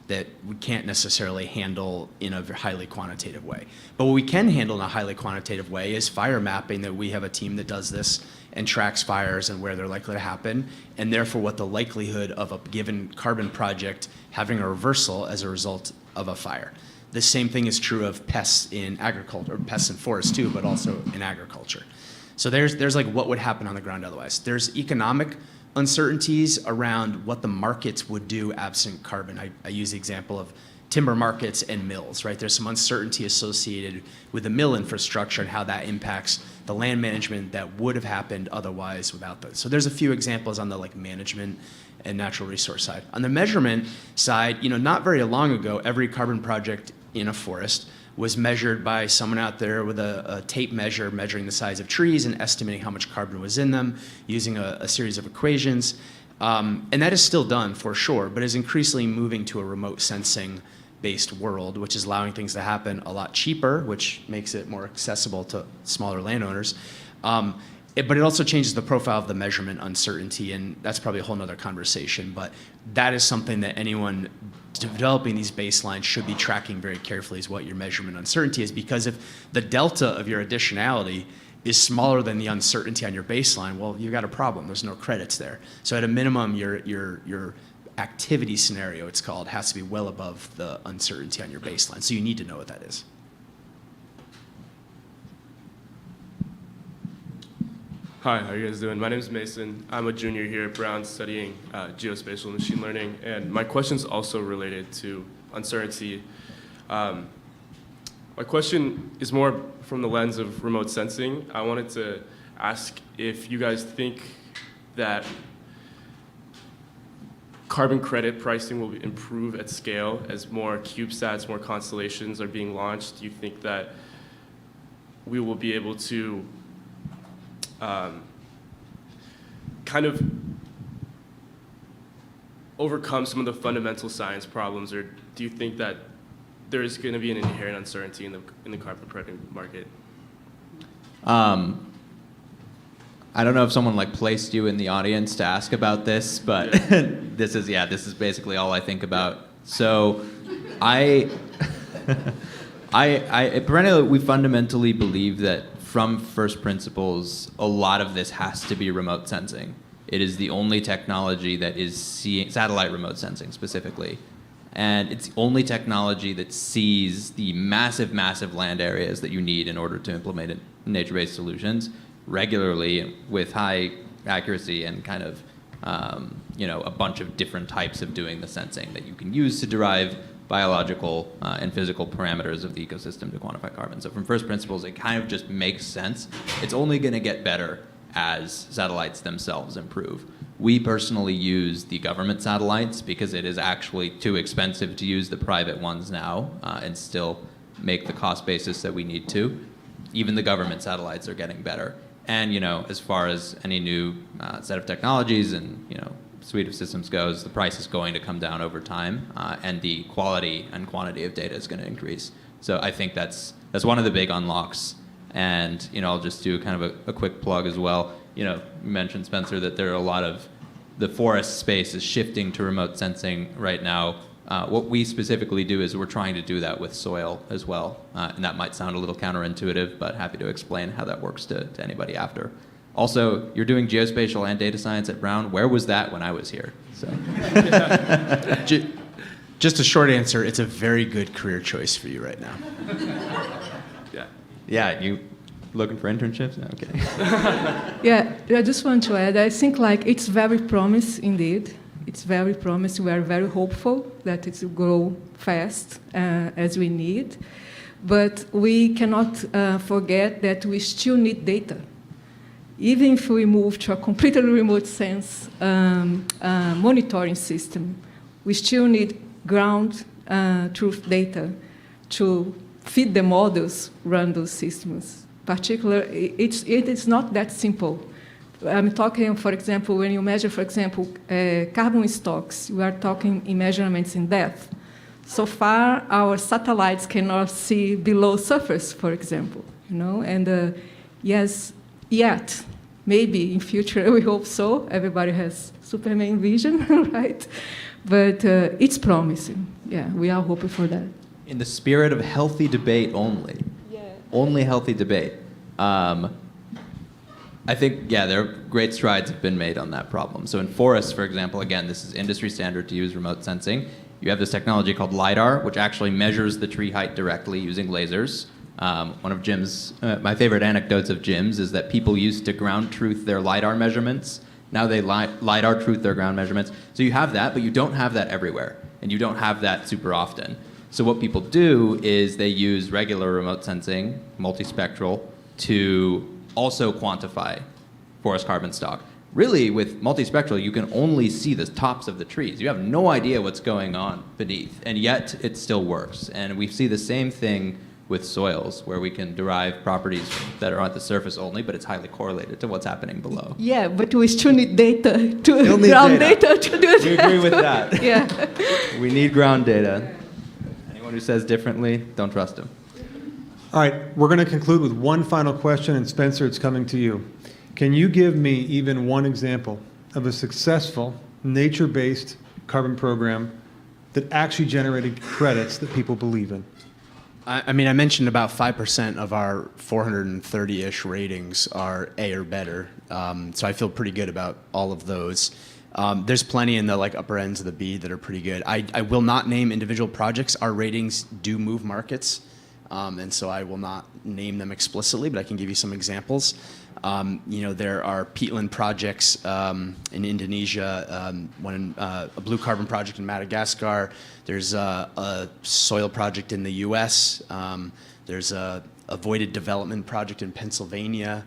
that we can't necessarily handle in a highly quantitative way. But what we can handle in a highly quantitative way is fire mapping, that we have a team that does this and tracks fires and where they're likely to happen, and therefore what the likelihood of a given carbon project having a reversal as a result of a fire. The same thing is true of pests in agriculture, or pests in forests too, but also in agriculture. So there's like what would happen on the ground otherwise. There's economic uncertainties around what the markets would do absent carbon. I use the example of timber markets and mills, right? There's some uncertainty associated with the mill infrastructure and how that impacts the land management that would have happened otherwise without those. So there's a few examples on the like management and natural resource side. On the measurement side, not very long ago, every carbon project in a forest was measured by someone out there with a tape measure measuring the size of trees and estimating how much carbon was in them using a series of equations. And that is still done for sure, but is increasingly moving to a remote sensing based world, which is allowing things to happen a lot cheaper, which makes it more accessible to smaller landowners. But it also changes the profile of the measurement uncertainty, and that's probably a whole nother conversation. But that is something that anyone developing these baselines should be tracking very carefully, is what your measurement uncertainty is, because if the delta of your additionality is smaller than the uncertainty on your baseline, well, you've got a problem. There's no credits there. So at a minimum, your activity scenario, it's called, has to be well above the uncertainty on your baseline. So you need to know what that is. Hi, how are you guys doing? My name is Mason. I'm a junior here at Brown studying geospatial machine learning, and my question is also related to uncertainty. My question is more from the lens of remote sensing. I wanted to ask if you guys think that carbon credit pricing will improve at scale as more CubeSats, more constellations are being launched. Do you think that we will be able to kind of overcome some of the fundamental science problems, or do you think that there is going to be an inherent uncertainty in the carbon credit market? I don't know if someone placed you in the audience to ask about this, but this is basically all I think about. So at Perennial, we fundamentally believe that from first principles, a lot of this has to be remote sensing. It is the only technology that is seeing, satellite remote sensing specifically, And it's the only technology that sees the massive, massive land areas that you need in order to implement nature-based solutions regularly with high accuracy and kind of, a bunch of different types of doing the sensing that you can use to derive biological and physical parameters of the ecosystem to quantify carbon. So from first principles, it kind of just makes sense. It's only going to get better as satellites themselves improve. We personally use the government satellites because it is actually too expensive to use the private ones now and still make the cost basis that we need to. Even the government satellites are getting better. And, as far as any new set of technologies and, suite of systems goes, the price is going to come down over time, and the quality and quantity of data is going to increase. So I think that's one of the big unlocks. And I'll just do kind of a quick plug as well. You mentioned, Spencer, that there are a lot of the forest space is shifting to remote sensing right now. What we specifically do is we're trying to do that with soil as well. And that might sound a little counterintuitive, but happy to explain how that works to anybody after. Also, you're doing geospatial and data science at Brown. Where was that when I was here? So. Just a short answer, it's a very good career choice for you right now. Yeah, you looking for internships? No, okay. Yeah, I just want to add, I think it's very promising indeed. It's very promising. We are very hopeful that it will grow fast as we need. But we cannot forget that we still need data. Even if we move to a completely remote sense monitoring system, we still need ground truth data to feed the models, run those systems. Particularly, it is not that simple. I'm talking, for example, when you measure, for example, carbon stocks, we are talking in measurements in depth. So far, our satellites cannot see below surface, for example, and yes, yet, maybe in future, we hope so. Everybody has Superman vision, right? But it's promising. Yeah, we are hoping for that. In the spirit of healthy debate only, only healthy debate, I think, there are great strides have been made on that problem. So in forests, for example, again, this is industry standard to use remote sensing. You have this technology called LiDAR, which actually measures the tree height directly using lasers. One of Jim's, my favorite anecdotes of Jim's is that people used to ground truth their LiDAR measurements. Now they LiDAR truth their ground measurements. So you have that, but you don't have that everywhere. And you don't have that super often. So what people do is they use regular remote sensing, multispectral, to also quantify forest carbon stock. Really, with multispectral, you can only see the tops of the trees. You have no idea what's going on beneath, and yet it still works. And we see the same thing with soils, where we can derive properties that are at the surface only, but it's highly correlated to what's happening below. Yeah, but we still need data, ground data to do that. We agree with that. Yeah. We need ground data. Anyone who says differently, don't trust him. All right, we're going to conclude with one final question, and Spencer, it's coming to you. Can you give me even one example of a successful nature-based carbon program that actually generated credits that people believe in? I mean, I mentioned about 5% of our 430-ish ratings are A or better, so I feel pretty good about all of those. There's plenty in the upper ends of the B that are pretty good. I will not name individual projects. Our ratings do move markets, and so I will not name them explicitly, but I can give you some examples. There are peatland projects in Indonesia, a blue carbon project in Madagascar. There's a soil project in the U.S. There's a avoided development project in Pennsylvania.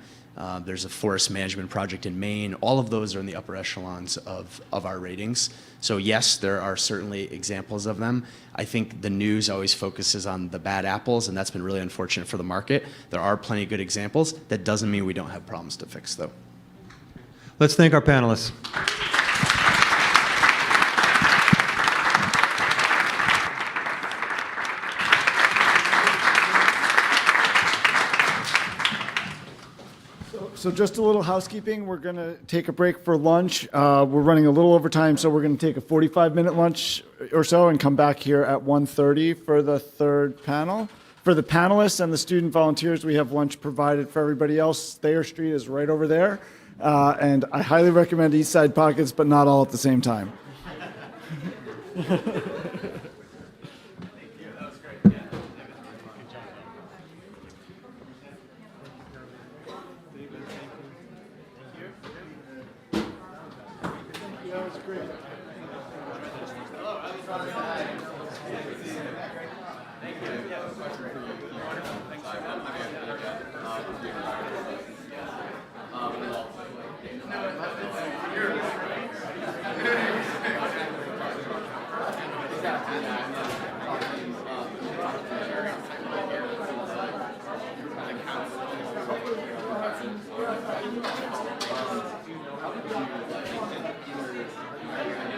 There's a forest management project in Maine. All of those are in the upper echelons of our ratings. So yes, there are certainly examples of them. I think the news always focuses on the bad apples, and that's been really unfortunate for the market. There are plenty of good examples. That doesn't mean we don't have problems to fix, though. Let's thank our panelists. So just a little housekeeping. We're going to take a break for lunch. We're running a little over time, so we're going to take a 45-minute lunch or so and come back here at 1:30 for the third panel. For the panelists and the student volunteers, we have lunch provided for everybody else. Thayer Street is right over there. And I highly recommend East Side Pockets, but not all at the same time. Thank you.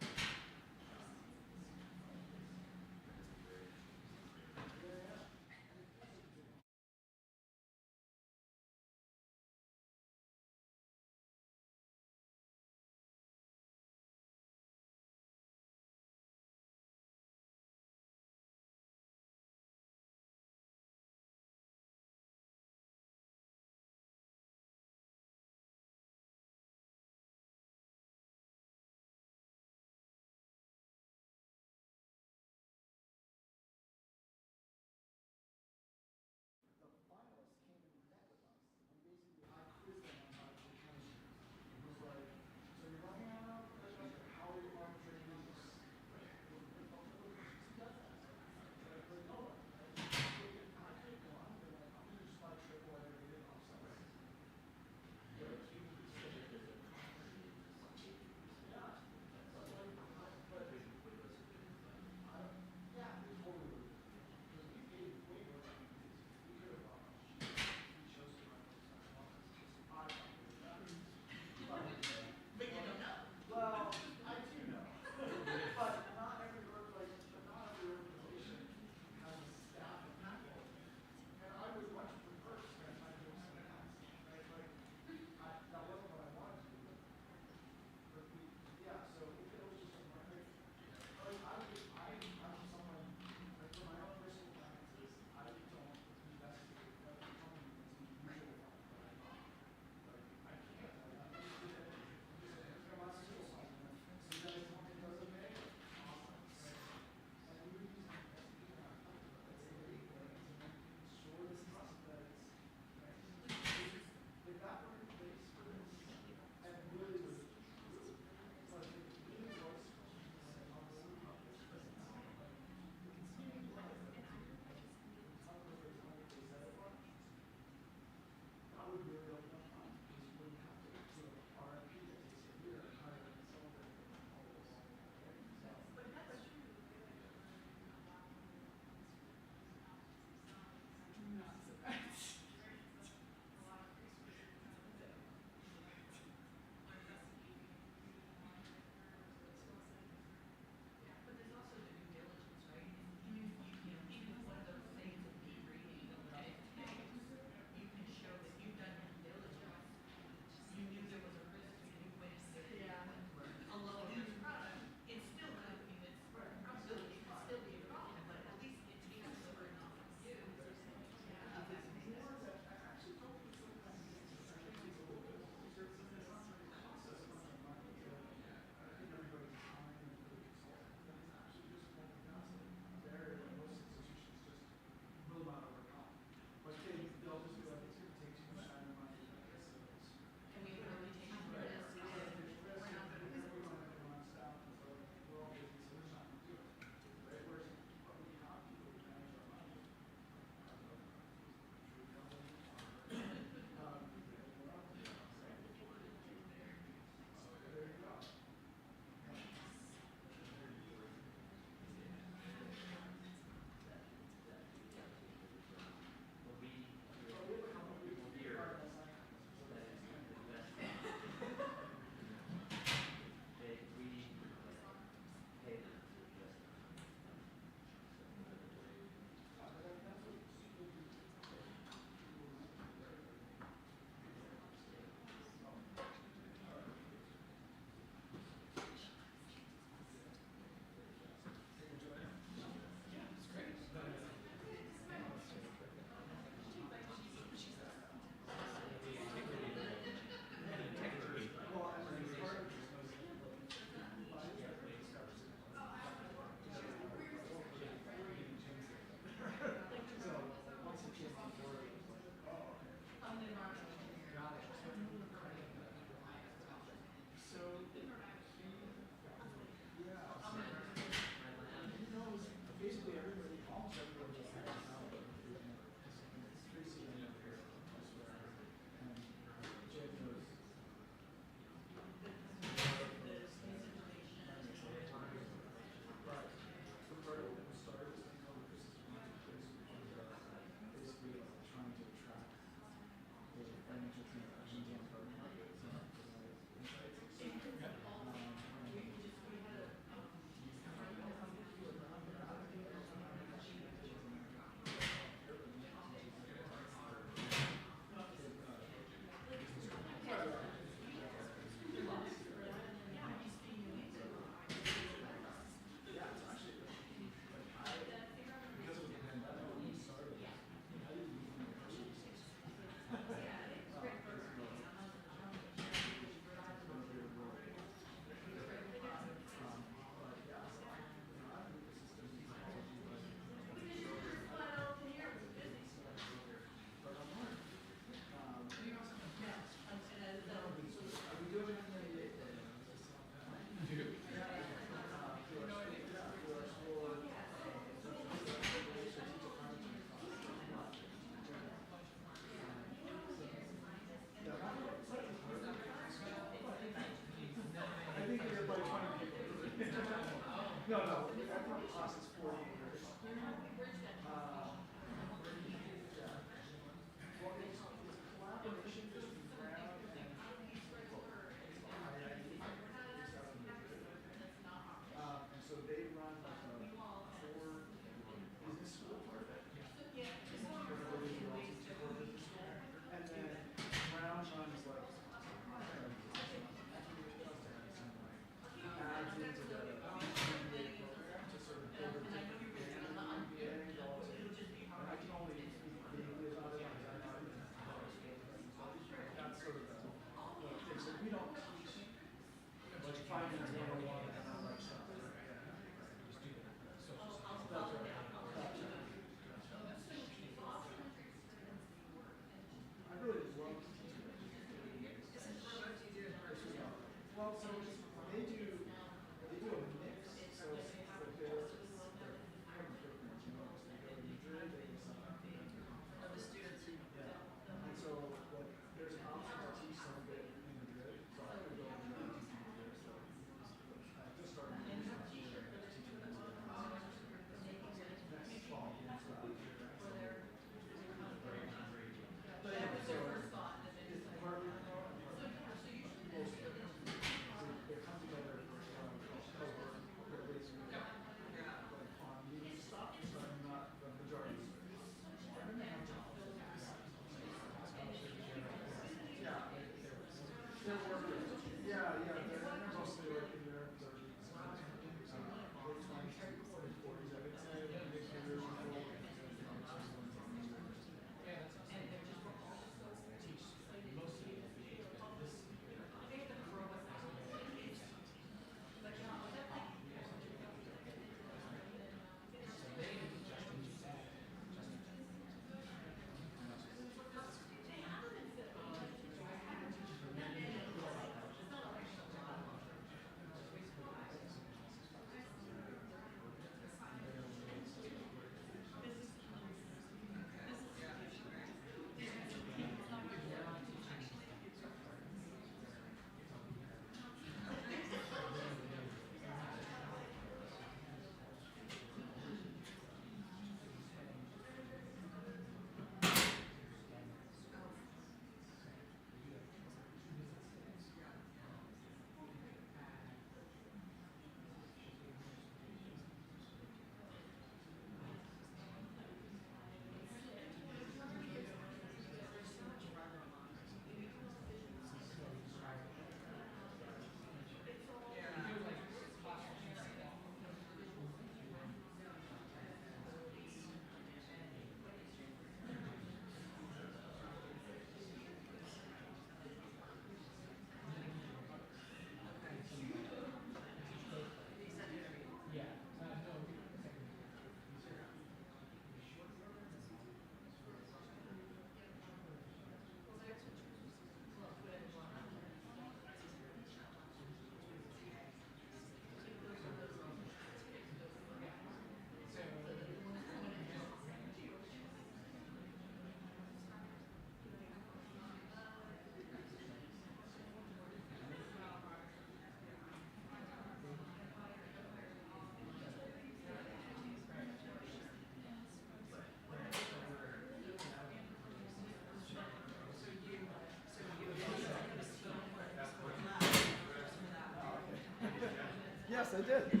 I did.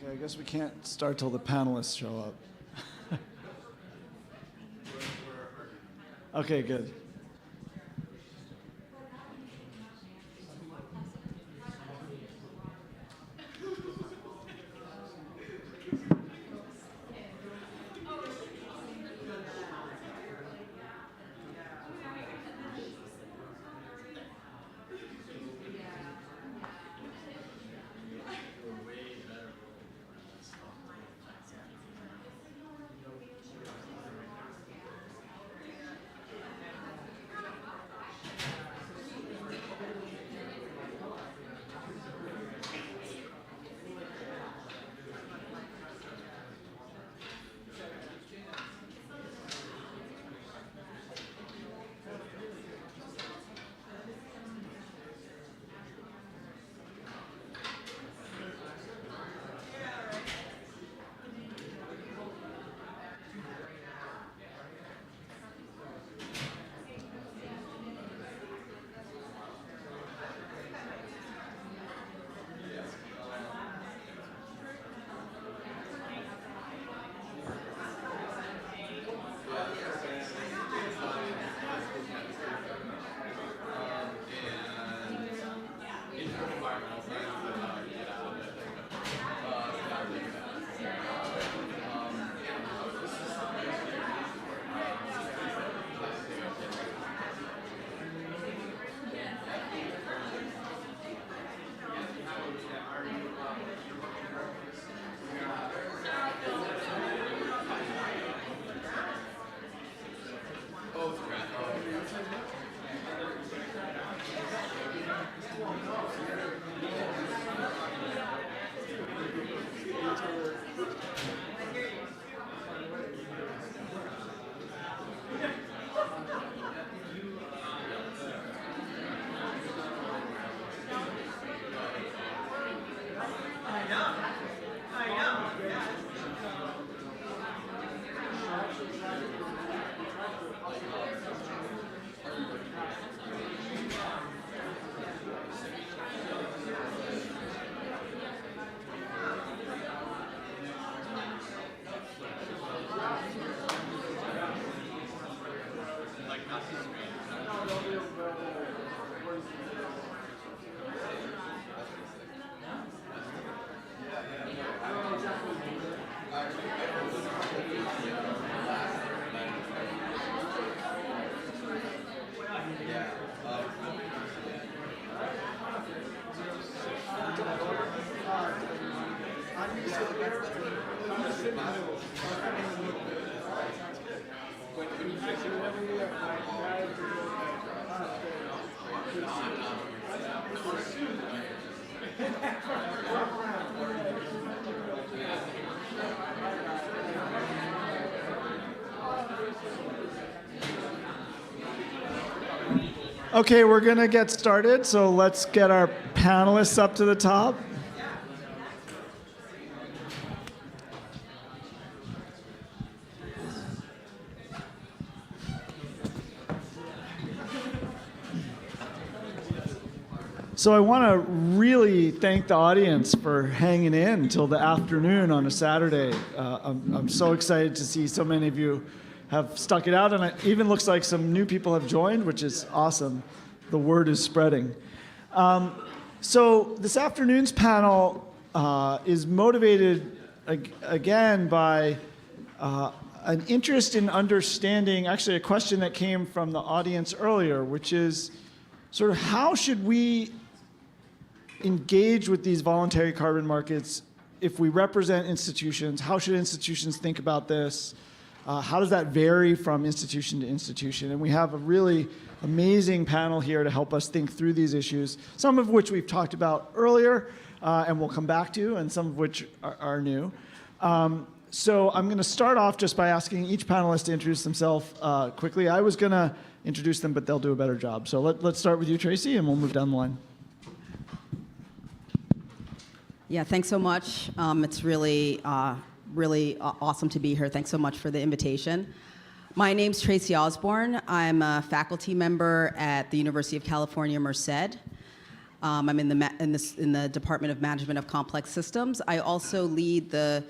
Okay, I guess we can't start till the panelists show up. Okay, good. Okay, we're going to get started, so let's get our panelists up to the top. So I want to really thank the audience for hanging in until the afternoon on a Saturday. I'm so excited to see so many of you have stuck it out, and it even looks like some new people have joined, which is awesome. The word is spreading. So this afternoon's panel is motivated again by an interest in understanding, actually a question that came from the audience earlier, which is sort of how should we engage with these voluntary carbon markets if we represent institutions? How should institutions think about this? How does that vary from institution to institution? And we have a really amazing panel here to help us think through these issues, some of which we've talked about earlier and we'll come back to, and some of which are new. So I'm going to start off just by asking each panelist to introduce themselves quickly. I was going to introduce them, but they'll do a better job. So let's start with you, Tracy, and we'll move down the line. Yeah, thanks so much. It's really awesome to be here. Thanks so much for the invitation. My name's Tracy Osborne. I'm a faculty member at the University of California, Merced. I'm in the Department of Management of Complex Systems. I also lead the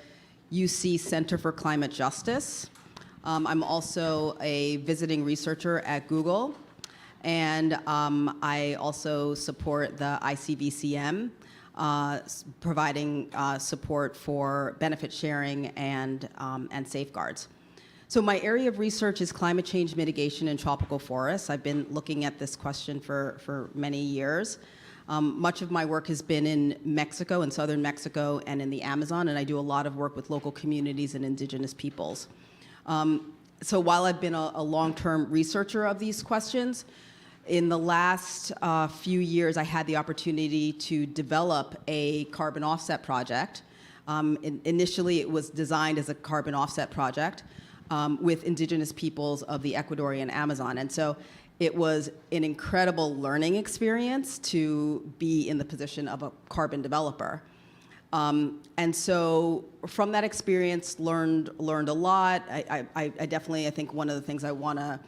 UC Center for Climate Justice. I'm also a visiting researcher at Google, and I also support the ICVCM, providing support for benefit sharing and safeguards. So my area of research is climate change mitigation in tropical forests. I've been looking at this question for many years. Much of my work has been in Mexico, in southern Mexico, and in the Amazon, and I do a lot of work with local communities and indigenous peoples. So while I've been a long-term researcher of these questions, in the last few years, I had the opportunity to develop a carbon offset project. Initially, it was designed as a carbon offset project with indigenous peoples of the Ecuadorian Amazon. And so it was an incredible learning experience to be in the position of a carbon developer. And so from that experience, learned a lot. I definitely, I think one of the things I want to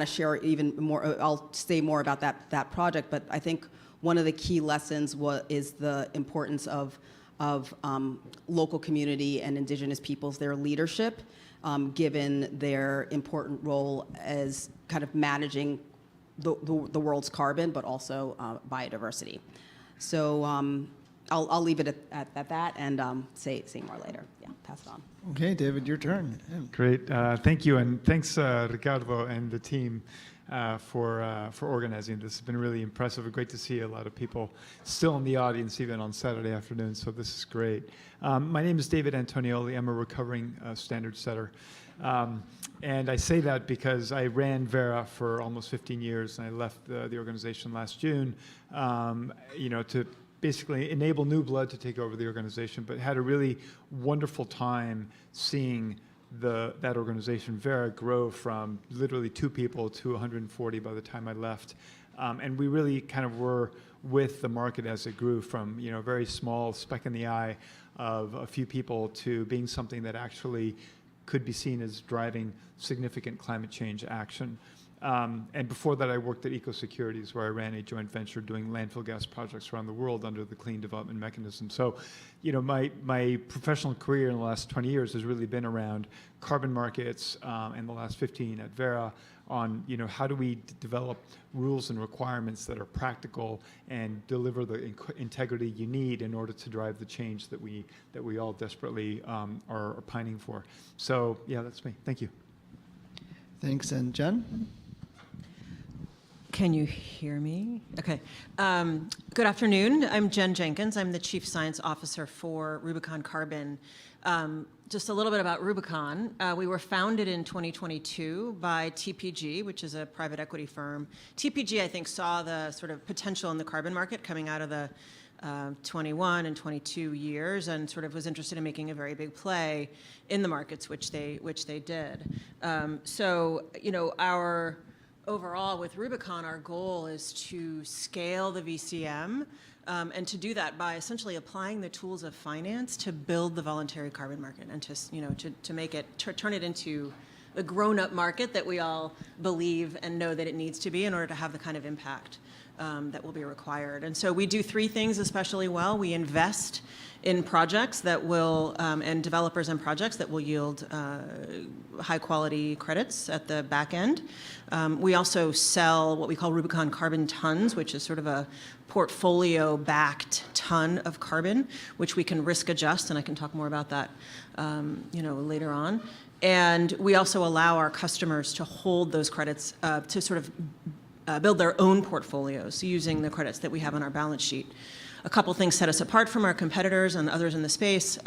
share even more, I'll say more about that project, but I think one of the key lessons is the importance of local community and indigenous peoples, their leadership, given their important role as kind of managing the world's carbon, but also biodiversity. So I'll leave it at that and say more later. Yeah, pass it on. Okay, David, your turn. Great, thank you, and thanks Ricardo and the team for organizing this. It's been really impressive. Great to see a lot of people still in the audience, even on Saturday afternoon, so this is great. My name is David Antonioli. I'm a recovering standard setter. And I say that because I ran Vera for almost 15 years, and I left the organization last June, to basically enable new blood to take over the organization, but had a really wonderful time seeing that organization, Vera, grow from literally 2 people to 140 by the time I left. And we really kind of were with the market as it grew from a very small speck in the eye of a few people to being something that actually could be seen as driving significant climate change action. And before that, I worked at EcoSecurities, where I ran a joint venture doing landfill gas projects around the world under the Clean Development Mechanism. So, my professional career in the last 20 years has really been around carbon markets, and the last 15 at Vera on, how do we develop rules and requirements that are practical and deliver the integrity you need in order to drive the change that we all desperately are pining for. So, yeah, that's me. Thank you. Thanks, and Jen? Can you hear me? Okay. Good afternoon. I'm Jen Jenkins. I'm the Chief Science Officer for Rubicon Carbon. Just a little bit about Rubicon. We were founded in 2022 by TPG, which is a private equity firm. TPG, I think, saw the sort of potential in the carbon market coming out of the 21 and 22 years, and sort of was interested in making a very big play in the markets, which they did. Overall, with Rubicon, our goal is to scale the VCM, and to do that by essentially applying the tools of finance to build the voluntary carbon market and to make it, turn it into the grown-up market that we all believe and know that it needs to be in order to have the kind of impact that will be required. And so we do 3 things especially well. We invest in projects that will, and developers and projects that will yield high quality credits at the back end. We also sell what we call Rubicon carbon tons, which is sort of a portfolio backed ton of carbon, which we can risk adjust, and I can talk more about that later on. And we also allow our customers to hold those credits to sort of build their own portfolios using the credits that we have on our balance sheet. a couple things set us apart from our competitors and others in the space.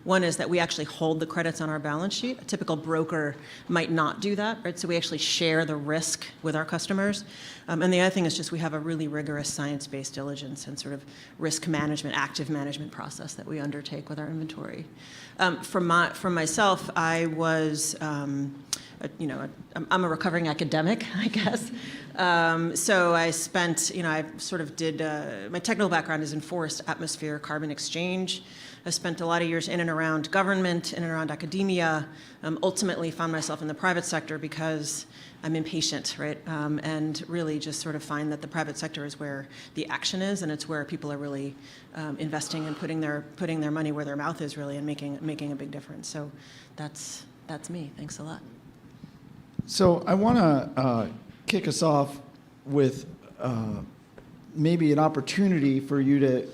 One is that we actually hold the credits on our balance sheet. A typical broker might not do that, right? So we actually share the risk with our customers. And the other thing is just we have a really rigorous science-based diligence and sort of risk management, active management process that we undertake with our inventory. For myself, I was, I'm a recovering academic, I guess. So I spent, I sort of did, my technical background is in forest atmosphere carbon exchange. I spent a lot of years in and around government, in and around academia, ultimately found myself in the private sector because I'm impatient, right? And really just sort of find that the private sector is where the action is, and it's where people are really investing and putting their money where their mouth is, really, and making a big difference. So that's me. Thanks a lot. So I want to kick us off with maybe an opportunity for you to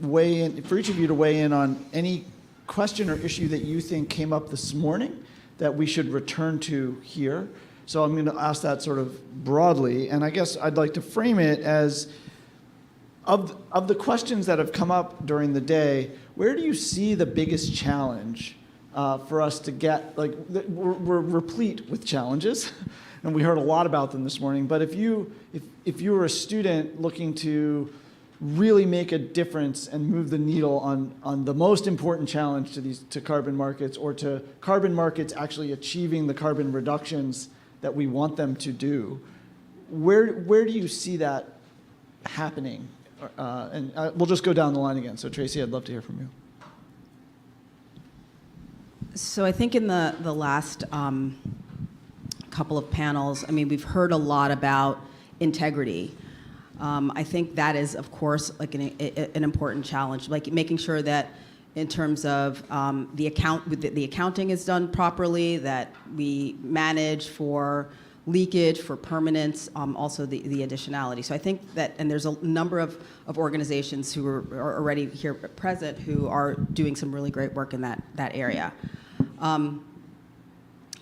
weigh in, for each of you to weigh in on any question or issue that you think came up this morning that we should return to here. So I'm going to ask that sort of broadly, and I guess I'd like to frame it as, of the questions that have come up during the day, where do you see the biggest challenge for us to get, like, we're replete with challenges, and we heard a lot about them this morning, but if you were a student looking to really make a difference and move the needle on the most important challenge to carbon markets, or to carbon markets actually achieving the carbon reductions that we want them to do, where do you see that happening? And we'll just go down the line again. So Tracy, I'd love to hear from you. So I think in the last couple of panels, I mean, we've heard a lot about integrity. I think that is, of course, like an important challenge, like making sure that in terms of the accounting is done properly, that we manage for leakage, for permanence, also the additionality. So I think that, and there's a number of organizations who are already here present who are doing some really great work in that area.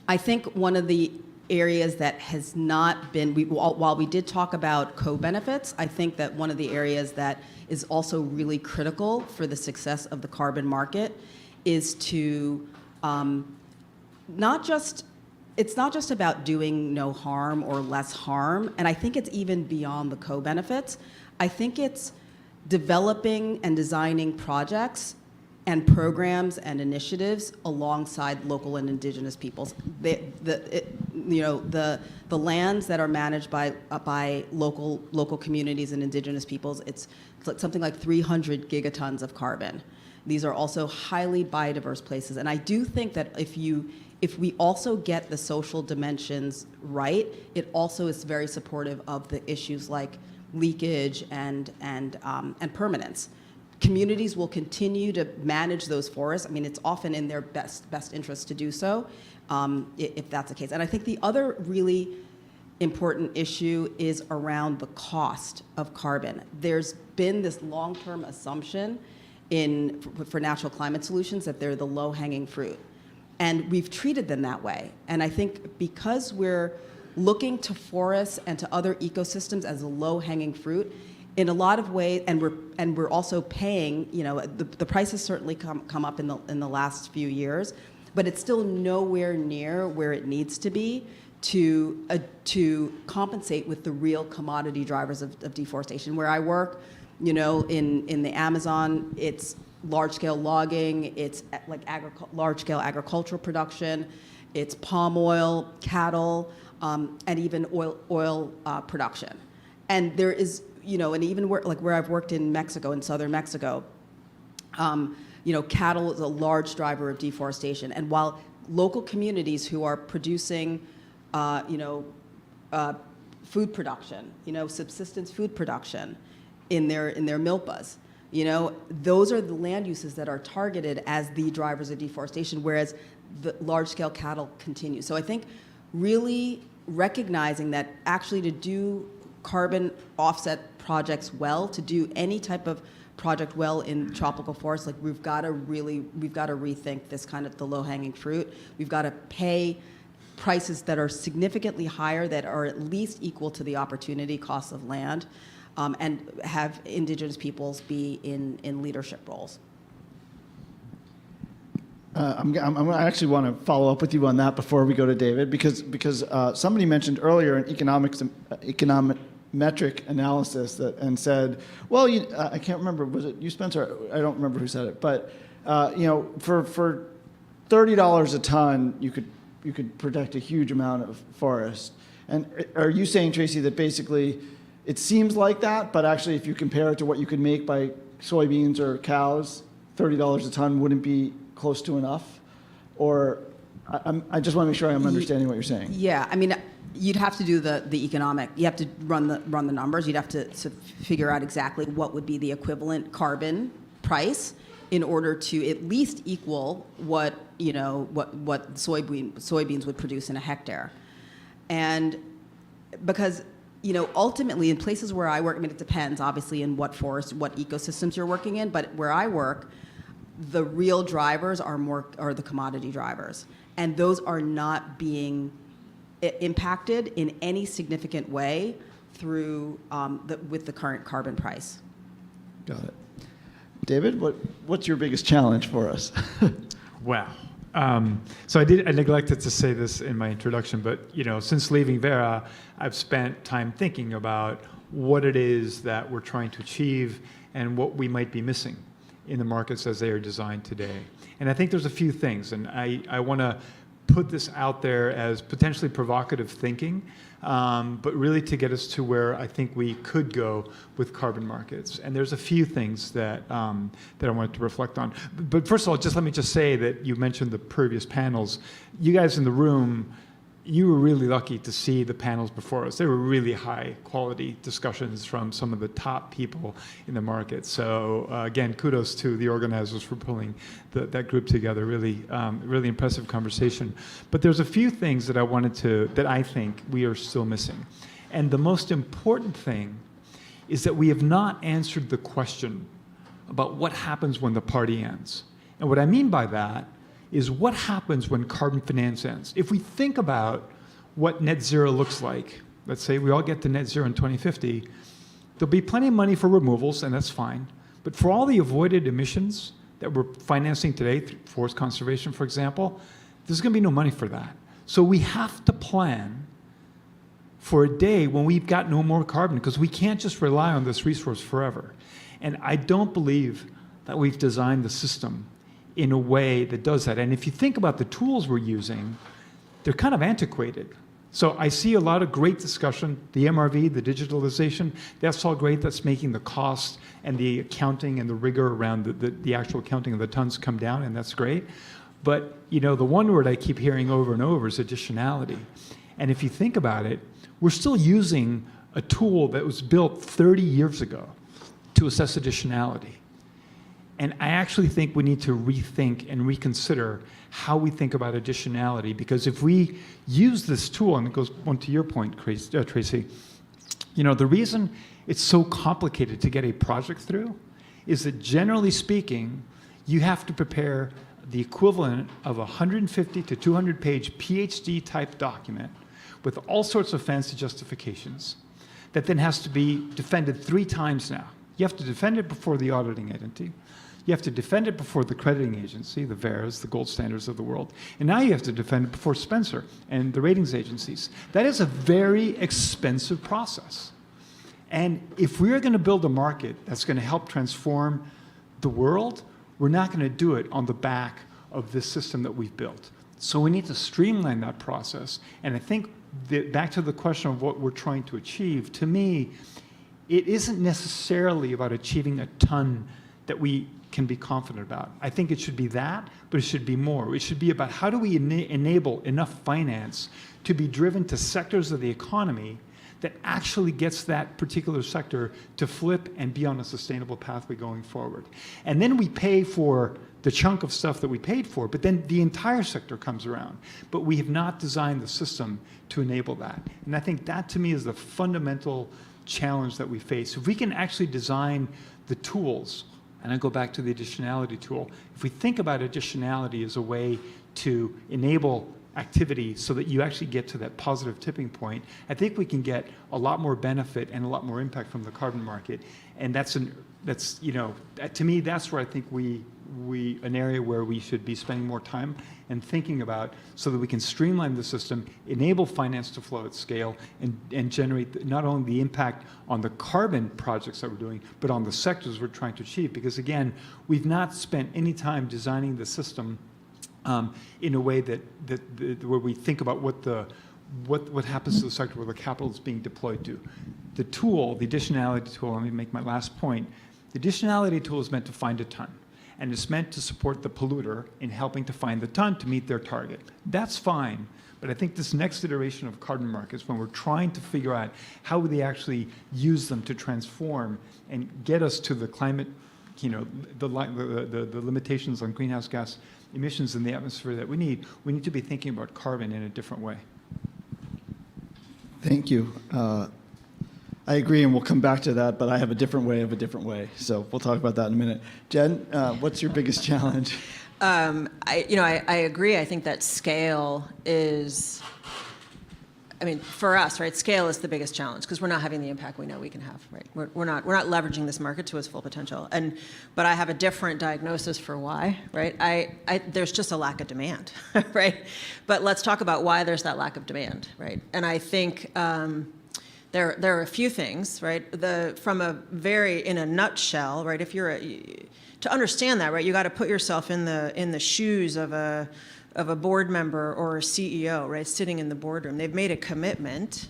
I think one of the areas that has not been, while we did talk about co-benefits, I think that one of the areas that is also really critical for the success of the carbon market is to it's not just about doing no harm or less harm, and I think it's even beyond the co-benefits. I think it's developing and designing projects and programs and initiatives alongside local and indigenous peoples. The lands that are managed by local communities and indigenous peoples, it's something like 300 gigatons of carbon. These are also highly biodiverse places, and I do think that if we also get the social dimensions right, it also is very supportive of the issues like leakage and permanence. Communities will continue to manage those forests. I mean, it's often in their best interest to do so, if that's the case. And I think the other really important issue is around the cost of carbon. There's been this long-term assumption for natural climate solutions that they're the low-hanging fruit. And we've treated them that way. And I think because we're looking to forests and to other ecosystems as a low-hanging fruit, in a lot of ways, and we're also paying, the price has certainly come up in the last few years, but it's still nowhere near where it needs to be to compensate with the real commodity drivers of deforestation. Where I work, in the Amazon, it's large-scale logging, it's like large-scale agricultural production, it's palm oil, cattle, and even oil production. And there is, and even where I've worked in Mexico, in southern Mexico, cattle is a large driver of deforestation. And while local communities who are producing, food production, subsistence food production in their milpas, those are the land uses that are targeted as the drivers of deforestation, whereas the large-scale cattle continue. So I think really recognizing that actually to do carbon offset projects well, to do any type of project well in tropical forests, like we've got to rethink this kind of the low-hanging fruit. We've got to pay prices that are significantly higher, that are at least equal to the opportunity costs of land. and have indigenous peoples be in leadership roles. I actually want to follow up with you on that before we go to David, because somebody mentioned earlier in econometric analysis and said, well, I can't remember, was it you, Spencer? I don't remember who said it, but for $30 a ton, you could protect a huge amount of forest. And are you saying, Tracy, that basically it seems like that, but actually if you compare it to what you could make by soybeans or cows, $30 a ton wouldn't be close to enough? Or I just want to make sure I'm understanding what you're saying. Yeah, I mean, you'd have to do the economic, you have to run the numbers. You'd have to figure out exactly what would be the equivalent carbon price in order to at least equal what soybeans would produce in a hectare. And because ultimately in places where I work, I mean, it depends obviously in what forest, what ecosystems you're working in, but where I work, the real drivers are the commodity drivers, and those are not being impacted in any significant way through with the current carbon price. Got it. David, what's your biggest challenge for us? Wow. So I neglected to say this in my introduction, but since leaving Vera, I've spent time thinking about what it is that we're trying to achieve and what we might be missing in the markets as they are designed today. And I think there's a few things, and I want to put this out there as potentially provocative thinking, but really to get us to where I think we could go with carbon markets. And there's a few things that I wanted to reflect on. But first of all, let me say that you mentioned the previous panels. You guys in the room, you were really lucky to see the panels before us. They were really high quality discussions from some of the top people in the market. So again, kudos to the organizers for pulling that group together. Really, really impressive conversation. But there's a few things that that I think we are still missing. And the most important thing is that we have not answered the question about what happens when the party ends. And what I mean by that is what happens when carbon finance ends. If we think about what net zero looks like, let's say we all get to net zero in 2050, there'll be plenty of money for removals, and that's fine. But for all the avoided emissions that we're financing today, through forest conservation, for example, there's going to be no money for that. So we have to plan for a day when we've got no more carbon, because we can't just rely on this resource forever. And I don't believe that we've designed the system in a way that does that. And if you think about the tools we're using, they're kind of antiquated. So I see a lot of great discussion, the MRV, the digitalization, that's all great. That's making the cost and the accounting and the rigor around the actual counting of the tons come down, and that's great. But the one word I keep hearing over and over is additionality. And if you think about it, we're still using a tool that was built 30 years ago to assess additionality. And I actually think we need to rethink and reconsider how we think about additionality, because if we use this tool, and it goes on to your point, Tracy, the reason it's so complicated to get a project through is that generally speaking, you have to prepare the equivalent of a 150 to 200 page PhD type document with all sorts of fancy justifications that then has to be defended 3 times now. You have to defend it before the auditing entity. You have to defend it before the crediting agency, the VERS, the gold standards of the world. And now you have to defend it before Spencer and the ratings agencies. That is a very expensive process. And if we're going to build a market that's going to help transform the world, we're not going to do it on the back of this system that we've built. So we need to streamline that process. And I think back to the question of what we're trying to achieve, to me, it isn't necessarily about achieving a ton that we can be confident about. I think it should be that, but it should be more. It should be about how do we enable enough finance to be driven to sectors of the economy that actually gets that particular sector to flip and be on a sustainable pathway going forward. And then we pay for the chunk of stuff that we paid for, but then the entire sector comes around. But we have not designed the system to enable that. And I think that to me is the fundamental challenge that we face. If we can actually design the tools, and I go back to the additionality tool, if we think about additionality as a way to enable activity so that you actually get to that positive tipping point, I think we can get a lot more benefit and a lot more impact from the carbon market. And that's to me, that's where I think an area where we should be spending more time and thinking about, so that we can streamline the system, enable finance to flow at scale, and generate not only the impact on the carbon projects that we're doing, but on the sectors we're trying to achieve. Because again, we've not spent any time designing the system in a way that where we think about what happens to the sector where the capital is being deployed to. The tool, the additionality tool, let me make my last point. The additionality tool is meant to find a ton, and it's meant to support the polluter in helping to find the ton to meet their target. That's fine, but I think this next iteration of carbon markets, when we're trying to figure out how they actually use them to transform and get us to the climate, the limitations on greenhouse gas emissions in the atmosphere that we need to be thinking about carbon in a different way. Thank you. I agree, and we'll come back to that, but I have a different way of a different way. So we'll talk about that in a minute. Jen, what's your biggest challenge? I agree. I think that scale is, for us, right, scale is the biggest challenge because we're not having the impact we know we can have, right? We're not leveraging this market to its full potential. But I have a different diagnosis for why, right? There's just a lack of demand, right? But let's talk about why there's that lack of demand, right? And I think there are a few things, right? In a nutshell, right? To understand that, right, you got to put yourself in the shoes of a board member or a CEO, right, sitting in the boardroom. They've made a commitment,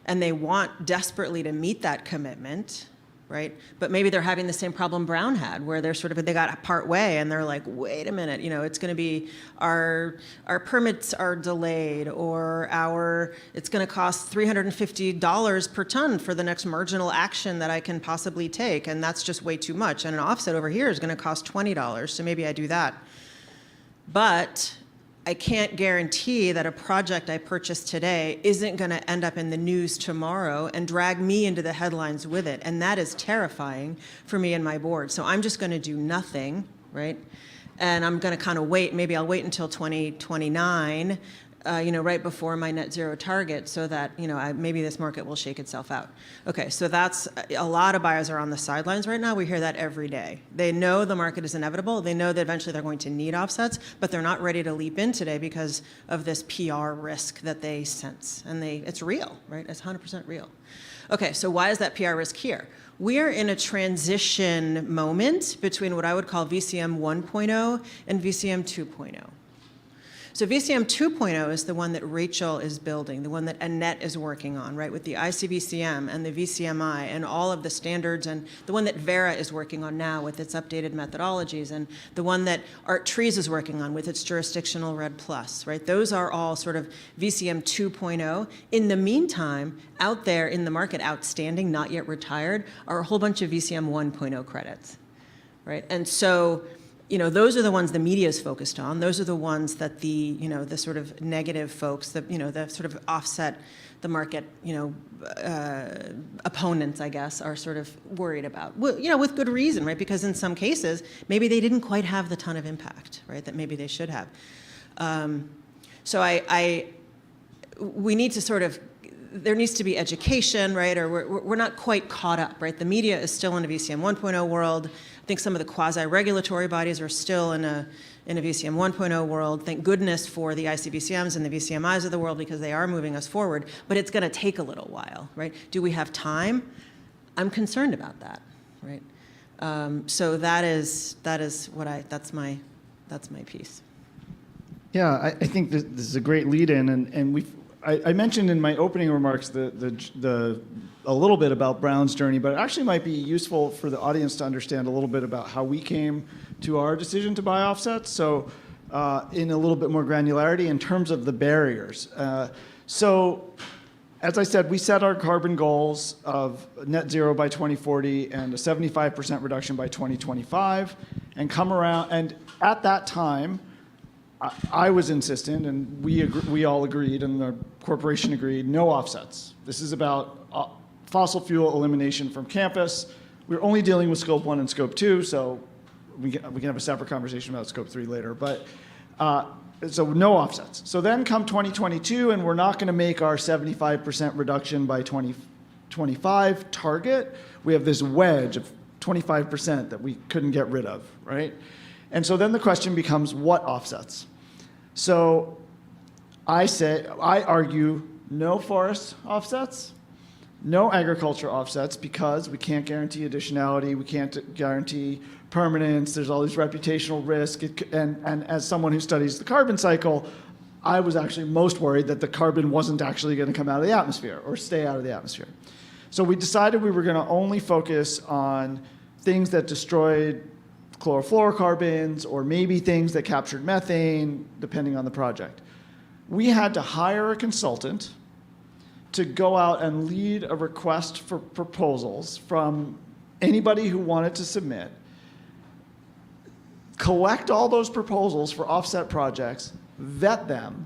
and they want desperately to meet that commitment, right? But maybe they're having the same problem Brown had, where they got part way, and they're like, wait a minute, it's going to be our permits are delayed, or it's going to cost $350 per ton for the next marginal action that I can possibly take, and that's just way too much. And an offset over here is going to cost $20, so maybe I do that. But I can't guarantee that a project I purchased today isn't going to end up in the news tomorrow and drag me into the headlines with it. And that is terrifying for me and my board. So I'm just going to do nothing, right? And I'm going to kind of wait. Maybe I'll wait until 2029, right before my net zero target, so that, maybe this market will shake itself out. Okay, so that's, a lot of buyers are on the sidelines right now. We hear that every day. They know the market is inevitable. They know that eventually they're going to need offsets, but they're not ready to leap in today because of this PR risk that they sense. And it's real, right? It's 100% real. Okay, so why is that PR risk here? We are in a transition moment between what I would call VCM 1.0 and VCM 2.0. So VCM 2.0 is the one that Rachel is building, the one that Annette is working on, right, with the ICVCM and the VCMI and all of the standards, and the one that Vera is working on now with its updated methodologies, and the one that Art Trees is working on with its jurisdictional RED+, right? Those are all sort of VCM 2.0. In the meantime, out there in the market, outstanding, not yet retired, are a whole bunch of VCM 1.0 credits, right? And so, those are the ones the media is focused on. Those are the ones that the sort of negative folks, the sort of offset the market, opponents, I guess, are sort of worried about. Well, with good reason, right? Because in some cases, maybe they didn't quite have the ton of impact, right, that maybe they should have. So we need to sort of, there needs to be education, right? Or we're not quite caught up, right? The media is still in a VCM 1.0 world. I think some of the quasi-regulatory bodies are still in a VCM 1.0 world. Thank goodness for the ICBCMs and the VCMIs of the world, because they are moving us forward. But it's going to take a little while, right? Do we have time? I'm concerned about that, right? So that's my piece. Yeah, I think this is a great lead-in, and I mentioned in my opening remarks a little bit about Brown's journey, but it actually might be useful for the audience to understand a little bit about how we came to our decision to buy offsets. So in a little bit more granularity in terms of the barriers. So as I said, we set our carbon goals of net zero by 2040 and a 75% reduction by 2025, and at that time, I was insistent, and we all agreed, and the corporation agreed, no offsets. This is about fossil fuel elimination from campus. We're only dealing with Scope 1 and Scope 2, so we can have a separate conversation about Scope 3 later. But So no offsets. So then come 2022, and we're not going to make our 75% reduction by 2025 target. We have this wedge of 25% that we couldn't get rid of, right? And so then the question becomes, what offsets? So I argue no forest offsets, no agriculture offsets, because we can't guarantee additionality, we can't guarantee permanence, there's all these reputational risk, and as someone who studies the carbon cycle, I was actually most worried that the carbon wasn't actually going to come out of the atmosphere or stay out of the atmosphere. So we decided we were going to only focus on things that destroyed chlorofluorocarbons, or maybe things that captured methane, depending on the project. We had to hire a consultant to go out and lead a request for proposals from anybody who wanted to submit, collect all those proposals for offset projects, vet them.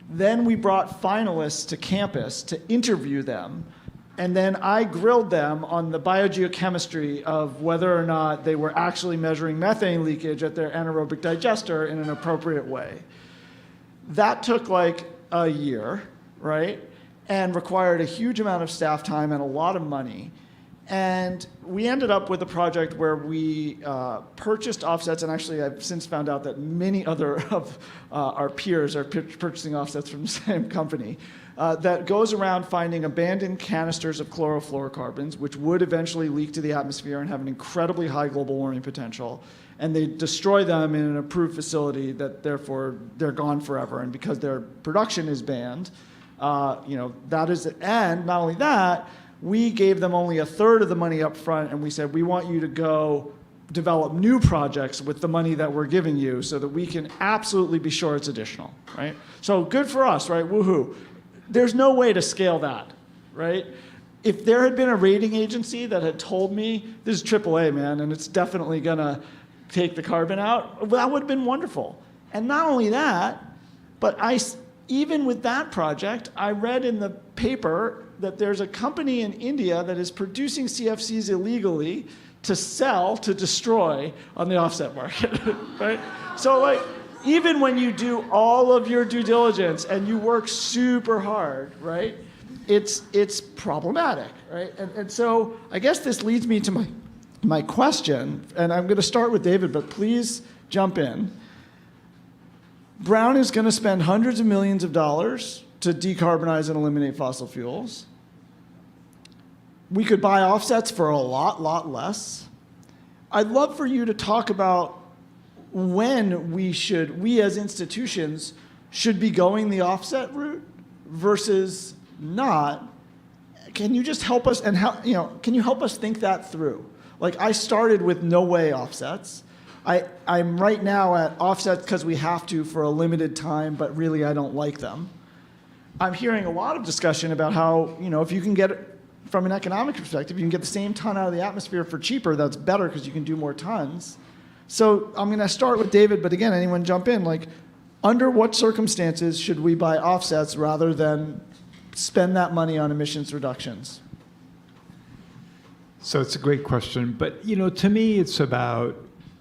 Then we brought finalists to campus to interview them. And then I grilled them on the biogeochemistry of whether or not they were actually measuring methane leakage at their anaerobic digester in an appropriate way. That took like a year, right? And required a huge amount of staff time and a lot of money. And we ended up with a project where we purchased offsets, and actually I've since found out that many other of our peers are purchasing offsets from the same company, that goes around finding abandoned canisters of chlorofluorocarbons, which would eventually leak to the atmosphere and have an incredibly high global warming potential. And they destroy them in an approved facility that therefore they're gone forever. And because their production is banned, that is, and not only that, we gave them only 1/3 of the money up front, and we said, we want you to go develop new projects with the money that we're giving you so that we can absolutely be sure it's additional, right? So good for us, right? Woohoo. There's no way to scale that, right? If there had been a rating agency that had told me, this is AAA, man, and it's definitely gonna take the carbon out, that would have been wonderful. And not only that, but even with that project, I read in the paper that there's a company in India that is producing CFCs illegally to sell, to destroy on the offset market, right? So like, even when you do all of your due diligence and you work super hard, right, it's problematic, right? And so I guess this leads me to my question, and I'm gonna start with David, but please jump in. Brown is gonna spend hundreds of millions of dollars to decarbonize and eliminate fossil fuels. We could buy offsets for a lot less. I'd love for you to talk about when we as institutions should be going the offset route versus not. Can you just help us, and can you help us think that through? Like, I started with no way offsets. I'm right now at offsets because we have to for a limited time, but really I don't like them. I'm hearing a lot of discussion about how, if you can get, from an economic perspective, you can get the same ton out of the atmosphere for cheaper, that's better because you can do more tons. So I'm going to start with David, but again, anyone jump in. Like, under what circumstances should we buy offsets rather than spend that money on emissions reductions? So it's a great question, but to me, it's about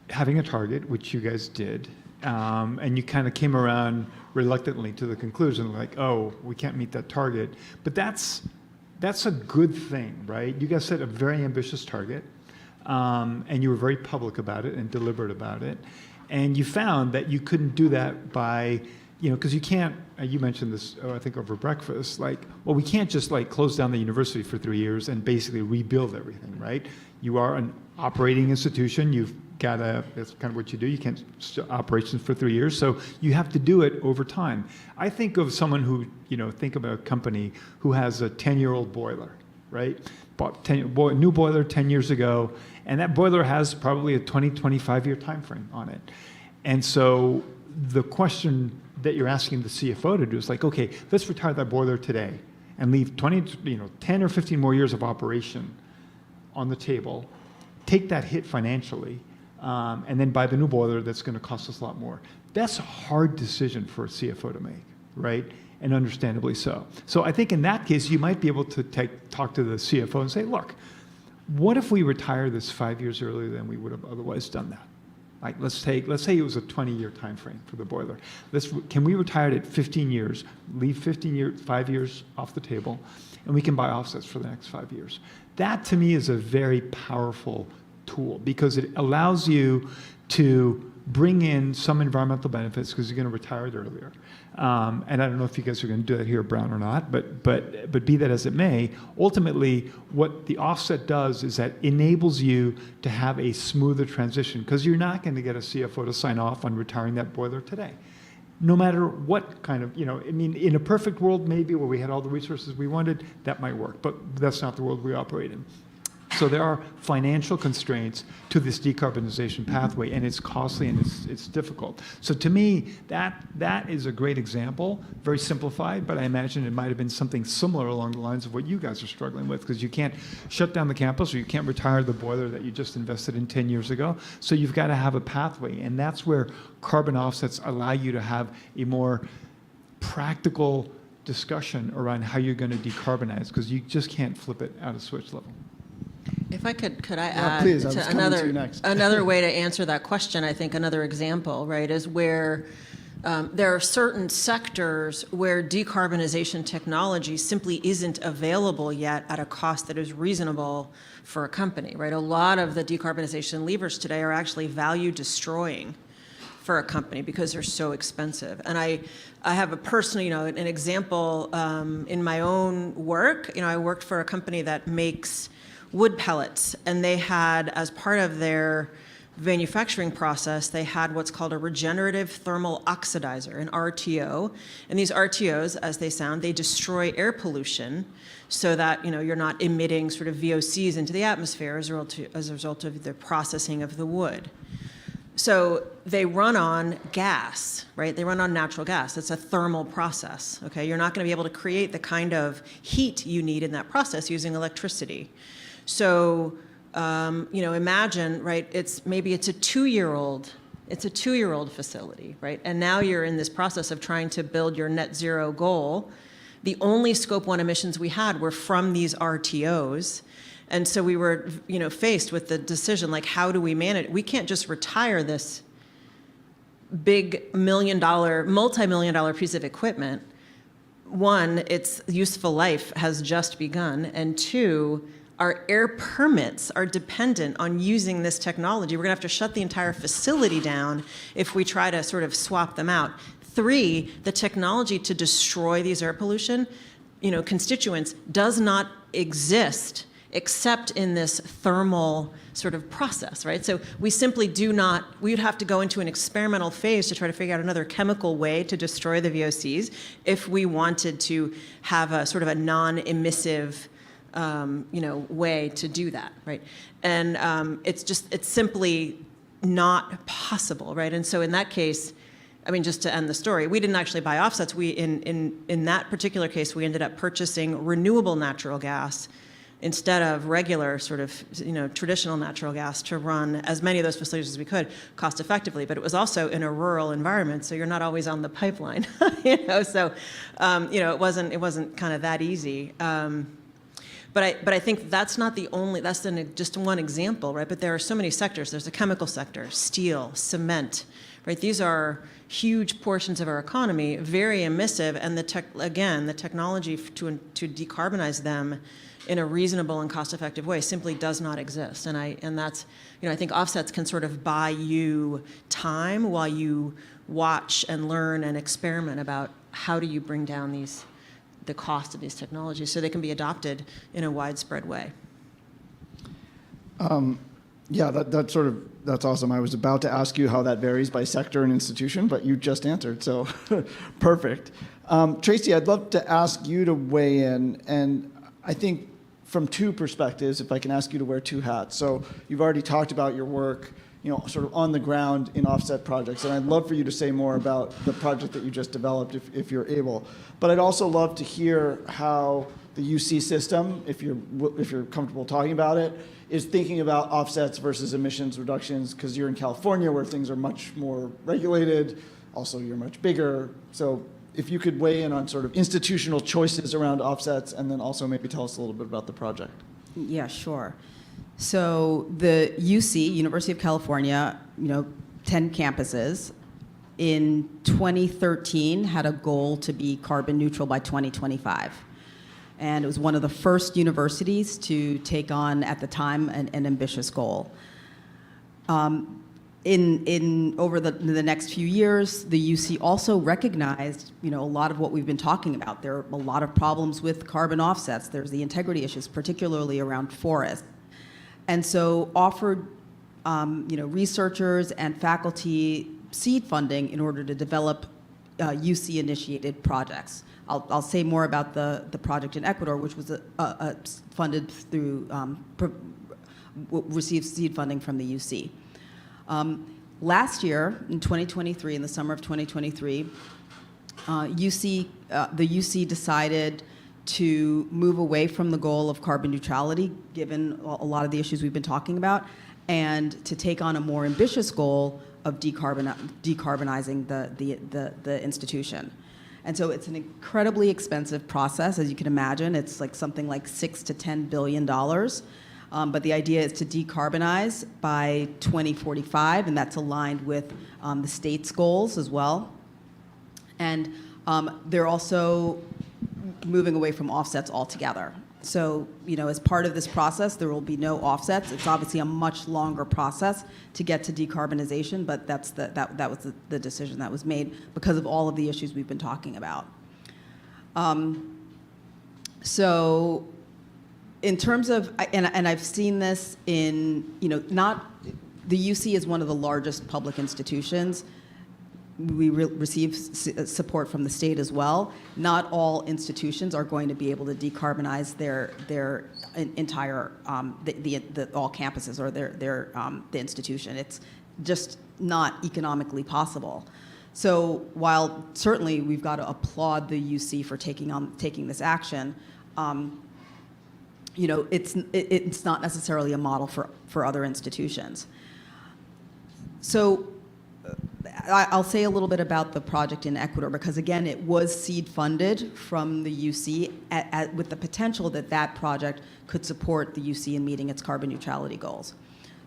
having a target, which you guys did, and you kind of came around reluctantly to the conclusion, like, oh, we can't meet that target. But that's a good thing, right? You guys set a very ambitious target, and you were very public about it and deliberate about it, and you found that you couldn't do that by, because you can't. You mentioned this, I think, over breakfast. Like, well, we can't just close down the university for 3 years and basically rebuild everything, right? You are an operating institution. You've got to. That's kind of what you do. You can't operations for 3 years, so you have to do it over time. I think of someone who, think about a company who has a 10-year-old boiler, right? Bought new boiler 10 years ago, and that boiler has probably a 20, 25-year time frame on it. And so the question that you're asking the CFO to do is like, okay, let's retire that boiler today and leave 10 or 15 more years of operation on the table, take that hit financially, and then buy the new boiler that's going to cost us a lot more. That's a hard decision for a CFO to make, right? And understandably so. So I think in that case, you might be able to talk to the CFO and say, look, what if we retire this 5 years earlier than we would have otherwise done that, Like let's say it was a 20-year time frame for the boiler. Can we retire it at 15 years, leave 5 years off the table, and we can buy offsets for the next 5 years? That to me is a very powerful tool because it allows you to bring in some environmental benefits because you're going to retire it earlier. And I don't know if you guys are going to do that here at Brown or not, but be that as it may, ultimately what the offset does is that enables you to have a smoother transition because you're not going to get a CFO to sign off on retiring that boiler today. No matter what kind of, I mean, in a perfect world maybe where we had all the resources we wanted, that might work, but that's not the world we operate in. So there are financial constraints to this decarbonization pathway, and it's costly and it's difficult. So to me, that is a great example, very simplified, but I imagine it might have been something similar along the lines of what you guys are struggling with, because you can't shut down the campus or you can't retire the boiler that you just invested in 10 years ago. So you've got to have a pathway, and that's where carbon offsets allow you to have a more practical discussion around how you're going to decarbonize, because you just can't flip it at a switch level. If I could I Yeah, add please, I was to coming to you next. another way to answer that question? I think another example, right, is where there are certain sectors where decarbonization technology simply isn't available yet at a cost that is reasonable for a company, right? A lot of the decarbonization levers today are actually value destroying for a company because they're so expensive. And I have a personal, an example in my own work. I worked for a company that makes wood pellets, and they had, as part of their manufacturing process, they had what's called a regenerative thermal oxidizer, an RTO. And these RTOs, as they sound, they destroy air pollution so that you're not emitting sort of VOCs into the atmosphere as a result of the processing of the wood. So they run on gas, right? They run on natural gas. It's a thermal process, okay? You're not going to be able to create the kind of heat you need in that process using electricity. So, imagine, right, maybe it's a two-year-old facility, right? And now you're in this process of trying to build your net zero goal. The only Scope 1 emissions we had were from these RTOs. And so we were, faced with the decision, like, how do we manage? We can't just retire this big multi-million-dollar piece of equipment. One, its useful life has just begun. And two, our air permits are dependent on using this technology. We're going to have to shut the entire facility down if we try to sort of swap them out. Three, the technology to destroy these air pollution, constituents does not exist except in this thermal sort of process, right? So we simply we would have to go into an experimental phase to try to figure out another chemical way to destroy the VOCs if we wanted to have a sort of a non-emissive way to do that, right? And it's simply not possible, right? And so in that case, just to end the story, we didn't actually buy offsets. In that particular case, we ended up purchasing renewable natural gas instead of regular sort of, traditional natural gas to run as many of those facilities as we could cost effectively. But it was also in a rural environment, so you're not always on the pipeline, So, it wasn't kind of that easy. But I think that's not the only, just one example, right? But there are so many sectors. There's the chemical sector, steel, cement, right? These are huge portions of our economy, very emissive, and the technology to decarbonize them in a reasonable and cost-effective way simply does not exist. And that's, I think offsets can sort of buy you time while you watch and learn and experiment about how do you bring down the cost of these technologies so they can be adopted in a widespread way. Yeah, that's awesome. I was about to ask you how that varies by sector and institution, but you just answered, so perfect. Tracy, I'd love to ask you to weigh in, and I think from two perspectives, if I can ask you to wear two hats. So you've already talked about your work, sort of on the ground in offset projects, and I'd love for you to say more about the project that you just developed if you're able. But I'd also love to hear how the UC system, if you're comfortable talking about it, is thinking about offsets versus emissions reductions, because you're in California where things are much more regulated. Also, you're much bigger. So if you could weigh in on sort of institutional choices around offsets, and then also maybe tell us a little bit about the project. Yeah, sure. So the UC, University of California, 10 campuses. In 2013, had a goal to be carbon neutral by 2025. And it was one of the first universities to take on, at the time, an ambitious goal. Over the next few years, the UC also recognized, a lot of what we've been talking about. There are a lot of problems with carbon offsets. There's the integrity issues, particularly around forests. And so offered, researchers and faculty seed funding in order to develop UC-initiated projects. I'll say more about the project in Ecuador, which was funded through, received seed funding from the UC. Last year, in 2023, in the summer of 2023, the UC decided to move away from the goal of carbon neutrality, given a lot of the issues we've been talking about, and to take on a more ambitious goal of decarbonizing the institution. And so it's an incredibly expensive process, as you can imagine. It's like something like $6 to $10 billion. But the idea is to decarbonize by 2045, and that's aligned with the state's goals as well. And they're also moving away from offsets altogether. So, as part of this process, there will be no offsets. It's obviously a much longer process to get to decarbonization, but that was the decision that was made because of all of the issues we've been talking about. So, in terms of, and I've seen this in, the UC is one of the largest public institutions. We receive support from the state as well. Not all institutions are going to be able to decarbonize their entire, all campuses or the institution. It's just not economically possible. So while certainly we've got to applaud the UC for taking this action, it's not necessarily a model for other institutions. So I'll say a little bit about the project in Ecuador because, again, it was seed funded from the UC with the potential that project could support the UC in meeting its carbon neutrality goals.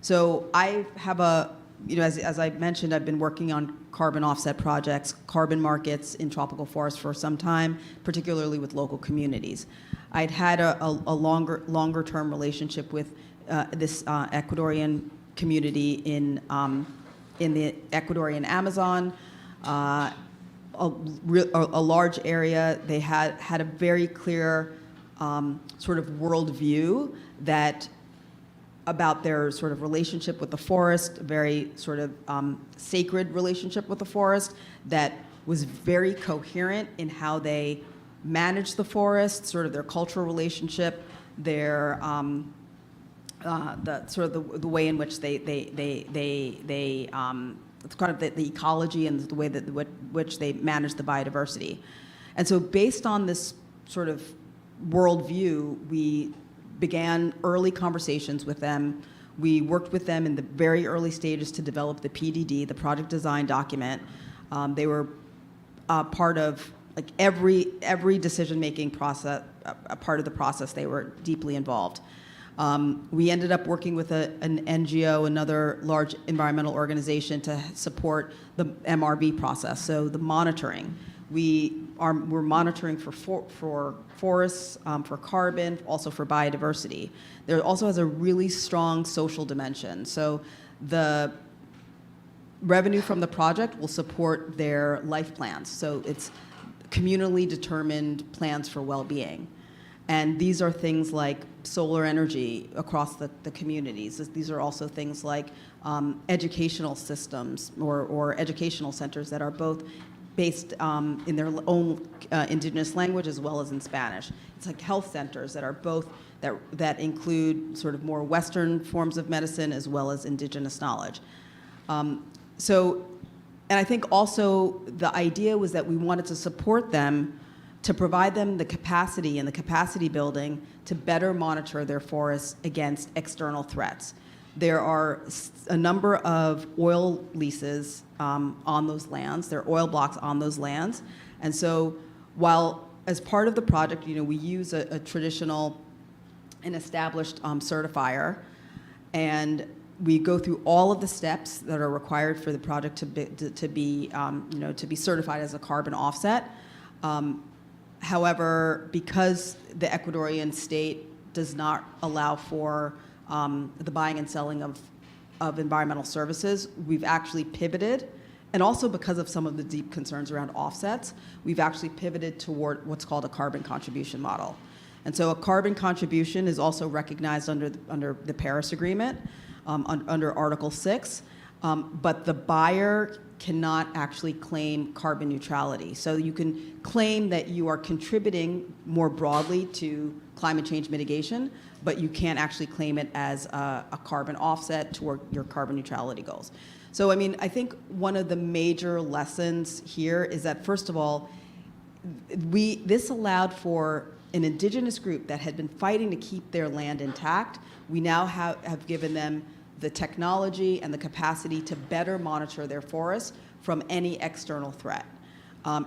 So I have as I mentioned, I've been working on carbon offset projects, carbon markets in tropical forests for some time, particularly with local communities. I'd had a longer-term relationship with this Ecuadorian community in the Ecuadorian Amazon, a large area. They had a very clear sort of worldview about their sort of relationship with the forest, a very sort of sacred relationship with the forest that was very coherent in how they manage the forest, sort of their cultural relationship, their the way in which they it's kind of the ecology and the way that which they manage the biodiversity. And so based on this sort of worldview, we began early conversations with them. We worked with them in the very early stages to develop the PDD, the project design document. They were part of like every decision-making process, a part of the process. They were deeply involved. We ended up working with an NGO, another large environmental organization, to support the MRV process, so the monitoring. We're monitoring for forests, for carbon, also for biodiversity. There also has a really strong social dimension. So the revenue from the project will support their life plans. So it's communally determined plans for well-being. And these are things like solar energy across the communities. These are also things like educational systems or educational centers that are both based in their own indigenous language as well as in Spanish. It's like health centers that are both, that include sort of more Western forms of medicine as well as indigenous knowledge. And I think also the idea was that we wanted to support them, to provide them the capacity and the capacity building to better monitor their forests against external threats. There are a number of oil leases on those lands. There are oil blocks on those lands. And so while as part of the project, we use an established certifier, and we go through all of the steps that are required for the project to be certified as a carbon offset. However, because the Ecuadorian state does not allow for the buying and selling of environmental services, we've actually pivoted. And also because of some of the deep concerns around offsets, we've actually pivoted toward what's called a carbon contribution model. And so a carbon contribution is also recognized under the Paris Agreement, under Article 6, but the buyer cannot actually claim carbon neutrality. So you can claim that you are contributing more broadly to climate change mitigation, but you can't actually claim it as a carbon offset toward your carbon neutrality goals. So, I mean, I think one of the major lessons here is that, first of all, this allowed for an indigenous group that had been fighting to keep their land intact. We now have given them the technology and the capacity to better monitor their forests from any external threat.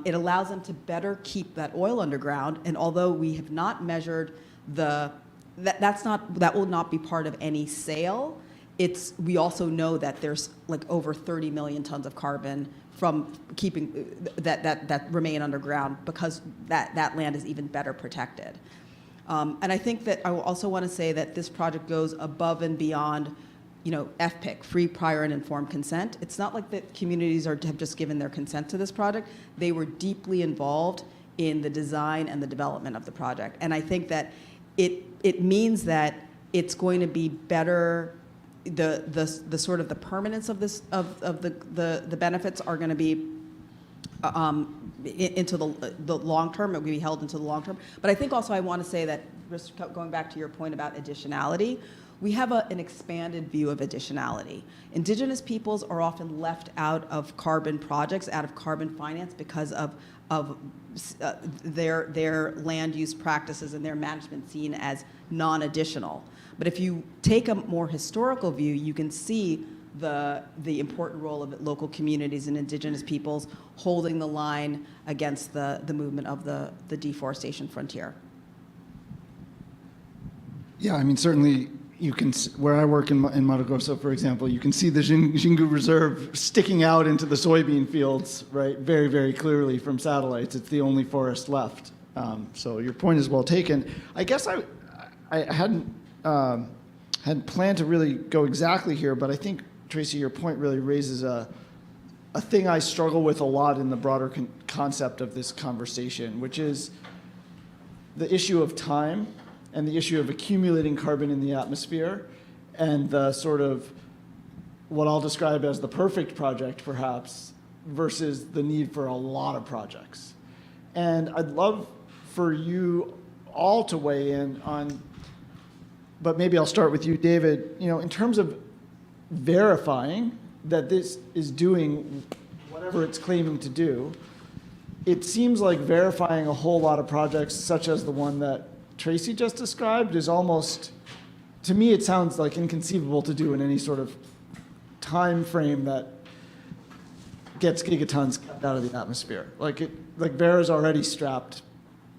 It allows them to better keep that oil underground, and although we have not measured that will not be part of any sale, we also know that there's like over 30 million tons of carbon from keeping that remain underground because that land is even better protected. And I think that I also want to say that this project goes above and beyond, FPIC, free, prior, and informed consent. It's not like the communities have just given their consent to this project. They were deeply involved in the design and the development of the project. And I think that it means that it's going to be better. The sort of the permanence of this of the benefits are going to be into the long term. It will be held into the long term. But I think also I want to say that, just going back to your point about additionality, we have an expanded view of additionality. Indigenous peoples are often left out of carbon projects, out of carbon finance because of their land use practices and their management seen as non-additional. But if you take a more historical view, you can see the important role of local communities and indigenous peoples holding the line against the movement of the deforestation frontier. Yeah, I mean, certainly you can, where I work in Mato Grosso, for example, you can see the Xingu Reserve sticking out into the soybean fields, right, very, very clearly from satellites. It's the only forest left. So your point is well taken. I guess I hadn't planned to really go exactly here, but I think, Tracy, your point really raises a thing I struggle with a lot in the broader concept of this conversation, which is the issue of time and the issue of accumulating carbon in the atmosphere and the sort of what I'll describe as the perfect project, perhaps, versus the need for a lot of projects. And I'd love for you all to weigh in on, but maybe I'll start with you, David, in terms of verifying that this is doing whatever it's claiming to do. It seems like verifying a whole lot of projects, such as the one that Tracy just described, is almost, to me, it sounds like inconceivable to do in any sort of time frame that gets gigatons out of the atmosphere. Like Vera's already strapped.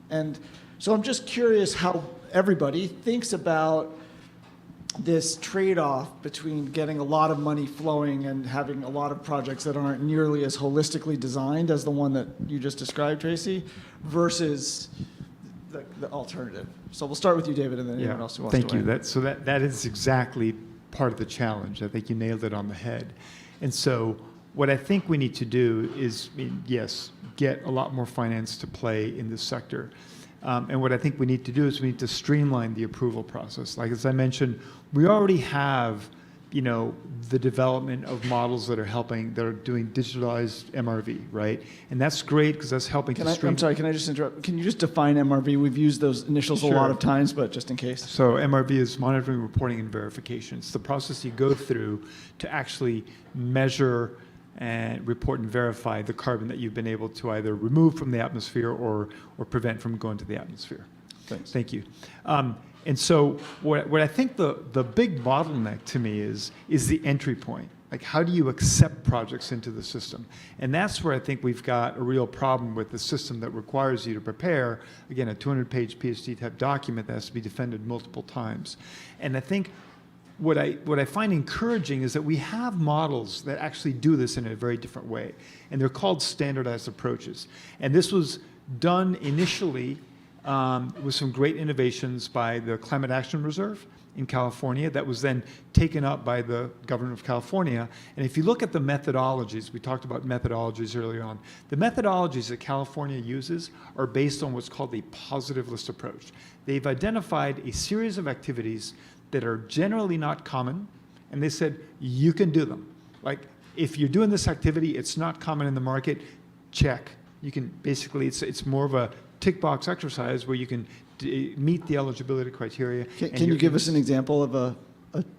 And so I'm just curious how everybody thinks about this trade-off between getting a lot of money flowing and having a lot of projects that aren't nearly as holistically designed as the one that you just described, Tracy, versus the alternative. So we'll start with you, David, and then anyone else who wants to weigh in. Thank you. That is exactly part of the challenge. I think you nailed it on the head. And so what I think we need to do is, yes, get a lot more finance to play in this sector. And what I think we need to do is we need to streamline the approval process. Like, as I mentioned, we already have, the development of models that are doing digitalized MRV, right? And that's great because that's helping to streamline. I'm sorry, can I just interrupt? Can you just define MRV? We've used those initials a lot of times, but just in case. So MRV is monitoring, reporting, and verification. It's the process you go through to actually measure and report and verify the carbon that you've been able to either remove from the atmosphere or prevent from going to the atmosphere. Thanks. Thank you. And so what I think the big bottleneck to me is the entry point. Like, how do you accept projects into the system? And that's where I think we've got a real problem with the system that requires you to prepare, again, a 200-page PhD-type document that has to be defended multiple times. And I think what I find encouraging is that we have models that actually do this in a very different way, and they're called standardized approaches. And this was done initially with some great innovations by the Climate Action Reserve in California that was then taken up by the government of California. And if you look at the methodologies, we talked about methodologies earlier on, the methodologies that California uses are based on what's called a positive list approach. They've identified a series of activities that are generally not common, and they said, you can do them. Like, if you're doing this activity, it's not common in the market, check. You can basically, it's more of a tick box exercise where you can meet the eligibility criteria. Can you give us an example of a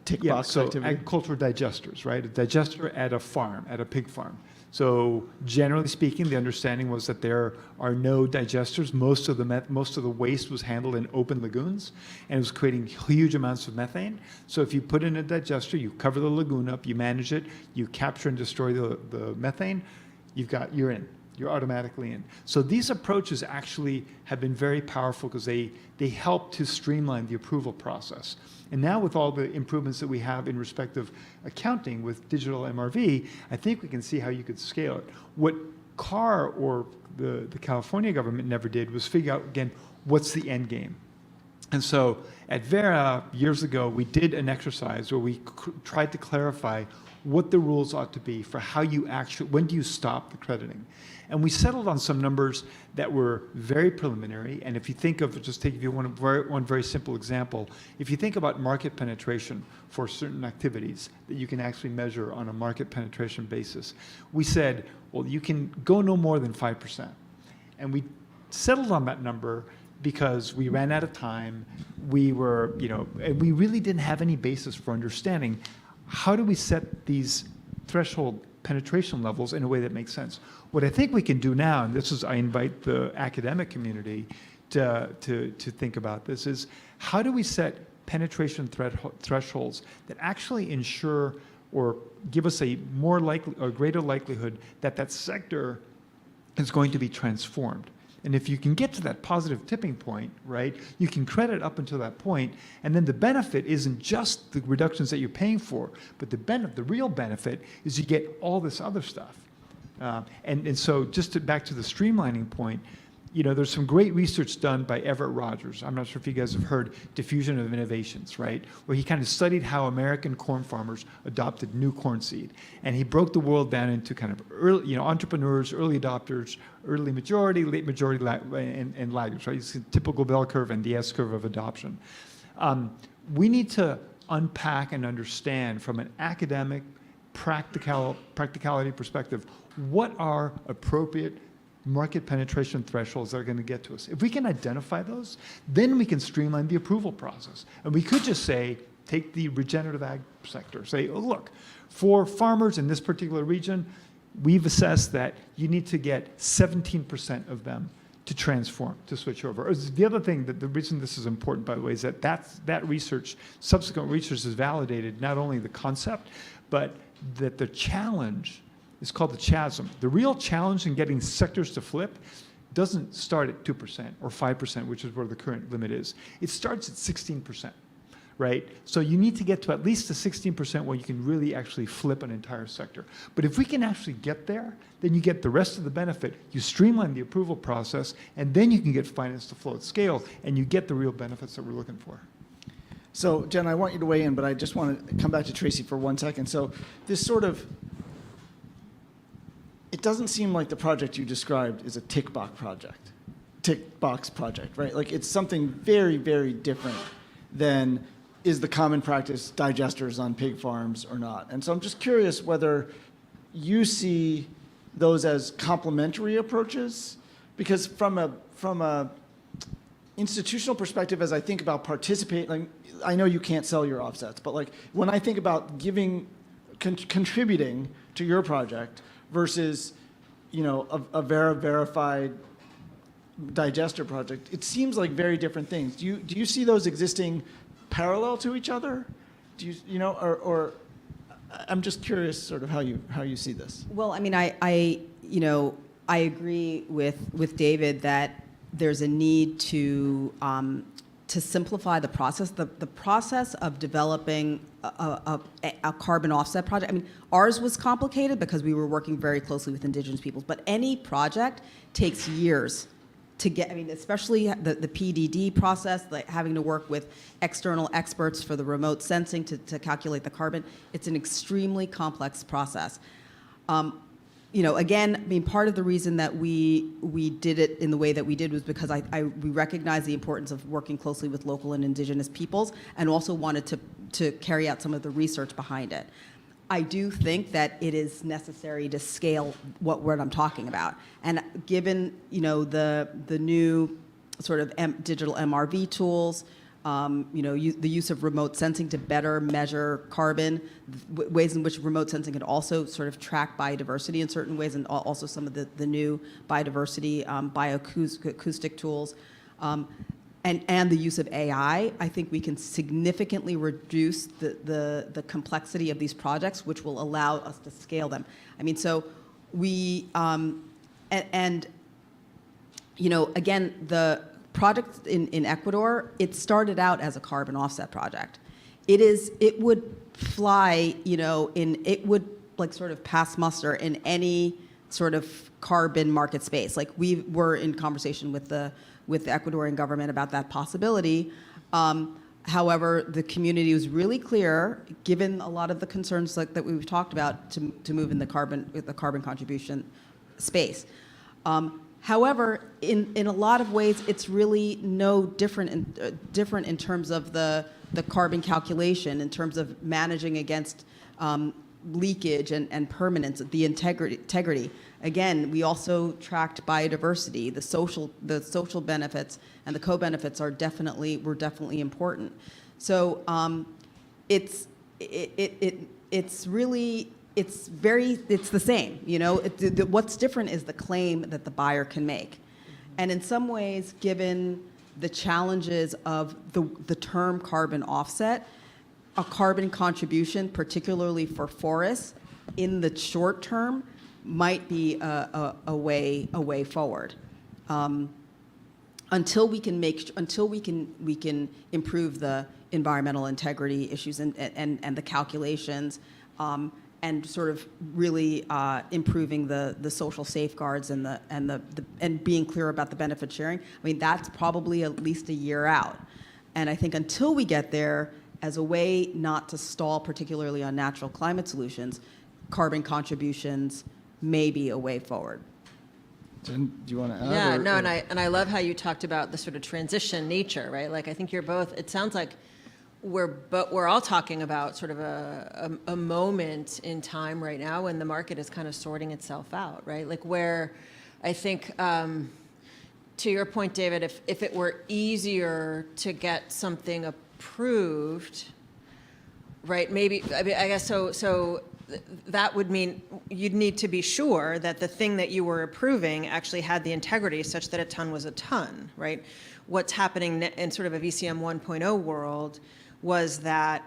tick box activity? Agricultural digesters, right? A digester at a farm, at a pig farm. So generally speaking, the understanding was that there are no digesters. Most of the waste was handled in open lagoons, and it was creating huge amounts of methane. So if you put in a digester, you cover the lagoon up, you manage it, you capture and destroy the methane, you're in. You're automatically in. So these approaches actually have been very powerful because they help to streamline the approval process. And now with all the improvements that we have in respect of accounting with digital MRV, I think we can see how you could scale it. What CAR or the California government never did was figure out, again, what's the end game? And so at Vera, years ago, we did an exercise where we tried to clarify what the rules ought to be for how you actually, when do you stop the crediting? And we settled on some numbers that were very preliminary. And if you think of, just take you one very simple example, if you think about market penetration for certain activities that you can actually measure on a market penetration basis, we said, well, you can go no more than 5%. And we settled on that number because we ran out of time. We were, and we really didn't have any basis for understanding how do we set these threshold penetration levels in a way that makes sense. What I think we can do now, and this is, I invite the academic community to think about this, is how do we set penetration thresholds that actually ensure or give us a greater likelihood that that sector is going to be transformed. And if you can get to that positive tipping point, right, you can credit up until that point, and then the benefit isn't just the reductions that you're paying for, but the real benefit is you get all this other stuff. And so just back to the streamlining point, there's some great research done by Everett Rogers. I'm not sure if you guys have heard Diffusion of Innovations, right? Where he kind of studied how American corn farmers adopted new corn seed. And he broke the world down into kind of early, entrepreneurs, early adopters, early majority, late majority, and laggards, right? It's a typical bell curve and the S-curve of adoption. We need to unpack and understand from an academic, practicality perspective, what are appropriate market penetration thresholds that are going to get to us. If we can identify those, then we can streamline the approval process. And we could just say, take the regenerative ag sector, say, oh, look, for farmers in this particular region, we've assessed that you need to get 17% of them to transform, to switch over. The other thing, that the reason this is important, by the way, is that research, subsequent research has validated not only the concept, but that the challenge is called the chasm. The real challenge in getting sectors to flip doesn't start at 2% or 5%, which is where the current limit is. It starts at 16%, right? So you need to get to at least the 16% where you can really actually flip an entire sector. But if we can actually get there, then you get the rest of the benefit. You streamline the approval process, and then you can get finance to flow at scale, and you get the real benefits that we're looking for. So, Jen, I want you to weigh in, but I just want to come back to Tracy for 1 second. So this sort of, it doesn't seem like the project you described is a tick box project, right? Like, it's something very, very different than is the common practice digesters on pig farms or not. And so I'm just curious whether you see those as complementary approaches, because from a institutional perspective, as I think about participating, like, I know you can't sell your offsets, but like when I think about contributing to your project versus, a verified digester project, it seems like very different things. Do you see those existing parallel to each other? Do you, or I'm just curious sort of how you see this. Well, I mean, I agree with David that there's a need to to simplify the process, the process of developing a carbon offset project. I mean, ours was complicated because we were working very closely with indigenous peoples, but any project takes years to get, I mean, especially the PDD process, like having to work with external experts for the remote sensing to calculate the carbon. It's an extremely complex process. You know, again, I mean, part of the reason that we did it in the way that we did was because we recognize the importance of working closely with local and indigenous peoples, and also wanted to carry out some of the research behind it. I do think that it is necessary to scale what I'm talking about. And given, you know, the new sort of digital MRV tools, you know, the use of remote sensing to better measure carbon, ways in which remote sensing can also sort of track biodiversity in certain ways, and also some of the new biodiversity bioacoustic tools, and the use of AI, I think we can significantly reduce the complexity of these projects, which will allow us to scale them. I mean, so we, you know, again, the project in Ecuador, it started out as a carbon offset project. It would fly, you know, it would like sort of pass muster in any sort of carbon market space. Like we were in conversation with the Ecuadorian government about that possibility. However, the community was really clear, given a lot of the concerns like that we've talked about, to move in the carbon contribution space. However, in a lot of ways, it's really no different in terms of the carbon calculation, in terms of managing against leakage and permanence, the integrity. Again, we also tracked biodiversity. The social benefits and the co-benefits were definitely important. So it's the same. You know, what's different is the claim that the buyer can make, and in some ways, given the challenges of the term carbon offset, a carbon contribution, particularly for forests, in the short term, might be a way forward. Until we can improve the environmental integrity issues and the calculations, and sort of really improving the social safeguards and being clear about the benefit sharing. I mean, that's probably at least a year out. And I think until we get there, as a way not to stall, particularly on natural climate solutions, carbon contributions may be a way forward. Jen, do you want to add? Yeah, or, no, or? and I love how you talked about the sort of transition nature, right? Like I think you're both. It sounds like we're all talking about sort of a moment in time right now when the market is kind of sorting itself out, right? Like where I think, to your point, David, if it were easier to get something approved, right? Maybe I guess so. That would mean you'd need to be sure that the thing that you were approving actually had the integrity such that a ton was a ton, right? What's happening in sort of a VCM 1.0 world was that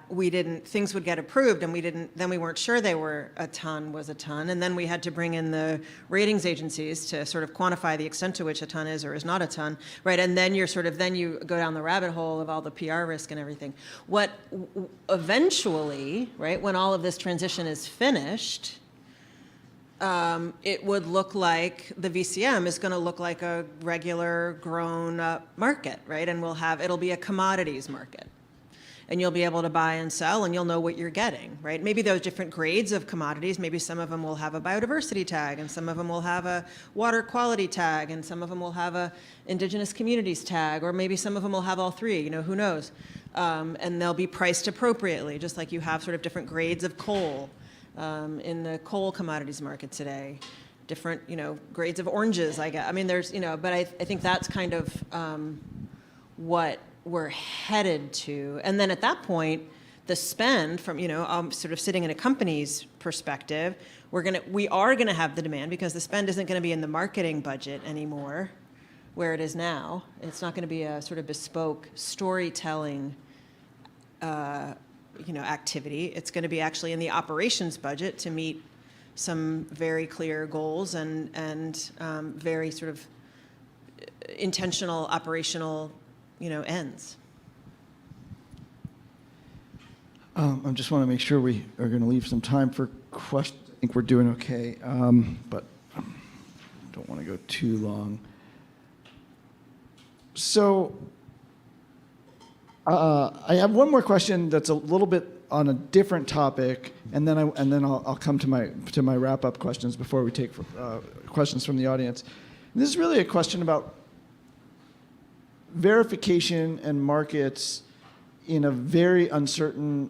things would get approved and then we weren't sure they were a ton was a ton, and then we had to bring in the ratings agencies to sort of quantify the extent to which a ton is or is not a ton, right? And then you go down the rabbit hole of all the PR risk and everything. What eventually, right, when all of this transition is finished, it would look like the VCM is going to look like a regular grown-up market, right? And it'll be a commodities market. And you'll be able to buy and sell, and you'll know what you're getting, right? Maybe those different grades of commodities, maybe some of them will have a biodiversity tag, and some of them will have a water quality tag, and some of them will have a indigenous communities tag, or maybe some of them will have all three, you know, who knows? And they'll be priced appropriately, just like you have sort of different grades of coal in the coal commodities market today. Different, you know, grades of oranges, I guess. I mean, there's, you know, but I think that's kind of what we're headed to. And then at that point, the spend from, you know, sort of sitting in a company's perspective, we are gonna have the demand because the spend isn't gonna be in the marketing budget anymore, where it is now. It's not gonna be a sort of bespoke storytelling, you know, activity. It's gonna be actually in the operations budget to meet some very clear goals and very sort of intentional operational, you know, ends. I just want to make sure we are going to leave some time for questions. I think we're doing okay, but don't want to go too long. So I have one more question that's a little bit on a different topic, and then I'll come to my wrap-up questions before we take questions from the audience. And this is really a question about verification and markets in a very uncertain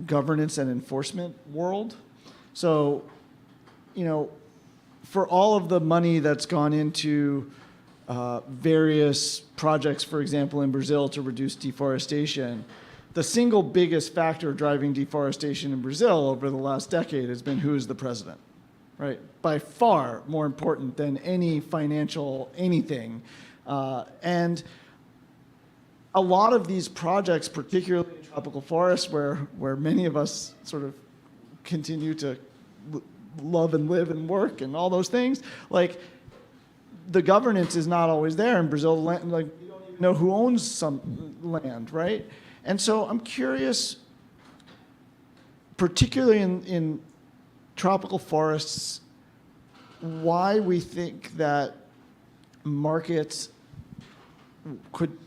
governance and enforcement world. So, for all of the money that's gone into various projects, for example, in Brazil to reduce deforestation, the single biggest factor driving deforestation in Brazil over the last decade has been who is the president, right? By far more important than any financial anything. And a lot of these projects, particularly in tropical forests, where many of us sort of continue to love and live and work and all those things, like the governance is not always there in Brazil. Like you don't even know who owns some land, right? And so I'm curious, particularly in tropical forests, why we think that markets could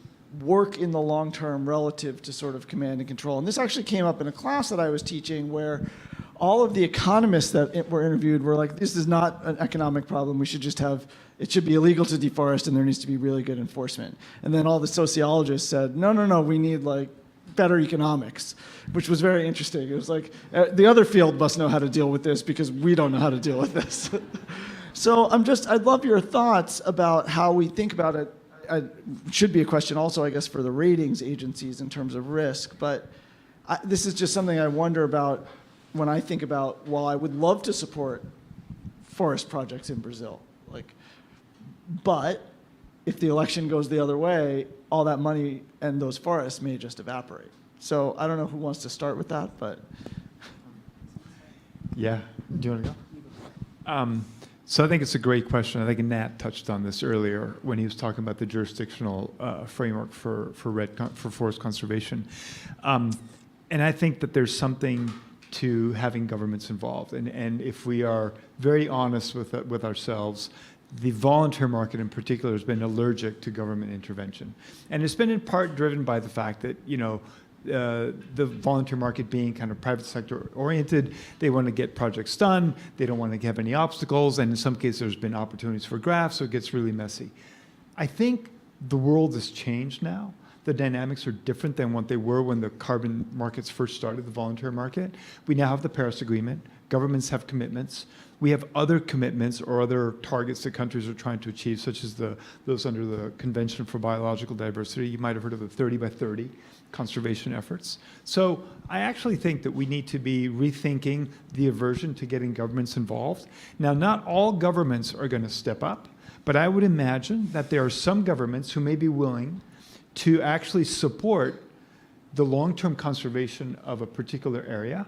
work in the long term relative to sort of command and control. And this actually came up in a class that I was teaching where all of the economists that were interviewed were like, this is not an economic problem. We should just it should be illegal to deforest and there needs to be really good enforcement. And then all the sociologists said, no, we need like better economics, which was very interesting. It was like, the other field must know how to deal with this because we don't know how to deal with this. So I'd love your thoughts about how we think about it. It should be a question also, I guess, for the ratings agencies in terms of risk. But this is just something I wonder about when I think about, well, I would love to support forest projects in Brazil. But if the election goes the other way, all that money and those forests may just evaporate. So I don't know who wants to start with that, but. Yeah, do you want to go? So I think it's a great question. I think Nat touched on this earlier when he was talking about the jurisdictional framework for forest conservation. And I think that there's something to having governments involved. And if we are very honest with ourselves, the voluntary market in particular has been allergic to government intervention. And it's been in part driven by the fact that, the voluntary market being kind of private sector oriented, they want to get projects done, they don't want to have any obstacles, and in some cases there's been opportunities for graft, so it gets really messy. I think the world has changed now. The dynamics are different than what they were when the carbon markets first started, the voluntary market. We now have the Paris Agreement. Governments have commitments. We have other commitments or other targets that countries are trying to achieve, such as those under the Convention for Biological Diversity. You might have heard of the 30 by 30 conservation efforts. So I actually think that we need to be rethinking the aversion to getting governments involved. Now, not all governments are going to step up, but I would imagine that there are some governments who may be willing to actually support the long-term conservation of a particular area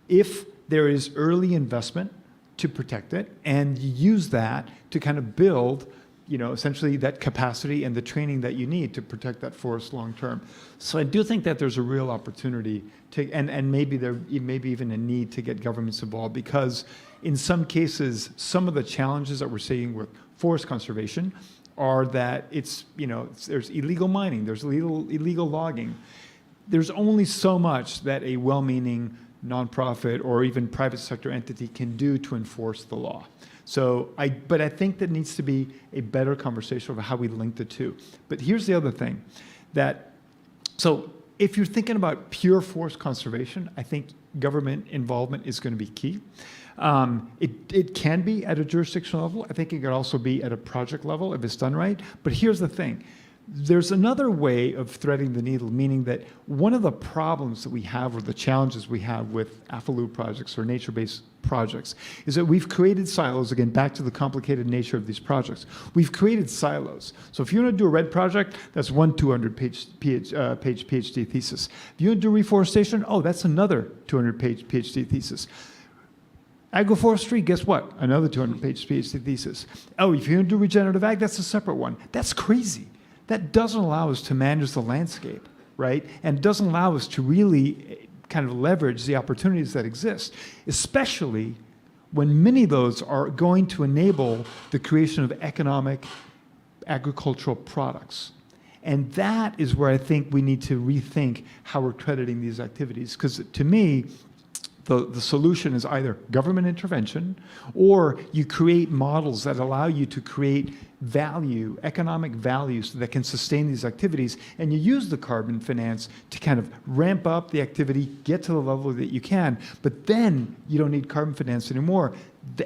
if there is early investment to protect it, and you use that to kind of build, essentially that capacity and the training that you need to protect that forest long term. So I do think that there's a real opportunity and maybe there may be even a need to get governments involved, because in some cases, some of the challenges that we're seeing with forest conservation are that there's illegal mining, there's illegal logging. There's only so much that a well-meaning nonprofit or even private sector entity can do to enforce the law. But I think there needs to be a better conversation about how we link the two. But here's the other thing, so if you're thinking about pure forest conservation, I think government involvement is going to be key. It can be at a jurisdictional level. I think it could also be at a project level if it's done right. But here's the thing. There's another way of threading the needle, meaning that one of the problems that we have, or the challenges we have with AFLU projects or nature-based projects, is that we've created silos. Again, back to the complicated nature of these projects. We've created silos. So if you want to do a red project, that's one 200-page PhD thesis. If you want to do reforestation, that's another 200-page PhD thesis. Agroforestry, guess what? Another 200-page PhD thesis. If you want to do regenerative ag, that's a separate one. That's crazy. That doesn't allow us to manage the landscape, right? And doesn't allow us to really kind of leverage the opportunities that exist, especially when many of those are going to enable the creation of economic agricultural products. And that is where I think we need to rethink how we're crediting these activities. Because to me, the solution is either government intervention, or you create models that allow you to create value, economic values that can sustain these activities, and you use the carbon finance to kind of ramp up the activity, get to the level that you can, but then you don't need carbon finance anymore,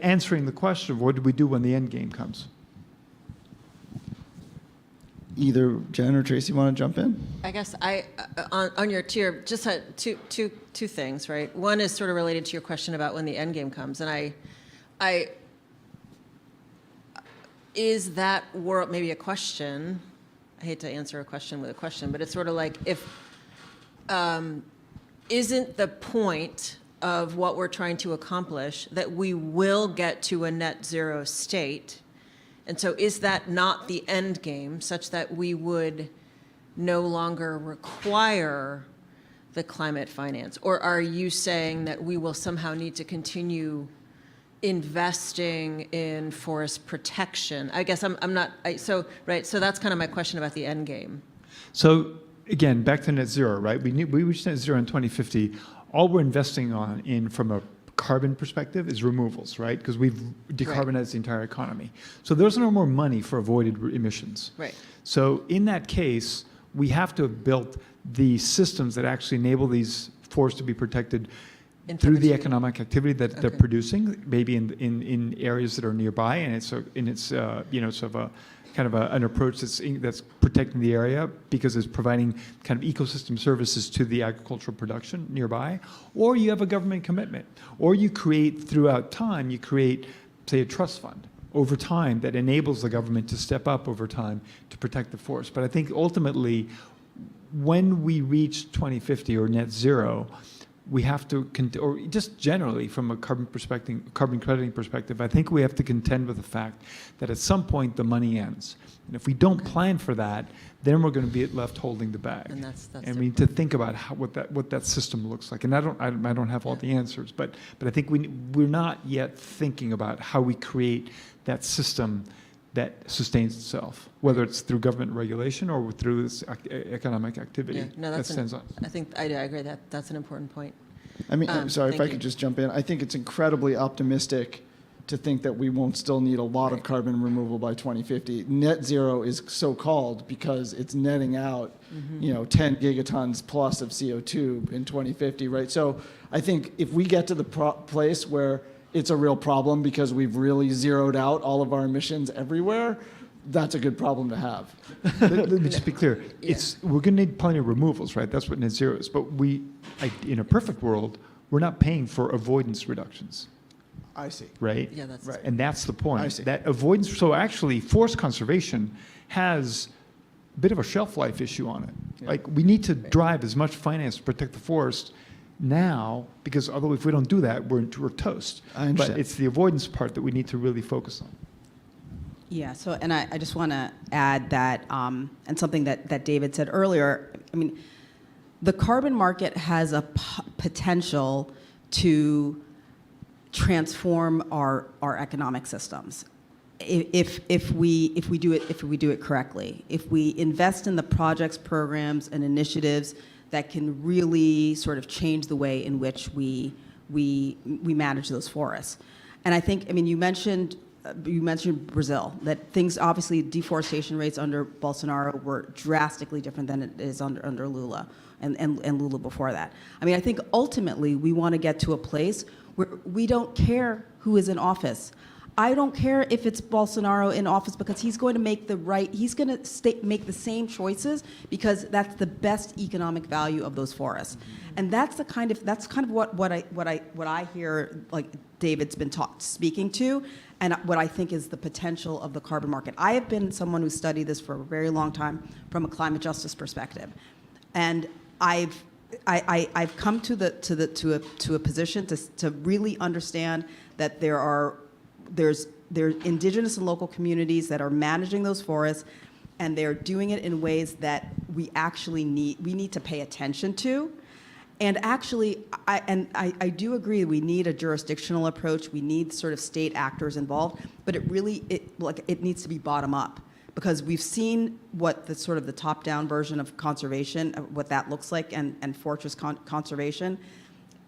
answering the question of what do we do when the end game comes. Either Jen or Tracy want to jump in? I guess on your tier, just had two things, right? One is sort of related to your question about when the end game comes, and I is that world, maybe a question, I hate to answer a question with a question, but it's sort of like, if isn't the point of what we're trying to accomplish that we will get to a net zero state? And so is that not the end game, such that we would no longer require the climate finance? Or are you saying that we will somehow need to continue investing in forest protection? I guess I'm not, so that's kind of my question about the end game. So again, back to net zero, right? We reached net zero in 2050. All we're investing in from a carbon perspective is removals, right? Because we've decarbonized the entire economy. So there's no more money for avoided emissions. Right. So in that case, we have to have built the systems that actually enable these forests to be protected through the economic activity that they're producing, maybe in areas that are nearby, and it's you know, sort of a kind of an approach that's protecting the area because it's providing kind of ecosystem services to the agricultural production nearby, or you have a government commitment, or you create throughout time, you create, say, a trust fund over time that enables the government to step up over time to protect the forest. But I think ultimately, when we reach 2050 or net zero, we have to, or just generally from a carbon crediting perspective, I think we have to contend with the fact that at some point the money ends. And if we don't plan for that, then we're going to be left holding the bag. And we need to think about what that system looks like. And I don't have all the answers, but I think we're not yet thinking about how we create that system that sustains itself, whether it's through government regulation or through this economic activity. Yeah, no, I think I agree that's an important point. I mean, I'm sorry if I could just jump in. I think it's incredibly optimistic to think that we won't still need a lot of carbon removal by 2050. Net zero is so called because it's netting out, you know, 10 gigatons plus of CO2 in 2050, right? So I think if we get to the place where it's a real problem because we've really zeroed out all of our emissions everywhere, that's a good problem to have. Let me just be clear. We're going to need plenty of removals, right? That's what net zero is. But in a perfect world, we're not paying for avoidance reductions. I see. Right? Yeah, that's right. And that's the point. I see. That avoidance. So actually, forest conservation has a bit of a shelf life issue on it. Yeah. Like we need to drive as much finance to protect the forest now, because although if we don't do that, we're toast. I understand. But it's the avoidance part that we need to really focus on. Yeah, so, and I just want to add that, and something that David said earlier, I mean, the carbon market has a potential to transform our economic systems if we do it correctly. If we invest in the projects, programs, and initiatives that can really sort of change the way in which we manage those forests. And I think, I mean, you mentioned Brazil, that things, obviously deforestation rates under Bolsonaro were drastically different than it is under Lula and Lula before that. I mean, I think ultimately we want to get to a place where we don't care who is in office. I don't care if it's Bolsonaro in office because he's going to make make the same choices because that's the best economic value of those forests. And that's kind of what I hear, like David's been speaking to, and what I think is the potential of the carbon market. I have been someone who studied this for a very long time from a climate justice perspective, and I've come to a position to really understand that there's indigenous and local communities that are managing those forests, and they're doing it in ways that we need to pay attention to. And actually, I do agree we need a jurisdictional approach. We need sort of state actors involved, but it needs to be bottom up, because we've seen what the sort of the top-down version of conservation, what that looks like, and fortress conservation,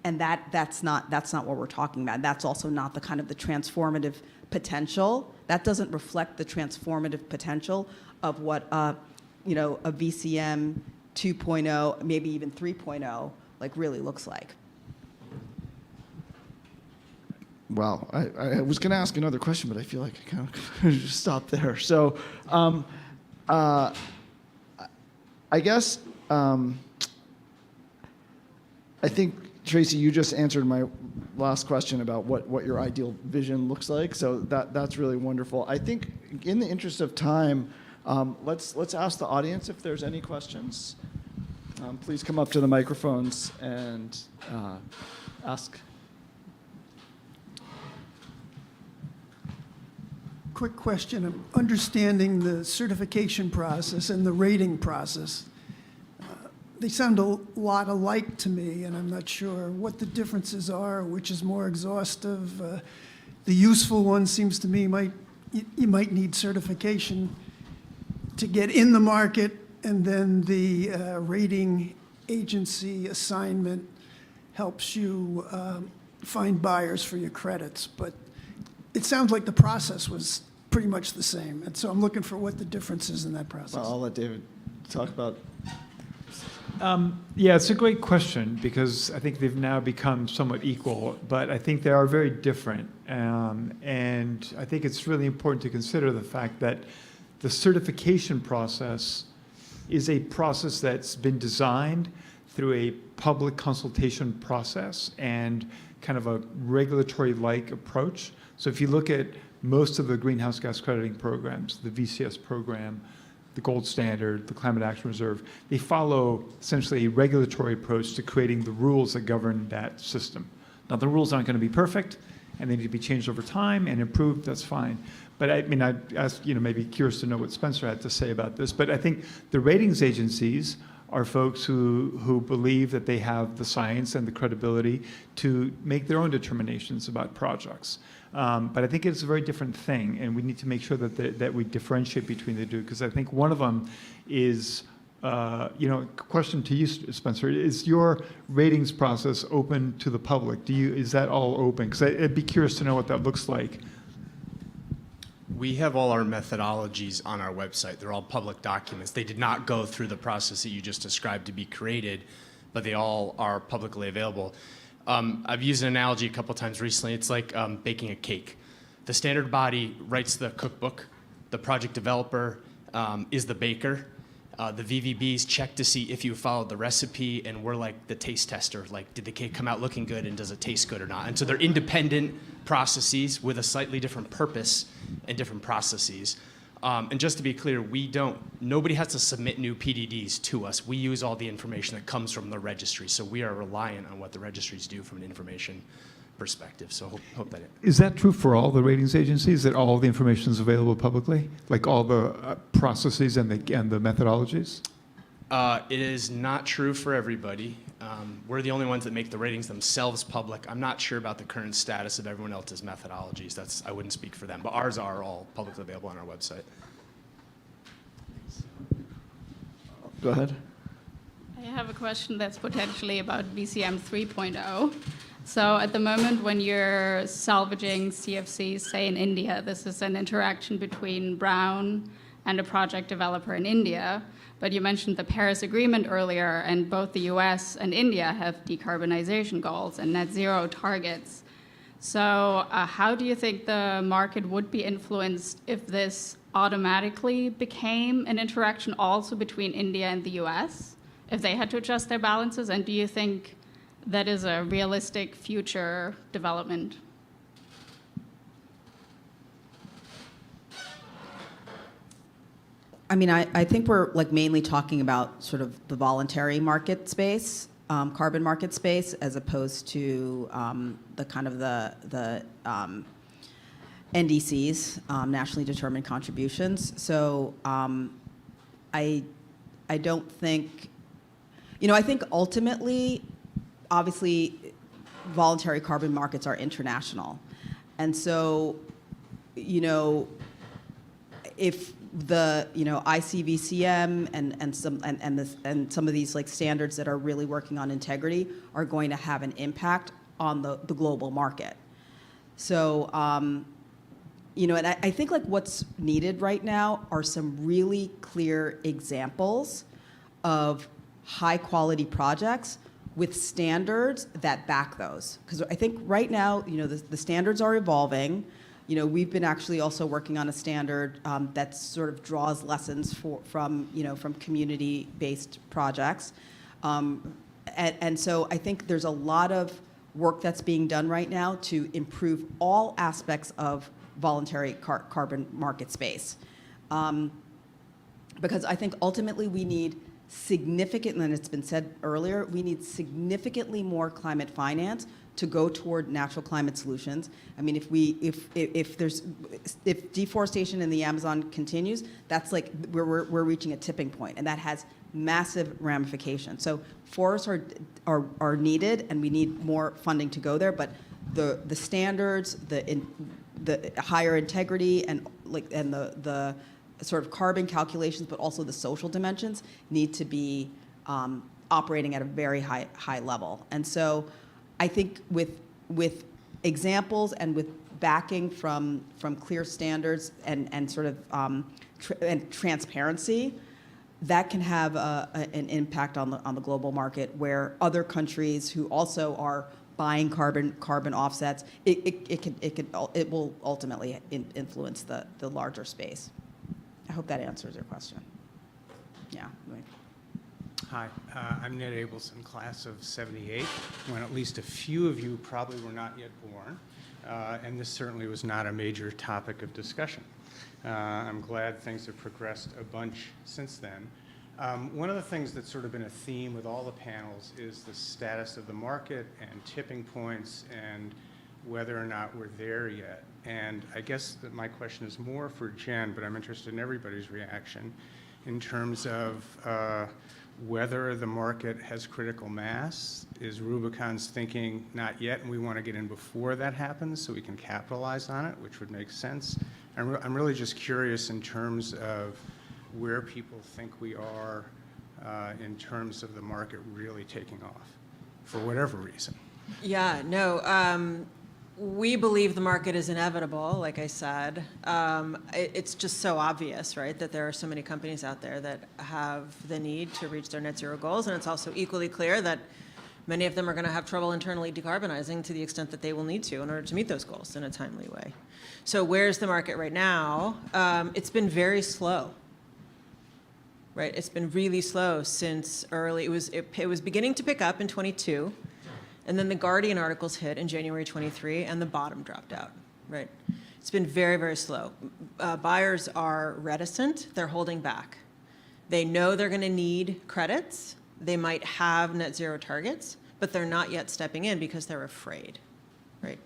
and that's not what we're talking about. That's also not the kind of the transformative potential. That doesn't reflect the transformative potential of what a VCM 2.0, maybe even 3.0, like really looks like. Wow, I was going to ask another question, but I feel like I kind of just stopped there. So, I guess I think, Tracy, you just answered my last question about what your ideal vision looks like. So that's really wonderful. I think, in the interest of time, let's ask the audience if there's any questions. Please come up to the microphones and ask. Quick question. I'm understanding the certification process and the rating process. They sound a lot alike to me, and I'm not sure what the differences are, which is more exhaustive. The useful one seems to me you might need certification to get in the market, and then the rating agency assignment helps you find buyers for your credits. But it sounds like the process was pretty much the same. And so I'm looking for what the difference is in that process. Well, I'll let David talk about. Yeah, it's a great question, because I think they've now become somewhat equal, but I think they are very different. And I think it's really important to consider the fact that the certification process is a process that's been designed through a public consultation process and kind of a regulatory-like approach. So if you look at most of the greenhouse gas crediting programs, the VCS program, the gold standard, the climate action reserve, they follow essentially a regulatory approach to creating the rules that govern that system. Now, the rules aren't going to be perfect, and they need to be changed over time and improved. That's fine. But I mean, I'd ask, maybe curious to know what Spencer had to say about this. But I think the ratings agencies are folks who believe that they have the science and the credibility to make their own determinations about projects. But I think it's a very different thing, and we need to make sure that we differentiate between the two, because I think one of them is, question to you, Spencer, is your ratings process open to the public? Is that all open? Because I'd be curious to know what that looks like. We have all our methodologies on our website. They're all public documents. They did not go through the process that you just described to be created, but they all are publicly available. I've used an analogy a couple times recently. It's like baking a cake. The standard body writes the cookbook. The project developer is the baker. The VVBs check to see if you followed the recipe, and we're like the taste tester. Like, did the cake come out looking good, and does it taste good or not? And so they're independent processes with a slightly different purpose and different processes. And just to be clear, nobody has to submit new PDDs to us. We use all the information that comes from the registry, so we are reliant on what the registries do from an information perspective. So hope that it. Is that true for all the ratings agencies, that all the information is available publicly, like all the processes and the methodologies? It is not true for everybody. We're the only ones that make the ratings themselves public. I'm not sure about the current status of everyone else's methodologies. I wouldn't speak for them, but ours are all publicly available on our website. Go ahead. I have a question that's potentially about VCM 3.0. So at the moment, when you're salvaging CFCs, say in India, this is an interaction between Brown and a project developer in India. But you mentioned the Paris Agreement earlier, and both the US and India have decarbonization goals and net zero targets. So how do you think the market would be influenced if this automatically became an interaction also between India and the US, if they had to adjust their balances? And do you think that is a realistic future development? I mean, I think we're mainly talking about sort of the voluntary market space, carbon market space, as opposed to the kind of the NDCs, nationally determined contributions. So I don't think, I think ultimately obviously, voluntary carbon markets are international. And so, if the ICVCM and some of these like standards that are really working on integrity are going to have an impact on the global market. So, and I think like what's needed right now are some really clear examples of high quality projects with standards that back those. Because I think right now, the standards are evolving. We've been actually also working on a standard that sort of draws lessons from community-based projects. And so I think there's a lot of work that's being done right now to improve all aspects of voluntary carbon market space. Because I think ultimately we need significant, and it's been said earlier, we need significantly more climate finance to go toward natural climate solutions. I mean, if deforestation in the Amazon continues, that's like we're reaching a tipping point, and that has massive ramifications. So forests are needed, and we need more funding to go there. But the standards, the higher integrity, and the sort of carbon calculations, but also the social dimensions need to be operating at a very high level. And so I think with examples and with backing from clear standards and sort of and transparency, that can have an impact on the global market, where other countries who also are buying carbon offsets, it will ultimately influence the larger space. I hope that answers your question. Yeah. Hi, I'm Ned Abelson, class of '78, when at least a few of you probably were not yet born, and this certainly was not a major topic of discussion. I'm glad things have progressed a bunch since then. One of the things that's sort of been a theme with all the panels is the status of the market and tipping points and whether or not we're there yet. And I guess that my question is more for Jen, but I'm interested in everybody's reaction in terms of whether the market has critical mass. Is Rubicon's thinking not yet, and we want to get in before that happens so we can capitalize on it, which would make sense? I'm really just curious in terms of where people think we are in terms of the market really taking off, for whatever reason. Yeah, no, we believe the market is inevitable, like I said. It's just so obvious, right, that there are so many companies out there that have the need to reach their net zero goals, and it's also equally clear that many of them are going to have trouble internally decarbonizing to the extent that they will need to in order to meet those goals in a timely way. So where's the market right now? It's been very slow. Right, it's been really slow since early. It was beginning to pick up in 22, and then the Guardian articles hit in January 23, and the bottom dropped out. Right, it's been very, very slow. Buyers are reticent. They're holding back. They know they're going to need credits. They might have net zero targets, but they're not yet stepping in because they're afraid. Right.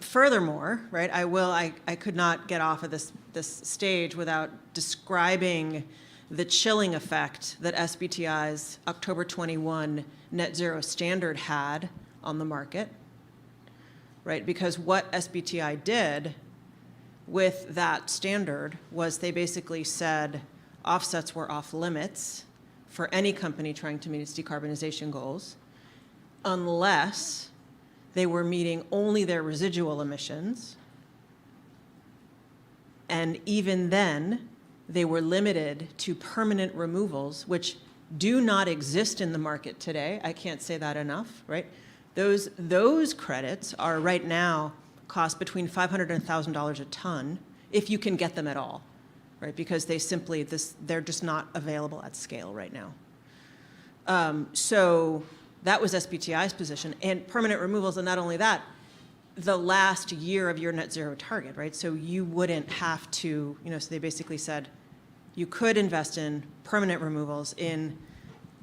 Furthermore, right, I could not get off of this stage without describing the chilling effect that SBTI's October 21 net zero standard had on the market, right? Because what SBTI did with that standard was they basically said offsets were off limits for any company trying to meet its decarbonization goals unless they were meeting only their residual emissions. And even then, they were limited to permanent removals, which do not exist in the market today. I can't say that enough, right? Those credits are right now cost between $500 and $1,000 a ton, if you can get them at all, right? Because they're just not available at scale right now. So that was SBTI's position. And permanent removals, and not only that, the last year of your net zero target, right? So you wouldn't have to, so they basically said you could invest in permanent removals in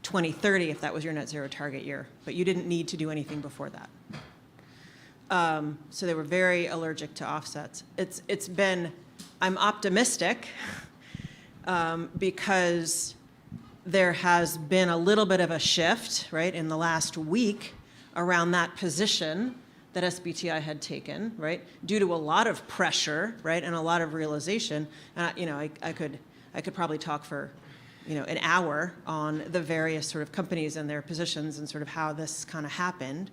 2030 if that was your net zero target year, but you didn't need to do anything before that. So they were very allergic to offsets. I'm optimistic because there has been a little bit of a shift, right, in the last week around that position that SBTI had taken, right, due to a lot of pressure, right, and a lot of realization. And I could probably talk for, an hour on the various sort of companies and their positions and sort of how this kind of happened.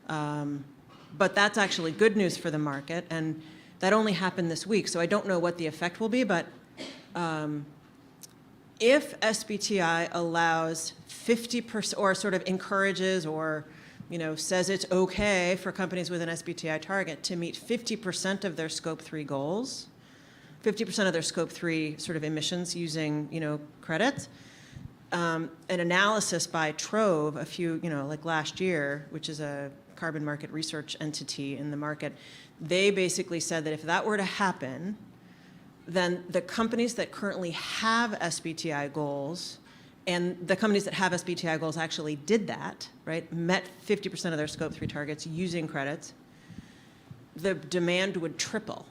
But that's actually good news for the market, and that only happened this week, so I don't know what the effect will be, but if SBTI allows 50% or sort of encourages or says it's okay for companies with an SBTI target to meet 50% of their Scope 3 goals, 50% of their Scope 3 sort of emissions using, credits. An analysis by Trove a few, like last year, which is a carbon market research entity in the market, they basically said that if that were to happen, then the companies that currently have SBTI goals, and the companies that have SBTI goals actually did that, right, met 50% of their Scope 3 targets using credits, the demand would triple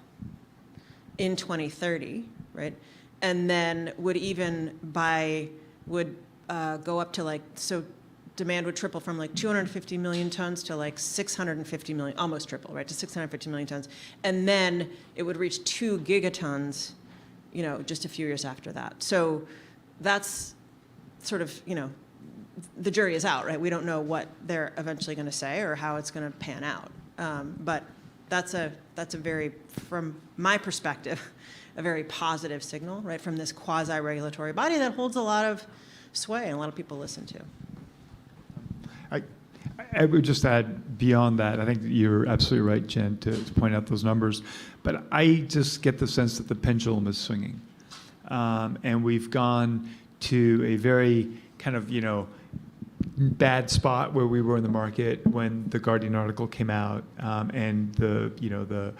in 2030, right? And then would go up to demand would triple from 250 million tons to 650 million, almost triple, right, to 650 million tons. And then it would reach 2 gigatons, just a few years after that. So that's sort of, the jury is out, right? We don't know what they're eventually going to say or how it's going to pan out. But that's a very, from my perspective, a very positive signal, right, from this quasi-regulatory body that holds a lot of sway and a lot of people listen to. I would just add beyond that, I think you're absolutely right, Jen, to point out those numbers. But I just get the sense that the pendulum is swinging. And we've gone to a very kind of, bad spot where we were in the market when the Guardian article came out and the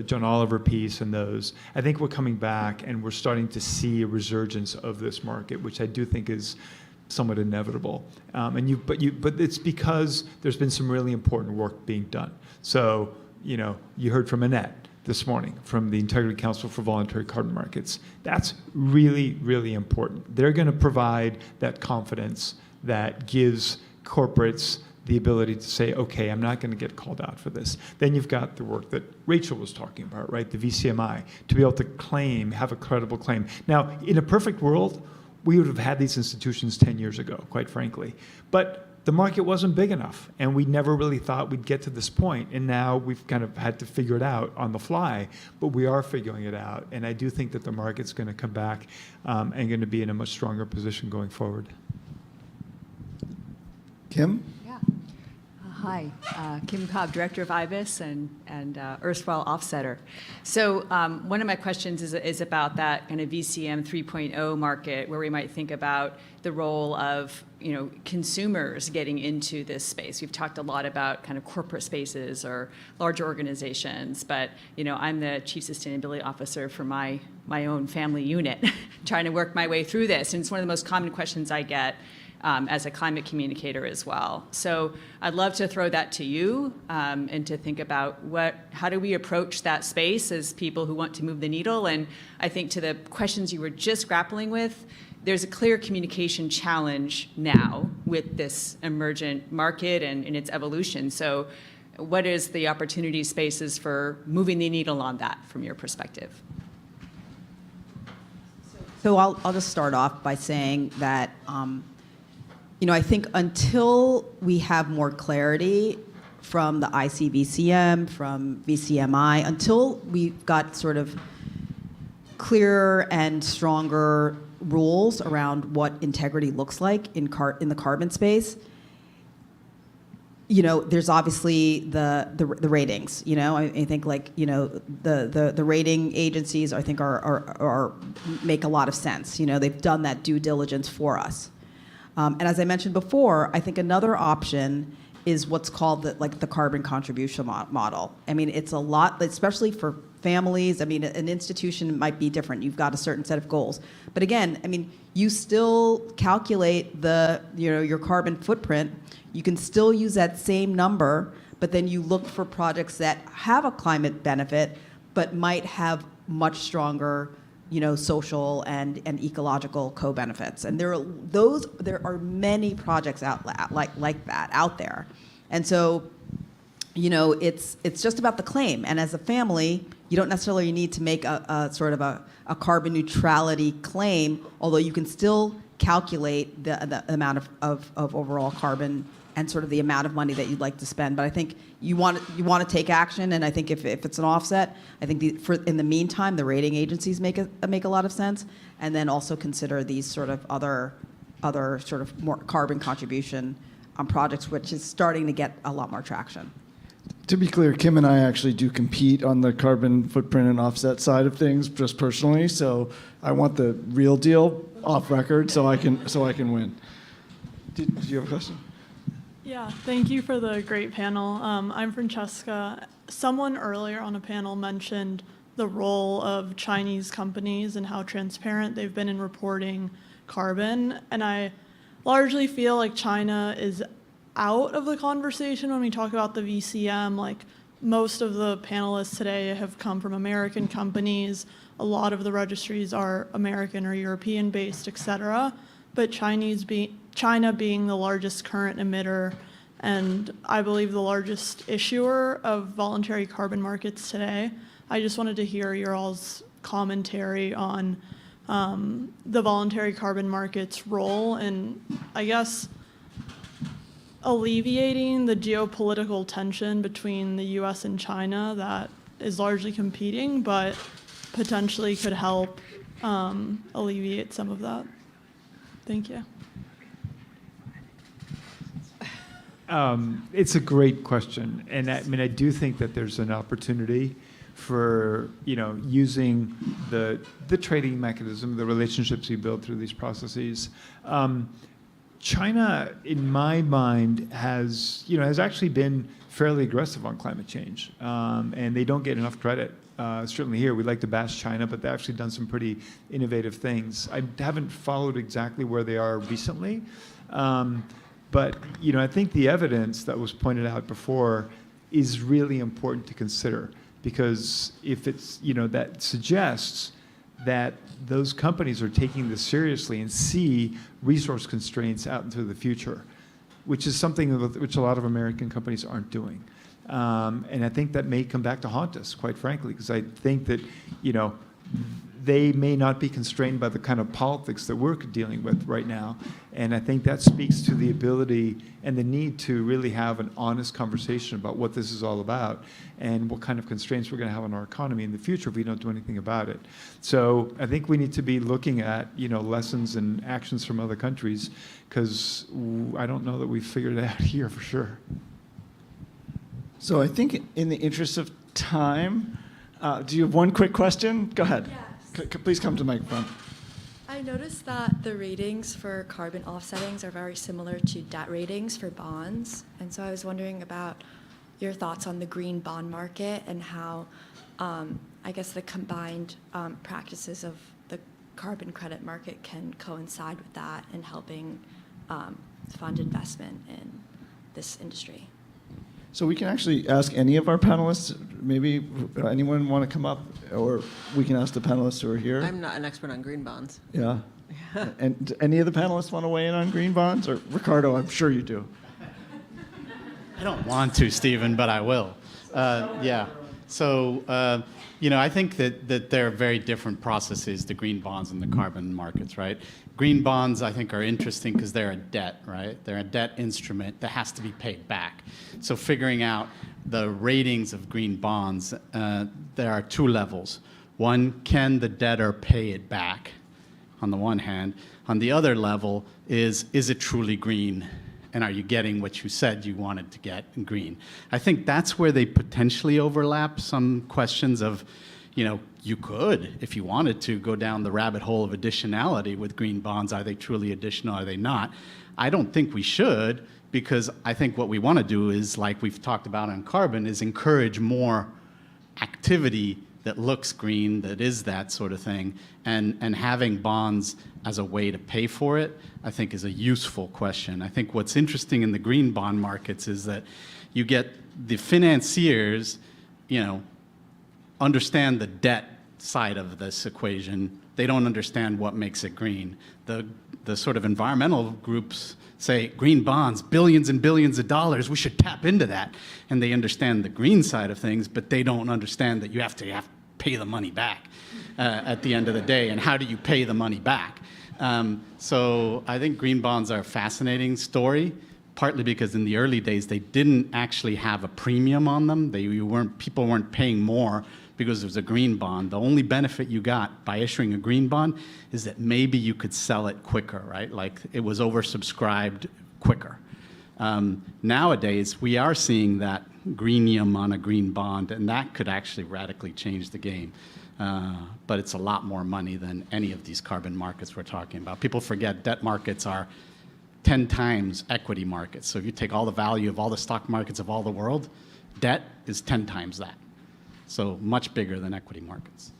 John Oliver piece and those. I think we're coming back and we're starting to see a resurgence of this market, which I do think is somewhat inevitable. But it's because there's been some really important work being done. So, you heard from Annette this morning from the Integrity Council for Voluntary Carbon Markets. That's really, really important. They're going to provide that confidence that gives corporates the ability to say, okay, I'm not going to get called out for this. Then you've got the work that Rachel was talking about, right? The VCMI, to be able to have a credible claim. Now, in a perfect world, we would have had these institutions 10 years ago, quite frankly. But the market wasn't big enough, and we never really thought we'd get to this point, and now we've kind of had to figure it out on the fly, but we are figuring it out, and I do think that the market's going to come back and going to be in a much stronger position going forward. Kim? Yeah. Hi, Kim Cobb, Director of IBIS and erstwhile Offsetter. So one of my questions is about that kind of VCM 3.0 market, where we might think about the role of consumers getting into this space. We've talked a lot about kind of corporate spaces or larger organizations, but I'm the Chief Sustainability Officer for my own family unit, trying to work my way through this, and it's one of the most common questions I get as a climate communicator as well. So I'd love to throw that to you and to think about how do we approach that space as people who want to move the needle. And I think to the questions you were just grappling with, there's a clear communication challenge now with this emergent market and its evolution. So what is the opportunity spaces for moving the needle on that from your perspective? So I'll just start off by saying that I think until we have more clarity from the ICVCM, from VCMI, until we've got sort of clearer and stronger rules around what integrity looks like in the carbon space, there's obviously the ratings. I think the rating agencies I think are make a lot of sense. They've done that due diligence for us. And as I mentioned before, I think another option is what's called the carbon contribution model. I mean, it's a lot, especially for families. I mean, an institution might be different. You've got a certain set of goals. But again, I mean, you still calculate your carbon footprint. You can still use that same number, but then you look for projects that have a climate benefit, but might have much stronger social and ecological co-benefits. And there are many projects like that out there. And so, it's just about the claim. And as a family, you don't necessarily need to make a sort of a carbon neutrality claim, although you can still calculate the amount of overall carbon and sort of the amount of money that you'd like to spend. But I think you want to take action, and I think if it's an offset, I think in the meantime, the rating agencies make a lot of sense, and then also consider these sort of other sort of more carbon contribution on projects, which is starting to get a lot more traction. To be clear, Kim and I actually do compete on the carbon footprint and offset side of things, just personally. So I want the real deal off record, so I can win. Did you have a question? Yeah, thank you for the great panel. I'm Francesca. Someone earlier on a panel mentioned the role of Chinese companies and how transparent they've been in reporting carbon. And I largely feel like China is out of the conversation when we talk about the VCM. Like, most of the panelists today have come from American companies. A lot of the registries are American or European based, et cetera. But China being the largest current emitter and I believe the largest issuer of voluntary carbon markets today, I just wanted to hear your all's commentary on the voluntary carbon market's role in, I guess, alleviating the geopolitical tension between the US and China that is largely competing, but potentially could help alleviate some of that. Thank you. It's a great question, and I do think that there's an opportunity for using the trading mechanism, the relationships you build through these processes. China, in my mind, has actually been fairly aggressive on climate change, and they don't get enough credit. Certainly here, we like to bash China, but they've actually done some pretty innovative things. I haven't followed exactly where they are recently, but I think the evidence that was pointed out before is really important to consider, because if it's that suggests that those companies are taking this seriously and see resource constraints out into the future, which is something which a lot of American companies aren't doing. And I think that may come back to haunt us, quite frankly, because I think that, they may not be constrained by the kind of politics that we're dealing with right now. And I think that speaks to the ability and the need to really have an honest conversation about what this is all about and what kind of constraints we're going to have on our economy in the future if we don't do anything about it. So I think we need to be looking at, lessons and actions from other countries, because I don't know that we've figured it out here for sure. So I think in the interest of time, do you have one quick question? Go ahead. Yes. Please come to the microphone. I noticed that the ratings for carbon offsettings are very similar to debt ratings for bonds. And so I was wondering about your thoughts on the green bond market and how, I guess, the combined practices of the carbon credit market can coincide with that in helping fund investment in this industry. So we can actually ask any of our panelists, maybe anyone want to come up, or we can ask the panelists who are here. I'm not an expert on green bonds. Yeah. And do any of the panelists want to weigh in on green bonds? Or Ricardo, I'm sure you do. I don't want to, Stephen, but I will. Yeah. So, I think that there are very different processes, the green bonds and the carbon markets, right? Green bonds, I think, are interesting because they're a debt, right? They're a debt instrument that has to be paid back. So figuring out the ratings of green bonds, there are two levels. One, can the debtor pay it back, on the one hand? On the other level is it truly green? And are you getting what you said you wanted to get in green? I think that's where they potentially overlap. Some questions of, you could, if you wanted to, go down the rabbit hole of additionality with green bonds. Are they truly additional? Are they not? I don't think we should, because I think what we want to do is, like we've talked about on carbon, is encourage more activity that looks green, that is that sort of thing, and having bonds as a way to pay for it, I think is a useful question. I think what's interesting in the green bond markets is that you get the financiers, understand the debt side of this equation. They don't understand what makes it green. The sort of environmental groups say, green bonds, billions and billions of dollars, we should tap into that. And they understand the green side of things, but they don't understand that you have to pay the money back at the end of the day. And how do you pay the money back? So I think green bonds are a fascinating story, partly because in the early days, they didn't actually have a premium on them. People weren't paying more because it was a green bond. The only benefit you got by issuing a green bond is that maybe you could sell it quicker, right? Like it was oversubscribed quicker. Nowadays, we are seeing that greenium on a green bond, and that could actually radically change the game. But it's a lot more money than any of these carbon markets we're talking about. People forget debt markets are 10 times equity markets. So if you take all the value of all the stock markets of all the world, debt is 10 times that. So much bigger than equity markets.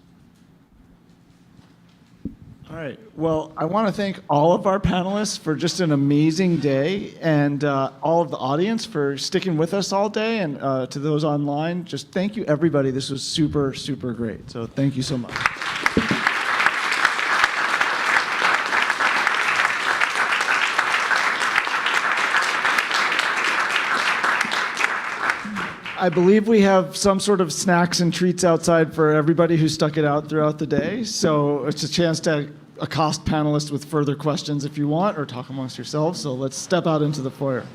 All right. Well, I want to thank all of our panelists for just an amazing day, and all of the audience for sticking with us all day, and to those online, just thank you, everybody. This was super, super great. So thank you so much. I believe we have some sort of snacks and treats outside for everybody who stuck it out throughout the day. So it's a chance to accost panelists with further questions if you want, or talk amongst yourselves. So let's step out into the foyer.